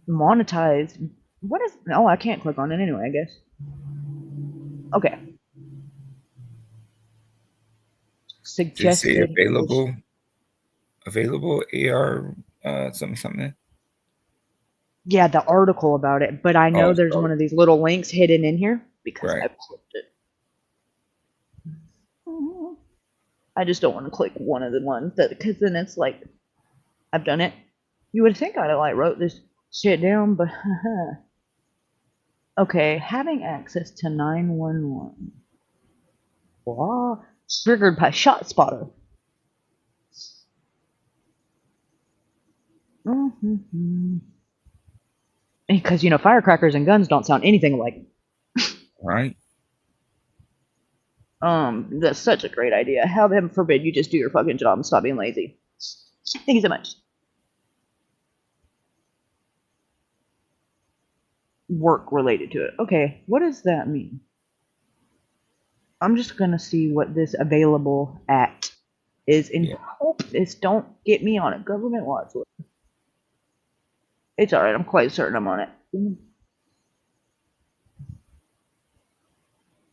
Monetize. What is... Oh, I can't click on it anyway, I guess. Okay. Did it say Suggested... available AR something? Yeah, the article about it. But I know there's one of these little links hidden in here because I've clicked it. I just don't want to click one of the ones that, because then it's like, I've done it. You would think I'd have like wrote this shit down, but okay, having access to 911. Wow. Triggered by ShotSpotter. Because, you know, firecrackers and guns don't sound anything alike. Right. That's such a great idea. Heaven forbid you just do your fucking job and stop being lazy. Thank you so much. Work related to it. Okay, what does that mean? I'm just gonna see what this available at is in hope this don't get me on a government watch list. It's alright, I'm quite certain I'm on it.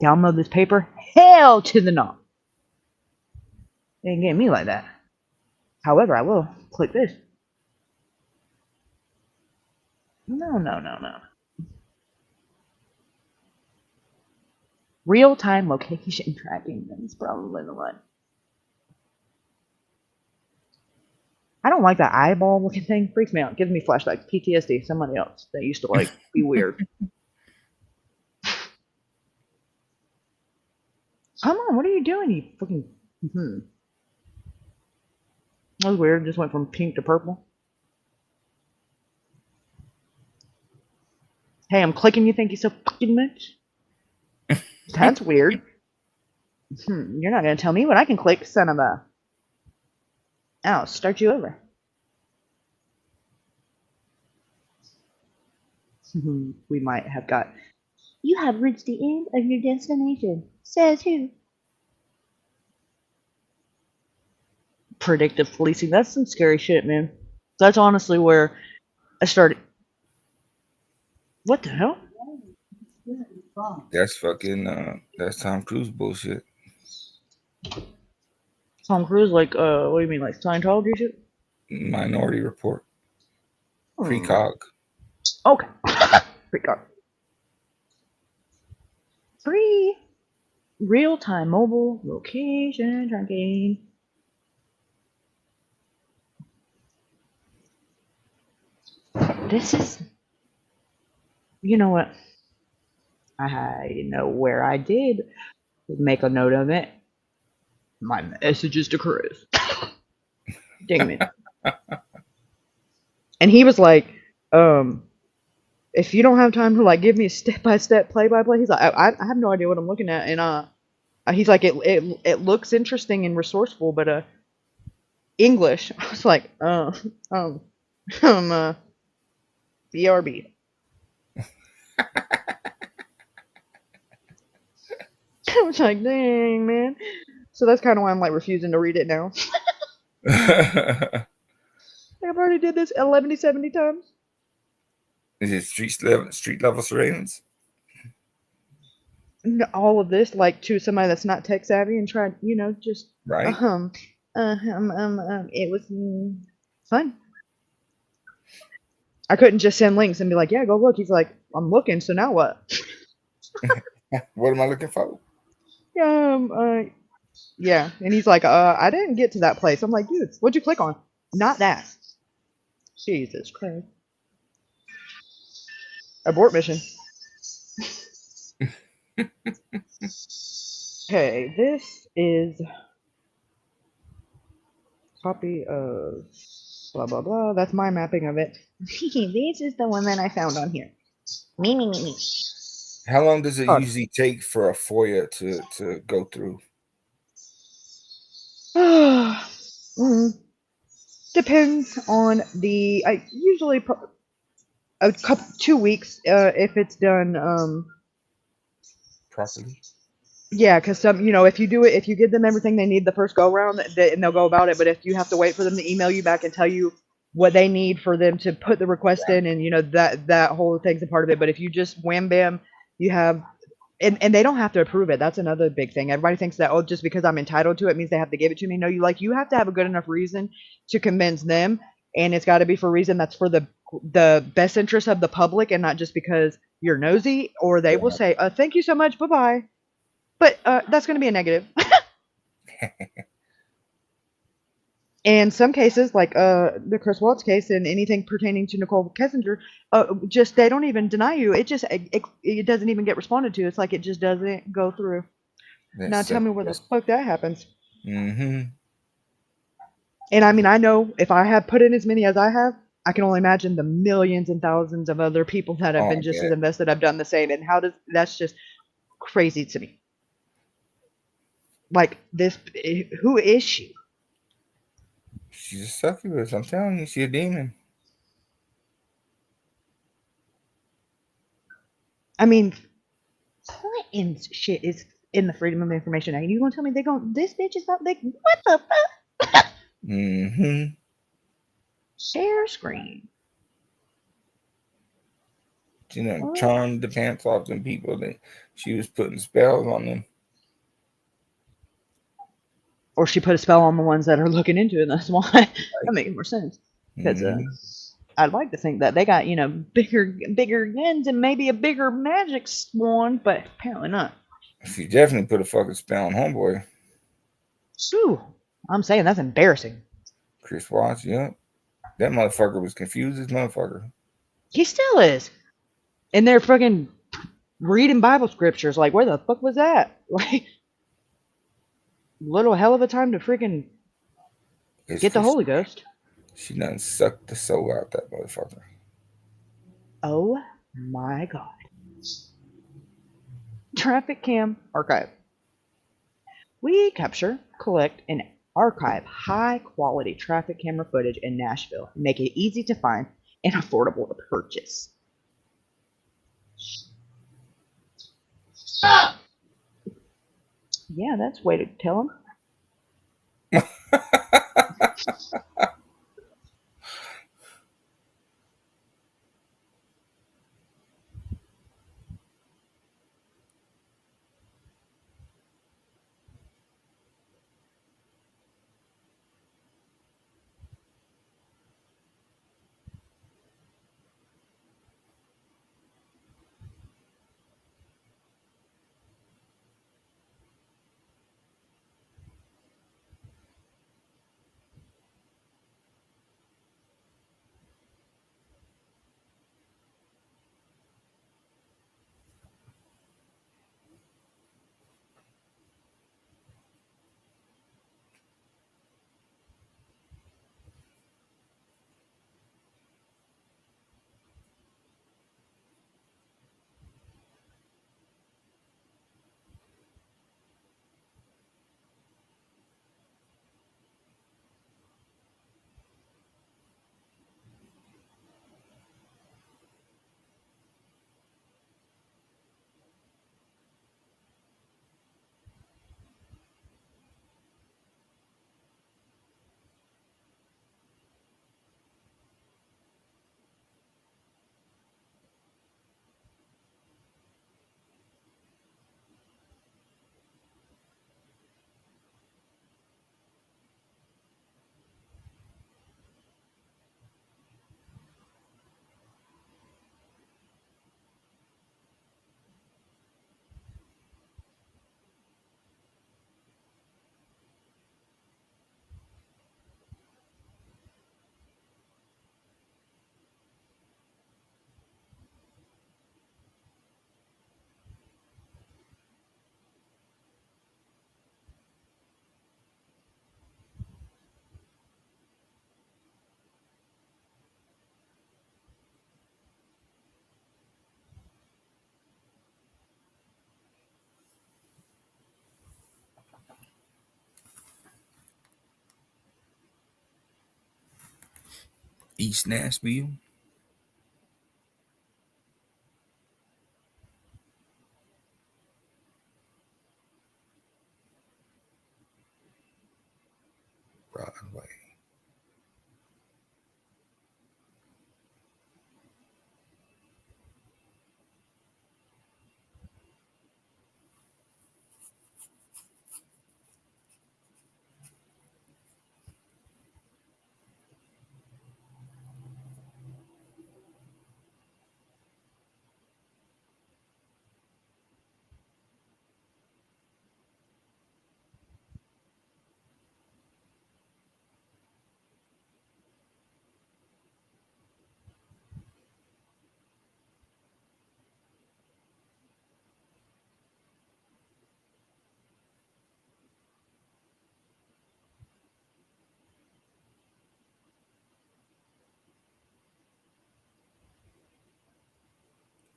Download this paper? Hell to the no. They ain't getting me like that. However, I will click this. No. Real-time location tracking. That's probably the one. I don't like that eyeball looking thing. Freaks me out. Gives me flashbacks. PTSD. Somebody else that used to like be weird. Come on, what are you doing? You fucking. That was weird. Just went from pink to purple. Hey, I'm clicking. You think you so fucking much? That's weird. You're not gonna tell me what I can click, son of a. I'll start you over. We might have got. You have reached the end of your destination. Says who? Predictive policing. That's some scary shit, man. That's honestly where I started. What the hell? That's fucking that's Tom Cruise bullshit. Tom Cruise, like, what do you mean, like Scientology shit? Minority Report. Precog. Okay. Precog. Free real-time mobile location tracking. This is, you know what? I know where I did make a note of it. My messages to Chris. Dang it. And he was like, if you don't have time to like give me a step-by-step play-by-play, he's like, I have no idea what I'm looking at. And he's like, it looks interesting and resourceful, but English. I was like, BRB. I was like, dang, man. So that's kind of why I'm like refusing to read it now. I've already did this 70 times. Is it street level surveillance? All of this, like, to somebody that's not tech savvy and try, you know, just right. It was fun. I couldn't just send links and be like, yeah, go look. He's like, I'm looking. So now what? What am I looking for? Yeah. And he's like, I didn't get to that place. I'm like, dude, what'd you click on? Not that. Jesus Christ. Abort mission. Okay, this is copy of blah blah blah. That's my mapping of it. This is the one that I found on here. Me. How long does it usually take for a FOIA to go through? Depends on the. I usually a couple 2 weeks if it's done properly. Yeah, because if you do it, if you give them everything they need the first go around, and they'll go about it. But if you have to wait for them to email you back and tell you what they need for them to put the request in, and that whole thing's a part of it. But if you just wham bam, you have, and they don't have to approve it. That's another big thing. Everybody thinks that, oh, just because I'm entitled to it means they have to give it to me. No, you have to have a good enough reason to convince them, and it's got to be for a reason that's for the best interest of the public, and not just because you're nosy. Or they will say, thank you so much, bye bye. But that's going to be a negative. In some cases, like the Chris Waltz case and anything pertaining to Nicole Kessinger, just they don't even deny you. It doesn't even get responded to. It's like it just doesn't go through. Now tell me where the fuck that happens. Mm-hmm. And I mean, I know if I have put in as many as I have, I can only imagine the millions and thousands of other people that have been just as invested have done the same. And that's just crazy to me. Like this, who is she? She's a succubus. I'm telling you, she's a demon. I mean, Clinton's shit is in the Freedom of Information Act. You gonna tell me this bitch is not like, what the fuck? Mm-hmm. Share screen. She done charmed the pants off them people that she was putting spells on them. Or she put a spell on the ones that are looking into it. That's why that makes more sense. Because I'd like to think that they got bigger guns and maybe a bigger magic wand, but apparently not. She definitely put a fucking spell on homeboy. Ooh, I'm saying that's embarrassing. Chris Watts, yeah. That motherfucker was confused as motherfucker. He still is. And they're fucking reading Bible scriptures. Like, where the fuck was that? Like, little hell of a time to freaking get the Holy Ghost. She done sucked the soul out that motherfucker. Oh my God. Traffic cam archive. We capture, collect, and archive high quality traffic camera footage in Nashville and make it easy to find and affordable to purchase. Yeah, that's a way to tell them. East Nashville. Broadway.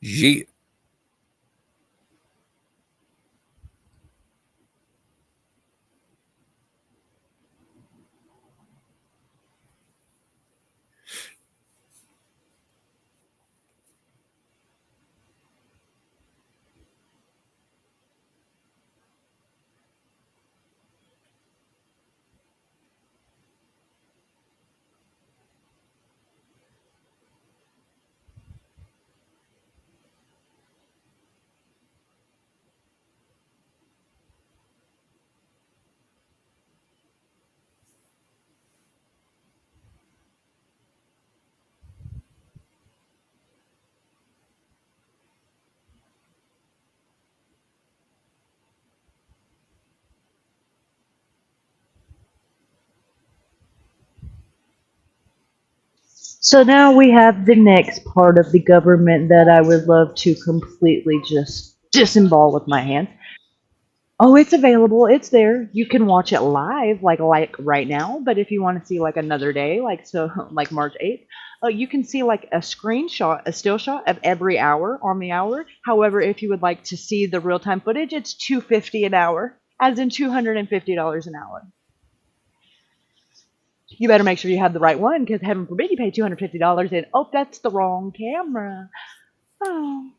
Yeah. So now we have the next part of the government that I would love to completely just disembowel with my hands. Oh, it's available. It's there. You can watch it live, like right now. But if you want to see like another day, like so, like March 8th, you can see like a screenshot, a still shot of every hour on the hour. However, if you would like to see the real time footage, it's $250 an hour, as in $250 an hour. You better make sure you have the right one, because heaven forbid you pay $250 and oh, that's the wrong camera. Oh.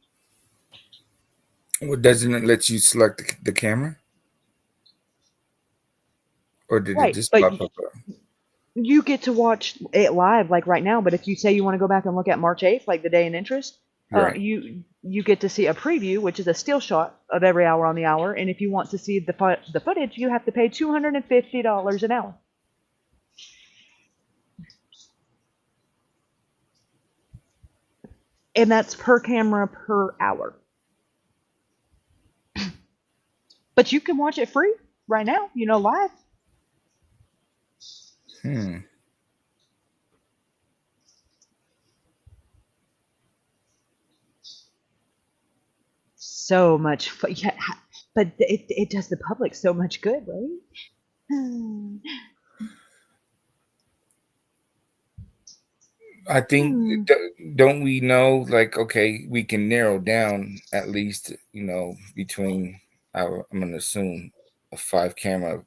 Well, doesn't it let you select the camera? Or did it Right, just but pop up? you get to watch it live like right now. But if you say you want to go back and look at March 8th, like the day in interest, Right. you get to see a preview, which is a still shot of every hour on the hour. And if you want to see the footage, you have to pay $250 an hour. And that's per camera per hour. But you can watch it free right now, live. So much fun. Yeah, but it does the public so much good, right? I think, don't we know, like, okay, we can narrow down at least, between I'm going to assume a 5 camera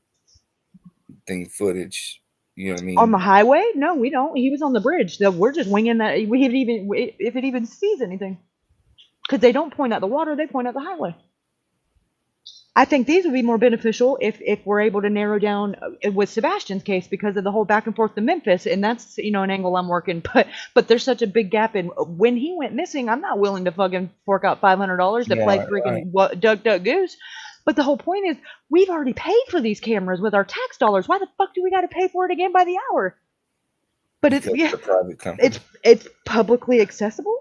thing footage. You know what I mean? On the highway? No, we don't. He was on the bridge. We're just winging that. If it even sees anything, because they don't point at the water, they point at the highway. I think these would be more beneficial if we're able to narrow down with Sebastian's case, because of the whole back and forth to Memphis, and that's an angle I'm working. But there's such a big gap in when he went missing. I'm not willing to fucking fork out $500 to play freaking Duck Duck Goose. But the whole point is, we've already paid for these cameras with our tax dollars. Why the fuck do we got to pay for it again by the hour? But it's a private company. It's publicly accessible.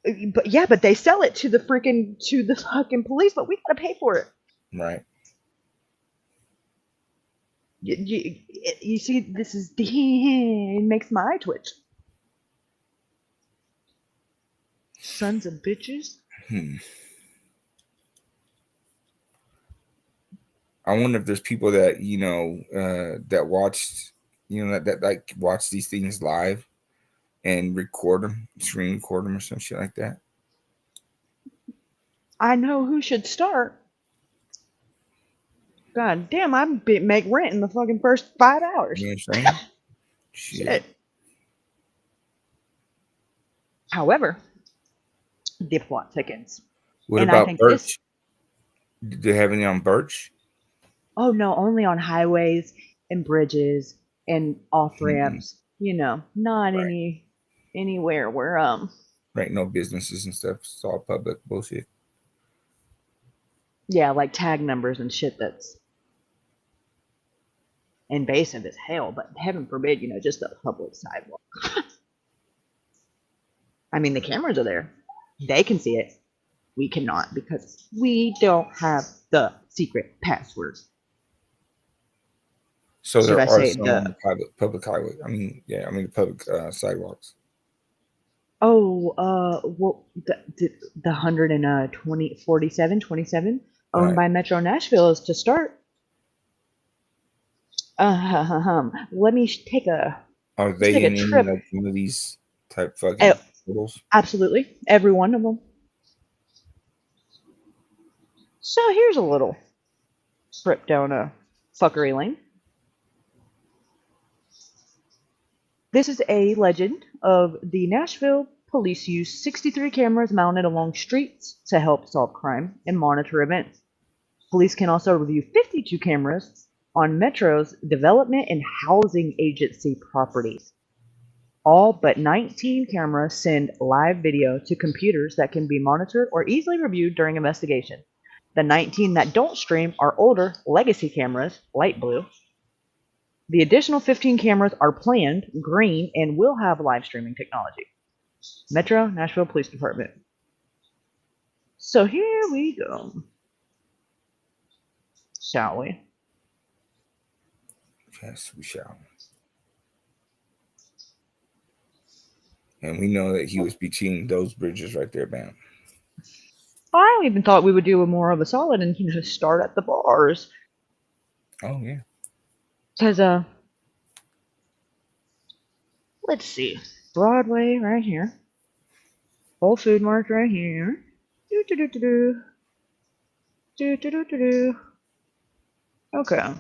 But they sell it to the fucking police. But we got to pay for it. Right. You see, this is it makes my eye twitch. Sons of bitches. I wonder if there's people that that watched that like watch these things live and record them, screen record them, or some shit like that. I know who should start. God damn, I make rent in the fucking first 5 hours. You know what I'm saying? Shit. However, the plot thickens. What about Birch? Did they have any on Birch? Oh no, only on highways and bridges and off ramps. You know, not anywhere where Right, no businesses and stuff. It's all public bullshit. Yeah, like tag numbers and shit that's invasive as hell, but heaven forbid, you know, just a public sidewalk. I mean, the cameras are there. They can see it. We cannot because we don't have the secret passwords. So Should there I are say some on the public highway. The public sidewalks. Oh, well, the 47 owned by Metro Nashville is to start. Let me take a. Are they take a in any trip. like one of these type fucking photos? Absolutely, every one of them. So here's a little trip down a fuckery lane. This is a legend of the Nashville police use 63 cameras mounted along streets to help solve crime and monitor events. Police can also review 52 cameras on Metro's development and housing agency properties. All but 19 cameras send live video to computers that can be monitored or easily reviewed during investigation. The 19 that don't stream are older legacy cameras, light blue. The additional 15 cameras are planned, green, and will have live streaming technology. Metro Nashville Police Department. So here we go. Shall we? Yes, we shall. And we know that he was between those bridges right there, bam. I even thought we would do more of a solid and start at the bars. Oh yeah. Because let's see, Broadway right here, Whole Food Mart right here. Okay.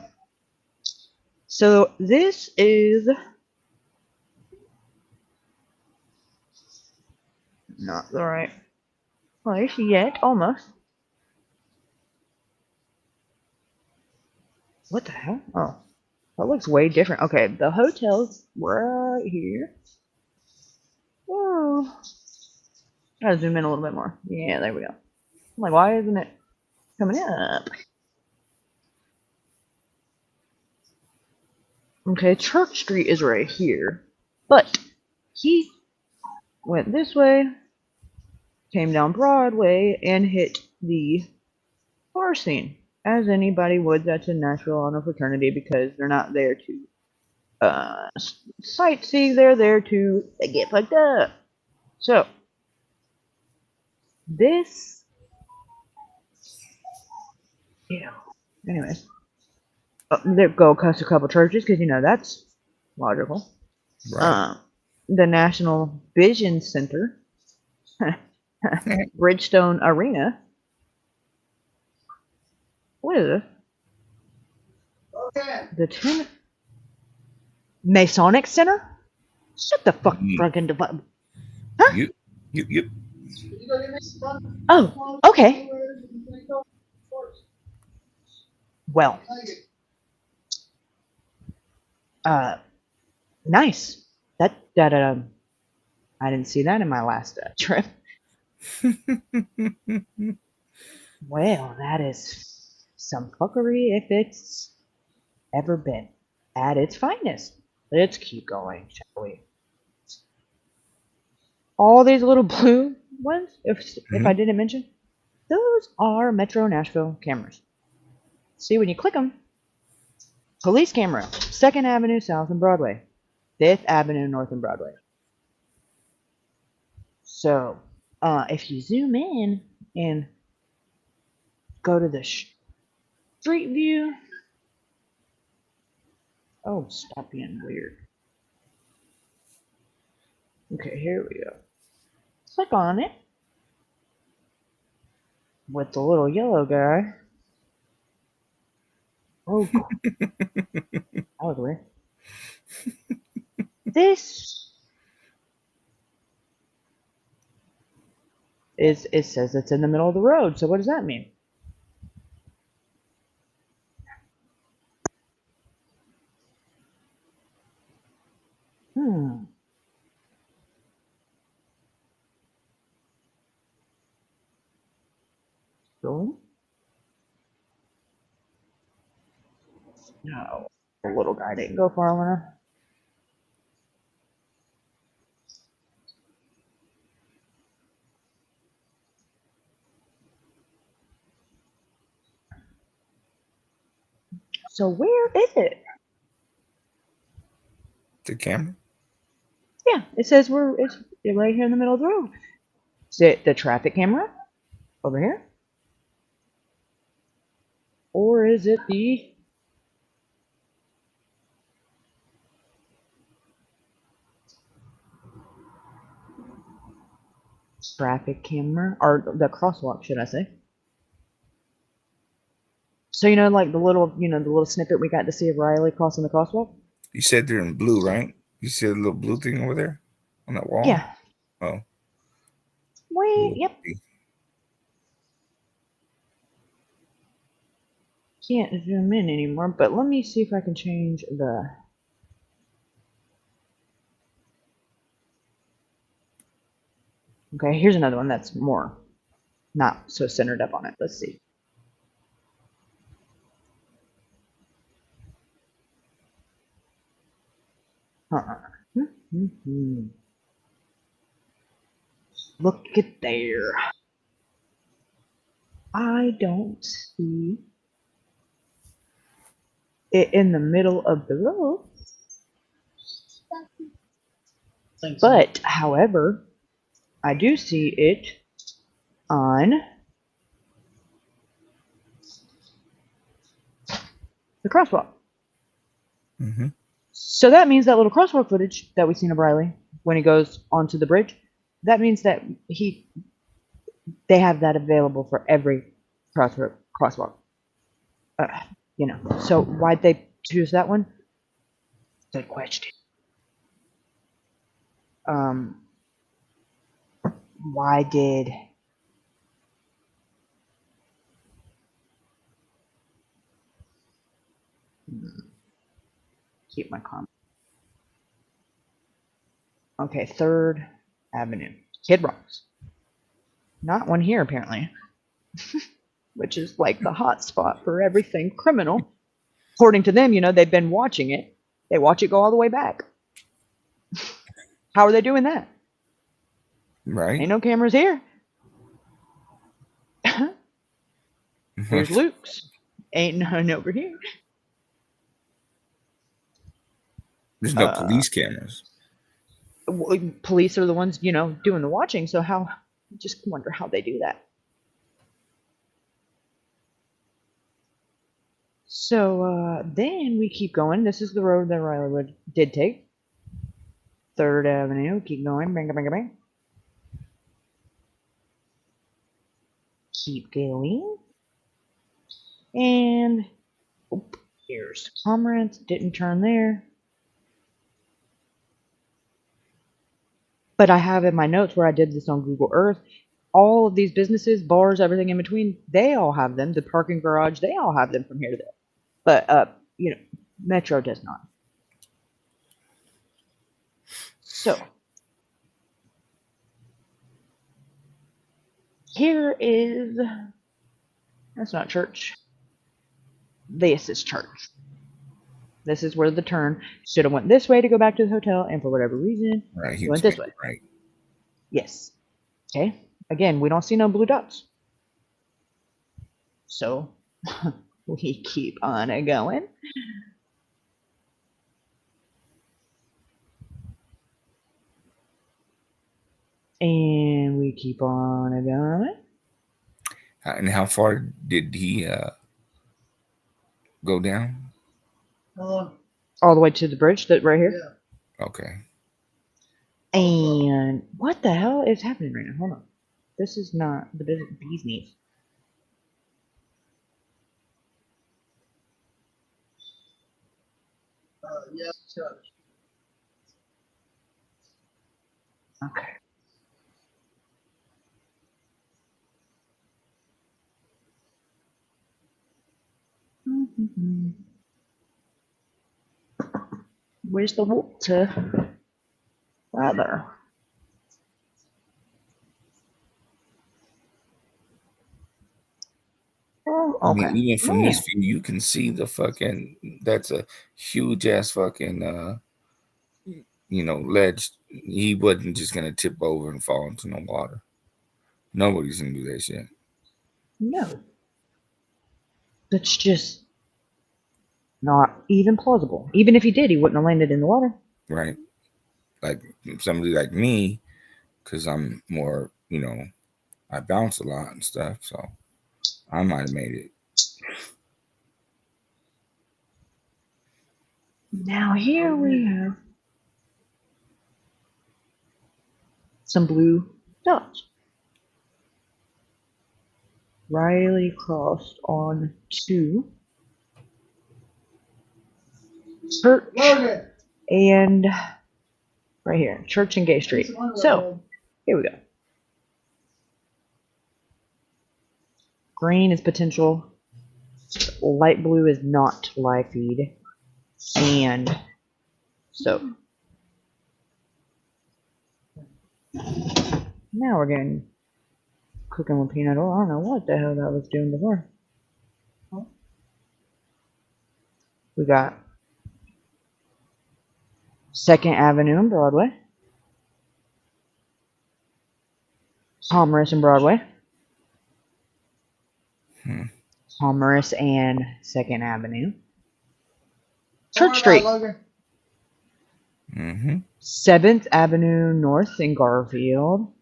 So this is not the right place yet, almost. What the hell? Oh, that looks way different. Okay, the hotel's right here. Whoa. Gotta zoom in a little bit more. Yeah, there we go. I'm like, why isn't it coming up? Okay, Church Street is right here. But he went this way, came down Broadway, and hit the bar scene, as anybody would that's in Nashville on a fraternity, because they're not there to sightsee, they're there to get fucked up. So, this, anyways, there go cuss a couple churches, because that's logical. Right. The National Vision Center, Bridgestone Arena. What is this? Okay. The Masonic Center? Shut the fucking device. Huh? Yep. Oh, okay. Well. Nice. That I didn't see that in my last trip. Well, that is some fuckery if it's ever been at its finest. Let's keep going, shall we? All these little blue ones, if I didn't mention, those are Metro Nashville cameras. See, when you click them, police camera, 2nd Avenue South and Broadway, 5th Avenue North and Broadway. So, if you zoom in and go to the street view. Oh, stop being weird. Okay, here we go. Click on it. With the little yellow guy. Oh, that was weird. This is, it says it's in the middle of the road, so what does that mean? Go. No, the little guy didn't go far enough. So where is it? The camera? Yeah, it says it's right here in the middle of the road. Is it the traffic camera over here? Or is it the traffic camera? Or the crosswalk, should I say? So like the little snippet we got to see of Riley crossing the crosswalk? You said they're in blue, right? You see the little blue thing over there on that wall? Yeah. Oh. Wait, yep. Can't zoom in anymore, but let me see if I can change the... Okay, here's another one that's more not so centered up on it. Let's see. Look at there. I don't see it in the middle of the road. But, however, I do see it on the crosswalk. Mm-hmm. So that means that little crosswalk footage that we seen of Riley when he goes onto the bridge, that means that they have that available for every crosswalk. So why'd they choose that one? Good question. Why did keep my comment? Okay, 3rd Avenue. Kid Rocks. Not one here, apparently. Which is like the hot spot for everything criminal. According to them, they've been watching it. They watch it go all the way back. How are they doing that? Right. Ain't no cameras here. Here's Luke's. Ain't none over here. There's no police cameras. Police are the ones, doing the watching. So just wonder how they do that. So then we keep going. This is the road that Riley did take. 3rd Avenue. Keep going. Bang, bang, bang. Keep going. And here's Comrades. Didn't turn there. But I have in my notes where I did this on Google Earth, all of these businesses, bars, everything in between, they all have them. The parking garage, they all have them from here to there. But, Metro does not. So, here is, that's not church. This is church. This is where the turn should have went this way to go back to the hotel, and for whatever reason, he went this way. Right. Yes. Okay. Again, we don't see no blue dots. So, we keep on going. And we keep on going. And how far did he go down? All the way to the bridge that right here. Yeah. Okay. And what the hell is happening right now? Hold on. This is not the bee's knees. Yes, okay. Where's the water? Rather. Oh, I mean, okay. even from Man. this view, you can see the fucking. That's a huge ass fucking. Ledge. He wasn't just gonna tip over and fall into no water. Nobody's gonna do that shit. No. That's just not even plausible. Even if he did, he wouldn't have landed in the water. Right. Like somebody like me, because I'm more, I bounce a lot and stuff, so I might have made it. Now here we have some blue dots. Riley crossed on to Church and right here, Church and Gay Street. So here we go. Green is potential. Light blue is not live feed. And so now we're getting cooking with peanut oil. I don't know what the hell that was doing before. We got 2nd Avenue and Broadway. Palmerus and Broadway. Palmerus and 2nd Avenue. Church Street. 7th Avenue North in Garfield.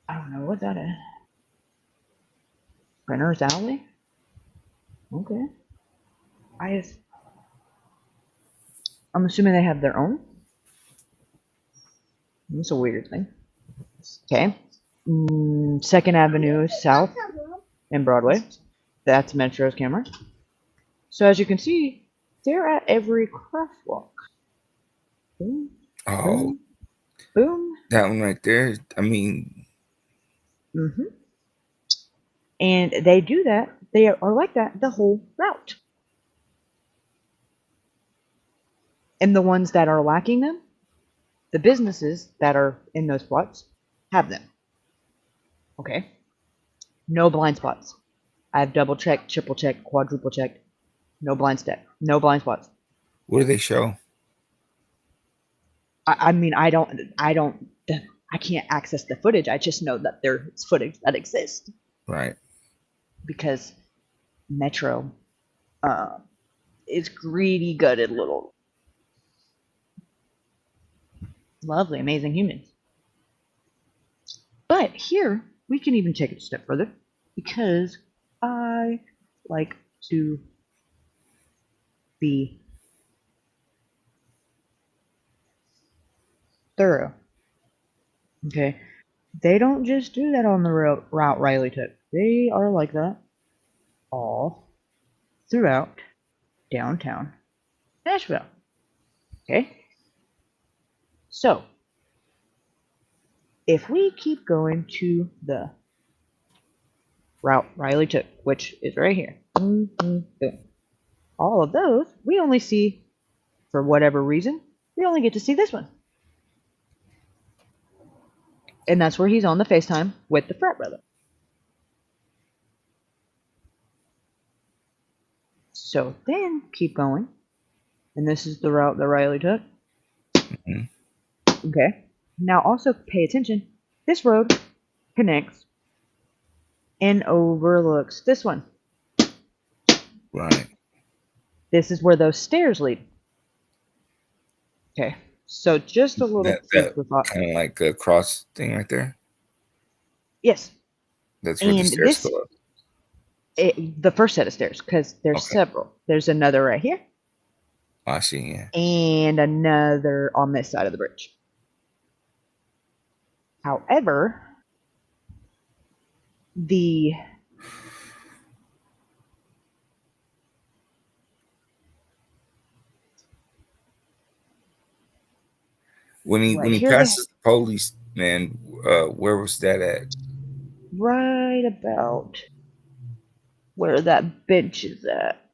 I don't know what that is. Renner's Alley? Okay. I'm assuming they have their own. That's a weird thing. Okay. 2nd Avenue South and Broadway. That's Metro's camera. So as you can see, they're at every crosswalk. Boom. Oh. Boom. Boom. That one right there. I mean. And they do that. They are like that the whole route. And the ones that are lacking them, the businesses that are in those spots have them. Okay. No blind spots. I've double checked, triple checked, quadruple checked. No blind spots. What do they show? I mean, I can't access the footage. I just know that there's footage that exists. Right. Because Metro is greedy, gutted little lovely, amazing humans. But here, we can even take it a step further, because I like to be thorough. Okay? They don't just do that on the route Riley took. They are like that all throughout downtown Nashville. Okay? So, if we keep going to the route Riley took, which is right here, boom, all of those, we only see, for whatever reason, we only get to see this one. And that's where he's on the FaceTime with the frat brother. So then, keep going. And this is the route that Riley took. Okay. Now also pay attention. This road connects and overlooks this one. Right. This is where those stairs lead. Okay. So just a little that kind of like a cross thing right there. Yes. That's where the stairs go up. The first set of stairs, because there's several. There's another right here. I see, yeah. And another on this side of the bridge. However, when he passes the police, man, where was that at? Right about where that bench is at.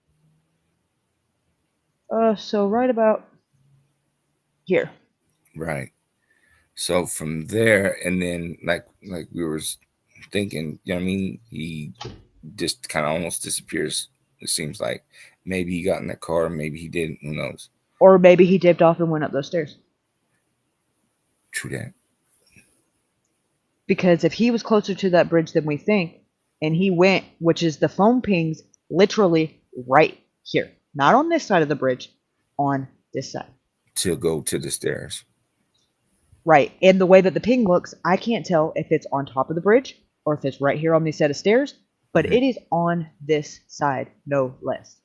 So right about here. Right. So from there, and then like we were thinking, you know what I mean? He just kind of almost disappears. It seems like maybe he got in that car, maybe he didn't. Who knows? Or maybe he dipped off and went up those stairs. True that. Because if he was closer to that bridge than we think, and he went, which is the phone pings literally right here, not on this side of the bridge, on this side. To go to the stairs. Right. And the way that the ping looks, I can't tell if it's on top of the bridge or if it's right here on this set of stairs, but it is on this side, no less.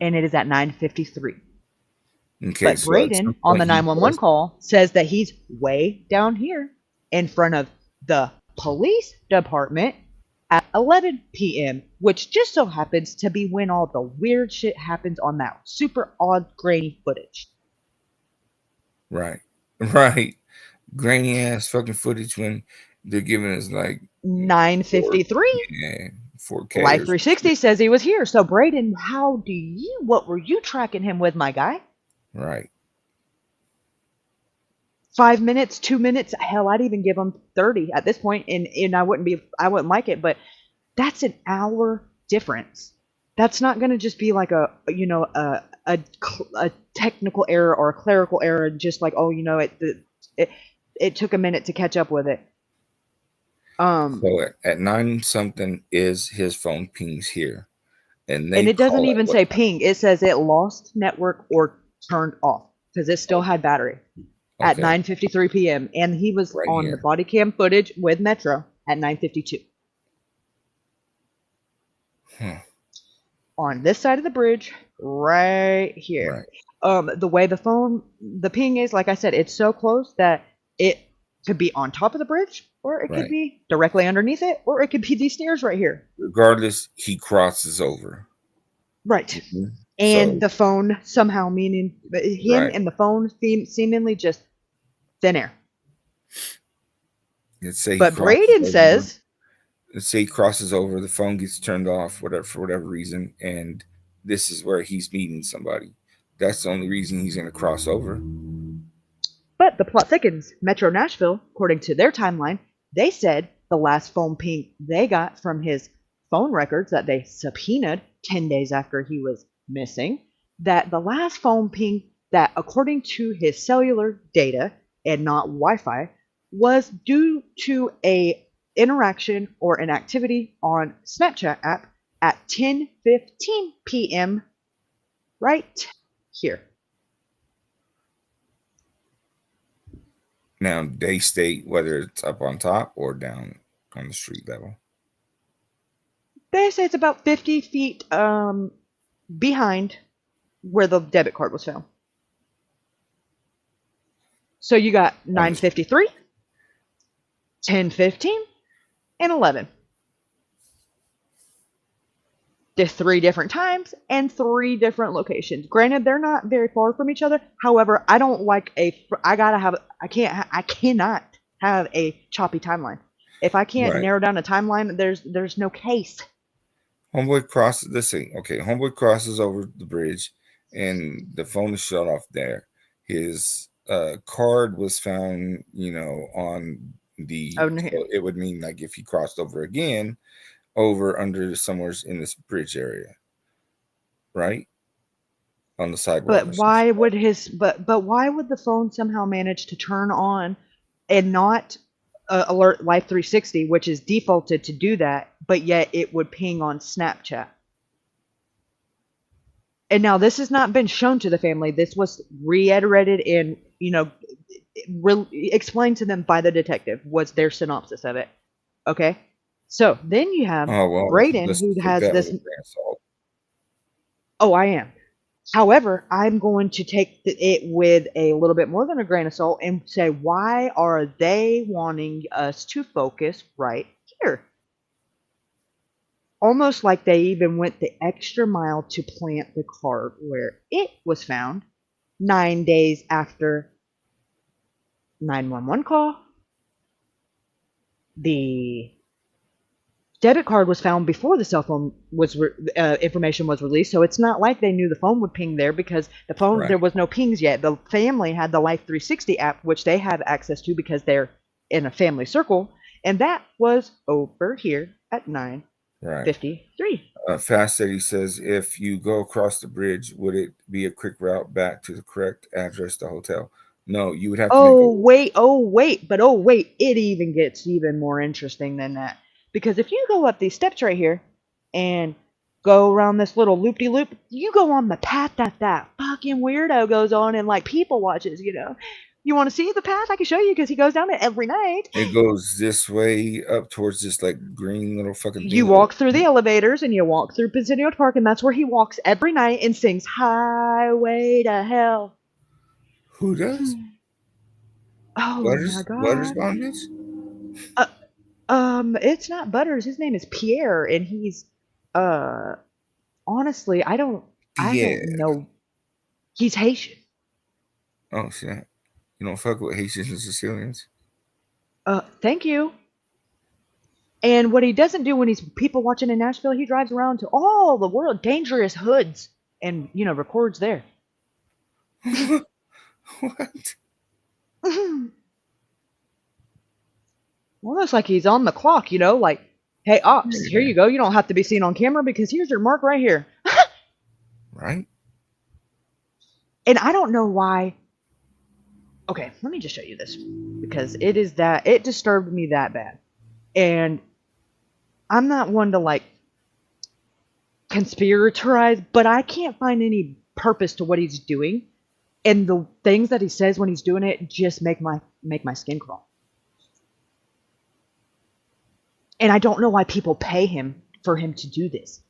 And it is at 9:53. Okay, but so Braden on the 911 call says that he's way down here in front of the police department at 11 p.m., which just so happens to be when all the weird shit happens on that super odd grainy footage. Right. Grainy ass fucking footage when they're giving us like 9:53. Yeah, 4K. Life 360 says he was here. So Braden, what were you tracking him with, my guy? Right. 5 minutes, 2 minutes, hell, I'd even give him 30 at this point, and I wouldn't like it, but that's an hour difference. That's not going to just be like a technical error or a clerical error, just like, it took a minute to catch up with it. So at 9 something is his phone pings here, and it doesn't even say ping. It says it lost network or turned off because it still had battery at 9:53 p.m. and he was on the body cam footage with Metro at 9:52. On this side of the bridge, right here. The way the ping is, like I said, it's so close that it could be on top of the bridge, or it could be directly underneath it, or it could be these stairs right here. Regardless, he crosses over. Right. Mm-hmm. And the phone somehow, meaning him and the phone seemingly just thin air. But Braden says, let's say he crosses over, the phone gets turned off, for whatever reason, and this is where he's meeting somebody. That's the only reason he's going to cross over. But the plot thickens. Metro Nashville, according to their timeline, they said the last phone ping they got from his phone records that they subpoenaed 10 days after he was missing, that the last phone ping that, according to his cellular data and not Wi-Fi, was due to a interaction or an activity on Snapchat app at 10:15 p.m. right here. Now, they state whether it's up on top or down on the street level. They say it's about 50 feet behind where the debit card was found. So you got 9:53, 10:15, and 11. There's 3 different times and 3 different locations. Granted, they're not very far from each other. However, I don't like I cannot have a choppy timeline. If I can't narrow down a timeline, there's no case. Homeboy crosses over the bridge, and the phone is shut off there. His card was found, on the. It would mean like if he crossed over again, under somewhere in this bridge area, right on the sidewalk. But why would why would the phone somehow manage to turn on and not alert Life 360, which is defaulted to do that, but yet it would ping on Snapchat? And now this has not been shown to the family. This was reiterated and explained to them by the detective. Was their synopsis of it? Okay. So then you have Braden, who has this. Oh, I am. However, I'm going to take it with a little bit more than a grain of salt and say, why are they wanting us to focus right here? Almost like they even went the extra mile to plant the card where it was found 9 days after 911 call. The debit card was found before the cell phone information was released, so it's not like they knew the phone would ping there because the phone there was no pings yet. The family had the Life 360 app, which they have access to because they're in a family circle, And that was over here at 9:53. Right. Fast Eddie says, if you go across the bridge, would it be a quick route back to the correct address, the hotel? No, you would have to Oh wait, it even gets even more interesting than that. Because if you go up these steps right here and go around this little loop-de-loop, you go on the path that fucking weirdo goes on and like people watches, you know. You want to see the path? I can show you because he goes down it every night. It goes this way up towards this like green little fucking thing. You walk through the elevators and you walk through Centennial Park, and that's where he walks every night and sings Highway to Hell. Who does? Oh my god. Butters on this? It's not Butters. His name is Pierre, and he's honestly, I don't know. He's Haitian. Oh shit. You don't fuck with Haitians and Sicilians. Thank you. And what he doesn't do when he's people watching in Nashville, he drives around to all the world dangerous hoods and, you know, records there. What? Almost like he's on the clock, you know, like, hey, ops, here you go. You don't have to be seen on camera because here's your mark right here. Right? And I don't know why. Okay, let me just show you this because it disturbed me that bad. And I'm not one to like conspiratorize, but I can't find any purpose to what he's doing. And the things that he says when he's doing it just make my skin crawl. And I don't know why people pay him for him to do this.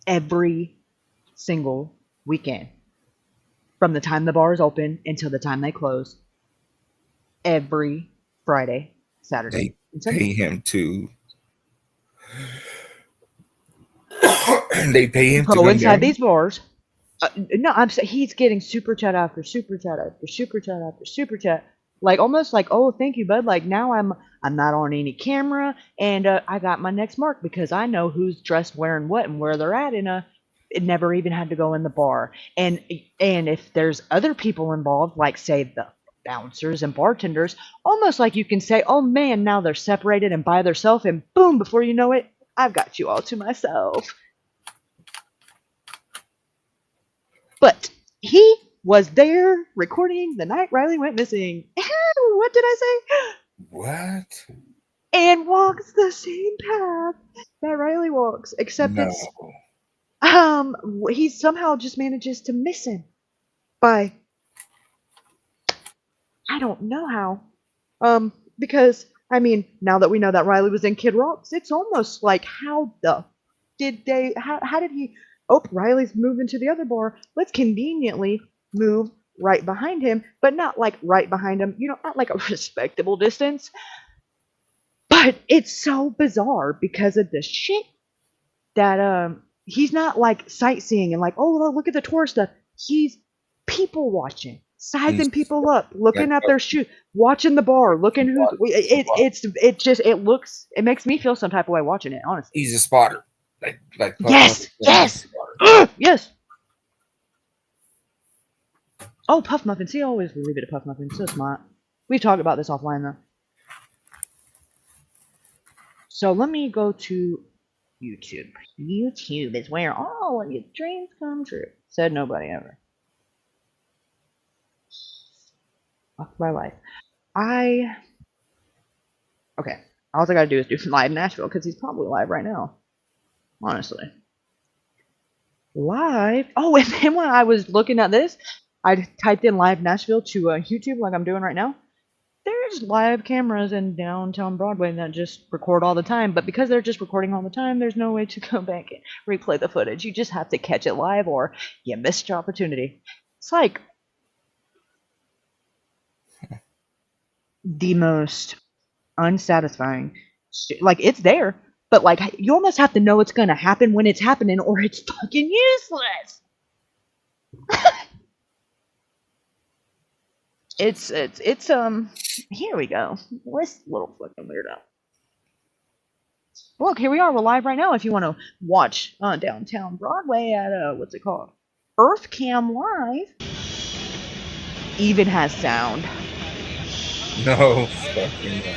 Every single weekend. From the time the bar is open until the time they close. Every Friday, Saturday, and Sunday. Pay him to... they pay him to go inside these bars. No, I'm saying he's getting super chat after super chat after super chat after super chat. Like almost like, oh, thank you, bud. Like now I'm not on any camera, and I got my next mark because I know who's dressed wearing what and where they're at. And it never even had to go in the bar. And if there's other people involved, like say the bouncers and bartenders, almost like you can say, oh man, now they're separated and by themselves, and boom, before you know it, I've got you all to myself. But he was there recording the night Riley went missing. What did I say? What? And walks the same path that Riley walks, except it's he somehow just manages to miss him by I don't know how. Because I mean, now that we know that Riley was in Kid Rock's, it's almost like how did he Riley's moving to the other bar. Let's conveniently move right behind him, but not like right behind him, you know, not like a respectable distance. But it's so bizarre because of this shit that he's not like sightseeing and like, oh, look at the tour stuff. He's people watching, sizing people up, looking at their shoes, watching the bar, looking who it makes me feel some type of way watching it, honestly. He's a spotter. Like yes. Yes. Oh, Puff Muffin. See, I always leave it to Puff Muffin. So smart. We've talked about this offline though. So let me go to YouTube. YouTube is where all of your dreams come true. Said nobody ever. Fuck my life. Okay. All I gotta do is do live Nashville because he's probably live right now. Honestly. Live. Oh, and then when I was looking at this, I typed in live Nashville to YouTube like I'm doing right now. There's live cameras in downtown Broadway that just record all the time, but because they're just recording all the time, there's no way to go back and replay the footage. You just have to catch it live or you missed your opportunity. It's like the most unsatisfying shit. Like, it's there, but like you almost have to know it's gonna happen when it's happening or it's fucking useless. It's here we go. This little fucking weirdo. Look, here we are. We're live right now. If you want to watch downtown Broadway at what's it called? Earth Cam Live. Even has sound. No fucking way.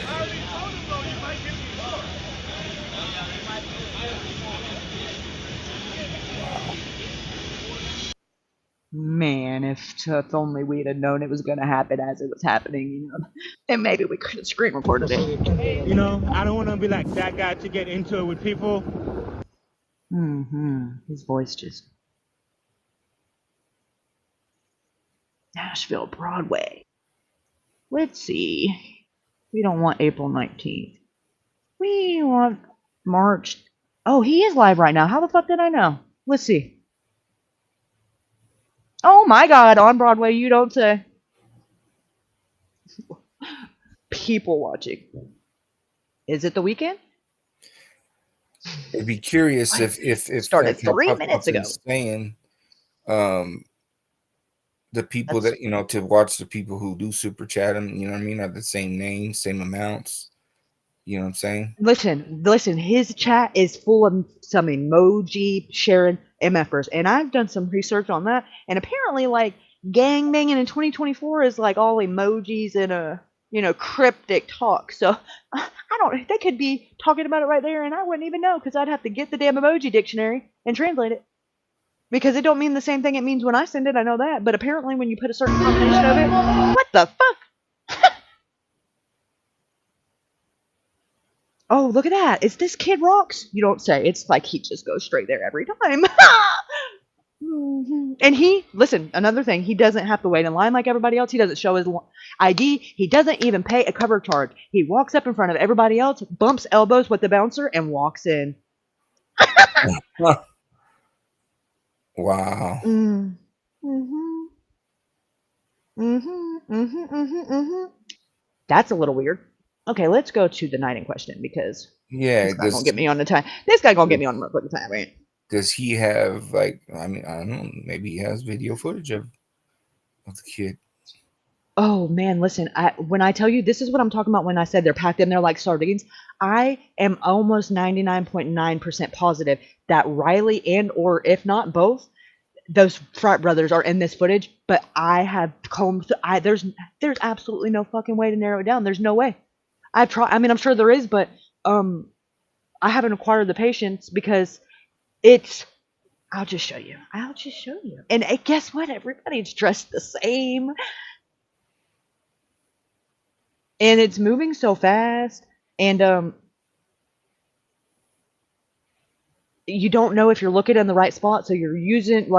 Man, if only we'd have known it was going to happen as it was happening, you know, then maybe we could have screen recorded it. You know, I don't want to be like that guy to get into it with people. His voice just. Nashville, Broadway. Let's see. We don't want April 19th. We want March. Oh, he is live right now. How the fuck did I know? Let's see. Oh my god, on Broadway, you don't say. People watching. Is it the weekend? I'd be curious if started that kept 3 up minutes and ago. saying, the people that, you know, to watch the people who do super chat them, you know what I mean, are the same names, same amounts. You know what I'm saying? Listen, his chat is full of some emoji sharing MFers. And I've done some research on that. And apparently, like, gang banging in 2024 is like all emojis and a, you know, cryptic talk. So, they could be talking about it right there and I wouldn't even know because I'd have to get the damn emoji dictionary and translate it. Because it don't mean the same thing it means when I send it, I know that. But apparently when you put a certain combination of it, what the fuck? Oh, look at that. Is this Kid Rocks? You don't say. It's like he just goes straight there every time. And listen, another thing, he doesn't have to wait in line like everybody else. He doesn't show his ID. He doesn't even pay a cover charge. He walks up in front of everybody else, bumps elbows with the bouncer, and walks in. Wow. That's a little weird. Okay, let's go to the night in question because yeah, this guy gonna get me on the time. This guy gonna get me on the fucking time, right? Does he have, like, I mean, I don't know, maybe he has video footage of the kid. Oh man, listen, when I tell you this is what I'm talking about when I said they're packed in there like sardines, I am almost 99.9% positive that Riley and or if not both, those frat brothers are in this footage, but I have combed there's absolutely no fucking way to narrow it down. There's no way. I've tried, I mean I'm sure there is, but I haven't acquired the patience because I'll just show you. And guess what? Everybody's dressed the same. And it's moving so fast, and you don't know if you're looking in the right spot, so you're using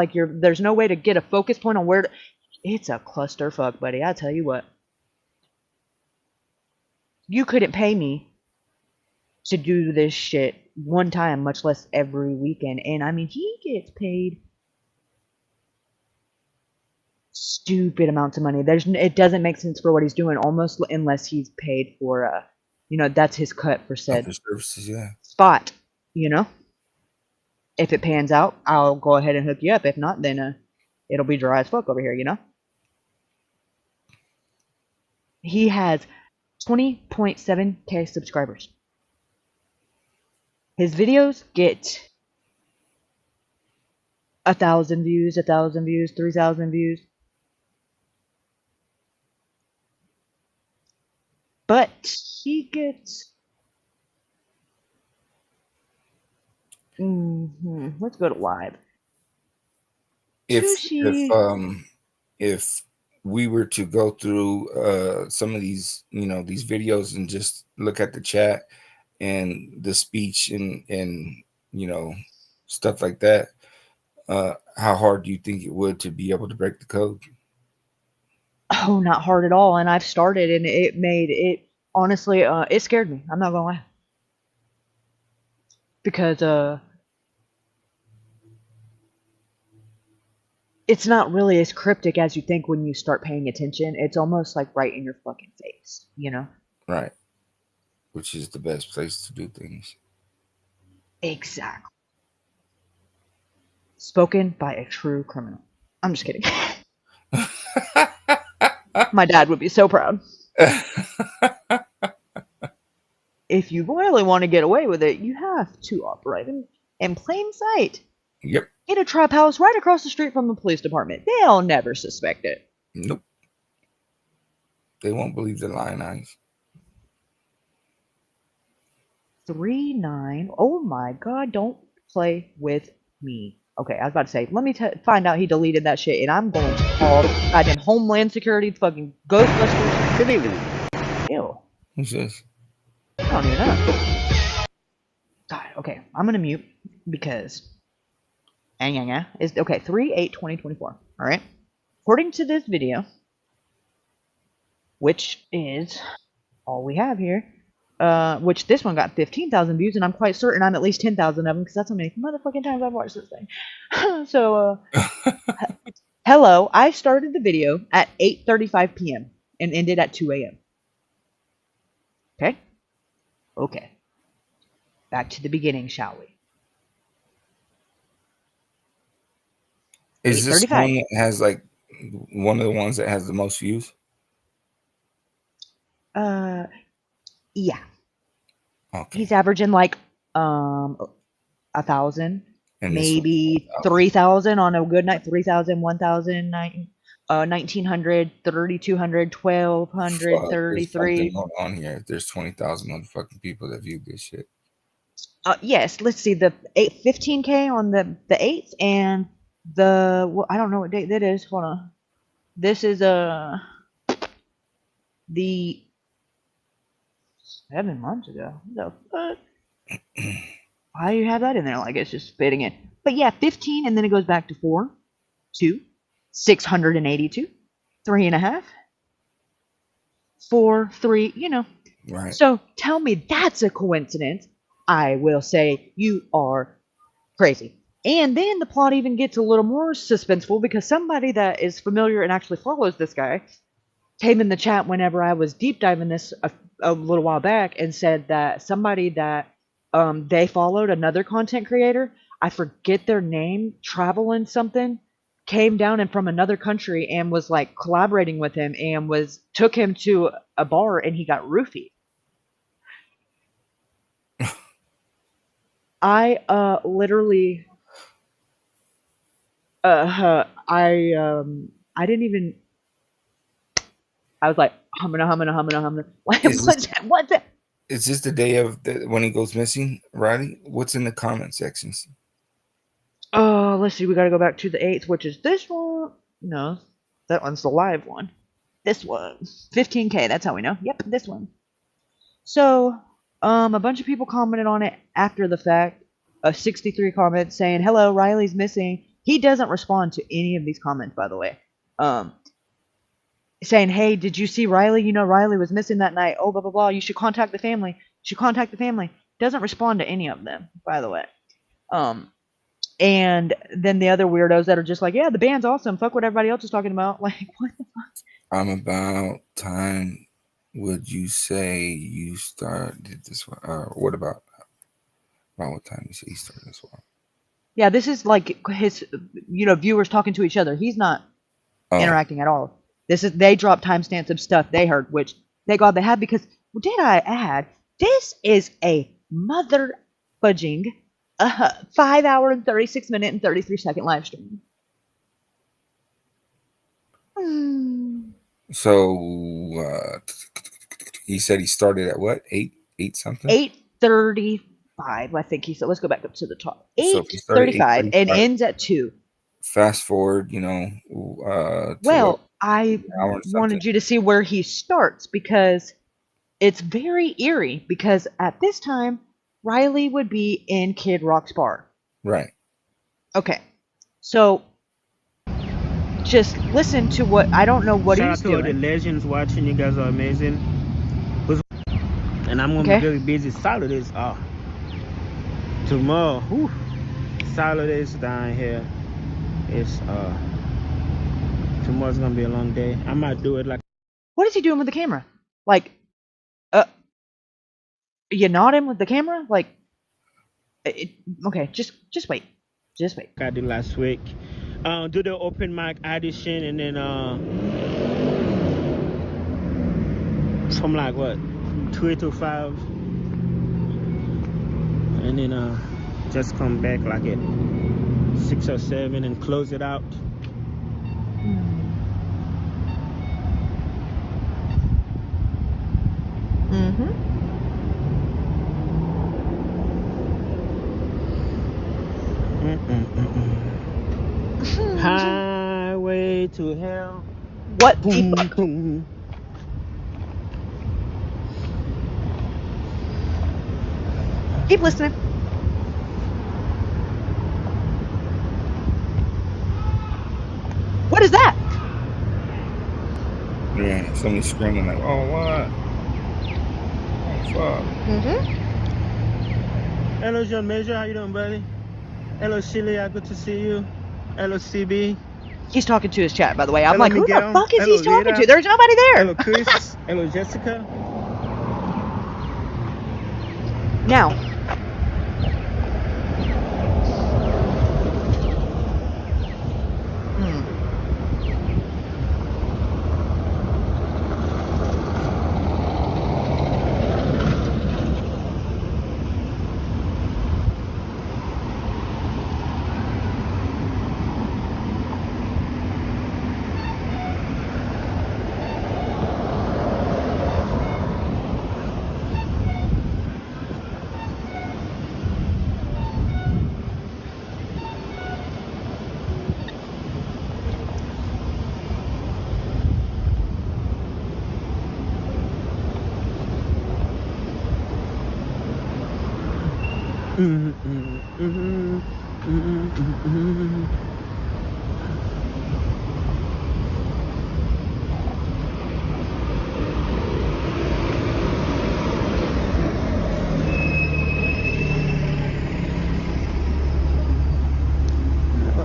there's no way to get a focus point on where to. It's a clusterfuck, buddy. I tell you what. You couldn't pay me to do this shit one time, much less every weekend. And I mean, he gets paid stupid amounts of money. It doesn't make sense for what he's doing, almost unless he's paid for that's his cut for said services, yeah. Spot. You know, if it pans out, I'll go ahead and hook you up. If not, then it'll be dry as fuck over here. You know, he has 20.7K subscribers. His videos get 1,000 views, 3,000 views. But he gets. Let's go to live. If we were to go through some of these, these videos and just look at the chat and the speech and stuff like that, how hard do you think it would to be able to break the code? Oh, not hard at all. And I've started, and honestly, it scared me. I'm not gonna lie. Because it's not really as cryptic as you think when you start paying attention. It's almost like right in your fucking face, you know? Right. Which is the best place to do things. Exactly. Spoken by a true criminal. I'm just kidding. My dad would be so proud. If you really want to get away with it, you have to operate in plain sight. Yep. In a trap house right across the street from the police department. They'll never suspect it. Nope. They won't believe the lying eyes. 3-9. Oh my god, don't play with me. Okay, I was about to say, let me find out he deleted that shit, and I'm going to call goddamn Homeland Security, fucking Ghostbusters. Ew. Who's this? I don't even know. God, okay, I'm gonna mute because. Is okay. 3/8/2024. All right. According to this video, which is all we have here, which this one got 15,000 views, and I'm quite certain I'm at least 10,000 of them because that's how many motherfucking times I've watched this thing. So, hello, I started the video at 8:35 p.m. and ended at 2 a.m. Okay? Okay. Back to the beginning, shall we? Is this one that has like one of the ones that has the most views? Yeah. Okay. He's averaging like 1,000, And maybe 3,000 on a good night. 3,000, 1,000, 1,900, 3,200, 1,200, Fuck, 33. There's something going on here. There's 20,000 motherfucking people that viewed this shit. Yes, let's see, the 15K on the 8th, and the, well, I don't know what date that is. Hold on. This is the 7 months ago. What the fuck? Why do you have that in there? Like it's just fitting in. But yeah, 15, and then it goes back to 4, 2, 682, 3.5, 4, 3. You know. Right. So tell me that's a coincidence. I will say you are crazy. And then the plot even gets a little more suspenseful because somebody that is familiar and actually follows this guy came in the chat whenever I was deep diving this a little while back and said that somebody that they followed, another content creator, I forget their name, Traveling something, came down and from another country and was like collaborating with him and took him to a bar and he got roofied. I literally I didn't even, I was like humming. What's that? Is this the day of when he goes missing, Riley? What's in the comment sections? Let's see, we gotta go back to the 8th, which is this one. No, that one's the live one. This one, 15K, that's how we know. Yep, this one. So, a bunch of people commented on it after the fact. 63 comments saying, hello, Riley's missing. He doesn't respond to any of these comments, by the way. Saying, hey, did you see Riley? You know, Riley was missing that night. Oh, blah, blah, blah. You should contact the family. Doesn't respond to any of them, by the way. And then the other weirdos that are just like, yeah, the band's awesome. Fuck what everybody else is talking about. Like, what the fuck? I'm about time. Would you say you started this one? What about what time you say you started this one? Yeah, this is like his, viewers talking to each other. He's not interacting at all. They drop timestamps of stuff they heard, which thank God they have, because did I add, this is a mother fudging 5 hour and 36 minute and 33 second live stream. So he said he started at what? 8 something? 8:35, I think he said. Let's go back up to the top. 8:35 and ends at 2. Fast forward, well, I wanted you to see where he starts because it's very eerie, because at this time Riley would be in Kid Rock's bar. Right. Okay. So just listen to what, I don't know what he's doing. Shout out to all the legends watching. You guys are amazing. And I'm going to be very busy Saturdays. Tomorrow, Saturdays down here. It's tomorrow's going to be a long day. I might do it like. What is he doing with the camera? Like, you nod him with the camera? Like, okay, just wait. I did last week. Do the open mic audition, and then from like what, 2 to 5, and then just come back like at 6 or 7 and close it out. way to hell. What the Boom, fuck? boom. Keep listening. What is that? Yeah, somebody screaming like, "Oh, what? Oh, fuck." Hello, John Major. How you doing, buddy? Hello, Sheila. Good to see you. Hello, CB. He's talking to his chat, by the way. I'm Hello, like, who the Miguel. fuck is Hello, he talking Leda. to? There's nobody there. Hello, Chris. Hello, Jessica. Now,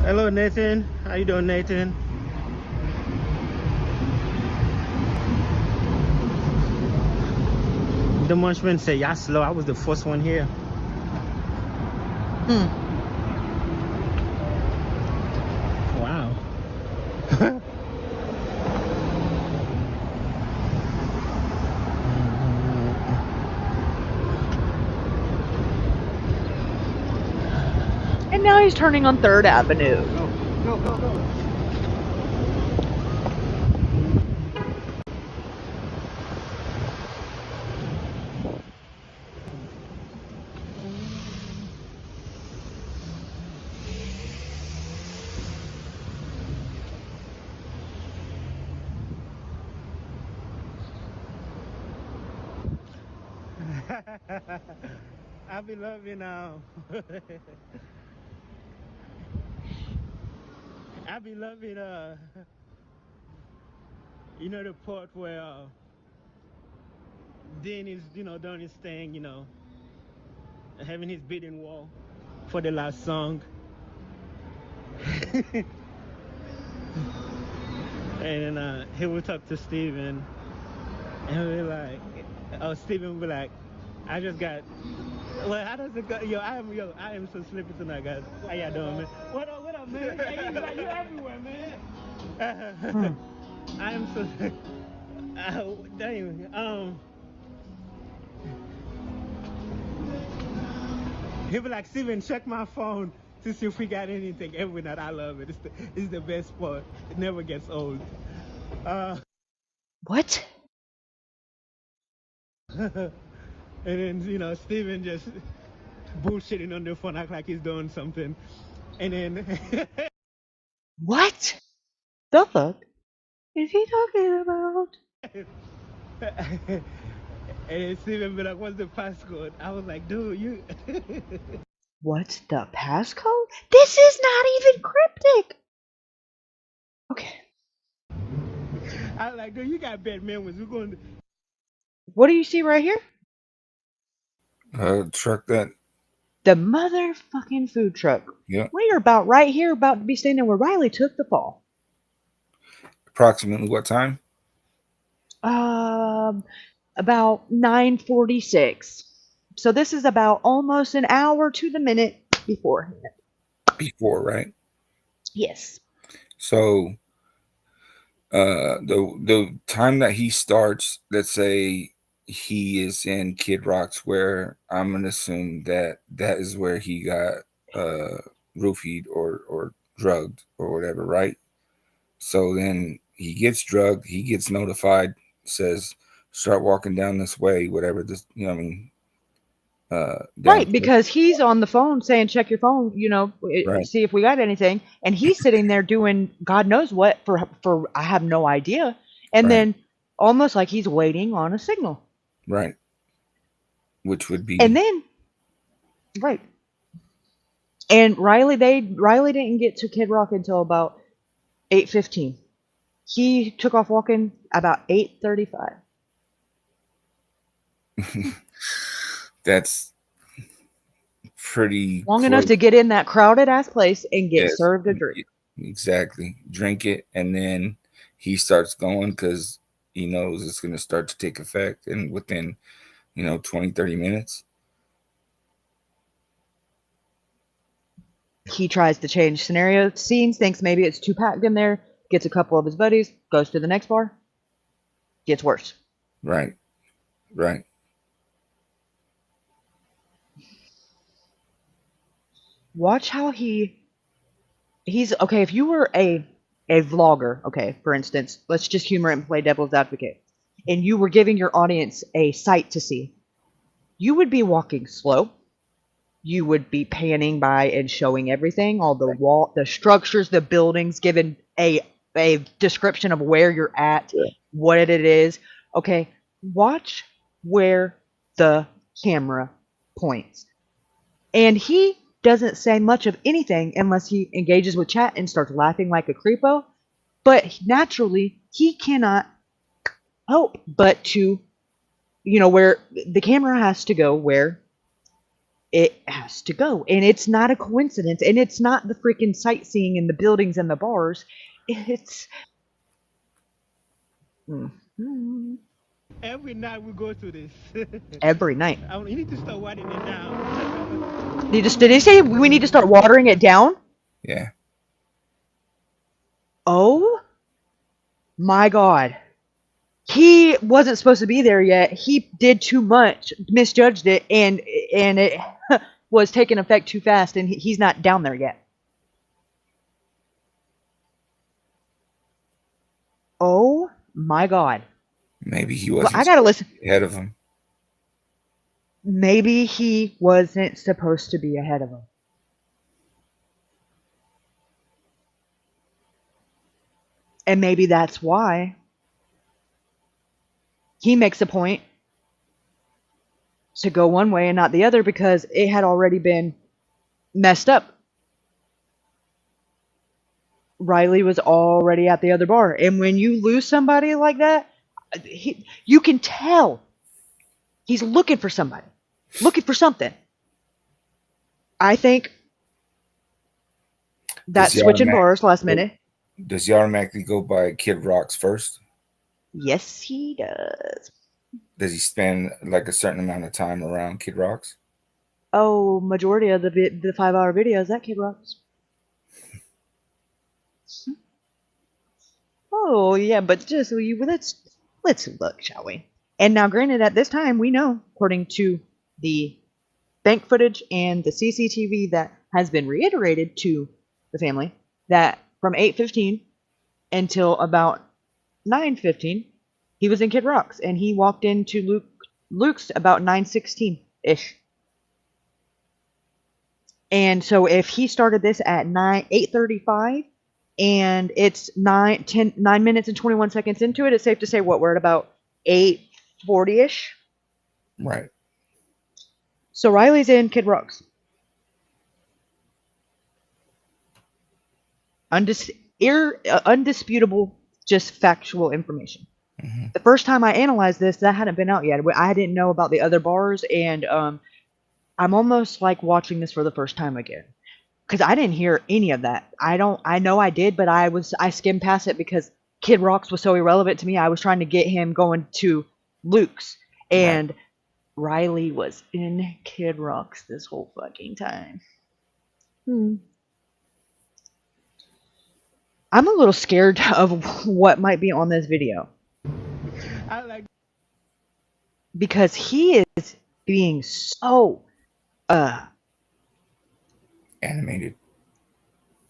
Hello, Nathan. How you doing, Nathan? The munchman say, "Yeah, slow." I was the first one here. Wow. and now he's turning on 3rd Avenue. Go, go, go. I be love you now. I be loving you know, the part where Dean is, you know, doing his thing, you know, having his bidding war for the last song. And then he will talk to Steven, and he'll be like, oh, Steven will be like, I just got, well, how does it go? Yo, I am so sleepy tonight, guys. How y'all doing, man? What up, man? Hey, you everywhere, man. I am so, damn, he'll be like, Steven, check my phone to see if we got anything. Every night, I love it. It's the best part. It never gets old. What? And then, you know, Steven just bullshitting on the phone, act like he's doing something. And then What the fuck is he talking about? and Steven be like, what's the passcode? I was like, dude, you What's the passcode? This is not even cryptic. Okay. I was like, dude, you got bad memories. We're going to... What do you see right here? Truck that. The motherfucking food truck. Yeah. We are about right here, about to be standing where Riley took the fall. Approximately what time? About 9:46. So this is about almost an hour to the minute beforehand. Before, right? Yes. So the time that he starts, let's say he is in Kid Rock's, where I'm gonna assume that is where he got roofied or drugged or whatever, right? So then he gets drugged, he gets notified, says start walking down this way, whatever this, you know what I mean, down. because he's on the phone saying, check your phone, Right. see if we got anything. And he's sitting there doing God knows what for I have no idea. And Right. then almost like he's waiting on a signal. Right. Which would be. And then, right. And Riley didn't get to Kid Rock until about 8:15. He took off walking about 8:35. That's pretty long enough to get in that crowded ass place and get served a drink. Exactly. Drink it, and then he starts going because he knows it's going to start to take effect, and within 20-30 minutes he tries to change scenario scenes, thinks maybe it's too packed in there, gets a couple of his buddies, goes to the next bar, gets worse. Right. Watch how he's okay. If you were a vlogger, okay, for instance, let's just humor and play devil's advocate, and you were giving your audience a sight to see, you would be walking slow. You would be panning by and showing everything, all the structures, the buildings, giving a description of where you're at, what it is. Okay, watch where the camera points. And he doesn't say much of anything unless he engages with chat and starts laughing like a creepo. But naturally, he cannot help but to, where the camera has to go where it has to go. And it's not a coincidence. And it's not the freaking sightseeing and the buildings and the bars. It's... Every night we go through this. Every night. You need to start watering it down. Did he say we need to start watering it down? Yeah. Oh my God. He wasn't supposed to be there yet. He did too much, misjudged it, and it was taking effect too fast, and he's not down there yet. Oh my God. Maybe he wasn't. I gotta listen. Ahead of him. Maybe he wasn't supposed to be ahead of him. And maybe that's why he makes a point to go one way and not the other, because it had already been messed up. Riley was already at the other bar. And when you lose somebody like that, you can tell he's looking for somebody, looking for something. I think that switching bars last minute. Does he automatically go by Kid Rock's first? Yes, he does. Does he spend like a certain amount of time around Kid Rock's? Oh, majority of the 5-hour videos at Kid Rock's. Oh yeah, but just let's look, shall we? And now, granted, at this time we know, according to the bank footage and the CCTV that has been reiterated to the family, that from 8:15 until about 9:15, he was in Kid Rock's, and he walked into Luke's about 9:16-ish. And so if he started this at 8:35, and it's 9 minutes and 21 seconds into it, it's safe to say we're at about 8:40-ish. Right. So Riley's in Kid Rock's. Undisputable, just factual information. Mm-hmm. The first time I analyzed this, that hadn't been out yet. I didn't know about the other bars, and I'm almost like watching this for the first time again, because I didn't hear any of that. I know I did, but I skimmed past it because Kid Rock's was so irrelevant to me. I was trying to get him going to Luke's, and right. Riley was in Kid Rock's this whole fucking time. I'm a little scared of what might be on this video. Because he is being so animated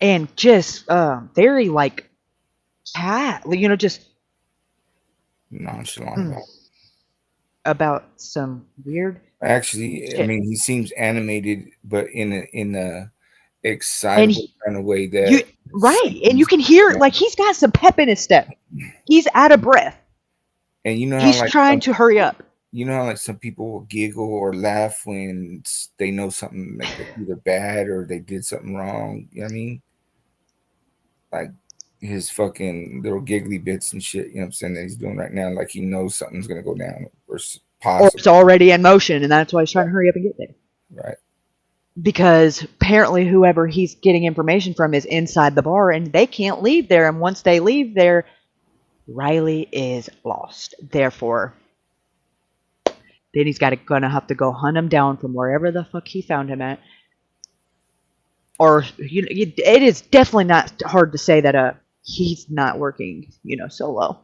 and just very like cat, just nonchalant. about some weird Actually, I shit. mean, he seems animated, but in a And excitable kind of way you that right, and you can hear like he's got some pep in his step. He's out of breath. And you know how He's like trying to hurry up. You know how like some people will giggle or laugh when they know something like they're either bad or they did something wrong. You know what I mean? Like his fucking little giggly bits and shit. You know what I'm saying, that he's doing right now. Like he knows something's gonna go down or Or possible. it's already in motion, and that's why he's trying to hurry up and get there. Right. Because apparently whoever he's getting information from is inside the bar, and they can't leave there. And once they leave there, Riley is lost. Therefore, then he's gonna have to go hunt him down from wherever the fuck he found him at. Or it is definitely not hard to say that he's not working, solo.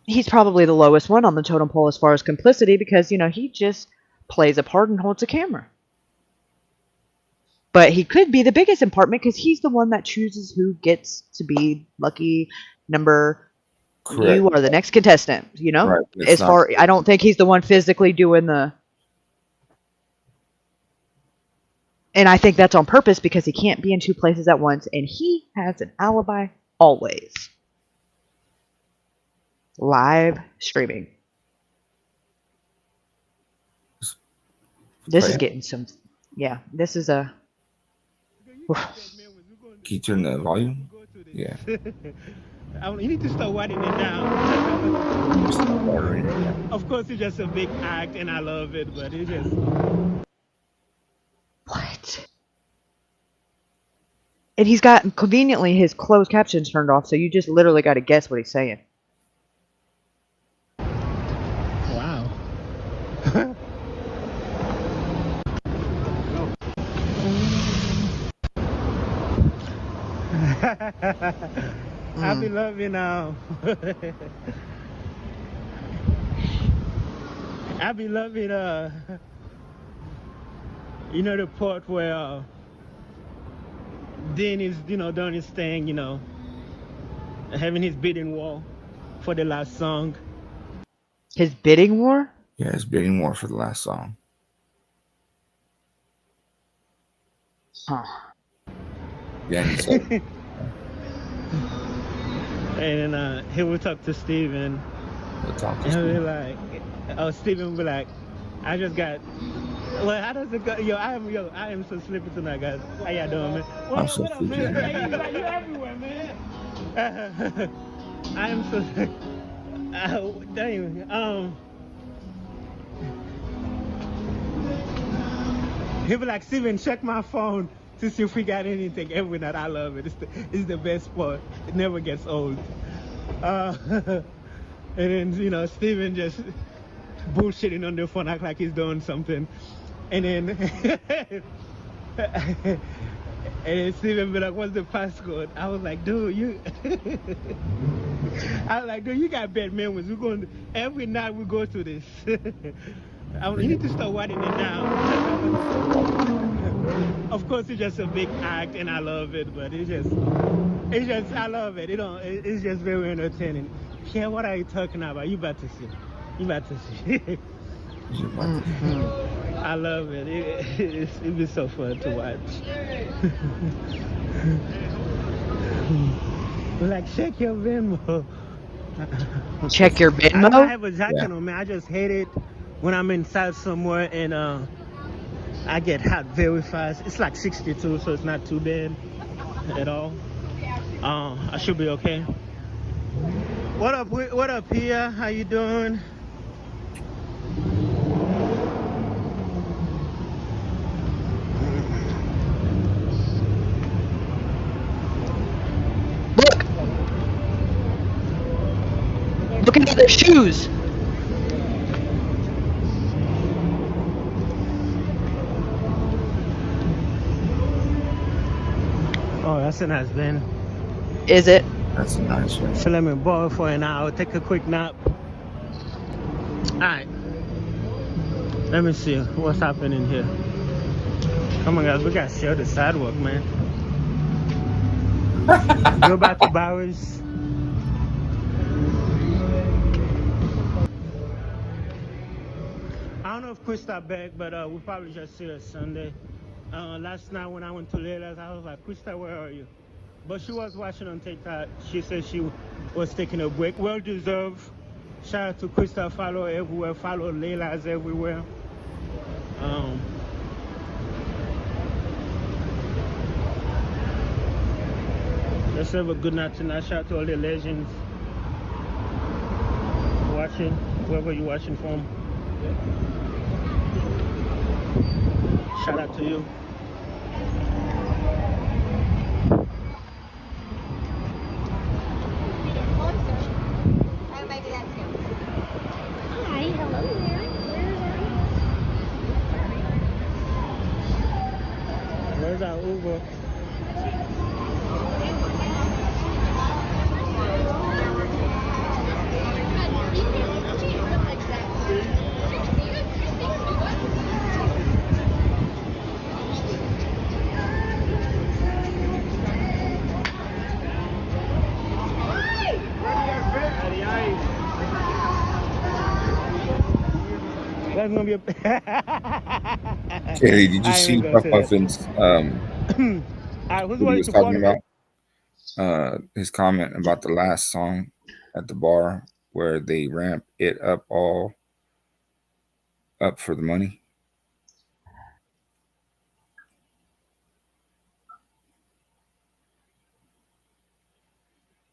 He's probably the lowest one on the totem pole as far as complicity because, he just plays a part and holds a camera. But he could be the biggest compartment because he's the one that chooses who gets to be lucky number. Correct. You are the next contestant, Right. I don't think he's the one physically doing the. And I think that's on purpose because he can't be in two places at once, and he has an alibi always. Live streaming. This is getting some. Yeah, this is a. Can you turn the volume? Yeah. You need to start writing it down. Of course, it's just a big act, and I love it, but it's just. What? And he's got conveniently his closed captions turned off, so you just literally got to guess what he's saying. Wow. I be loving I be loving the part where Dean is doing his thing, having his bidding war for the last song. His bidding war? Yeah, his bidding war for the last song. Huh. Yeah, he's like, and he would talk to Steven. And he'll be like, Steven will be like, I just got. Well, how does it go? I am so sleepy tonight, guys. How y'all doing, man? I'm so sleepy. You're everywhere, man. I am so. Dang. He'll be like, Steven, check my phone to see if we got anything every night. I love it. It's the best part. It never gets old. And then, Steven just bullshitting on the phone, act like he's doing something. And then, and then Steven be like, what's the passcode? I was like, dude, you got bad memories. We're going every night we go to this. You need to start writing it down. Of course, it's just a big act, and I love it. But it's just, I love it. It's just very entertaining. Yeah, what are you talking about? You about to see. I love it. It'd be so fun to watch. Like, check your Venmo. Check your Venmo? I have a jacket on, man. I just hate it when I'm inside somewhere and I get hot very fast. It's like 62, so it's not too bad at all. I should be okay. What up, Pia? How you doing? Look at their shoes. Oh, that's a nice van. Is it? That's a nice one. So let me borrow for an hour, take a quick nap. Alright. Let me see what's happening here. Come on, guys, we gotta share the sidewalk, man. Go back to Bowers. know if Krista back, but we probably just see her Sunday. Last night when I went to Layla's, I was like, Krista, where are you? But she was watching on TikTok. She said she was taking a break. Well deserved. Shout out to Krista. Follow her everywhere. Follow Layla's everywhere. Let's have a good night tonight. Shout out to all the legends watching, wherever you're watching from. Shout out to you. Hi, hello there. Where's our Uber? That's gonna be a Kaylee, did you see Puff Puffin's what he was talking about? His comment about the last song at the bar where they ramp it up all up for the money.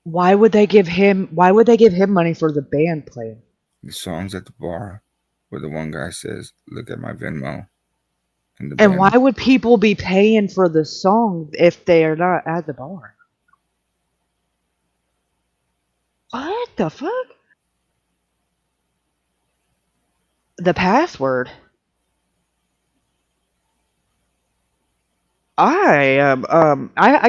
Why would they give him money for the band playing? The songs at the bar where the one guy says, "Look at my Venmo." And why would people be paying for the song if they are not at the bar? What the fuck? The password. I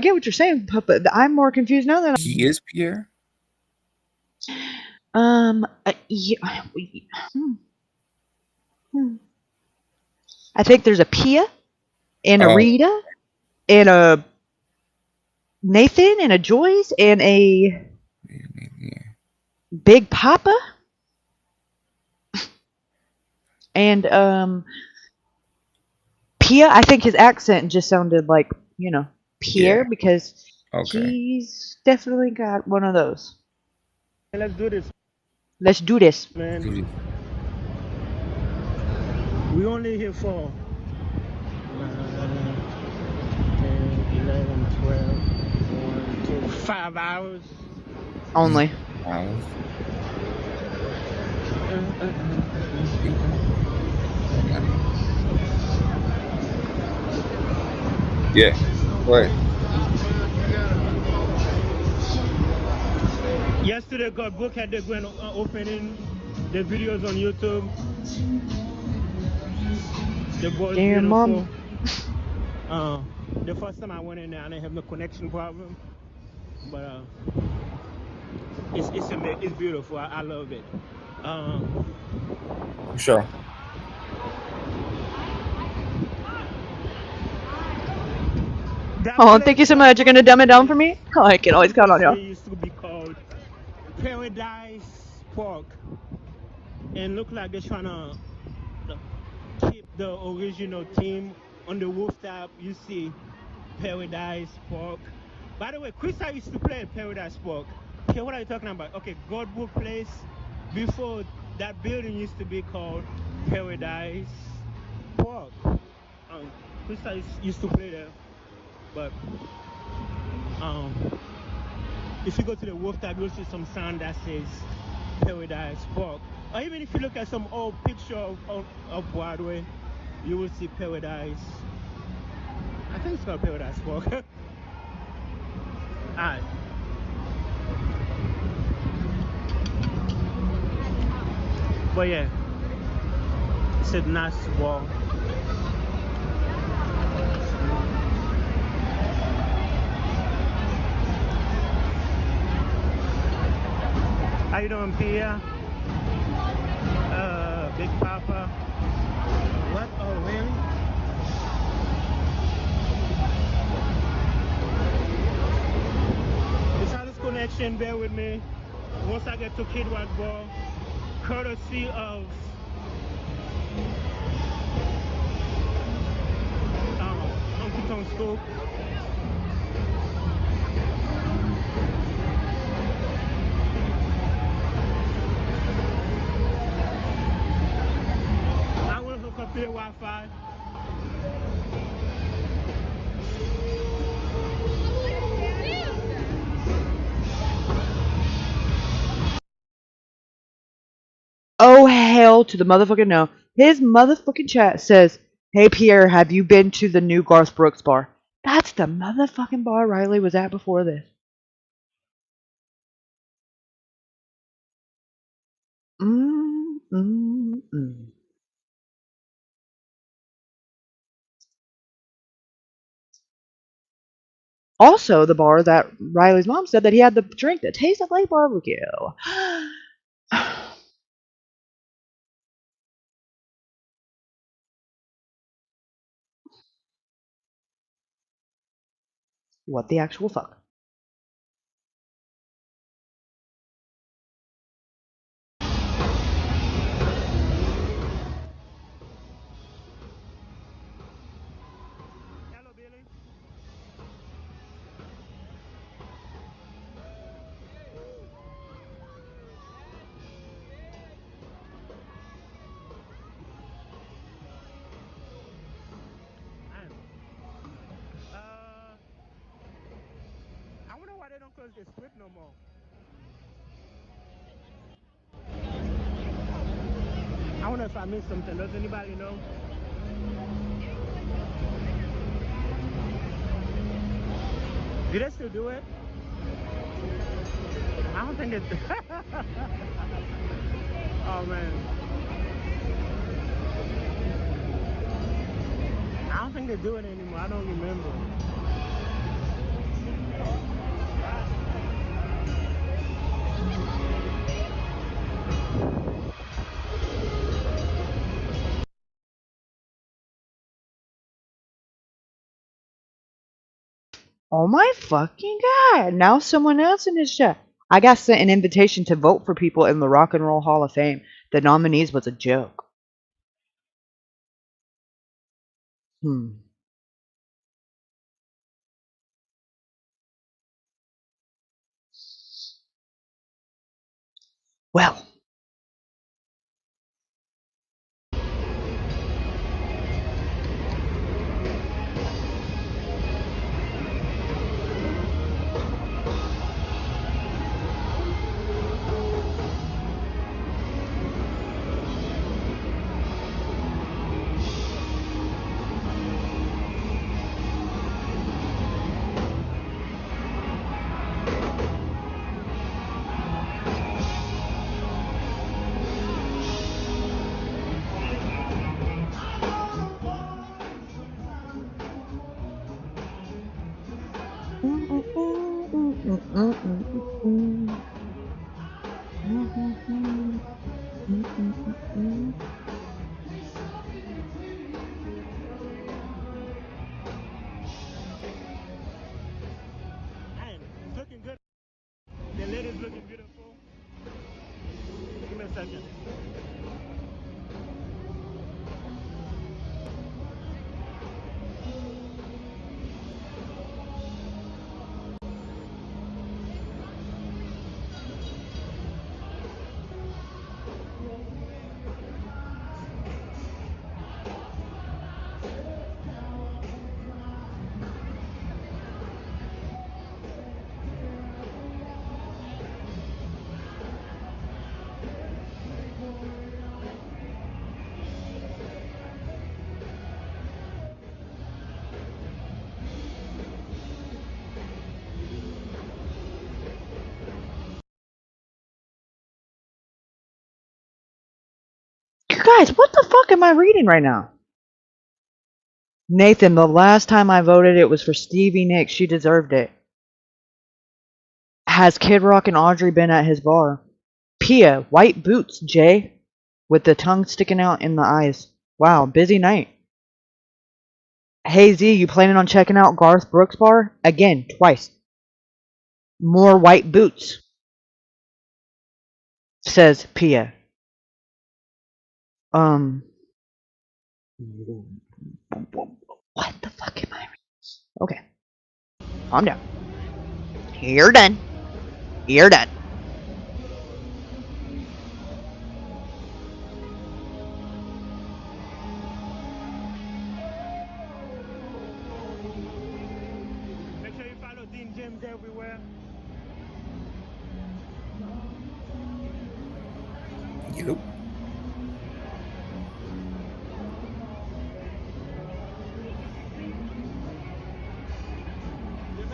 get what you're saying, but I'm more confused now than he is Pierre. Yeah. I think there's a Pia and a Rita and a Nathan and a Joyce and a Big Papa and Pia. I think his accent just sounded like, Pierre, because he's definitely got one of those. Let's do this. Let's do this, man. We only here for 9, 10, 11, 12, 1, 2, 5 hours. Only. Yeah. Right. Yesterday, God Book had the grand opening. The videos on YouTube. The boys beautiful. The first time I went in there, I didn't have no connection problem, but it's beautiful. I love it. Sure. Oh, thank you so much. You're gonna dumb it down for me? Oh, I can always count on you. It used to be called Paradise Park, and look like they're trying to keep the original theme on the rooftop. You see Paradise Park. By the way, Krista used to play at Paradise Park. Okay, what are you talking about? Okay, Godbook Place. Before that building used to be called Paradise Park. Krista used to play there. But if you go to the rooftop, you'll see some sign that says Paradise Park. Or even if you look at some old picture of Broadway, you will see Paradise. I think it's called Paradise Park. Alright. But yeah, it's a nice wall. How you doing, Pia? Big Papa. What? Oh, really? It's how this connection, bear with me. Once I get to Kid White Ball, courtesy of school. I will hook up to your Wi-Fi. Oh, hell to the motherfucking no. His motherfucking chat says, "Hey, Pierre, have you been to the new Garth Brooks bar?" That's the motherfucking bar Riley was at before this. Also, the bar that Riley's mom said that he had the drink that tasted like barbecue. What the actual fuck? Hello, Billy. I wonder why they don't close this strip no more. I wonder if I missed something. Does anybody know? Do they still do it? I don't think it. Oh man. I don't think they do it anymore. I don't remember. Oh my fucking god. Now someone else in his chat. I got sent an invitation to vote for people in the Rock and Roll Hall of Fame. The nominees was a joke. Well. It's looking good. The lady's looking beautiful. Give me a second. You guys, what the fuck am I reading right now? Nathan, the last time I voted, it was for Stevie Nicks. She deserved it. Has Kid Rock and Audrey been at his bar? Pia, white boots, Jay, with the tongue sticking out in the eyes. Wow, busy night. Hey Z, you planning on checking out Garth Brooks' bar? Again, twice. More white boots, says Pia. What the fuck am I reading? Okay. Calm down. You're done. You're done. Make sure you follow Dean James everywhere. Yep.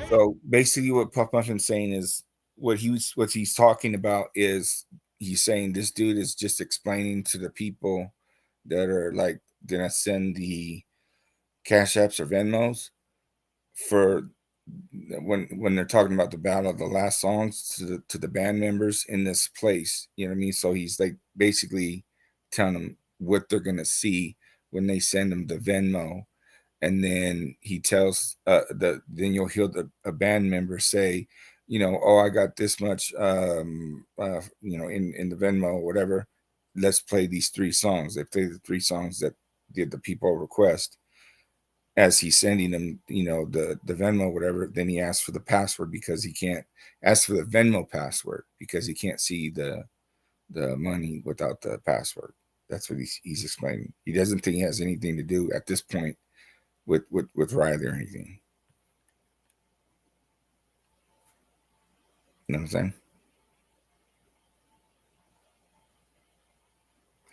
So basically, what Puff Muffin's saying is what he's talking about is he's saying this dude is just explaining to the people that are like gonna send the Cash Apps or Venmos for when they're talking about the battle of the last songs to the band members in this place. You know what I mean? So he's like basically telling them what they're gonna see when they send them the Venmo. And then he tells then you'll hear a band member say, you know, oh, I got this much you know, in the Venmo or whatever. Let's play these 3 songs. They play the 3 songs that did the people request. As he's sending them, you know, the Venmo, whatever, then he asks for the password because he can't ask for the Venmo password because he can't see the money without the password. That's what he's explaining. He doesn't think he has anything to do at this point with Riley or anything. You know what I'm saying?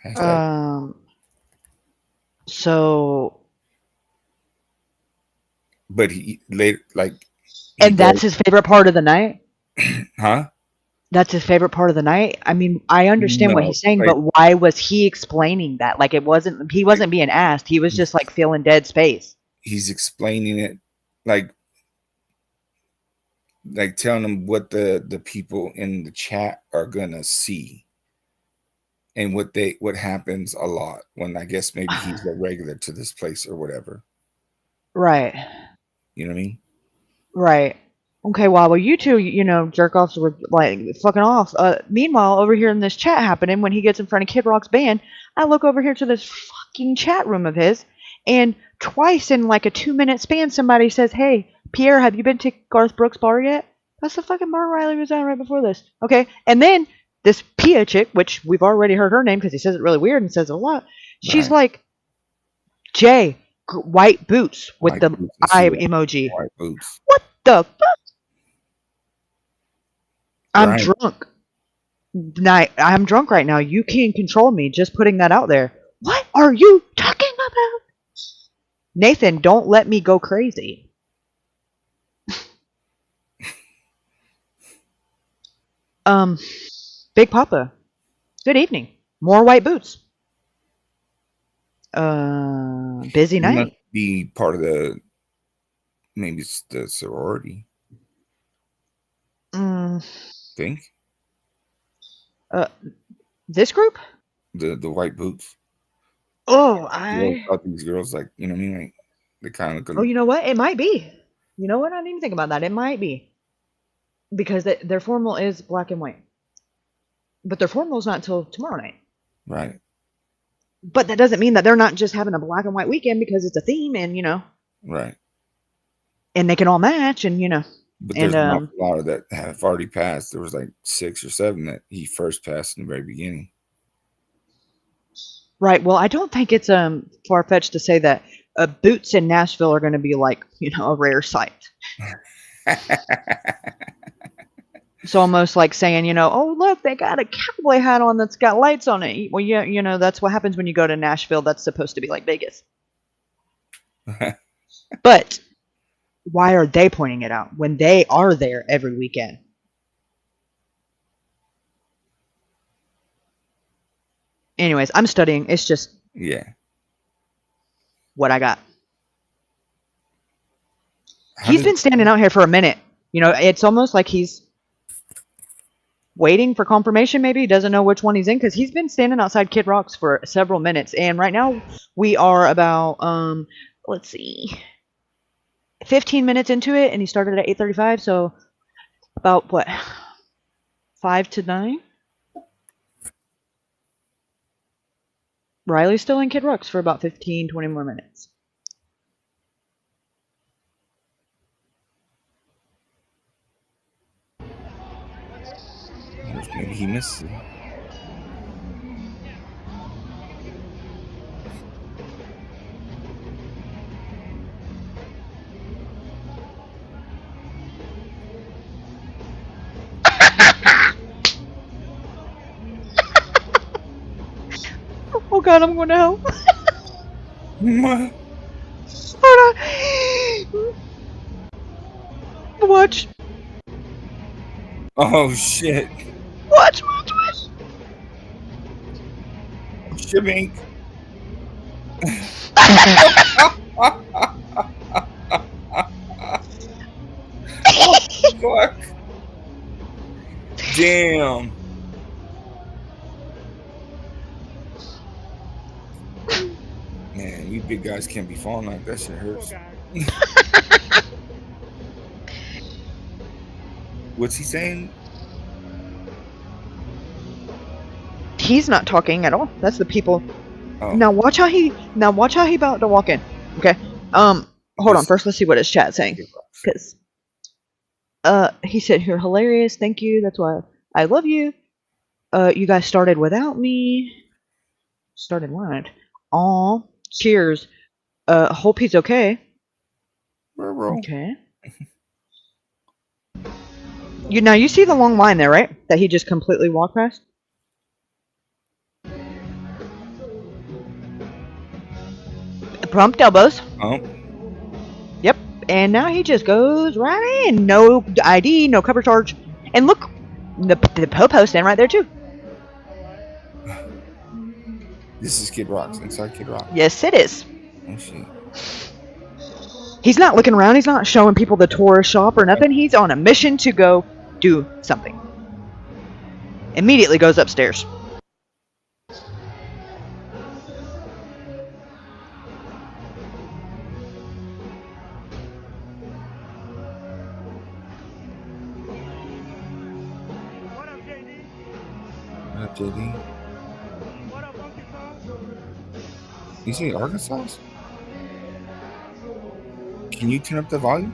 Hashtag. So. But he later, like. And that's his favorite part of the night? Huh? That's his favorite part of the night? I mean, I understand what No, he's saying, like, but why was he explaining that? Like, he wasn't being asked. He was just, like, feeling dead space. He's explaining it, like telling them what the people in the chat are gonna see. And what happens a lot when I guess maybe he's a regular to this place or whatever. Right. You know what I mean? Right. Okay, well, you two, you know, jerk offs were like fucking off. Meanwhile, over here in this chat happening, when he gets in front of Kid Rock's band, I look over here to this fucking chat room of his, and twice in like a 2-minute span, somebody says, "Hey, Pierre, have you been to Garth Brooks' bar yet?" That's the fucking bar Riley was at right before this. Okay, and then this Pia chick, which we've already heard her name because he says it really weird and says it a lot. She's like, Jay, white boots with White the boots, eye emoji. White boots. What the fuck? I'm Right. drunk. I'm drunk right now. You can't control me. Just putting that out there. What are you talking about? Nathan, don't let me go crazy. Big Papa. Good evening. More white boots. Busy He night. must be part of maybe it's the sorority. Think? This group? The white boots. Oh, I thought these girls, like, you know what I mean? Like, they kind of Oh, you know what? It might be. You know what? I didn't even think about that. It might be. Because their formal is black and white. But their formal's not until tomorrow night. Right. But that doesn't mean that they're not just having a black and white weekend because it's a theme and, you know. Right. And they can all match and, you know. But there's an awful lot of that have already passed. There was like 6 or 7 that he first passed in the very beginning. Right. Well, I don't think it's far-fetched to say that boots in Nashville are going to be like, you know, a rare sight. It's almost like saying, you know, oh, look, they got a cowboy hat on that's got lights on it. Well, yeah, you know, that's what happens when you go to Nashville. That's supposed to be like Vegas. But why are they pointing it out when they are there every weekend? Anyways, I'm studying. It's just what I got. He's been standing out here for a minute. You know, it's almost like he's waiting for confirmation. Maybe he doesn't know which one he's in because he's been standing outside Kid Rock's for several minutes. And right now we are about let's see, 15 minutes into it, and he started at 8:35. So about what, 5 to 9? Riley's still in Kid Rock's for about 15, 20 more minutes. Maybe he missed it. Oh God, I'm going to hell. What? Hold on. Watch. Oh shit. Watch. Shipping. What? Damn. Man, you big guys can't be falling like that. Shit hurts. What's he saying? He's not talking at all. That's the people. Oh. Now watch how he about to walk in. Okay. Hold on. First, let's see what his chat's saying. Because he said, "You're hilarious. Thank you. That's why I love you. You guys started without me. Started what? Aw. Cheers. Hope he's okay. Okay. You see the long line there, right? That he just completely walked past? Prompt elbows. Oh. Yep. And now he just goes right in. No ID, no cover charge. And look, the popo stand right there too. This is Kid Rock's inside Kid Rock. Yes, it is. Oh shit. He's not looking around. He's not showing people the tourist shop or nothing. He's on a mission to go do something. Immediately goes upstairs. What up, JD? You say Arkansas? Can you turn up the volume?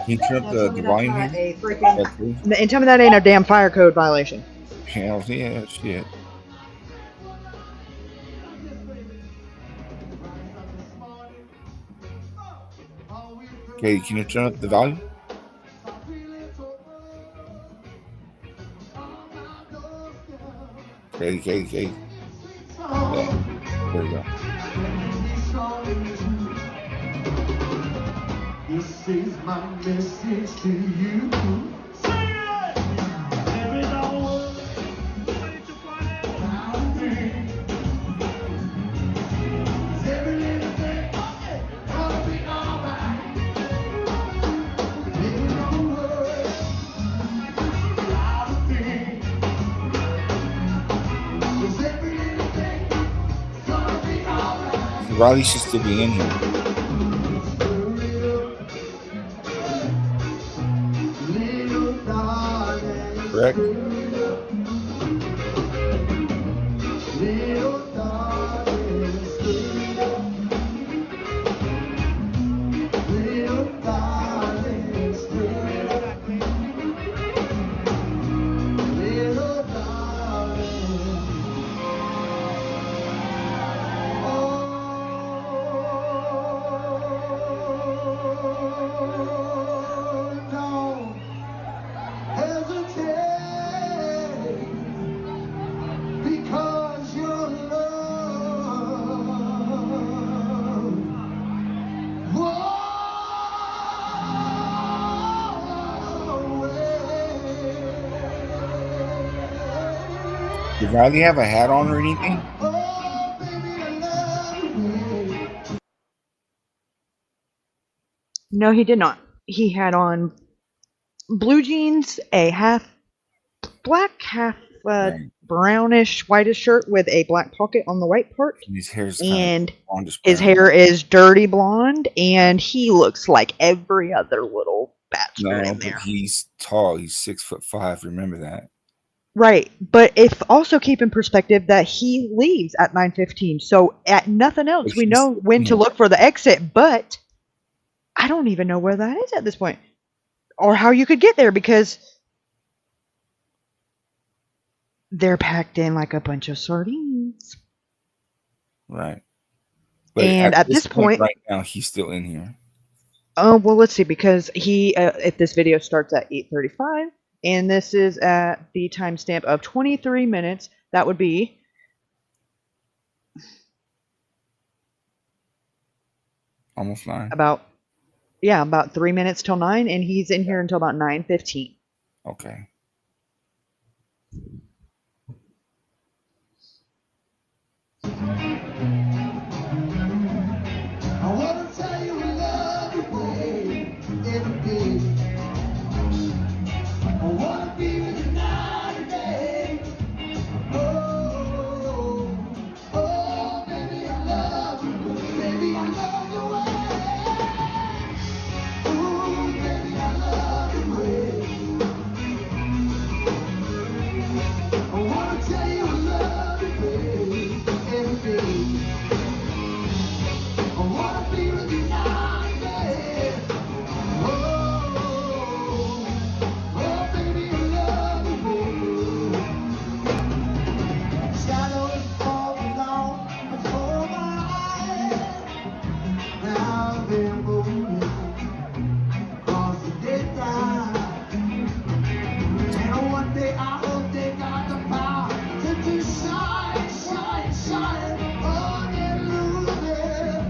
Can you turn up the volume here? And tell me that ain't a damn fire code violation. Hell yeah, shit. Okay, can you turn up the volume? Okay. Yeah, there you go. This is my message to you. Riley should still be in here. Correct? Did Riley have a hat on or anything? No, he did not. He had on blue jeans, a half black, half Right. brownish, whitish shirt with a black pocket on the white part. And his hair's And blondish his brown. hair is dirty blonde, and he looks like every other little bachelor No, in but there. he's tall. He's 6'5". Remember that. Right, but if also keep in perspective that he leaves at 9:15, so at nothing else, But we he's know when to yeah. look for the exit, but I don't even know where that is at this point, or how you could get there, because they're packed in like a bunch of sardines. Right. But And at this point, right now, he's still in here. oh, well, let's see, because he, if this video starts at 8:35, and this is at the timestamp of 23 minutes, that would be Almost 9. about 3 minutes till 9, and he's in here until about 9:15. Okay. I wanna tell you I love you way every day. I wanna be with you night and day. Oh, oh, baby, I love you. Baby, I love you way. Ooh, baby, I love you way. I wanna tell you I love you way every day. I wanna be with you night and day. Oh, oh, baby, I love you. Shadows falling on before my eyes. Now they're moving across the daytime. And one day I hope they got the power to do shine, shine, shine. Oh, they're losing.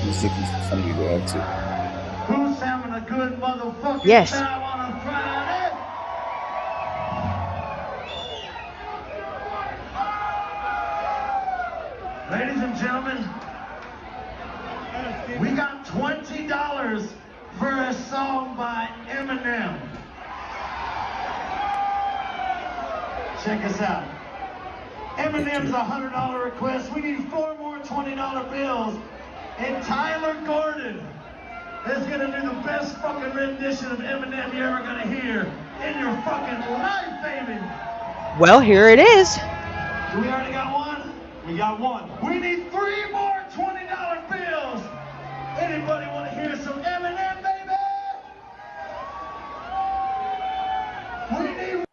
He's looking for somebody to exit. Who's having a good motherfucking Yes. time on a Friday? We got $20 for a song by Eminem. Check us out. Eminem's a $100 request. We need 4 more $20 bills. And Tyler Gordon is gonna do the best fucking rendition of Eminem you're ever gonna hear in your fucking life, baby. Well, here it is. Do we already got one? We got one. We need 3 more $20 bills. Anybody want to hear some Eminem, baby? We need.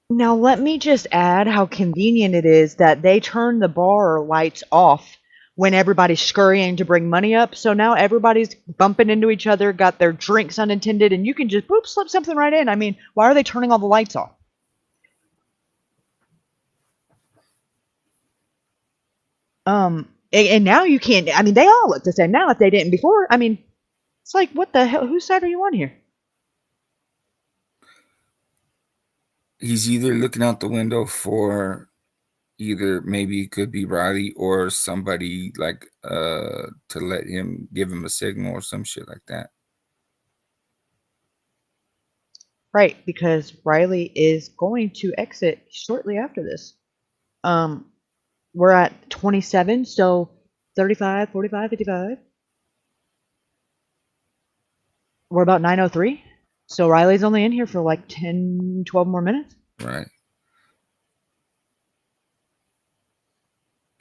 Now, let me just add how convenient it is that they turn the bar lights off when everybody's scurrying to bring money up. So now everybody's bumping into each other, got their drinks unattended, and you can just boop, slip something right in. I mean, why are they turning all the lights off? And now you can't, I mean, they all look the same now if they didn't before. I mean, it's like, what the hell? Whose side are you on here? He's either looking out the window for either maybe it could be Riley or somebody like to let him give him a signal or some shit like that. Right, because Riley is going to exit shortly after this. We're at 27, so 35, 45, 55. We're about 9:03. So Riley's only in here for like 10, 12 more minutes. Right.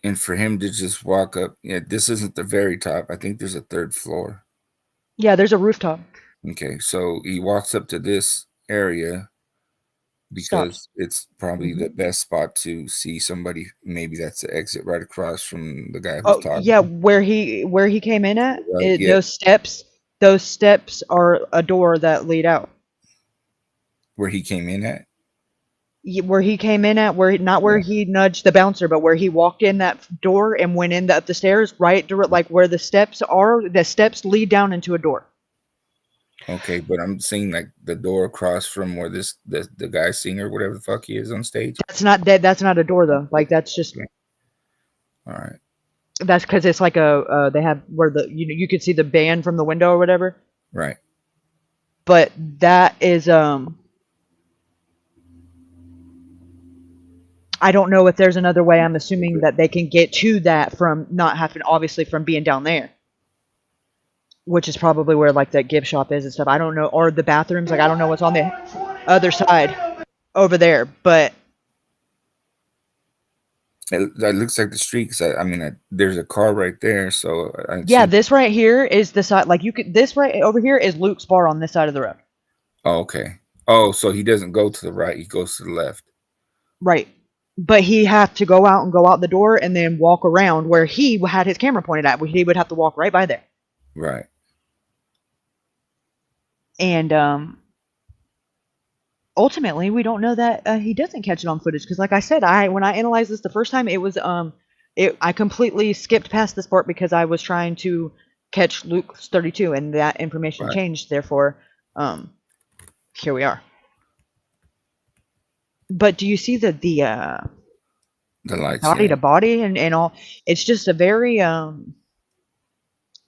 And for him to just walk up, yeah, this isn't the very top. I think there's a 3rd floor. Yeah, there's a rooftop. Okay, so he walks up to this area because it's probably the best spot to see somebody. Maybe that's the exit right across from the guy who's talking. Yeah, where he came in at, Right, yeah. those steps are a door that lead out. Where he came in at? Where he came in at, not where he nudged the bouncer, but where he walked in that door and went in up the stairs, right, like where the steps are. The steps lead down into a door. Okay, but I'm seeing like the door across from where the guy singer, whatever the fuck he is on stage. That's not a door though. Like that's just. Okay. All right. That's because it's like they have where you could see the band from the window or whatever. Right. But that is I don't know if there's another way. I'm assuming that they can get to that from not having, obviously, from being down there. Which is probably where like that gift shop is and stuff. I don't know. Or the bathrooms. Like I don't know what's on the other side over there. But that looks like the street. Cause I mean, there's a car right there. So yeah, this right here is the side. Like this right over here is Luke's bar on this side of the road. Oh, okay. Oh, so he doesn't go to the right. He goes to the left. Right. But he had to go out the door and then walk around where he had his camera pointed at. He would have to walk right by there. Right. And ultimately, we don't know that he doesn't catch it on footage because, like I said, when I analyzed this the first time, it was I completely skipped past this part because I was trying to catch Luke's 32, and that information changed. Therefore, here we are. But do you see the lights, body to body and all? It's just a very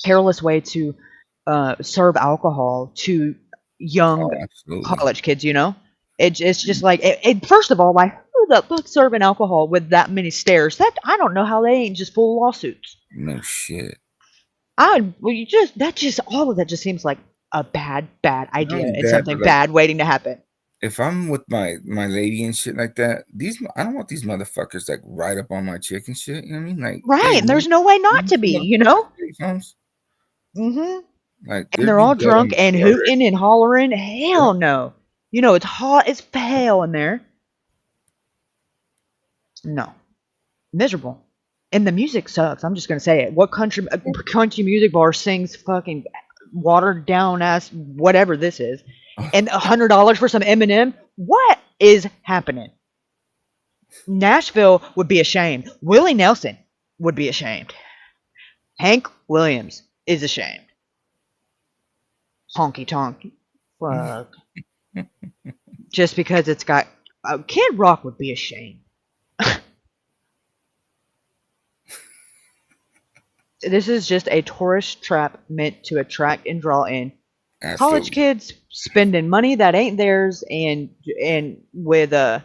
careless way to serve alcohol to young college kids. You know, it's just like first of all, like who the fuck serving alcohol with that many stairs? That I don't know how they ain't just full lawsuits. No shit. All of that just seems like a bad idea and something bad waiting to happen. If I'm with my lady and shit like that, I don't want these motherfuckers like right up on my chick and shit. You know what I mean? Like right, and there's no way not to be. You know. Like, and they're all drunk and hooting and hollering. Hell no. You know it's hot as hell in there. No, miserable. And the music sucks. I'm just gonna say it. What country music bar sings fucking watered down ass whatever this is? And $100 for some Eminem? What is happening? Nashville would be ashamed. Willie Nelson would be ashamed. Hank Williams is ashamed. Honky tonk. Fuck. Just because it's got Kid Rock would be ashamed. This is just a tourist trap meant to attract and draw in college Absolutely. kids spending money that ain't theirs, and with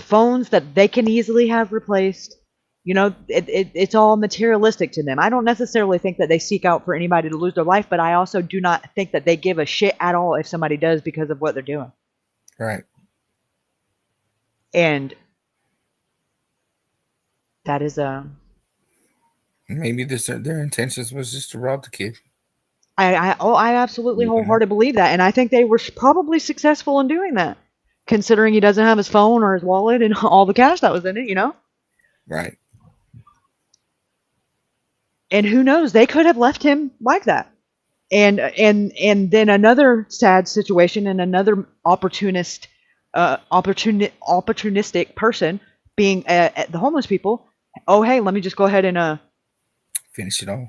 phones that they can easily have replaced. It's all materialistic to them. I don't necessarily think that they seek out for anybody to lose their life, but I also do not think that they give a shit at all if somebody does because of what they're doing. Right. And that is maybe their intentions was just to rob the kid. I absolutely wholeheartedly believe that, and I think they were probably successful in doing that, considering he doesn't have his phone or his wallet and all the cash that was in it, Right. And who knows, they could have left him like that. And then another sad situation, and another opportunistic person being the homeless people. Oh, hey, let me just go ahead and finish it off.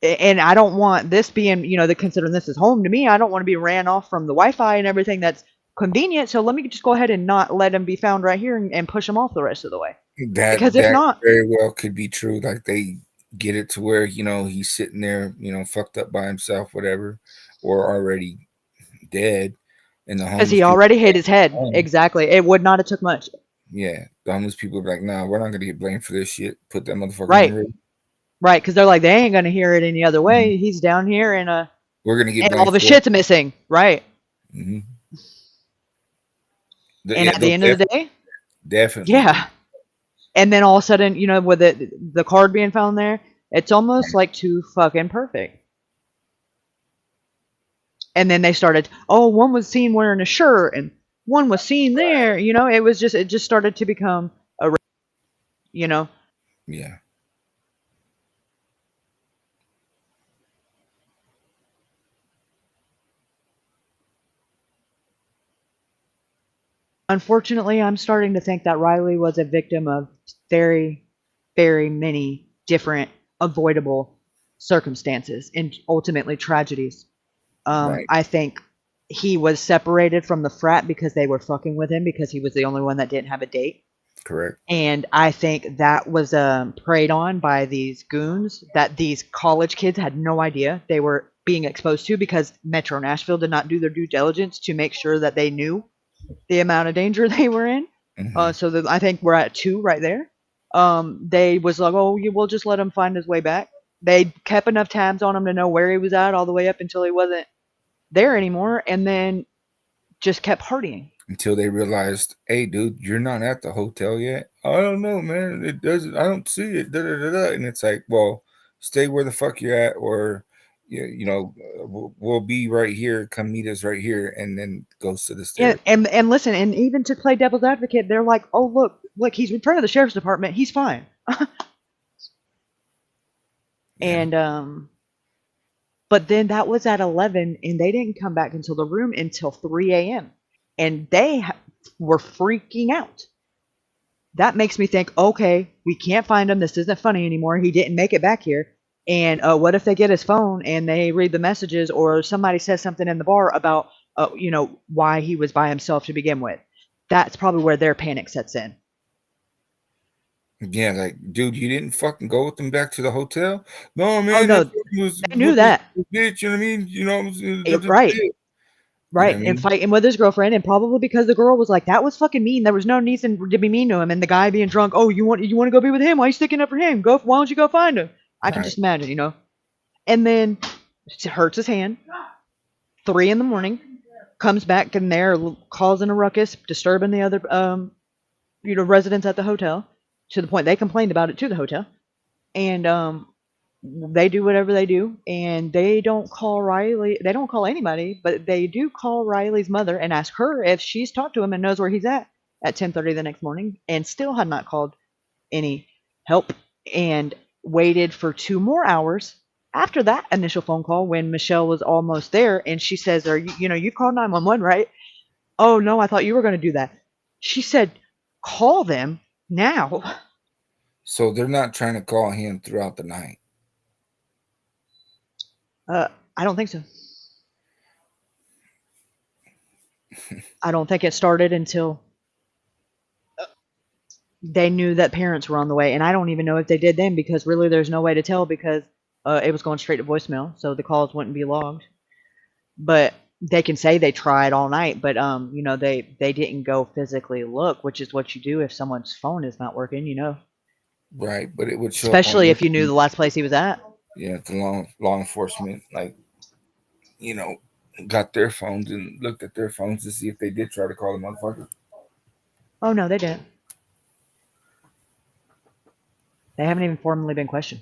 And I don't want this being, considering this is home to me, I don't want to be ran off from the Wi-Fi and everything that's convenient. So let me just go ahead and not let him be found right here and push him off the rest of the way. Because if not, very well could be true. Like they get it to where, he's sitting there, fucked up by himself, whatever, or already dead. And the homeless because he already hit his head. Exactly. It would not have took much. Yeah. The homeless people are like, nah, we're not going to get blamed for this shit. Put that motherfucker right. in the room. Right, because they're like, they ain't gonna hear it any other way. Mm-hmm. He's down here, and we're gonna get and all the shit's missing, right? Mm-hmm. And at the end of the day, definitely, yeah. And then all of a sudden, with the card being found there, it's almost like too fucking perfect. And then they started. Oh, one was seen wearing a shirt, and one was seen there. It just started to become a, Yeah. Unfortunately, I'm starting to think that Riley was a victim of very, very many different avoidable circumstances and ultimately tragedies. Right. I think he was separated from the frat because they were fucking with him because he was the only one that didn't have a date. Correct. And I think that was preyed on by these goons that these college kids had no idea they were being exposed to, because Metro Nashville did not do their due diligence to make sure that they knew the amount of danger they were in. Mm-hmm. So I think we're at 2 right there. They was like, oh, we'll just let him find his way back. They kept enough tabs on him to know where he was at all the way up until he wasn't there anymore, and then just kept partying. Until they realized, hey, dude, you're not at the hotel yet. I don't know, man. It doesn't. I don't see it. Da, da, da, da. And it's like, well, stay where the fuck you're at, or we'll be right here. Come meet us right here, and then goes to the stairs. Yeah, and listen, and even to play devil's advocate, they're like, oh, look, he's returned to the sheriff's department. He's fine. And but then that was at 11, and they didn't come back into the room until 3 a.m. And they were freaking out. That makes me think, okay, we can't find him. This isn't funny anymore. He didn't make it back here. And what if they get his phone and they read the messages, or somebody says something in the bar about, why he was by himself to begin with? That's probably where their panic sets in. Yeah, like, dude, you didn't fucking go with them back to the hotel? No, man. Oh, no, I knew that. Bitch, you know what I mean? Right. Right, you know and fighting with his girlfriend, and probably because the girl was like, that was fucking mean. There was no reason to be mean to him. And the guy being drunk, oh, you want to go be with him? Why are you sticking up for him? Why don't you go find him? I can just imagine, And then she hurts his hand. 3 a.m, comes back in there, causing a ruckus, disturbing the other, residents at the hotel, to the point they complained about it to the hotel. And they do whatever they do, and they don't call Riley. They don't call anybody, but they do call Riley's mother and ask her if she's talked to him and knows where he's at 10:30 the next morning, and still had not called any help, and waited for 2 more hours after that initial phone call when Michelle was almost there, and she says, "Are you called 911, right?" "Oh no, I thought you were going to do that." She said, "Call them now." So they're not trying to call him throughout the night. I don't think so. I don't think it started until they knew that parents were on the way, and I don't even know if they did then, because really there's no way to tell, because it was going straight to voicemail, so the calls wouldn't be logged. But they can say they tried all night, but you know, they didn't go physically look, which is what you do if someone's phone is not working, you know. Right, but it would show up on Especially if you knew the last place he was at. Yeah, the law enforcement, like, you know, got their phones and looked at their phones to see if they did try to call the motherfucker. Oh no, they didn't. They haven't even formally been questioned.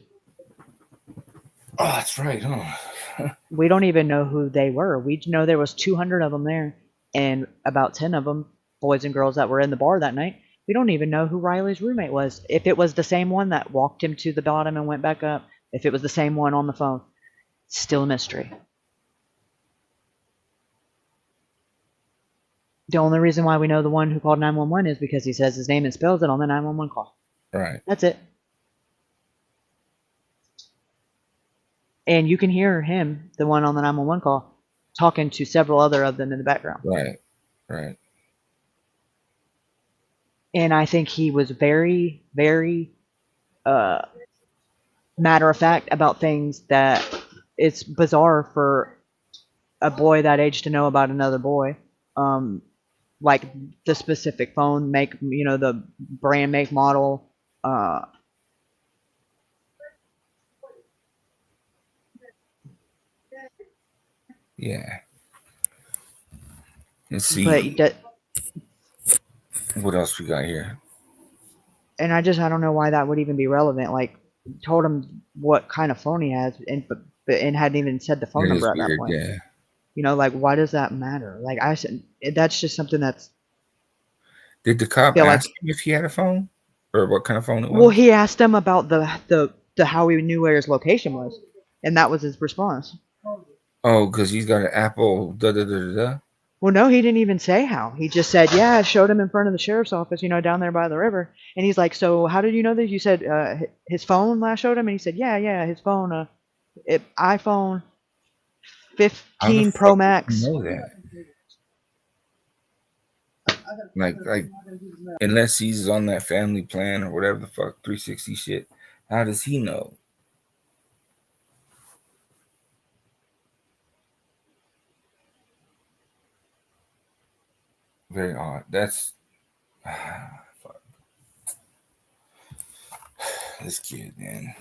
Oh, that's right, huh? We don't even know who they were. We know there was 200 of them there, and about 10 of them, boys and girls that were in the bar that night. We don't even know who Riley's roommate was. If it was the same one that walked him to the bottom and went back up, if it was the same one on the phone, still a mystery. The only reason why we know the one who called 911 is because he says his name and spells it on the 911 call. Right. That's it. And you can hear him, the one on the 911 call, talking to several other of them in the background. Right, right. And I think he was very, very matter of fact about things that it's bizarre for a boy that age to know about another boy. Like the specific phone, make, you know, the brand, make, model. Yeah. Let's see. But what else we got here? And I don't know why that would even be relevant. Like, told him what kind of phone he has, and hadn't even said the phone number at that point. Yeah. You know, like, why does that matter? Like, I said, that's just something that's. Did the cop ask him if he had a phone, or what kind of phone it was? Well, he asked him about the how he knew where his location was, and that was his response. Oh, because he's got an Apple. Well, no, he didn't even say how. He just said, yeah, I showed him in front of the sheriff's office, you know, down there by the river. And he's like, so how did you know that? You said his phone last showed him? And he said, yeah, his phone, iPhone 15 Pro Max. You know that? Like, unless he's on that family plan or whatever the fuck, 360 shit, how does he know? Very odd. That's fuck. This kid, man.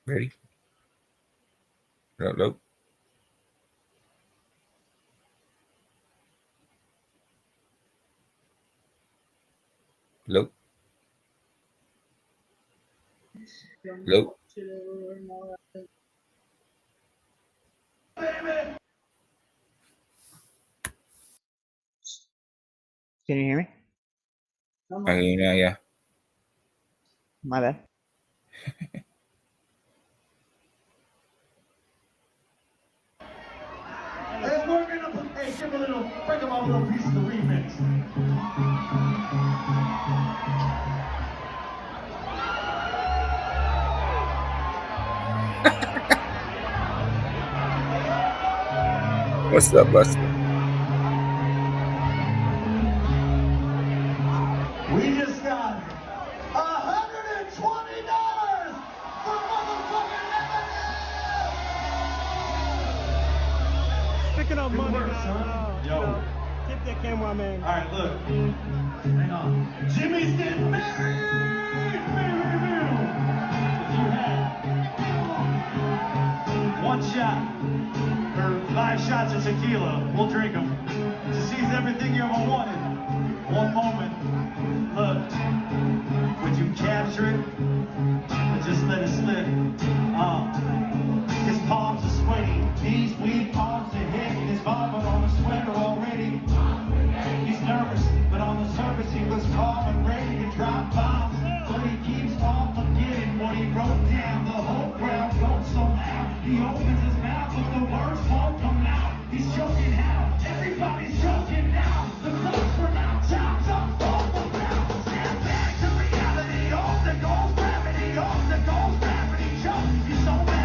Ready? Hello. Hello. Hello. Can you hear me? I can hear you now, yeah. My bad. And we're gonna give a little, break them off a little piece of the remix. What's up, Buster? We just got $120 for motherfucking Picking up money, son. Yo. Tip that cameraman. All right, look. Hang on. Jimmy's getting married. If you had one shot or 5 shots of tequila, we'll drink them. To seize everything you ever wanted. One moment. Look. Would you capture it? Or just let it slip? His palms are sweaty. These weak palms are hitting his vomit on the sweater already. He's nervous, but on the surface he was calm and ready to drop bombs. But he keeps on forgetting what he wrote down. The whole crowd goes so loud. He opens his mouth, but the words won't come out. He's choking out. Everybody's choking now. The clocks run out. Time's up for the round. Stand back to reality. Off the goes gravity. Off the goes gravity. Choke. He's so mad.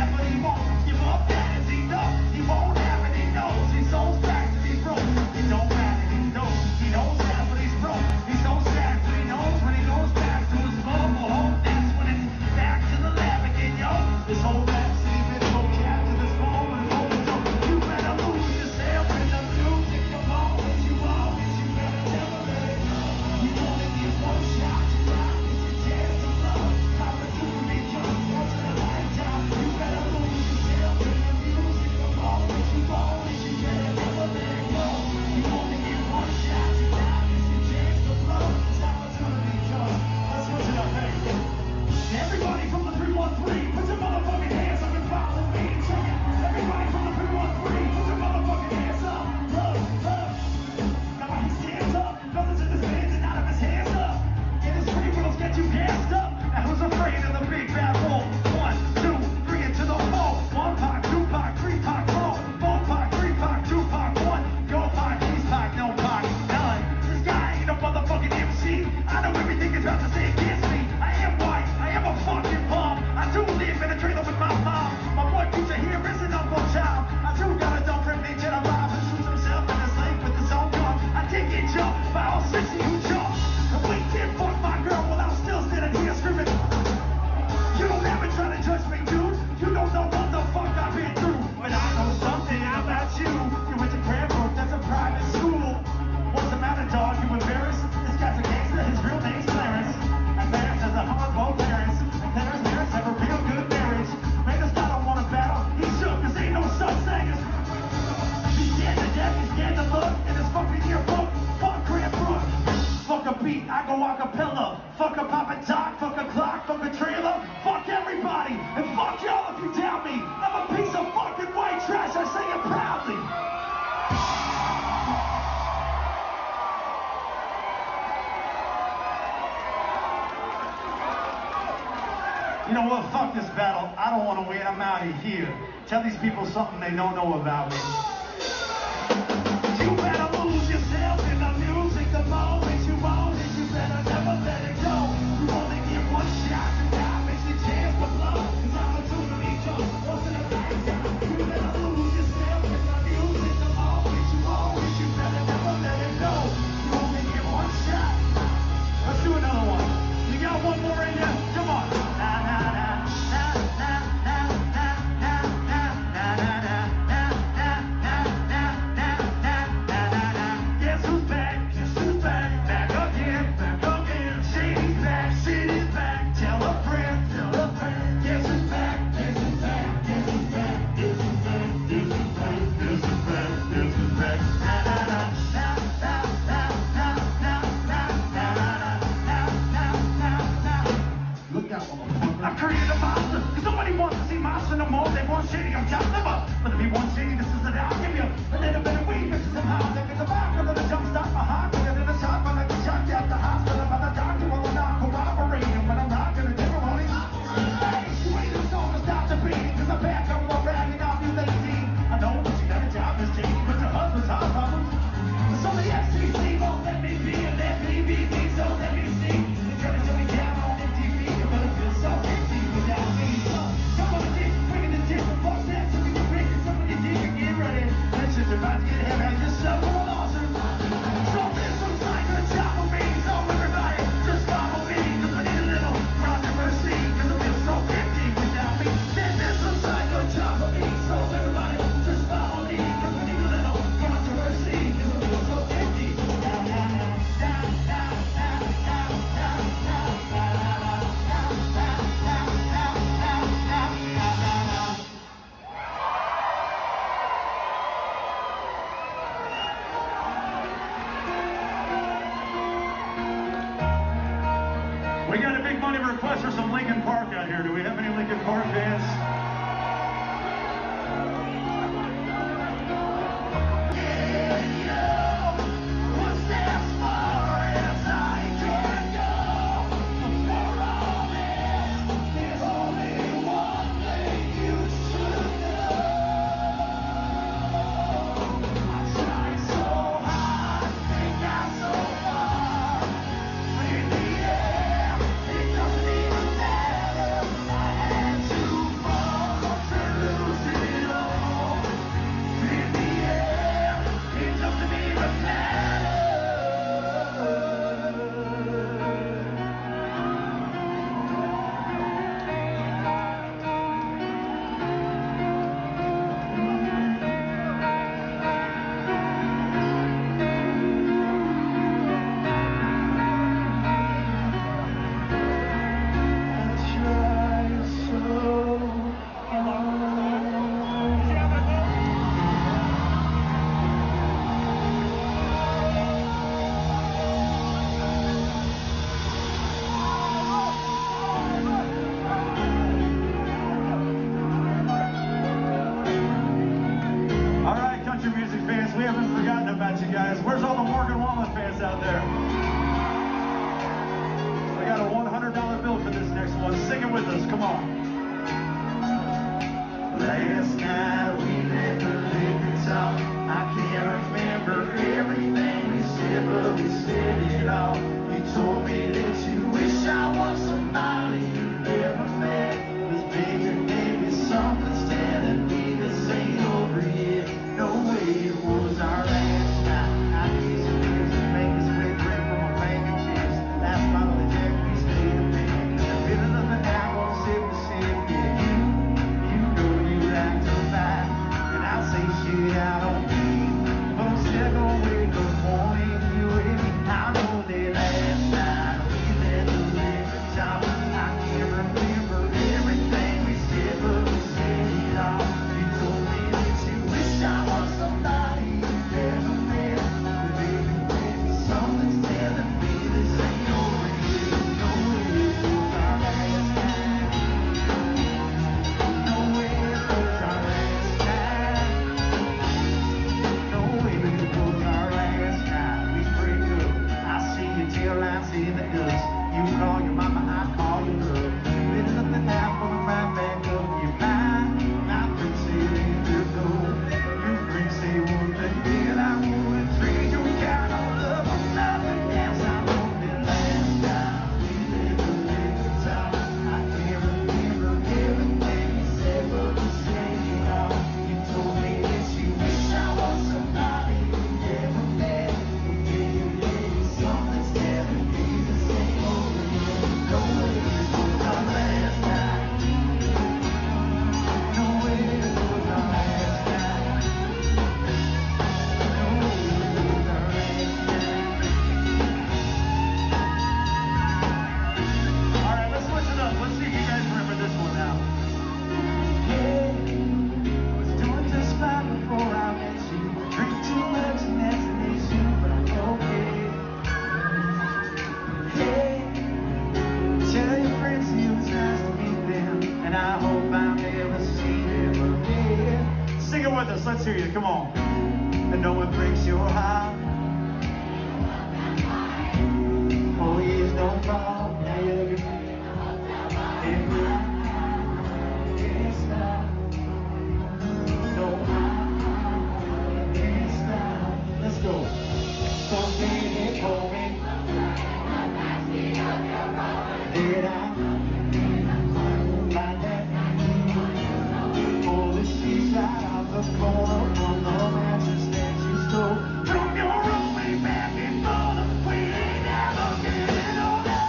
acapella. Fuck a pop and talk, fuck a clock, fuck a trailer. Fuck everybody, and fuck y'all if you doubt me. I'm a piece of fucking white trash, I say it proudly. You know what? Fuck this battle. I don't want to win. I'm out of here. Tell these people something they don't know about me. You better lose yourself in the music. The moment you own it, you better never let it go. You only get one shot, and now makes your chance to blow. Cause opportunity comes once in a lifetime. You better lose yourself in the music. The moment you own it, you better never let it go. You only get one shot. Let's do another one. You got one more in you? Come on. I've created a monster, cause nobody wants to see monster no more. They want shitty, I'm chopped them up. But if you want shitty, this is the I'll give you a little bit of weed, mix it somehow. Think it's a back, under the jump start my heart. Put it in the shot, when I get shot at the hospital. By the doctor will not corroborate. And when I'm not gonna do it, only hey, you ain't just gonna stop the beating. Cause I'm back, I'm more ragging off you lazy. I know, but you got a job, Miss Jane. But your husband's hot problems. So the FCC won't let me be, and let me be, so let me see. They try to shut me down on MTV, but it feels so empty without me. Some of the dicks bringing the dick, fuck that, so we can break it, some of your dick and get ready. That shit's about to get heavy, I just shove for a lawsuit. So there's some sign of the job of me, so everybody just follow me, cause I need a little controversy, cause it feels so empty without me. Then there's some sign of the job of me, so everybody just follow me, cause I need a little controversy, cause it feels so empty. We got a big money request for some Lincoln Park out here. Do we have any Lincoln Park fans? I don't Come on. And no one breaks your heart. Oh, years don't fall. Now you're looking. Can't stop. No, can't stop. Let's go. So baby, hold me. Did I find that? Pull the sheets right off the corner from the mattress that you stole. From your roommate back before the we ain't never getting older.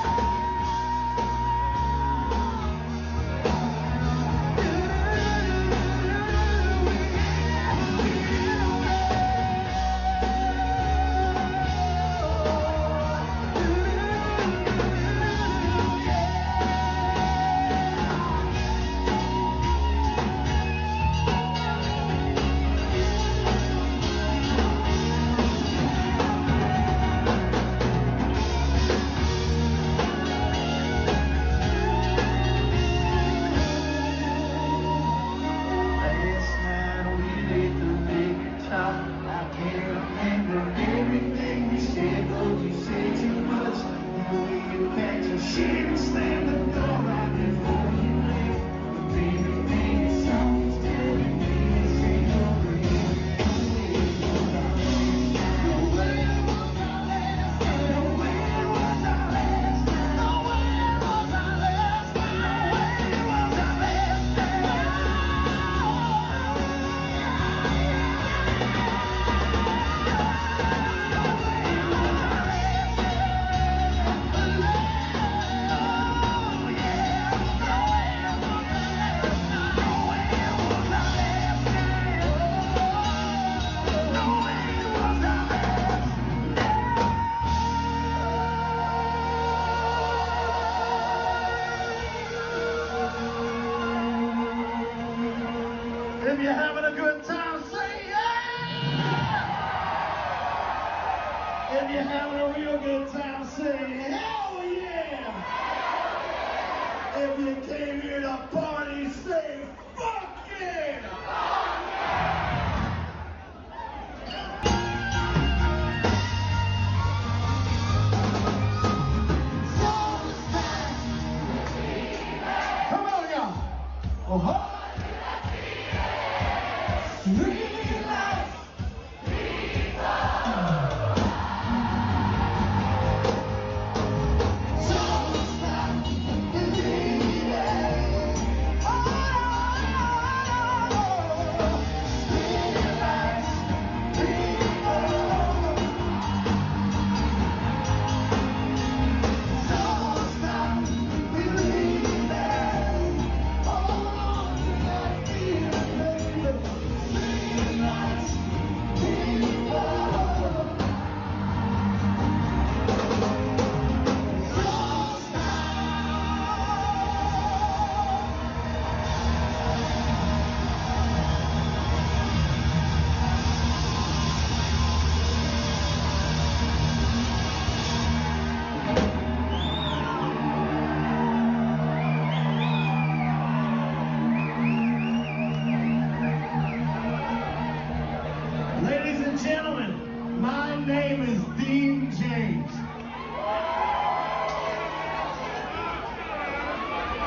If you're having a good time, say yeah! If you're having a real good time, say hell yeah! If you came here to party, say fuck yeah! Come on, y'all! Oh-ho!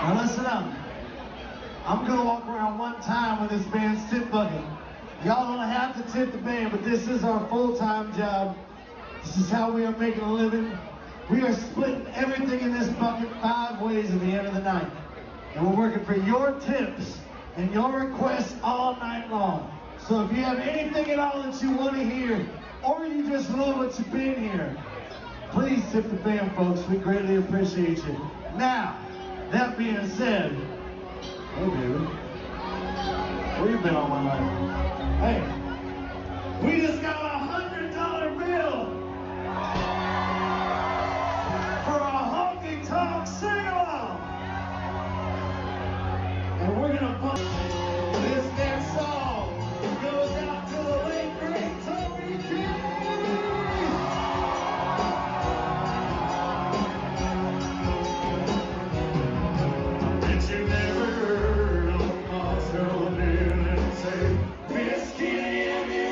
Now listen up. I'm gonna walk around one time with this band's tip bucket. Y'all don't have to tip the band, but this is our full-time job. This is how we are making a living. We are splitting everything in this bucket 5 ways at the end of the night. And we're working for your tips and your requests all night long. So if you have anything at all that you want to hear, or you just love what you've been here, please tip the band, folks. We greatly appreciate you. Now, that being said, hey, baby, where you been all my life? Hey, we just got a $100 bill for a honky-tonk sing-along. And we're gonna put this next song goes out to the late great Toby Keith. Bet you never heard of a girl and say, Miss Kitty,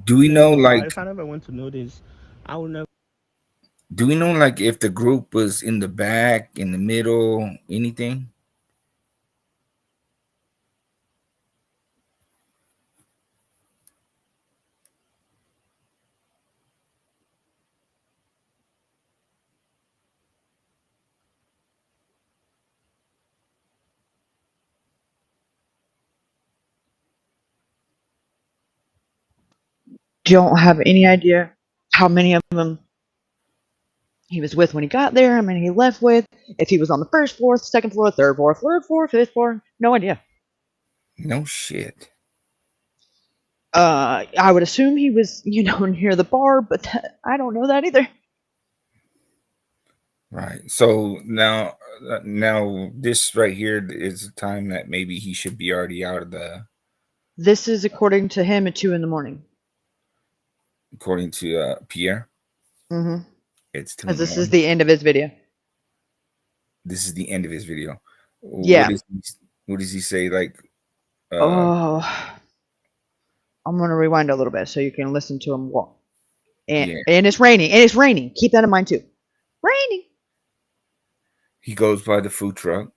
Do we know, like, if I never went to know this, I would never. do we know, like, if the group was in the back, in the middle, anything? Don't have any idea how many of them he was with when he got there, how many he left with, if he was on the first floor, second floor, third floor, fifth floor. No idea. No shit. I would assume he was, near the bar, but I don't know that either. Right. So now this right here is the time that maybe he should be already out of the. This is according to him at 2 a.m. According to Pierre. Mm-hmm. It's 2 Because this a.m. is the end of his video. This is the end of his video. Yeah. What does he say? Like, I'm gonna rewind a little bit so you can listen to him walk. And it's raining. And it's raining. Keep that in mind too. Raining. He goes by the food truck.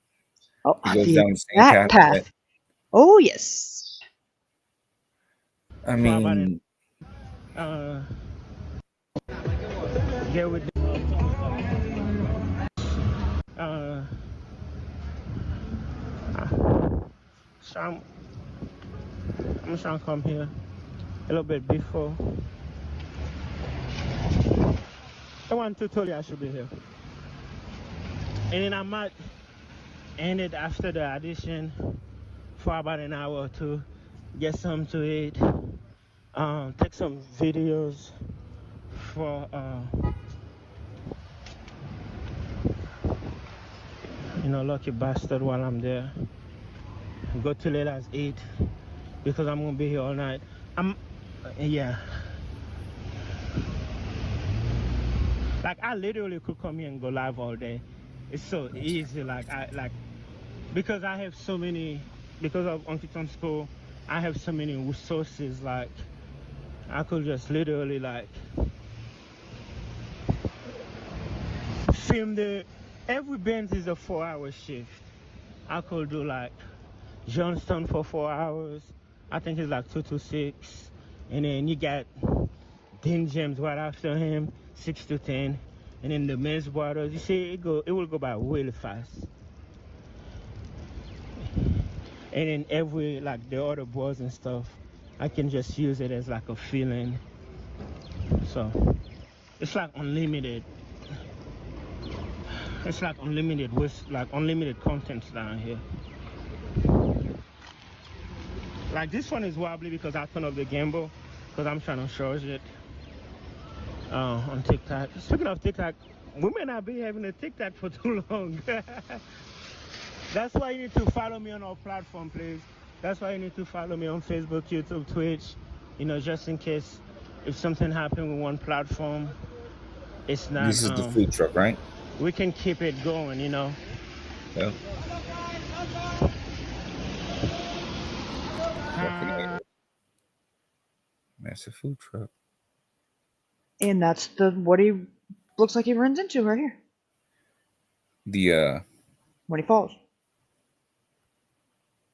Oh, he goes down the same path. Oh yes. I mean, Get with so I'm trying to come here a little bit before. I want to tell you I should be here. And then I might end it after the audition for about an hour or two, get something to eat, take some videos for Lucky Bastard while I'm there. Go till late as 8 because I'm gonna be here all night. Yeah. Like I literally could come here and go live all day. It's so easy. Because I have so many, because of Unkiton School, I have so many resources. Like I could just literally film every band is a 4-hour shift. I could do Johnston for 4 hours. I think it's 2 to 6. And then you got Dean James right after him, 6 to 10. And then the men's waters, you see, it will go by really fast. And then every, the other boards and stuff, I can just use it as a feeling. So, it's unlimited. It's unlimited with, unlimited contents down here. This one is wobbly because I turned up the gimbal because I'm trying to charge it on TikTok. Speaking of TikTok, we may not be having a TikTok for too long. That's why you need to follow me on our platform, please. That's why you need to follow me on Facebook, YouTube, Twitch. Just in case if something happened with one platform, it's not. This is the food truck, right? We can keep it going, Yeah. That's a food truck. And that's what he looks like he runs into right here. When he falls.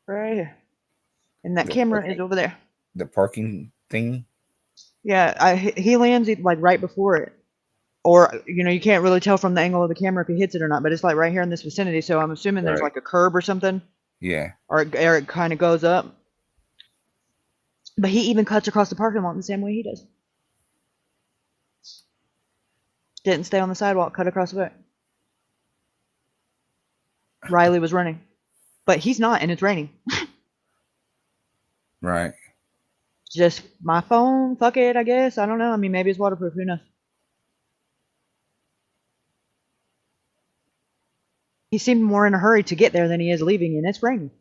Right here. And that camera is over there. The parking thing? Yeah, he lands right before it. Or, you can't really tell from the angle of the camera if he hits it or not, but it's right here in this vicinity, so I'm assuming there's a curb or something. Yeah. Or it kind of goes up. But he even cuts across the parking lot the same way he does. Didn't stay on the sidewalk, cut across the way. Riley was running. But he's not, and it's raining. Right. Just my phone, fuck it, I guess. I don't know. I mean, maybe it's waterproof, who knows? He seemed more in a hurry to get there than he is leaving, and it's raining.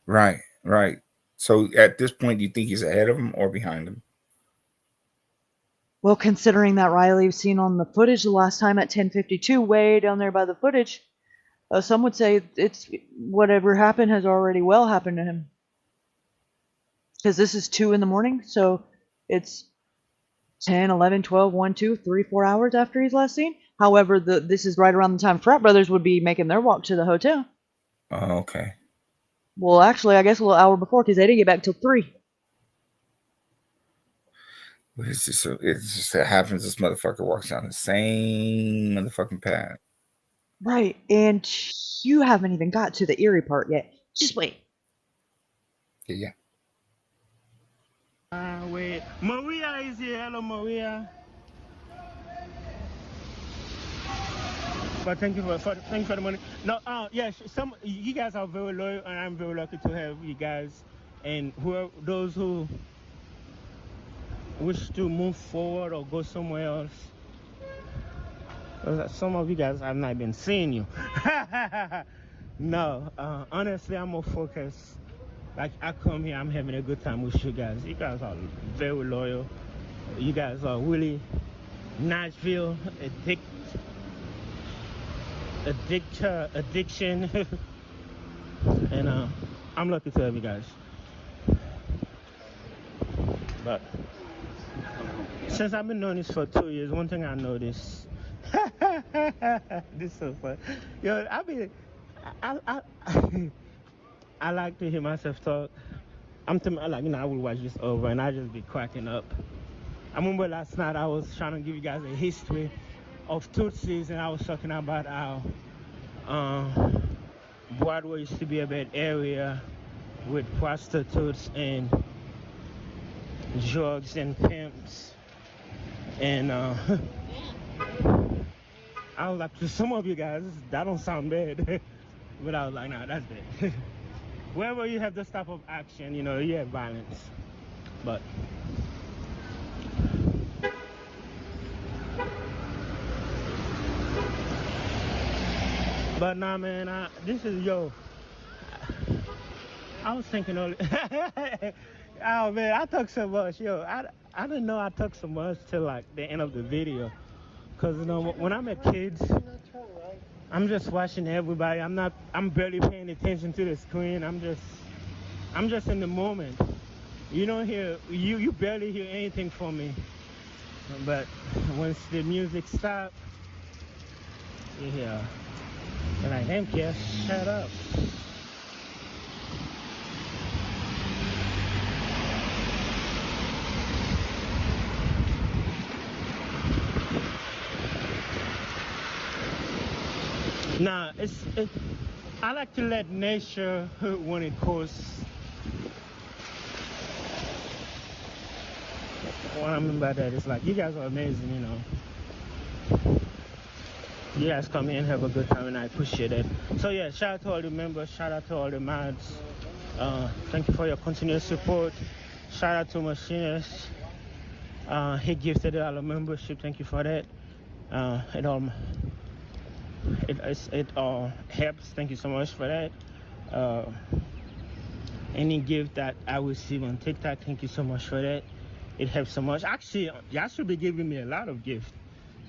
Right. So at this point, do you think he's ahead of him or behind him? Well, considering that Riley was seen on the footage the last time at 10:52, way down there by the footage, some would say it's whatever happened has already happened to him. Because this is 2 in the morning, so it's 10, 11, 12, 1, 2, 3, 4 hours after he's last seen. However, this is right around the time frat brothers would be making their walk to the hotel. Oh, okay. Well, actually, I guess a little hour before because they didn't get back till 3. It's just that happens. This motherfucker walks down the same motherfucking path. Right, and you haven't even got to the eerie part yet. Just wait. Yeah. Wait. Maria is here. Hello, Maria. But thank you for the money. No, yeah, some you guys are very loyal, and I'm very lucky to have you guys. And those who wish to move forward or go somewhere else. Some of you guys have not been seeing you. No, honestly, I'm more focused. Like, I come here, I'm having a good time with you guys. You guys are very loyal. You guys are really Nashville addiction. And I'm lucky to have you guys. But since I've been doing this for 2 years, one thing I noticed. This is so fun. Yo, I like to hear myself talk. I would watch this over and I just be cracking up. I remember last night I was trying to give you guys a history of Tutsis, and I was talking about how Broadway used to be a bad area with prostitutes and drugs and pimps. And I was like, to some of you guys, that don't sound bad. But I was like, nah, that's bad. Wherever you have this type of action, you have violence. But nah, man, I was thinking oh man, I talk so much, I didn't know I talk so much till like the end of the video. Cause when I'm at kids, I'm just watching everybody. I'm barely paying attention to the screen. I'm just in the moment. You don't hear, you barely hear anything from me. But once the music stops, you hear, you're like, damn, Cass, shut up. Nah, I like to let nature run its course. What I mean by that is like, you guys are amazing, You guys come here and have a good time, and I appreciate it. So yeah, shout out to all the members, shout out to all the mods. Thank you for your continuous support. Shout out to Machinist. He gifted $1 membership. Thank you for that. It all helps. Thank you so much for that. Any gift that I receive on TikTok, thank you so much for that. It helps so much. Actually, y'all should be giving me a lot of gifts.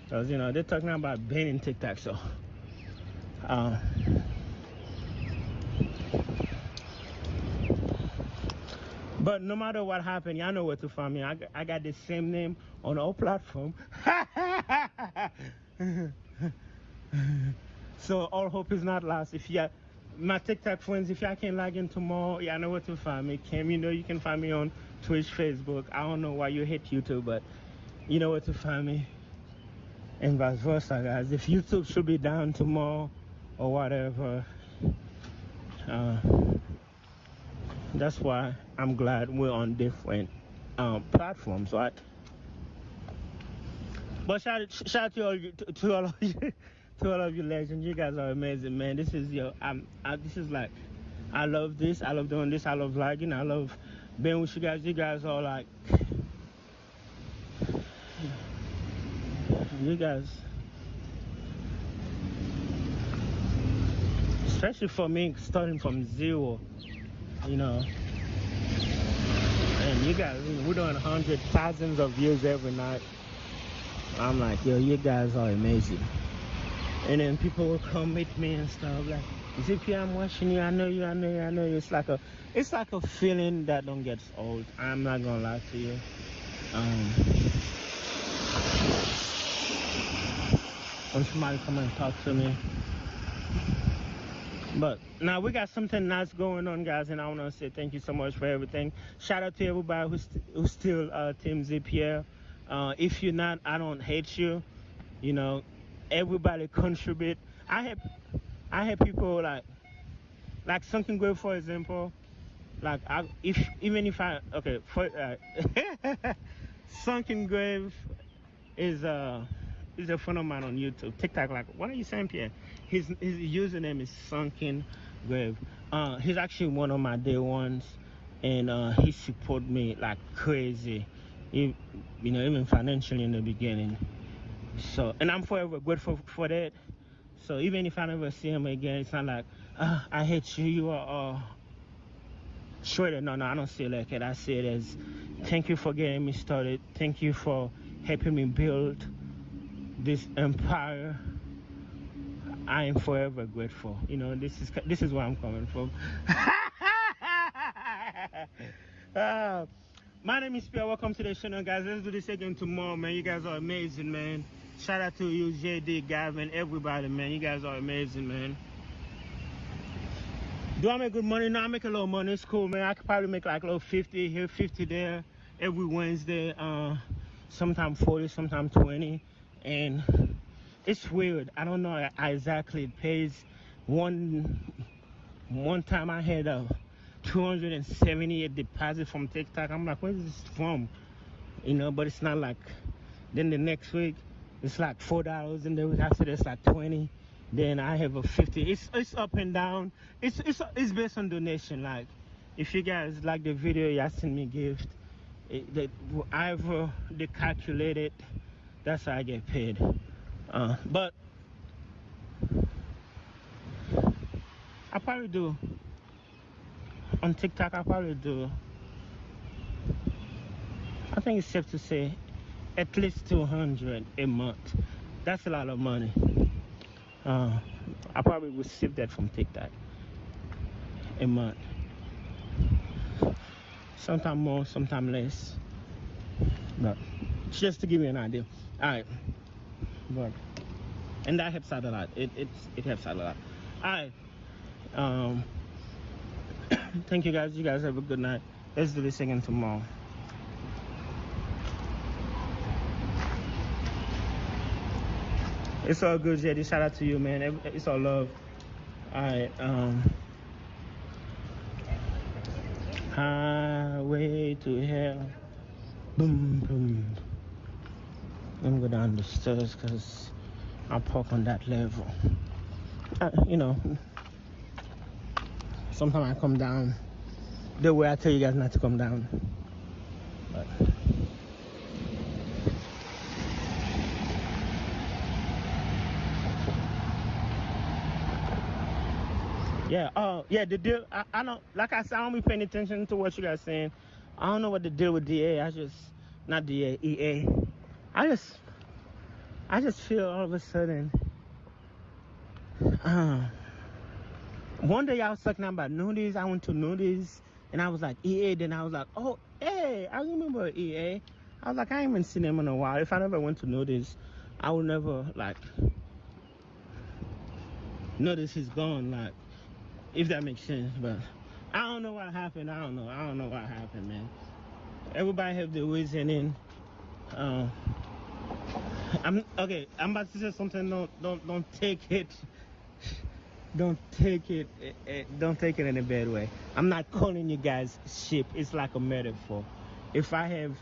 Because, they're talking about banning TikTok, so. But no matter what happened, y'all know where to find me. I got the same name on all platforms. So all hope is not lost. My TikTok friends, if y'all can log in tomorrow, y'all know where to find me. Kim, you can find me on Twitch, Facebook. I don't know why you hate YouTube, but you know where to find me. And vice versa, guys. If YouTube should be down tomorrow or whatever, that's why I'm glad we're on different platforms, right? But shout out to all of you. To all of you legends, you guys are amazing, man. This is this is like, I love this. I love doing this. I love vlogging. I love being with you guys. You guys are like, you guys, especially for me, starting from zero, and you guys, we're doing hundreds, thousands of views every night. I'm like, yo, you guys are amazing. And then people will come meet me and stuff like, Zippy, I'm watching you. I know you. I know you. I know you. It's like a feeling that don't get old. I'm not gonna lie to you. When somebody come and talk to me. But now we got something nice going on, guys, and I want to say thank you so much for everything. Shout out to everybody who's still Team Zipier. If you're not, I don't hate you. You know, everybody contribute. I have people like Sunken Grave, for example. Like Sunken Grave is a friend of mine on YouTube, TikTok. Like, what are you saying, Pierre? His username is Sunken Grave. He's actually one of my day ones, and he support me like crazy. Even financially in the beginning. So, and I'm forever grateful for that. So even if I never see him again, it's not like I hate you. You are shorter. No, I don't see it like that. I see it as thank you for getting me started. Thank you for helping me build this empire. I am forever grateful. This is where I'm coming from. My name is Pierre. Welcome to the channel, guys. Let's do this again tomorrow, man. You guys are amazing, man. Shout out to you, JD, Gavin, everybody, man. You guys are amazing, man. Do I make good money? No, I make a little money. It's cool, man. I could probably make like a little 50 here, 50 there every Wednesday. Sometimes 40, sometimes 20. And it's weird. I don't know how exactly it pays. One time I had a 278 deposit from TikTok. I'm like, where's this from? But it's not like. Then the next week it's like $4, and the week after that's like 20. Then I have a 50. It's up and down. It's based on donation. Like, if you guys like the video, you send me gift. However they calculate it, that's how I get paid. But I probably do on TikTok. I think it's safe to say at least 200 a month. That's a lot of money. I probably receive that from TikTok a month. Sometimes more, sometimes less. But just to give you an idea. Alright. And that helps out a lot. It helps out a lot. Alright. Thank you guys. You guys have a good night. Let's do this again tomorrow. It's all good, JD. Shout out to you, man. It's all love. Alright, highway to hell. Boom, boom. Let me go down the stairs because I park on that level. Sometimes I come down the way I tell you guys not to come down. But yeah, the deal, I don't, like I said, I don't be paying attention to what you guys saying. I don't know what the deal with DA. Not DA, EA. I just feel all of a sudden, one day I was talking about nudies. I went to nudies and I was like, EA. Then I was like, oh, hey, I remember EA. I was like, I ain't even seen him in a while. If I never went to nudies, I would never, like, notice he's gone, like, if that makes sense. But I don't know what happened. I don't know what happened, man. Everybody have the reasoning. I'm about to say something. Don't take it. Don't take it in a bad way. I'm not calling you guys sheep. It's like a metaphor. If I have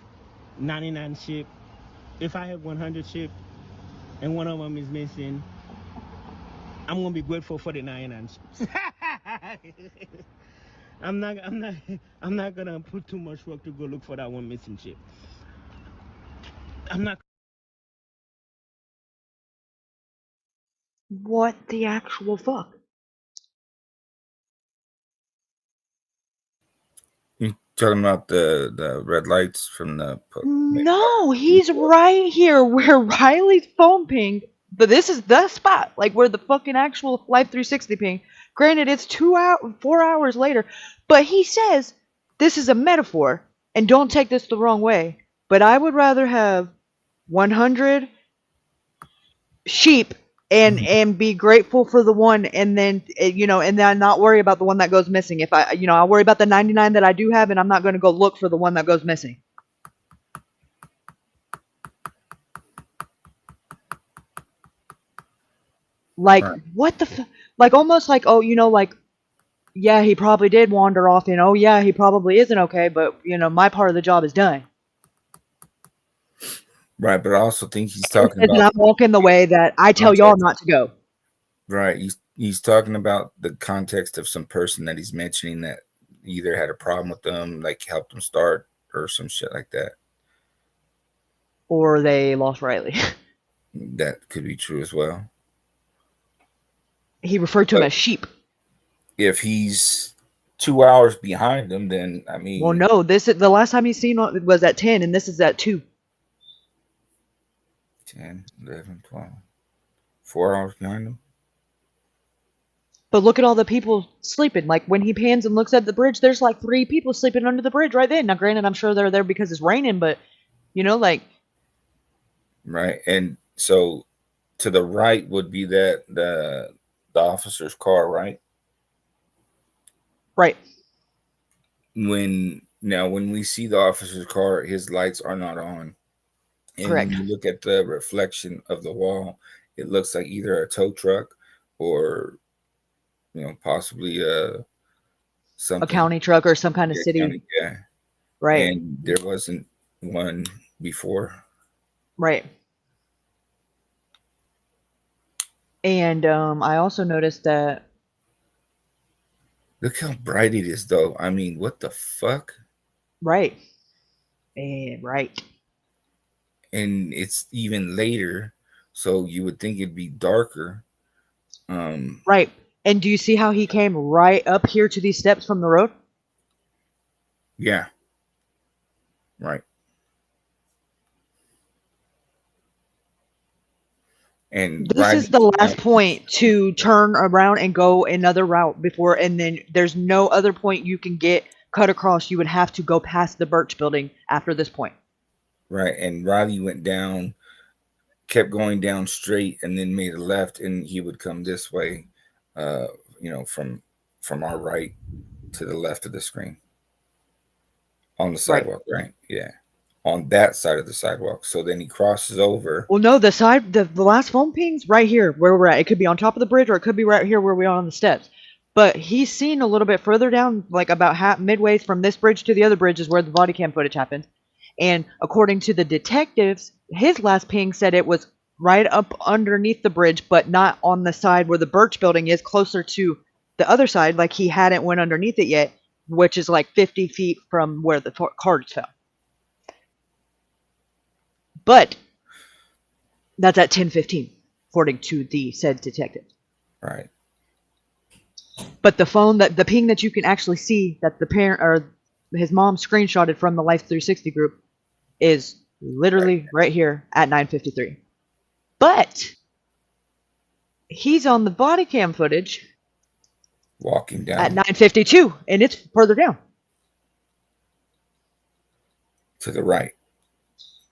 99 sheep, if I have 100 sheep, and one of them is missing, I'm gonna be grateful for the 99 sheep. I'm not gonna put too much work to go look for that one missing sheep. I'm not. What the actual fuck? You talking about the red lights from the? No, he's right here where Riley's phone pinged. But this is the spot, like where the fucking actual Life 360 ping. Granted, it's 4 hours later, but he says this is a metaphor, and don't take this the wrong way. But I would rather have 100 sheep and be grateful for the one, and then and then not worry about the one that goes missing. If I'll worry about the 99 that I do have, and I'm not going to go look for the one that goes missing. Like, what the like, almost like, oh, like, yeah, he probably did wander off, and oh, yeah, he probably isn't okay, but, my part of the job is done. Right, but I also think he's talking about... I'm walking the way that I tell y'all not to go. Right, he's talking about the context of some person that he's mentioning that either had a problem with them, like helped them start, or some shit like that. Or they lost Riley. That could be true as well. He referred to him as sheep. If he's 2 hours behind them, then I mean. Well, no. This is the last time he's seen was at 10, and this is at 2. 10, 11, 12. 4 hours behind them. But look at all the people sleeping. Like when he pans and looks at the bridge, there's like 3 people sleeping under the bridge right then. Now, granted, I'm sure they're there because it's raining, but like. Right, and so to the right would be that the officer's car, right? Right. When we see the officer's car, his lights are not on. And correct. When you look at the reflection of the wall, it looks like either a tow truck or, possibly a county truck or some kind of city. County, yeah. Right. And there wasn't one before. Right. And I also noticed that. Look how bright it is, though. I mean, what the fuck? Right. Right. And it's even later, so you would think it'd be darker. Right. And do you see how he came right up here to these steps from the road? Yeah. Right. And this is the last point to turn around and go another route before, and then there's no other point you can get cut across. You would have to go past the Birch building after this point. Right, and Riley went down, kept going down straight, and then made a left, and he would come this way, from our right to the left of the screen. On the sidewalk, right? Yeah. On that side of the sidewalk. So then he crosses over. Well, no, the last phone ping's right here where we're at. It could be on top of the bridge, or it could be right here where we are on the steps. But he's seen a little bit further down, like about midway from this bridge to the other bridge is where the body cam footage happened. And according to the detectives, his last ping said it was right up underneath the bridge, but not on the side where the Birch building is, closer to the other side, like he hadn't went underneath it yet, which is like 50 feet from where the cards fell. But that's at 10:15, according to the said detective. Right. But the ping that you can actually see that the parent or his mom screenshotted from the Life 360 group is literally right here at 9:53. But he's on the body cam footage walking down at 9:52, and it's further down. To the right.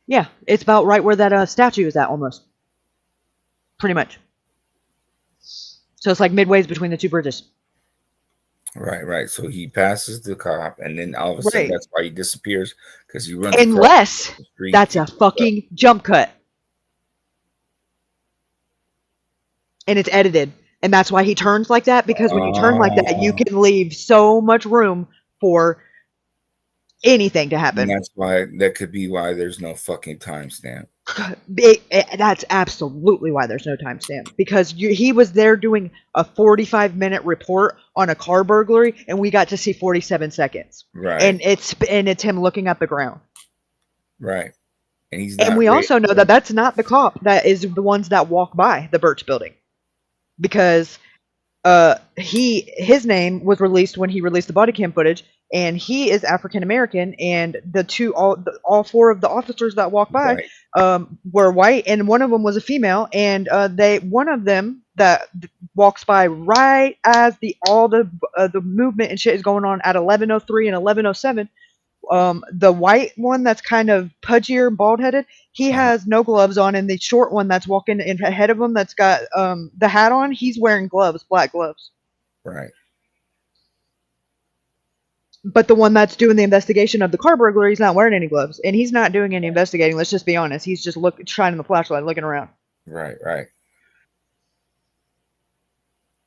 Yeah, it's about right where that statue is at, almost. Pretty much. So it's like midways between the two bridges. Right. So he passes the cop, and then all of a sudden that's why he disappears, because he runs. Unless that's a fucking jump cut. And it's edited. And that's why he turns like that, because when you turn like that, you can leave so much room for anything to happen. And that could be why there's no fucking timestamp. That's absolutely why there's no timestamp, because he was there doing a 45-minute report on a car burglary, and we got to see 47 seconds. Right. And it's him looking at the ground. Right. And we also know that that's not the cop. That is the ones that walk by the Birch building, because his name was released when he released the body cam footage. and he is African American, and all four of the officers that walked by were white, and one of them was a female, and one of them that walks by right as the movement and shit is going on at 11:03 and 11:07. The white one that's kind of pudgier, bald headed, he has no gloves on, and the short one that's walking in ahead of him that's got the hat on, he's wearing gloves, black gloves. Right. But the one that's doing the investigation of the car burglary, he's not wearing any gloves, and he's not doing any investigating. Let's just be honest. He's just shining the flashlight, looking around. Right.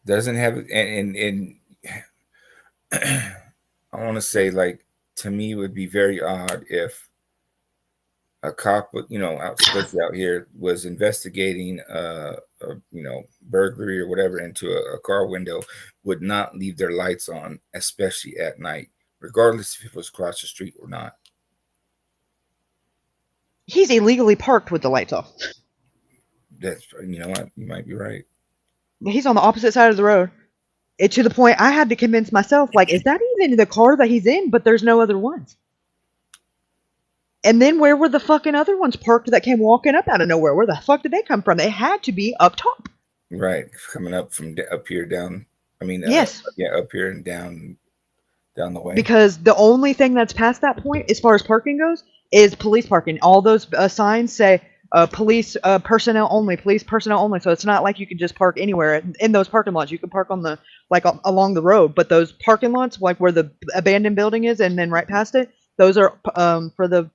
Doesn't have and I want to say, like, to me, it would be very odd if a cop, especially out here, was investigating burglary or whatever into a car window, would not leave their lights on, especially at night, regardless if it was across the street or not. He's illegally parked with the lights off. That's, what, you might be right. He's on the opposite side of the road. To the point I had to convince myself, like, is that even the car that he's in? But there's no other ones. And then where were the fucking other ones parked that came walking up out of nowhere? Where the fuck did they come from? They had to be up top. Right. Coming up from up here down. Yes. Up here and down the way. Because the only thing that's past that point, as far as parking goes, is police parking. All those signs say police personnel only, police personnel only. So it's not like you can just park anywhere in those parking lots. You can park on along the road, but those parking lots, like where the abandoned building is, and then right past it, those are for the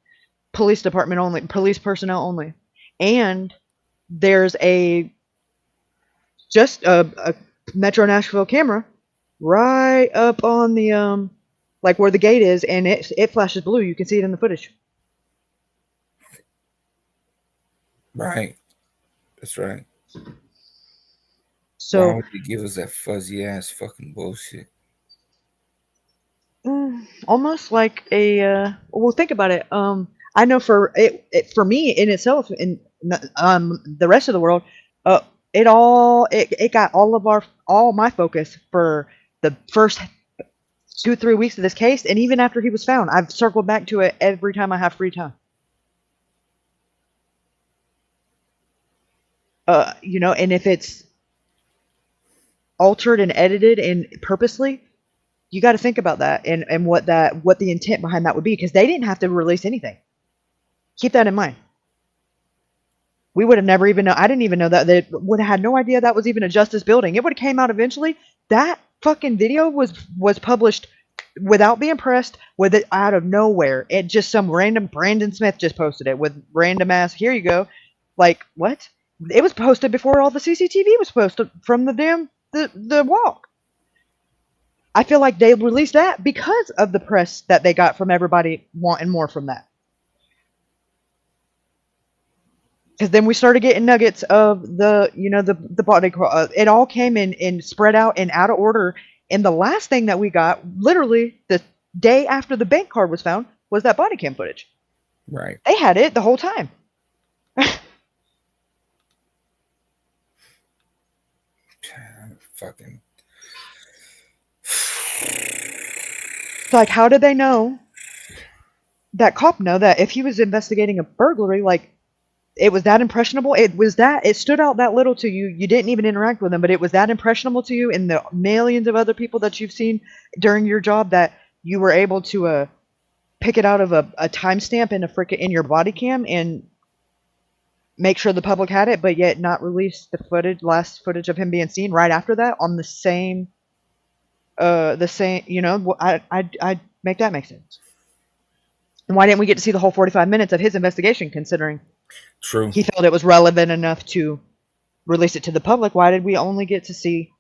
police department only, police personnel only. And there's a Metro Nashville camera right up on the like where the gate is, and it flashes blue. You can see it in the footage. Right. That's right. So why would you give us that fuzzy ass fucking bullshit? Almost like well, think about it. I know for me in itself, in the rest of the world, it got all my focus for the first 2-3 weeks of this case, and even after he was found, I've circled back to it every time I have free time. And if it's altered and edited and purposely, you got to think about that and what the intent behind that would be, because they didn't have to release anything. Keep that in mind. We would have never even known. I didn't even know that. They would have had no idea that was even a justice building. It would have came out eventually. That fucking video was published without being pressed, with it out of nowhere. It just some random Brandon Smith just posted it with random ass. Here you go. Like, what? It was posted before all the CCTV was posted from the walk. I feel like they released that because of the press that they got from everybody wanting more from that. Because then we started getting nuggets of the body. It all came in spread out and out of order. And the last thing that we got, literally the day after the bank card was found, was that body cam footage. Right. They had it the whole time. Fucking. Like, how did they know? That cop know that if he was investigating a burglary, like, it was that impressionable. It stood out that little to you. You didn't even interact with him, but it was that impressionable to you, and the millions of other people that you've seen during your job, that you were able to pick it out of a timestamp in your body cam and make sure the public had it, but yet not release the last footage of him being seen right after that on the same. I'd make that make sense. And why didn't we get to see the whole 45 minutes of his investigation, considering True. he felt it was relevant enough to release it to the public? Why did we only get to see?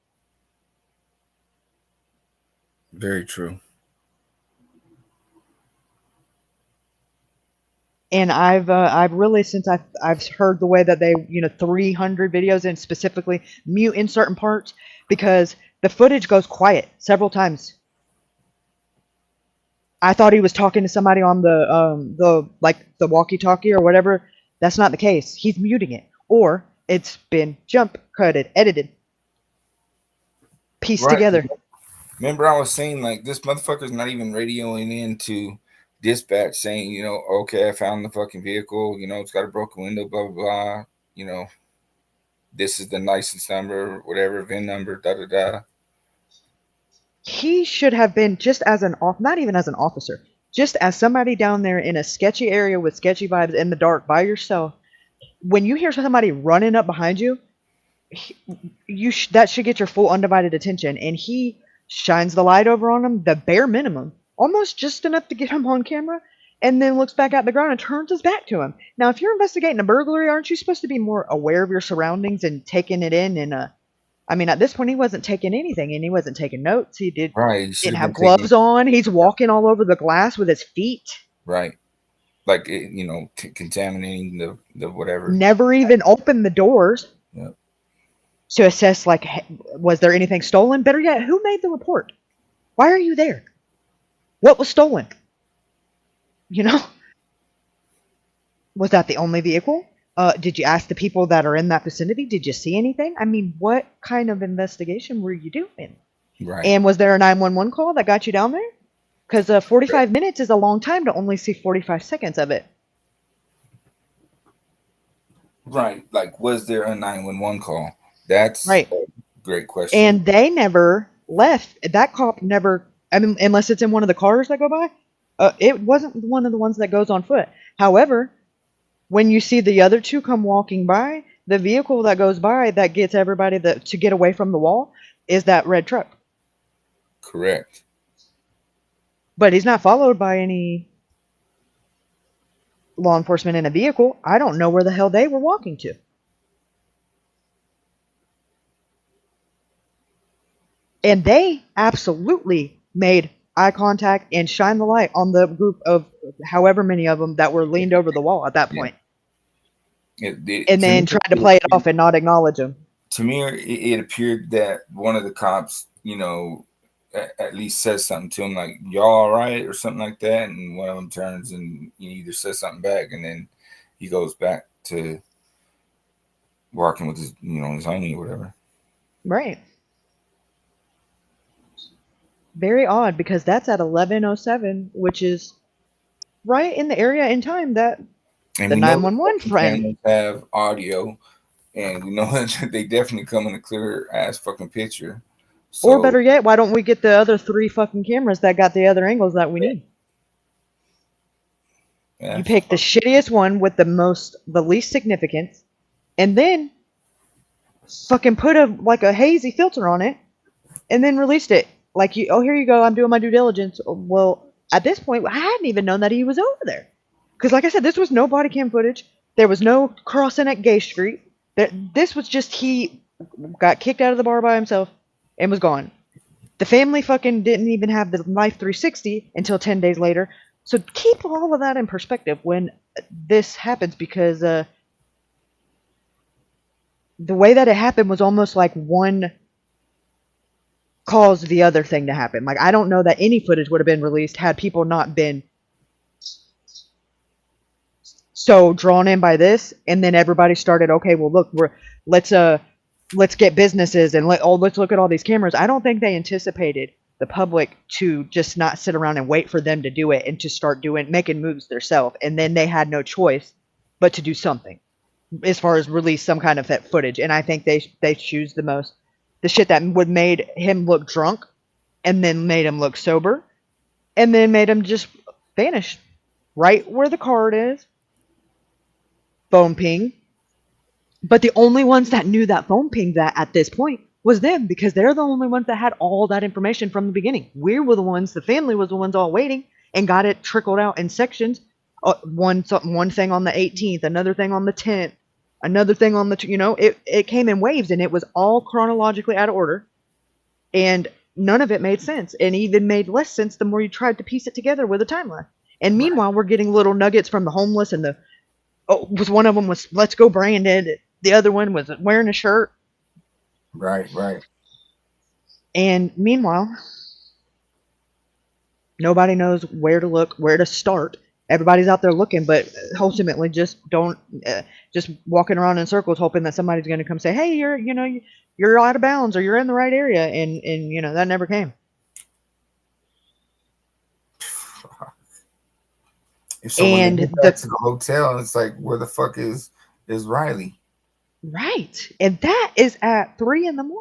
Very true. And I've really, since I've heard the way that they 300 videos and specifically mute in certain parts, because the footage goes quiet several times. I thought he was talking to somebody on the walkie-talkie or whatever. That's not the case. He's muting it, or it's been jump cutted, edited, pieced together. Remember, I was saying like this motherfucker's not even radioing into dispatch saying, you know, okay, I found the fucking vehicle. You know, it's got a broken window. Blah blah blah. You know, this is the license number, whatever, VIN number. Da da da. He should have been just as not even as an officer, just as somebody down there in a sketchy area with sketchy vibes in the dark by yourself. When you hear somebody running up behind you, that should get your full undivided attention. And he shines the light over on him, the bare minimum, almost just enough to get him on camera, and then looks back at the ground and turns his back to him. Now, if you're investigating a burglary, aren't you supposed to be more aware of your surroundings and taking it in? And I mean, at this point, he wasn't taking anything, and he wasn't taking notes. He didn't have gloves on. He's walking all over the glass with his feet. Right. Like, you know, contaminating the whatever. Never even opened the doors. Yep. To assess, like, was there anything stolen? Better yet, who made the report? Why are you there? What was stolen? You know? Was that the only vehicle? Did you ask the people that are in that vicinity? Did you see anything? I mean, what kind of investigation were you doing? Right. And was there a 911 call that got you down there? Because 45 minutes is a long time to only see 45 seconds of it. Right. Like, was there a 911 call? That's right. A great question. And they never left. That cop never, I mean, unless it's in one of the cars that go by, it wasn't one of the ones that goes on foot. However, when you see the other two come walking by, the vehicle that goes by that gets everybody to get away from the wall is that red truck. Correct. But he's not followed by any law enforcement in a vehicle. I don't know where the hell they were walking to. And they absolutely made eye contact and shined the light on the group of however many of them that were leaned over the wall at that point. And then tried to play it off and not acknowledge them. To me, it appeared that one of the cops, you know, at least says something to him like, y'all all right? Or something like that. And one of them turns and he either says something back and then he goes back to walking with his, you know, his homie or whatever. Right. Very odd, because that's at 11:07, which is right in the area in time that and the 911 friend have audio, and we know that they definitely come in a clear ass fucking picture. So, or better yet, why don't we get the other 3 fucking cameras that got the other angles that we need? Yeah. You pick the shittiest one with the least significance, and then fucking put a hazy filter on it, and then released it. Like, here you go, I'm doing my due diligence. Well, at this point, I hadn't even known that he was over there. Because, like I said, this was no body cam footage. There was no crossing at Gay Street. This was just he got kicked out of the bar by himself and was gone. The family fucking didn't even have the Life 360 until 10 days later. So keep all of that in perspective when this happens, because the way that it happened was almost like one caused the other thing to happen. Like, I don't know that any footage would have been released had people not been so drawn in by this, and then everybody started, okay, well, look, let's get businesses and let's look at all these cameras. I don't think they anticipated the public to just not sit around and wait for them to do it and to start making moves themselves, and then they had no choice but to do something as far as release some kind of that footage. And I think they choose the shit that would made him look drunk, and then made him look sober, and then made him just vanish right where the card is. Phone ping. But the only ones that knew that phone ping that at this point was them, because they're the only ones that had all that information from the beginning. We were the ones, the family was the ones all waiting and got it trickled out in sections. One thing on the 18th, another thing on the 10th, another thing on the, it came in waves, and it was all chronologically out of order, and none of it made sense, and even made less sense the more you tried to piece it together with a timeline. And meanwhile, we're getting little nuggets from the homeless, and one of them was, let's go branded. The other one was wearing a shirt. Right. And meanwhile, nobody knows where to look, where to start. Everybody's out there looking, but ultimately just walking around in circles, hoping that somebody's going to come say, "Hey, you're out of bounds, or you're in the right area," and that never came. So when they get back to the hotel, it's like, where the fuck is Riley? Right. And that is at 3 a.m,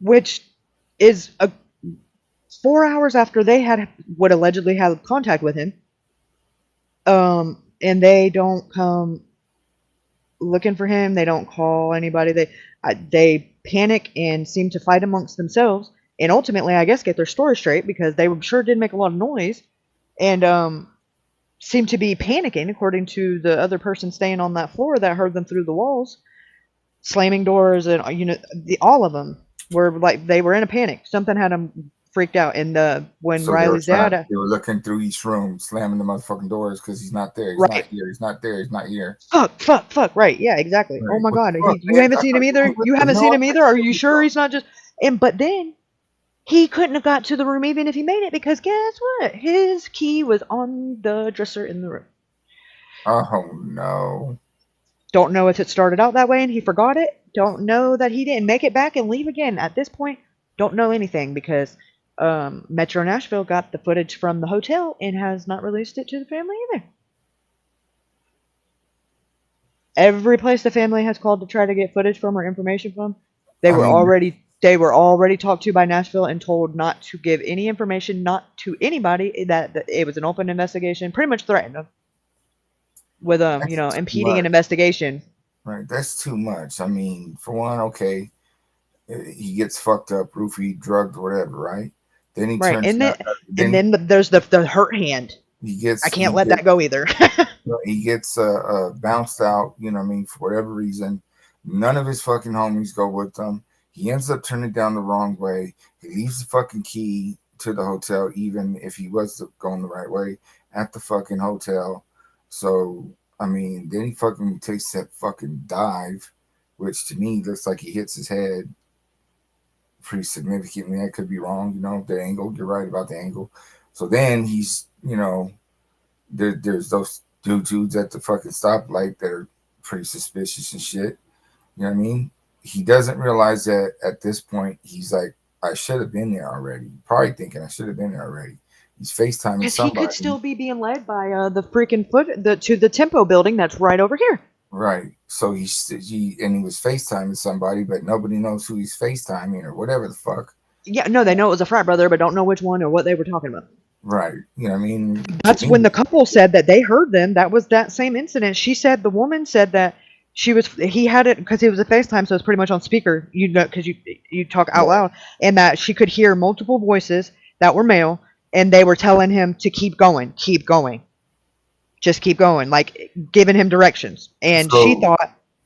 which is 4 hours after they would allegedly have contact with him. And they don't come looking for him. They don't call anybody. They panic and seem to fight amongst themselves. And ultimately, I guess, get their story straight, because they sure did make a lot of noise. And seemed to be panicking, according to the other person staying on that floor that heard them through the walls, slamming doors, and all of them were like, they were in a panic. Something had them freaked out. And when Riley's dad, they were looking through each room, slamming the motherfucking doors because he's not there. He's right. Not here. He's not there. He's not here. Fuck. Right. Yeah, exactly. Right. Oh my God. Fuck, You haven't seen him either? You haven't seen him either? Are you sure he's not just... But then he couldn't have got to the room even if he made it, because guess what? His key was on the dresser in the room. Oh, no. Don't know if it started out that way and he forgot it. Don't know that he didn't make it back and leave again. At this point, don't know anything, because Metro Nashville got the footage from the hotel and has not released it to the family either. Every place the family has called to try to get footage from or information from, they were already talked to by Nashville and told not to give any information, not to anybody, that it was an open investigation, pretty much threatened them with impeding an investigation. Right, that's too much. I mean, for one, okay, he gets fucked up, roofied, drugged, whatever, right? Then he turns out, and then there's the hurt hand. I can't let that go either. He gets bounced out, you know what I mean, for whatever reason. None of his fucking homies go with him. He ends up turning down the wrong way. He leaves the fucking key to the hotel, even if he was going the right way, at the fucking hotel. So, I mean, then he fucking takes that fucking dive, which to me looks like he hits his head pretty significantly. I could be wrong, the angle. You're right about the angle. So then he's, there's those dudes at the fucking stoplight that are pretty suspicious and shit. You know what I mean? He doesn't realize that at this point, he's like, I should have been there already. Probably thinking I should have been there already. He's FaceTiming Because somebody. he could still be being led by the freaking to the Tempo building that's right over here. Right. So he was FaceTiming somebody, but nobody knows who he's FaceTiming or whatever the fuck. Yeah, no, they know it was a frat brother, but don't know which one or what they were talking about. Right. You know what I mean? That's when the couple said that they heard them. That was that same incident. She said, the woman said that he had it because it was a FaceTime, so it's pretty much on speaker, because you talk out loud, and that she could hear multiple voices that were male, and they were telling him to keep going, just keep going, like giving him directions. And she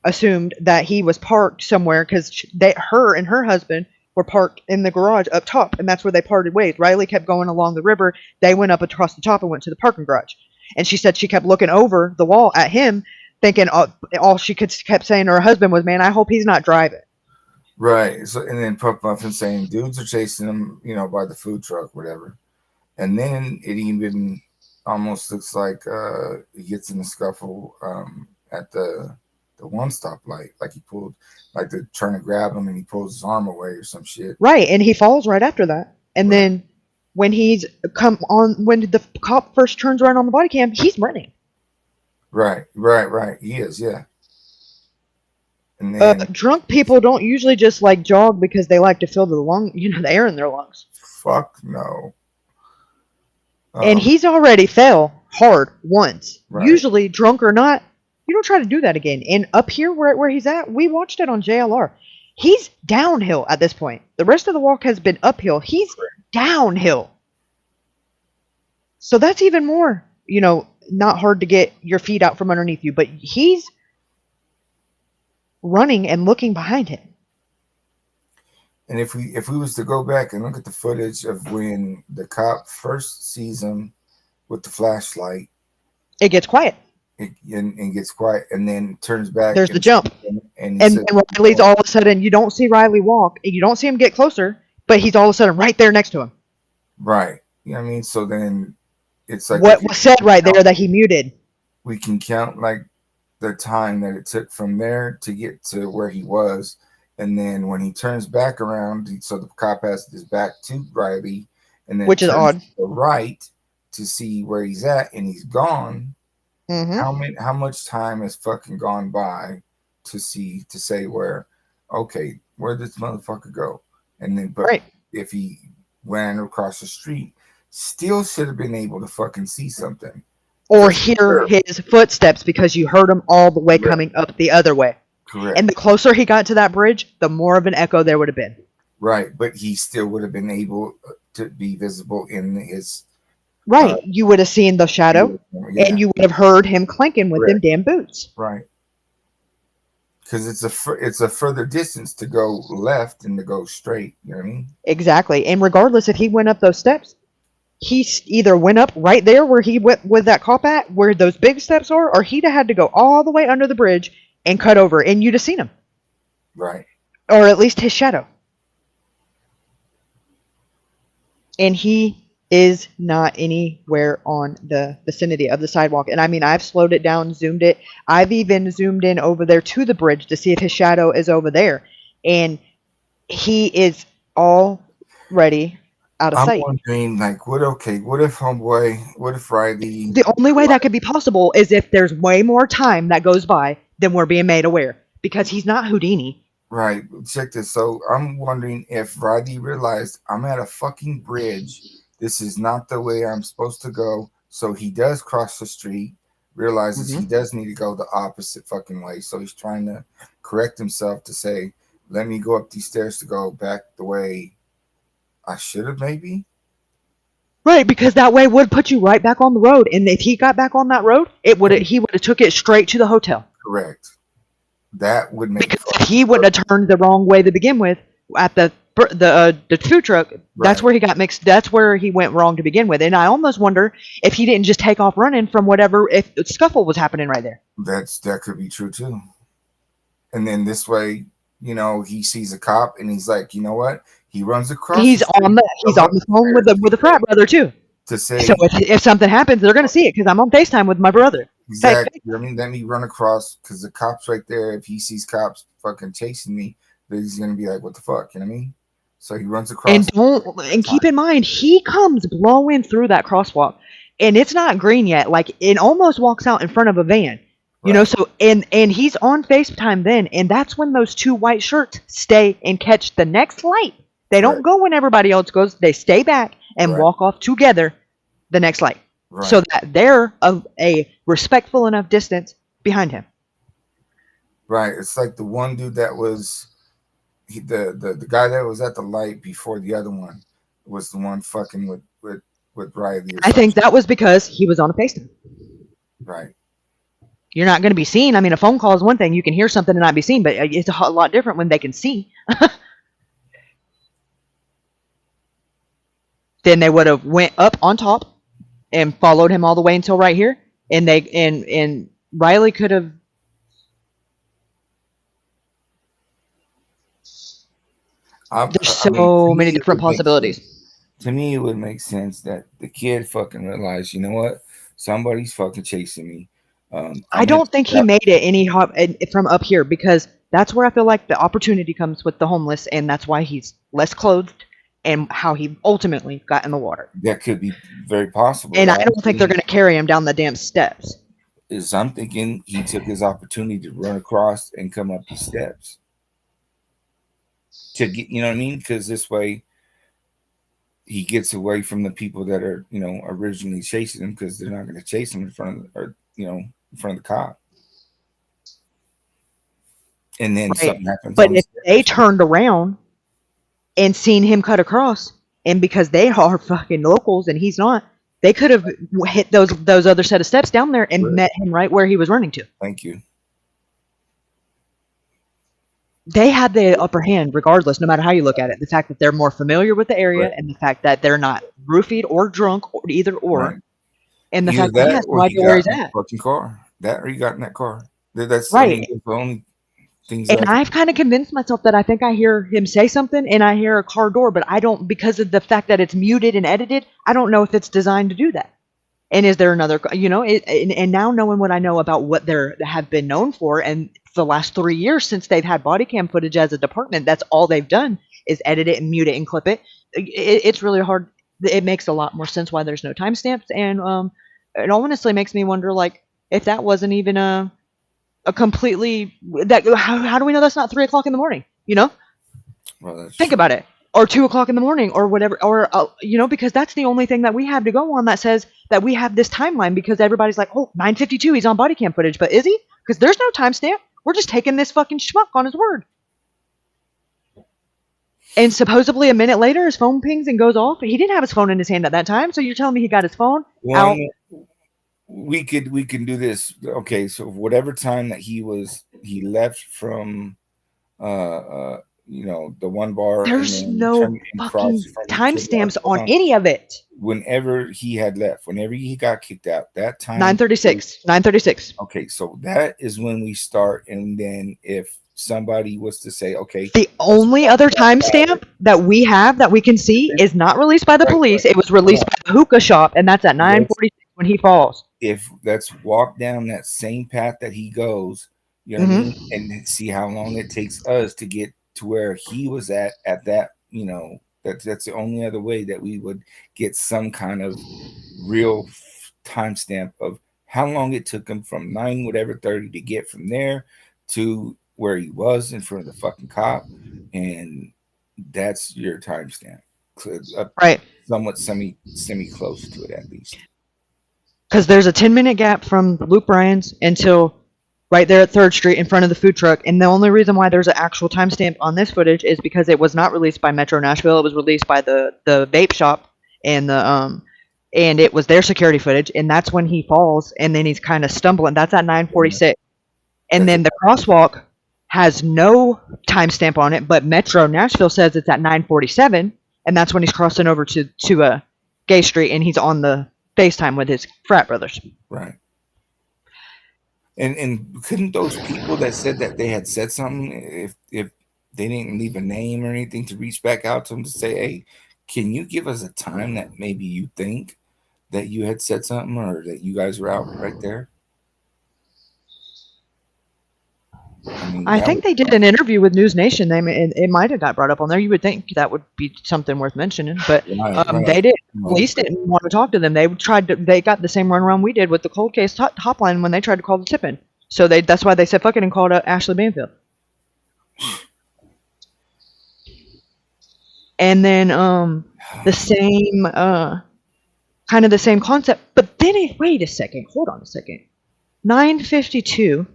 assumed that he was parked somewhere, because her and her husband were parked in the garage up top, and that's where they parted ways. Riley kept going along the river. They went up across the top and went to the parking garage. And she said she kept looking over the wall at him, thinking all she kept saying to her husband was, man, I hope he's not driving. Right. So, and then Puff Muffin saying dudes are chasing him, by the food truck, whatever. And then it even almost looks like he gets in a scuffle at the one stoplight, like they're trying to grab him and he pulls his arm away or some shit. Right, and he falls right after that. And then when when the cop first turns around on the body cam, he's running. Right. He is, yeah. And then drunk people don't usually just like jog because they like to feel the air in their lungs. Fuck no. And he's already fell hard once. Right. Usually, drunk or not, you don't try to do that again. And up here where he's at, we watched it on JLR. He's downhill at this point. The rest of the walk has been uphill. He's downhill. So that's even more, not hard to get your feet out from underneath you. But he's running and looking behind him. And if we was to go back and look at the footage of when the cop first sees him with the flashlight, it gets quiet. And gets quiet, and then turns back. There's the jump, and Riley's all of a sudden. You don't see Riley walk. You don't see him get closer, but he's all of a sudden right there next to him. Right. You know what I mean? So then it's like what was said right there that he muted. We can count like the time that it took from there to get to where he was. And then when he turns back around, so the cop has his back to Riley, and then which is odd. Right to see where he's at, and he's gone. How much time has fucking gone by to say where this motherfucker go? And then if he ran across the street, still should have been able to fucking see something. Or hear his footsteps because you heard him all the way coming up the other way. Correct. And the closer he got to that bridge, the more of an echo there would have been. Right, but he still would have been able to be visible in his... Right, you would have seen the shadow, and you would have heard him clanking with them damn boots. Right. Because it's a further distance to go left than to go straight, you know what I mean? Exactly, and regardless if he went up those steps, he either went up right there where he went with that cop at, where those big steps are, or he'd have had to go all the way under the bridge and cut over, and you'd have seen him. Right. Or at least his shadow. And he is not anywhere on the vicinity of the sidewalk. And I mean, I've slowed it down, zoomed it. I've even zoomed in over there to the bridge to see if his shadow is over there. And he is already out of sight. I'm wondering, like, what if Riley... The only way that could be possible is if there's way more time that goes by than we're being made aware. Because he's not Houdini. Right. Check this. So I'm wondering if Riley realized I'm at a fucking bridge. This is not the way I'm supposed to go. So he does cross the street, realizes he does need to go the opposite fucking way. So he's trying to correct himself to say, let me go up these stairs to go back the way I should have, maybe. Right, because that way would put you right back on the road. And if he got back on that road, he would have took it straight to the hotel. Correct. That would make because if he wouldn't have turned the wrong way to begin with at the food truck. That's where he got mixed. That's where he went wrong to begin with. And I almost wonder if he didn't just take off running from whatever if the scuffle was happening right there. That could be true too. And then this way, he sees a cop and he's like, you know what? He runs across. He's on the phone with the frat brother too. To say, so if something happens, they're gonna see it because I'm on FaceTime with my brother. Exactly. I mean, let me run across because the cop's right there. If he sees cops fucking chasing me, then he's gonna be like, "What the fuck?" You know what I mean? So he runs across. And keep in mind, he comes blowing through that crosswalk, and it's not green yet. Like it almost walks out in front of a van. You know, so and he's on FaceTime then, and that's when those two white shirts stay and catch the next light. They don't go when everybody else goes. They stay back and walk off together the next light. So that they're a respectful enough distance behind him. Right. It's like the one dude that was the guy that was at the light before the other one was the one fucking with Riley. I think that was because he was on a FaceTime. Right. You're not going to be seen. I mean, a phone call is one thing. You can hear something and not be seen, but it's a lot different when they can see. Then they would have went up on top and followed him all the way until right here, and and Riley could have. There's so many different possibilities. To me, it would make sense that the kid fucking realized, you know what, somebody's fucking chasing me. I don't think he made it any from up here because that's where I feel like the opportunity comes with the homeless, and that's why he's less clothed. And how he ultimately got in the water. That could be very possible. And I don't think they're going to carry him down the damn steps. I'm thinking he took his opportunity to run across and come up the steps. To get, you know what I mean? Because this way he gets away from the people that are, originally chasing him because they're not going to chase him in front of in front of the cop. And then something happens. But if they turned around and seen him cut across, and because they are fucking locals and he's not, they could have hit those other set of steps down there and met him right where he was running to. Thank you. They had the upper hand regardless, no matter how you look at it. The fact that they're more familiar with the area and the fact that they're not roofied or drunk or either or. And the fact that he has no idea where he's at. Fucking car. That or you got in that car. That's right. The only things. And I've kind of convinced myself that I think I hear him say something and I hear a car door, but I don't, because of the fact that it's muted and edited, I don't know if it's designed to do that. And is there another, and now knowing what I know about what they have been known for, and the last 3 years since they've had body cam footage as a department, that's all they've done is edit it and mute it and clip it. It's really hard it makes a lot more sense why there's no timestamps, and it honestly makes me wonder, like, if that wasn't even a completely how do we know that's not 3 o'clock in the morning? Well, Think about it. Or 2 o'clock in the morning, or whatever, or because that's the only thing that we have to go on that says that we have this timeline, because everybody's like, oh, 9:52, he's on body cam footage, but is he? Because there's no timestamp. We're just taking this fucking schmuck on his word. And supposedly a minute later, his phone pings and goes off. He didn't have his phone in his hand at that time, so you're telling me he got his phone out? We can do this. Okay, so whatever time that he left from the one bar. There's no fucking timestamps on any of it. Whenever he had left, whenever he got kicked out, that time 9:36. Okay, so that is when we start, and then if somebody was to say, okay, the only other timestamp that we have that we can see is not released by the police. It was released by the hookah shop, and that's at 9:46 when he falls. If let's walk down that same path that he goes, you know what I mean, and see how long it takes us to get to where he was at that, that's the only other way that we would get some kind of real timestamp of how long it took him from 9:30 to get from there to where he was in front of the fucking cop, and that's your timestamp, right? Somewhat semi close to it at least. Because there's a 10-minute gap from Luke Bryan's until right there at 3rd Street in front of the food truck. And the only reason why there's an actual timestamp on this footage is because it was not released by Metro Nashville. It was released by the vape shop and and it was their security footage. And that's when he falls and then he's kind of stumbling. That's at 9:46. And then the crosswalk has no timestamp on it, but Metro Nashville says it's at 9:47, and that's when he's crossing over to Gay Street, and he's on the FaceTime with his frat brothers. Right. And couldn't those people that said that they had said something, if they didn't leave a name or anything, to reach back out to them to say, hey, can you give us a time that maybe you think that you had said something or that you guys were out right there? I think they did an interview with News Nation. It might have got brought up on there. You would think that would be something worth mentioning, but they didn't. Police didn't want to talk to them. They got the same runaround we did with the cold case hotline when they tried to call the tip-in. So that's why they said fuck it and called Ashley Banfield. And then the same kind of the same concept, but then wait a second, hold on a second. 9:52.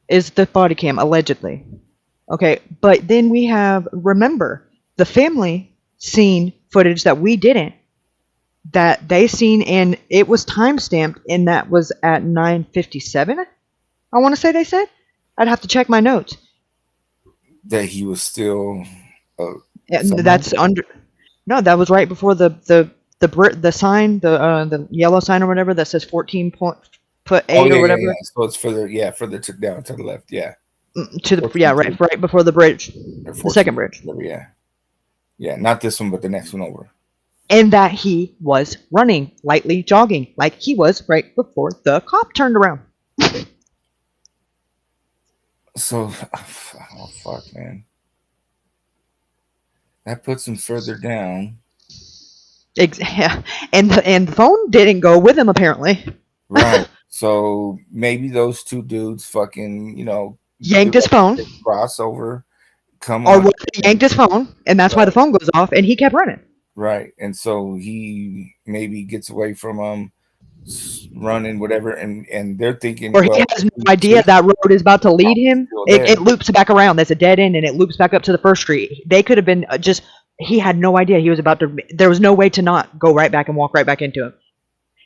Is the body cam, allegedly. Okay, but then we have, remember, the family seen footage that we didn't, that they seen, and it was timestamped, and that was at 9:57, I want to say they said? I'd have to check my notes. That he was still... that's under... No, that was right before the sign, the yellow sign or whatever that says 14.8 or whatever. Yeah. So it's further down to the left. Yeah. Right before the bridge, the second bridge. Yeah, not this one, but the next one over. And that he was running, lightly jogging, like he was right before the cop turned around. So, oh fuck, man. That puts him further down. Yeah, and the phone didn't go with him apparently. Right. So maybe those two dudes fucking, yanked his phone. Crossover. Yanked his phone, and that's why the phone goes off, and he kept running. Right. And so he maybe gets away from running, whatever, and they're thinking... Or he has no idea that road is about to lead him. It loops back around. There's a dead end, and it loops back up to the 1st Street. They could have been he had no idea he was about to... There was no way to not go right back and walk right back into him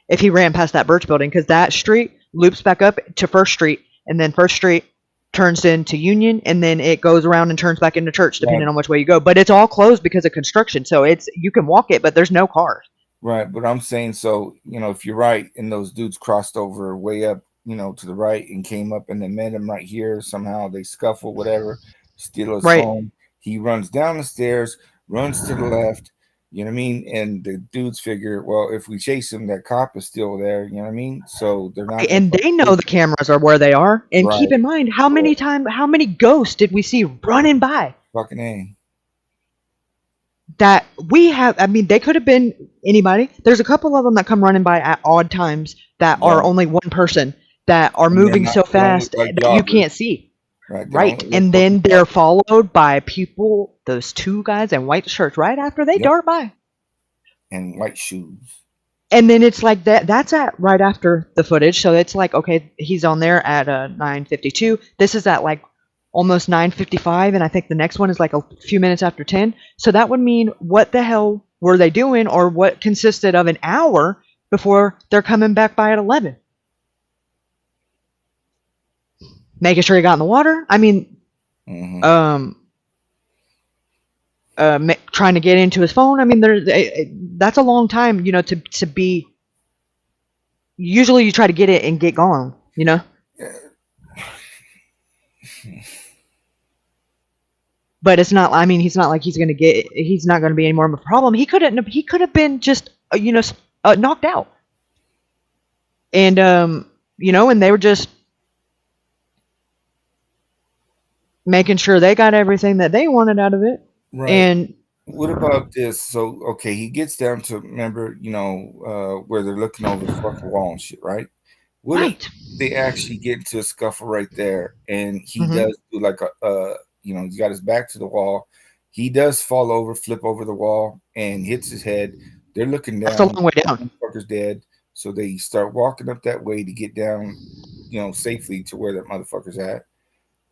if he ran past that Birch building, because that street loops back up to 1st Street, and then 1st Street turns into Union, and then it goes around and turns back into Church, depending on which way you go. But it's all closed because of construction, so you can walk it, but there's no cars. Right, but I'm saying, so, if you're right, and those dudes crossed over way up, to the right and came up and then met him right here, somehow they scuffle, whatever, steal his phone. He runs down the stairs, runs to the left, you know what I mean? And the dudes figure, well, if we chase him, that cop is still there, you know what I mean? So they're not... And they know the cameras are where they are. And keep in mind, how many ghosts did we see running by? Fucking A. that we have. I mean, they could have been anybody. There's a couple of them that come running by at odd times that are only one person that are moving so fast like that you joggers. can't see. Right. Right. And then they're followed by people, those two guys in white shirts right after they dart by. And white shoes. And then it's like that's at right after the footage. So it's like, okay, he's on there at 9:52. This is at like almost 9:55, and I think the next one is like a few minutes after 10. So that would mean, what the hell were they doing, or what consisted of an hour before they're coming back by at 11? Making sure he got in the water. I mean, trying to get into his phone. I mean, that's a long time, to be. Usually, you try to get it and get gone, But it's not. I mean, he's not like he's not going to be any more of a problem. He could have been just, knocked out, and and they were just making sure they got everything that they wanted out of it. Right. And what about this? So, okay, he gets down to, remember, where they're looking over the fucking wall and shit, right? What if they actually get into a scuffle right there, and he does do like he's got his back to the wall. He does fall over, flip over the wall, and hits his head. They're looking down. That's a long way down. The motherfucker's dead. So they start walking up that way to get down, safely to where that motherfucker's at.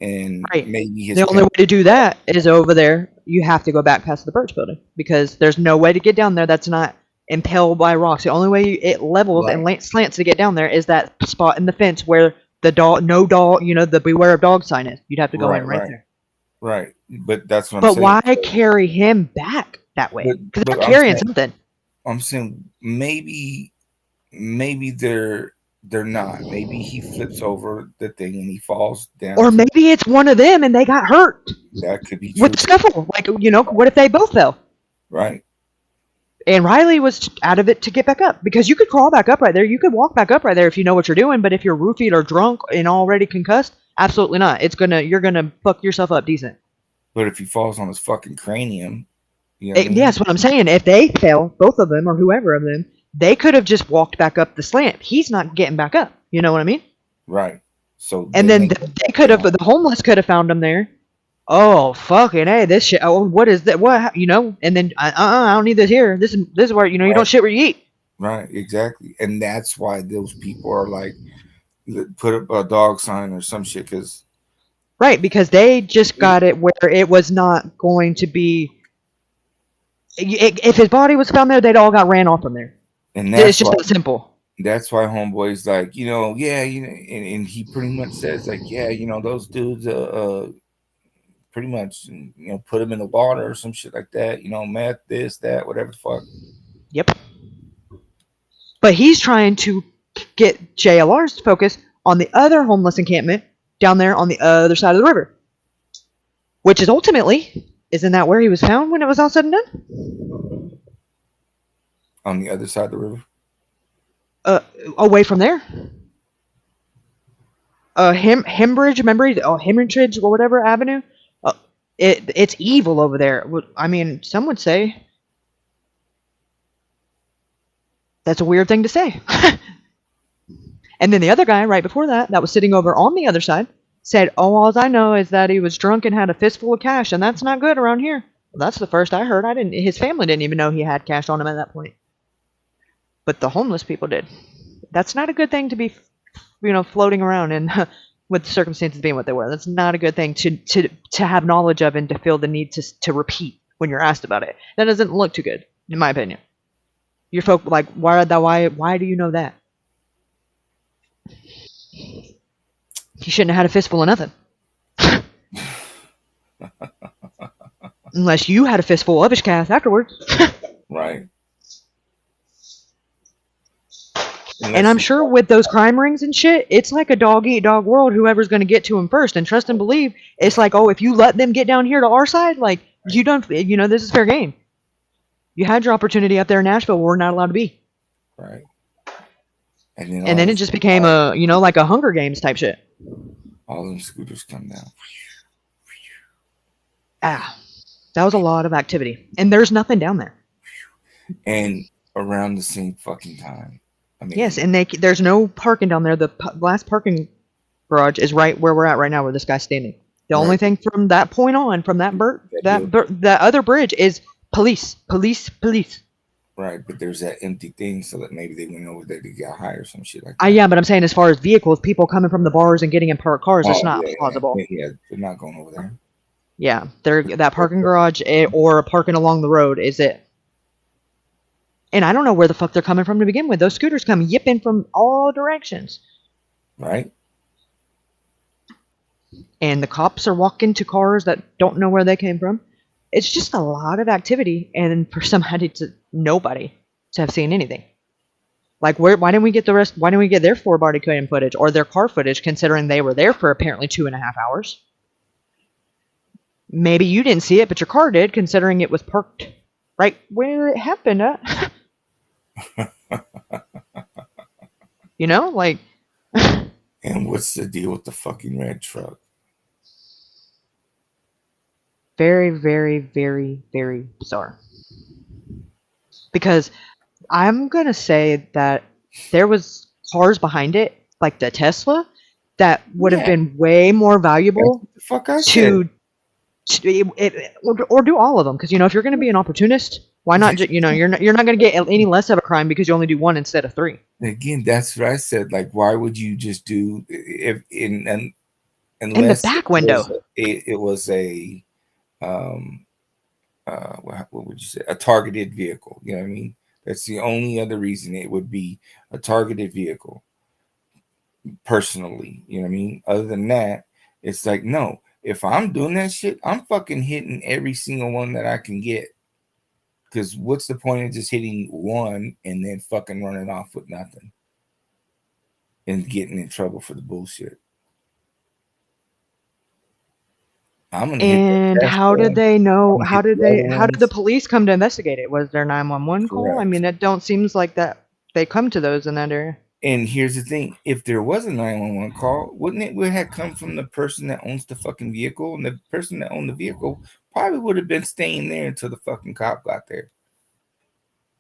And maybe the only way to do that is over there. You have to go back past the Birch building, because there's no way to get down there that's not impelled by rocks. The only way it levels and slants to get down there is that spot in the fence where the dog, the beware of dog sign is. You'd have to go in right there. Right, but that's what I'm saying. But why carry him back that way? Because they're carrying something. I'm saying maybe they're not. Maybe he flips over the thing and he falls down. Or maybe it's one of them and they got hurt. That could be true. With the scuffle. Like, what if they both fell? Right. And Riley was out of it to get back up, because you could crawl back up right there. You could walk back up right there if you know what you're doing. But if you're roofied or drunk and already concussed, absolutely not. You're gonna fuck yourself up decent. But if he falls on his fucking cranium, that's what I'm saying. If they fell, both of them or whoever of them, they could have just walked back up the slant. He's not getting back up. You know what I mean? Right. So and then they could have. The homeless could have found him there. Oh, fucking hey, this shit. Oh, what is that? What, And then I don't need this here. This is where you don't shit where you eat. Right. Exactly. And that's why those people are like, put up a dog sign or some shit, because they just got it where it was not going to be. If his body was found there, they'd all got ran off from there. And it's just that simple. That's why homeboy's like, and he pretty much says like, those dudes, pretty much, put them in the water or some shit like that. Meth, this, that, whatever the fuck. Yep. But he's trying to get JLR's focus on the other homeless encampment down there on the other side of the river, which is ultimately, isn't that where he was found when it was all said and done? On the other side of the river? Away from there. Hembridge, remember? Hembridge or whatever avenue. It's evil over there. I mean, some would say that's a weird thing to say. And then the other guy right before that was sitting over on the other side, said, all I know is that he was drunk and had a fistful of cash, and that's not good around here. Well, that's the first I heard. His family didn't even know he had cash on him at that point. But the homeless people did. That's not a good thing to be, floating around in with the circumstances being what they were. That's not a good thing to have knowledge of and to feel the need to repeat when you're asked about it. That doesn't look too good, in my opinion. You're folk like, why do you know that? He shouldn't have had a fistful of nothing. Unless you had a fistful of his calf afterwards. Right. And I'm sure with those crime rings and shit, it's like a dog-eat-dog world. Whoever's going to get to him first. And trust and believe, it's like, if you let them get down here to our side, like, you don't, this is fair game. You had your opportunity up there in Nashville where we're not allowed to be. Right. And then it just became like a Hunger Games type shit. All them scooters come down. That was a lot of activity, and there's nothing down there. And around the same fucking time. I mean, yes, and there's no parking down there. The last parking garage is right where we're at right now, where this guy's standing. The only thing from that point on, from that other bridge, is police. Right, but there's that empty thing, so that maybe they went over there to get high or some shit like that. Yeah, but I'm saying as far as vehicles, people coming from the bars and getting in parked cars, it's not plausible. Yeah, they're not going over there. Yeah, that parking garage or parking along the road is it. And I don't know where the fuck they're coming from to begin with. Those scooters come yipping from all directions. Right. And the cops are walking to cars that don't know where they came from. It's just a lot of activity, and for nobody to have seen anything. Like, why didn't we get the rest? Why didn't we get their full body cam footage or their car footage, considering they were there for apparently 2.5 hours? Maybe you didn't see it, but your car did, considering it was parked right where it happened at. You know, like. And what's the deal with the fucking red truck? Very, very, very, very bizarre. Because I'm going to say that there was cars behind it, like the Tesla, that would have been way more valuable to do all of them. Because, if you're going to be an opportunist, why not, you're not going to get any less of a crime because you only do one instead of three. Again, that's what I said. Like, why would you just do unless in the back window? It was a what would you say? A targeted vehicle. You know what I mean? That's the only other reason it would be a targeted vehicle. Personally, you know what I mean? Other than that, it's like, no, if I'm doing that shit, I'm fucking hitting every single one that I can get. Because what's the point of just hitting one and then fucking running off with nothing and getting in trouble for the bullshit? I'm gonna and how did they know? How did the police come to investigate it? Was there 911 call? I mean, it don't seems like that they come to those in that area. And here's the thing: if there was a 911 call, wouldn't it would have come from the person that owns the fucking vehicle? And the person that owned the vehicle probably would have been staying there until the fucking cop got there.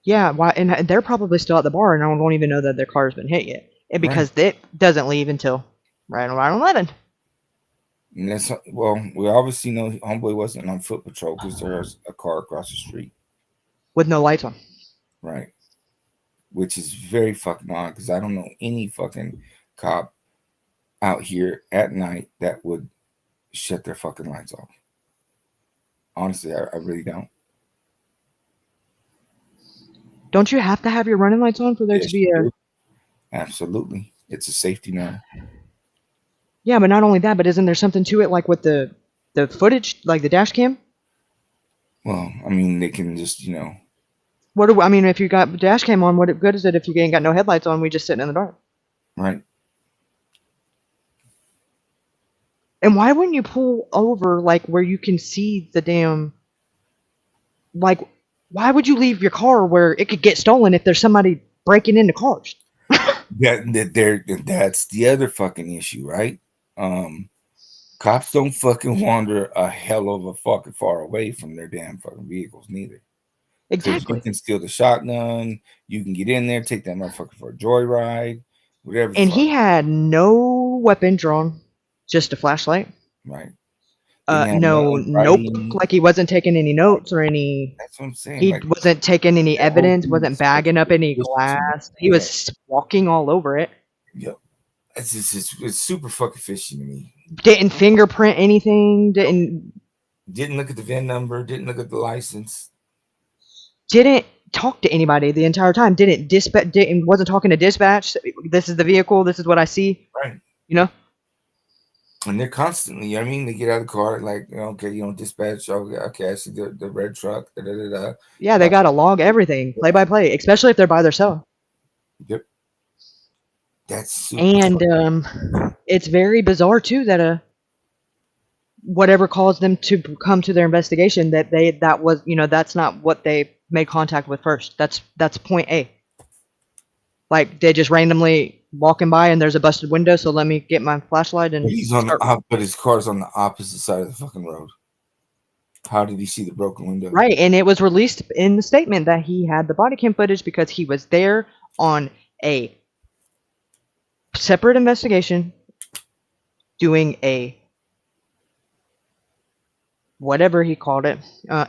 Yeah, why? And they're probably still at the bar, and I don't even know that their car's been hit yet, because it doesn't leave until right around 11. And that's, well, we obviously know homeboy wasn't on foot patrol because there was a car across the street with no lights on. Right. Which is very fucking odd because I don't know any fucking cop out here at night that would shut their fucking lights off. Honestly, I really don't. Don't you have to have your running lights on for there to be a... Absolutely. It's a safety matter. Yeah, but not only that, but isn't there something to it, like with the footage, like the dash cam? Well, I mean, they can just, if you got dash cam on, what good is it if you ain't got no headlights on? We just sitting in the dark. Right. And why wouldn't you pull over, like, where you can see the damn... Like, why would you leave your car where it could get stolen if there's somebody breaking into cars? That's the other fucking issue, right? Cops don't fucking wander a hell of a fucking far away from their damn fucking vehicles neither. Exactly. You can steal the shotgun. You can get in there, take that motherfucker for a joyride, whatever. And he had no weapon drawn, just a flashlight. Right. Nope. Like he wasn't taking any notes or any. That's what I'm saying. He wasn't taking any evidence. Wasn't bagging up any glass. He was walking all over it. Yep. It's super fucking fishy to me. Didn't fingerprint anything. Didn't look at the VIN number. Didn't look at the license. Didn't talk to anybody the entire time. Wasn't talking to dispatch. This is the vehicle. This is what I see. Right. And they're constantly, they get out of the car, like, okay, dispatch, okay, I see the red truck, da-da-da-da. Yeah, they got to log everything, play by play, especially if they're by themselves. Yep. That's super and it's very bizarre, too, that whatever caused them to come to their investigation, that was, that's not what they made contact with first. That's point A. Like, they just randomly walking by and there's a busted window, so let me get my flashlight and but his car's on the opposite side of the fucking road. How did he see the broken window? Right, and it was released in the statement that he had the body cam footage because he was there on a separate investigation doing a whatever he called it,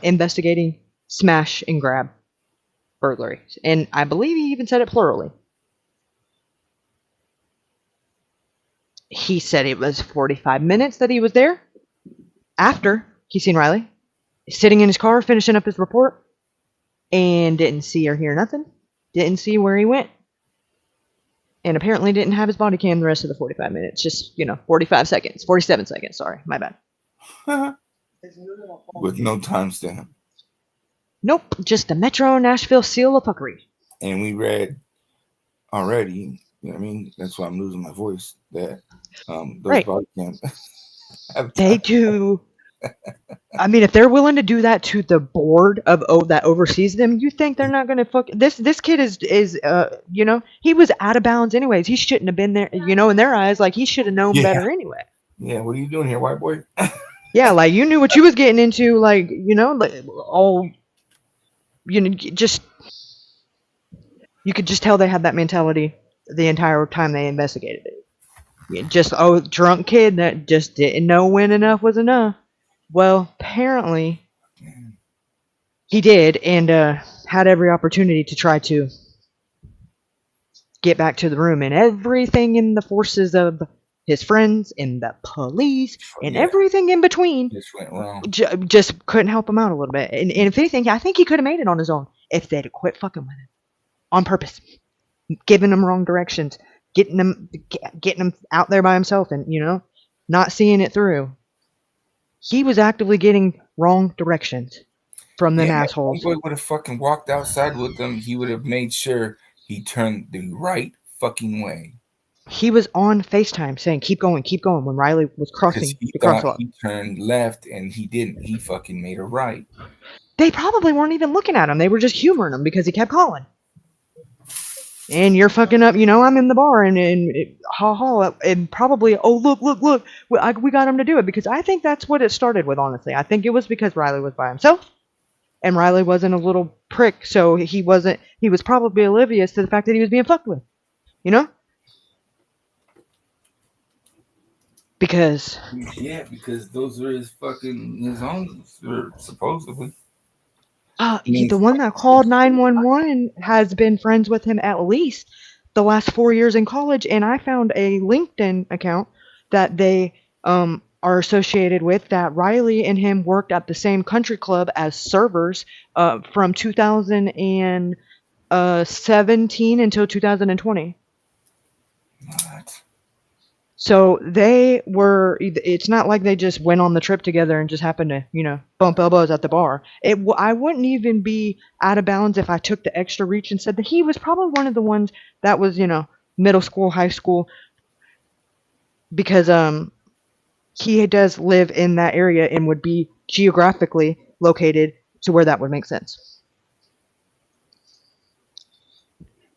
investigating smash and grab burglary. And I believe he even said it plurally. He said it was 45 minutes that he was there after he seen Riley, sitting in his car finishing up his report, and didn't see or hear nothing, didn't see where he went, and apparently didn't have his body cam the rest of the 45 minutes, just, 47 seconds, sorry, my bad. With no timestamp. Nope, just the Metro Nashville seal of fuckery. And we read already, you know what I mean? That's why I'm losing my voice, that those right. body cams they do. I mean, if they're willing to do that to the board of that oversees them, you think they're not going to fuck this kid is he was out of bounds anyways. He shouldn't have been there, in their eyes, like he should have known better anyway. Yeah, what are you doing here, white boy? Yeah, like you knew what you was getting into, like, just you could just tell they had that mentality the entire time they investigated it. Just drunk kid that just didn't know when enough was enough. Well, apparently he did, and had every opportunity to try to get back to the room, and everything in the forces of his friends and the police and everything in between just went wrong. Just couldn't help him out a little bit. And if anything, I think he could have made it on his own if they'd have quit fucking with him on purpose, giving him wrong directions, getting him out there by himself, and not seeing it through. He was actively getting wrong directions from them assholes. If boy would have fucking walked outside with them, he would have made sure he turned the right fucking way. He was on FaceTime saying, keep going, when Riley was crossing the crosswalk. He turned left and he didn't. He fucking made a right. They probably weren't even looking at him. They were just humoring him because he kept calling. And you're fucking up, I'm in the bar and and probably, look, we got him to do it, because I think that's what it started with, honestly. I think it was because Riley was by himself and Riley wasn't a little prick, so he was probably oblivious to the fact that he was being fucked with, Because those are his own, supposedly. The one that called 911 has been friends with him at least the last 4 years in college, and I found a LinkedIn account that they are associated with, that Riley and him worked at the same country club as servers from 2017 until 2020. What? So they were, it's not like they just went on the trip together and just happened to, bump elbows at the bar. I wouldn't even be out of bounds if I took the extra reach and said that he was probably one of the ones that was, middle school, high school, because he does live in that area and would be geographically located to where that would make sense.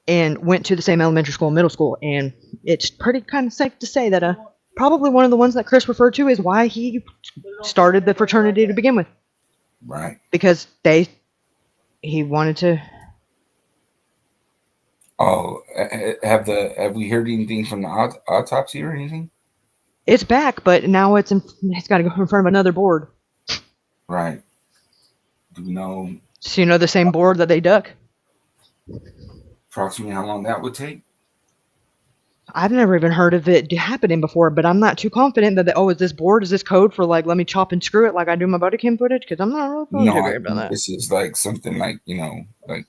And went to the same elementary school and middle school, and it's pretty kind of safe to say that probably one of the ones that Chris referred to is why he started the fraternity to begin with. Right. Because he wanted to. Oh, have we heard anything from the autopsy or anything? It's back, but now it's got to go in front of another board. Right. Do we know? So the same board that they duck. Approximately how long that would take? I've never even heard of it happening before, but I'm not too confident that is this board, is this code for like, let me chop and screw it like I do my body cam footage? Because I'm not really familiar about that. This is like something like, like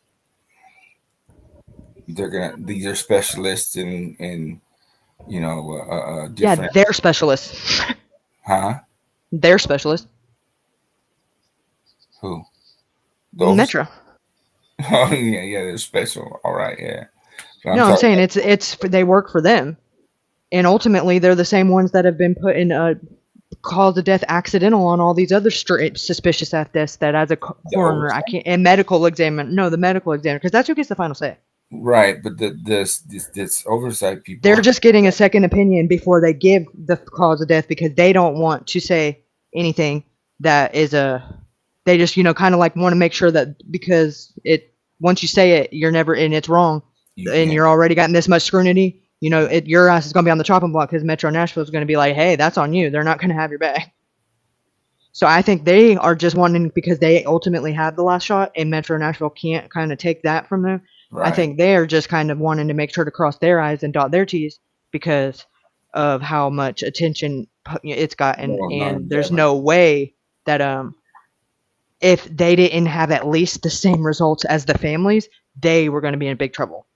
these are specialists in different. Yeah, they're specialists. Huh? They're specialists. Who? Those? Metro. Oh yeah, they're special. All right, yeah. I'm saying it's they work for them, and ultimately they're the same ones that have been put in cause of death accidental on all these other suspicious deaths that as a coroner and medical examiner. No, the medical examiner, because that's who gets the final say. Right, but this oversight people, they're just getting a second opinion before they give the cause of death, because they don't want to say anything that is They just, kind of like want to make sure that because once you say it, you're never, and it's wrong, and you're already gotten this much scrutiny, your ass is going to be on the chopping block because Metro Nashville is going to be like, hey, that's on you. They're not going to have your back. So I think they are just wanting, because they ultimately have the last shot and Metro Nashville can't kind of take that from them. Right. I think they're just kind of wanting to make sure to cross their I's and dot their T's because of how much attention it's gotten. And there's no way that if they didn't have at least the same results as the families, they were going to be in big trouble.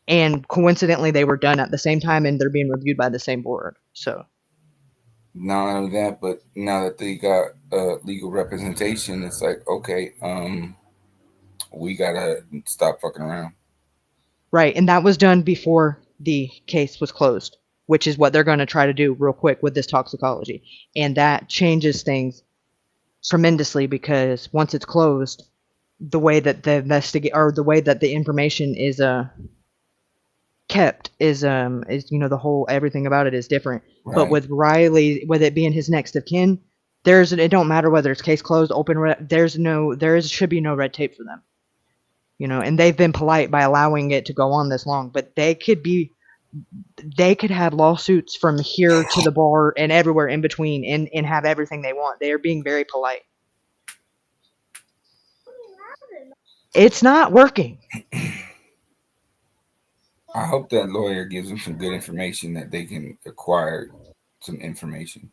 And coincidentally, they were done at the same time and they're being reviewed by the same board. So. Not only that, but now that they got legal representation, it's like, okay, we gotta stop fucking around. Right, and that was done before the case was closed, which is what they're going to try to do real quick with this toxicology, and that changes things tremendously because once it's closed, the way that the way that the information is kept is the whole everything about it is different. Right. But with Riley, with it being his next of kin, it don't matter whether it's case closed, open, should be no red tape for them. And they've been polite by allowing it to go on this long, but they could have lawsuits from here to the bar and everywhere in between and have everything they want. They are being very polite. It's not working. I hope that lawyer gives them some good information that they can acquire some information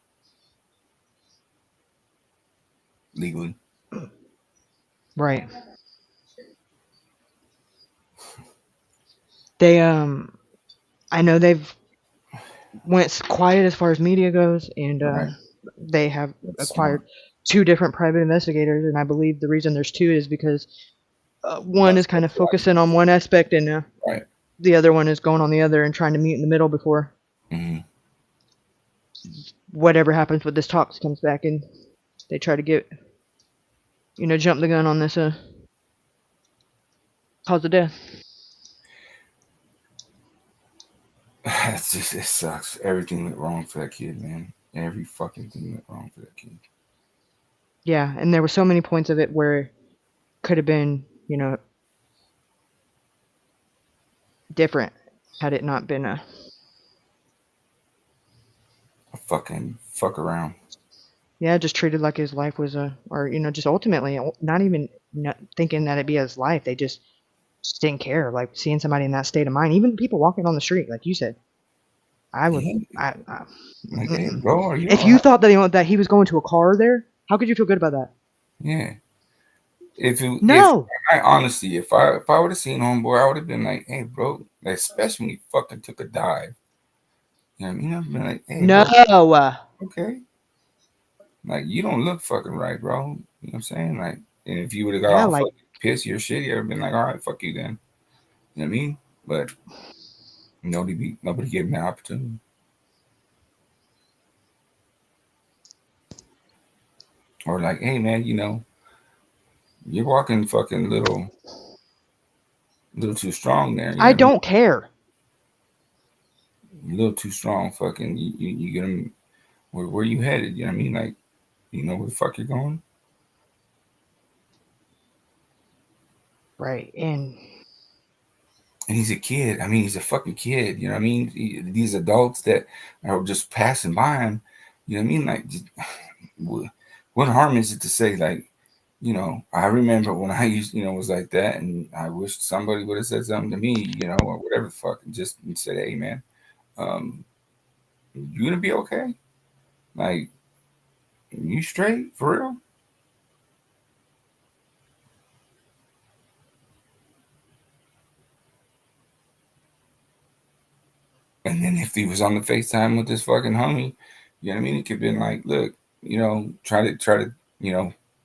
legally. Right. They I know they've went quiet as far as media goes, and right. They have acquired 2 different private investigators, and I believe the reason there's 2 is because one is kind of focusing on one aspect, and right. The other one is going on the other and trying to meet in the middle before whatever happens with this talks comes back, and they try to get jump the gun on this cause of death. It sucks. Everything went wrong for that kid, man. Every fucking thing went wrong for that kid. Yeah, and there were so many points of it where it could have been, different had it not been a fucking fuck around. Yeah, just treated like his life was just ultimately not even thinking that it'd be his life. They just didn't care. Like seeing somebody in that state of mind, even people walking on the street, like you said. I would. Hey, bro, are you if you thought that he was going to a car there, how could you feel good about that? Yeah. If I would have seen homeboy, I would have been like, hey, bro, especially when he fucking took a dive. You know what I mean? I've been like, hey, no. Bro, okay. Like, you don't look fucking right, bro. You know what I'm saying? Like, and if you would have got all fucking pissy or shitty, I would have been like, all right, fuck you then. You know what I mean? But nobody gave him the opportunity. Or like, hey, man, you're walking fucking little too strong there. I don't care. A little too strong. Fucking, you get them. Where you headed? You know what I mean? Like, you know where the fuck you're going? Right. And he's a kid. I mean, he's a fucking kid. You know what I mean? These adults that are just passing by him. You know what I mean? Like, what harm is it to say, like, I remember when I used, was like that, and I wish somebody would have said something to me, or whatever the fuck, and just said, hey, man, you gonna be okay? Like, you straight for real? And then if he was on the FaceTime with this fucking homie, you know what I mean? It could have been like, look, try to,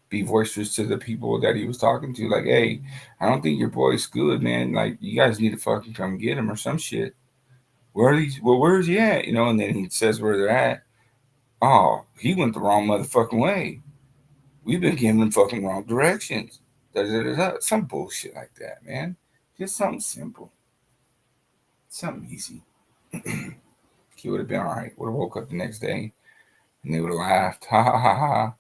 be boisterous to the people that he was talking to. Like, hey, I don't think your boy's good, man. Like, you guys need to fucking come get him or some shit. Where's he at? And then he says where they're at. Oh, he went the wrong motherfucking way. We've been giving him fucking wrong directions. Some bullshit like that, man. Just something simple. Something easy. He would have been all right. Would have woke up the next day and they would have laughed. Ha ha ha ha.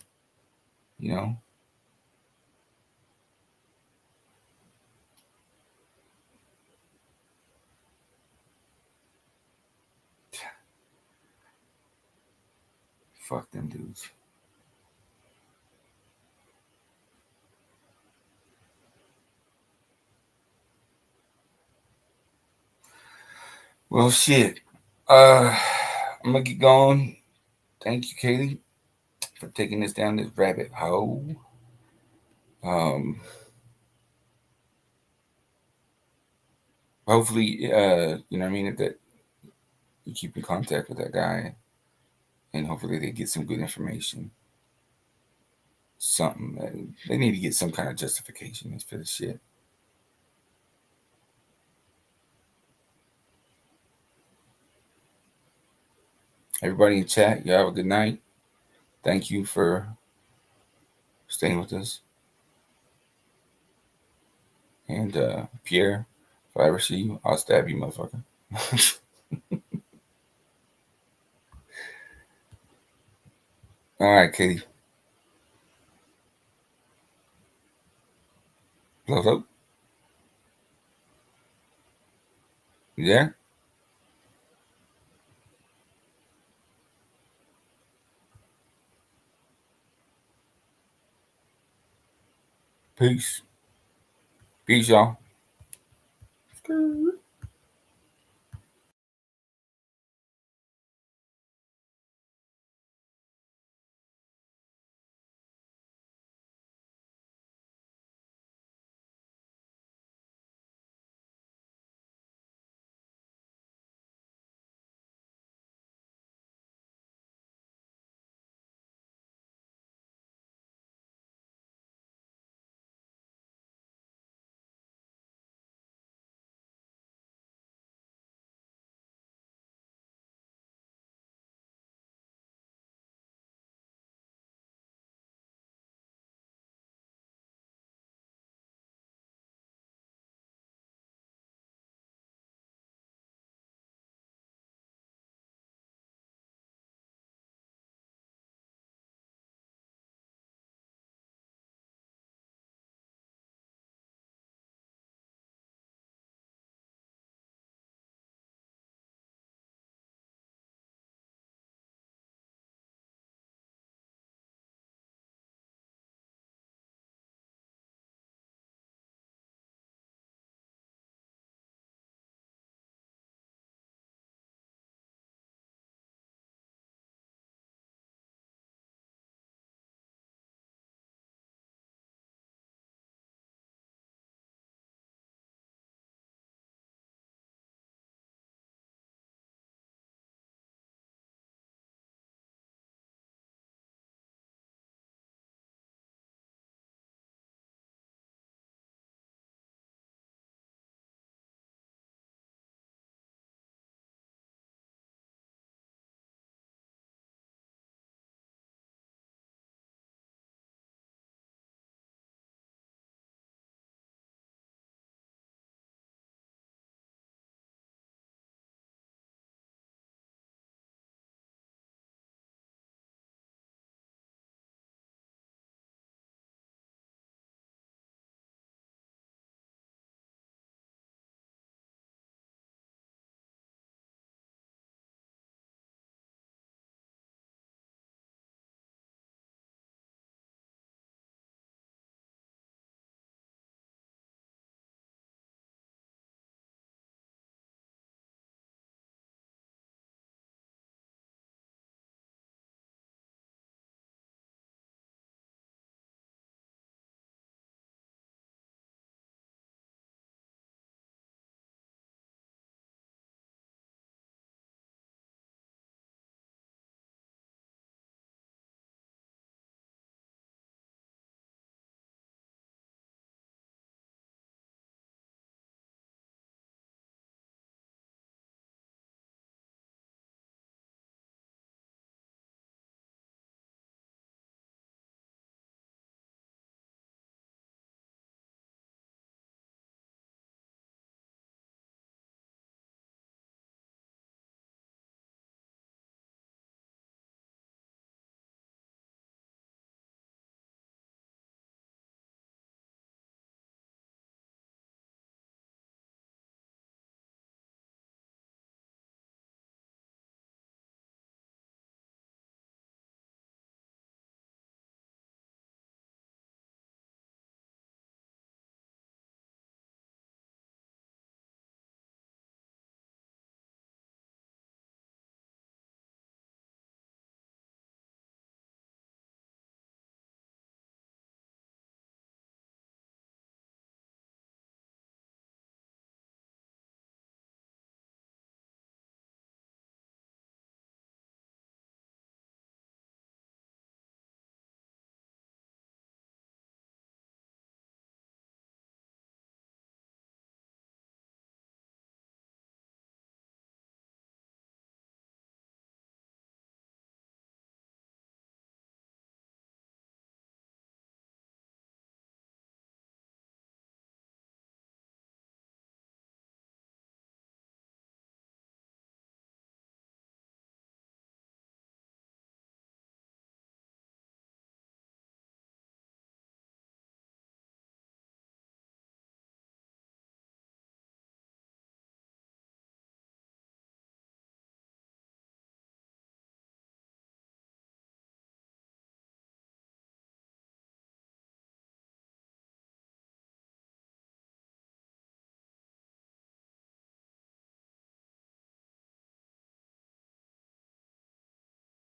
Fuck them dudes. Well, shit. I'm gonna get going. Thank you, Katie, for taking us down this rabbit hole. Hopefully, you know what I mean, that you keep in contact with that guy, and hopefully they get some good information. Something. They need to get some kind of justification for this shit. Everybody in chat, you have a good night. Thank you for staying with us. And Pierre, if I ever see you, I'll stab you, motherfucker. All right, Katie. Hello? You there? Peace. Peace, y'all.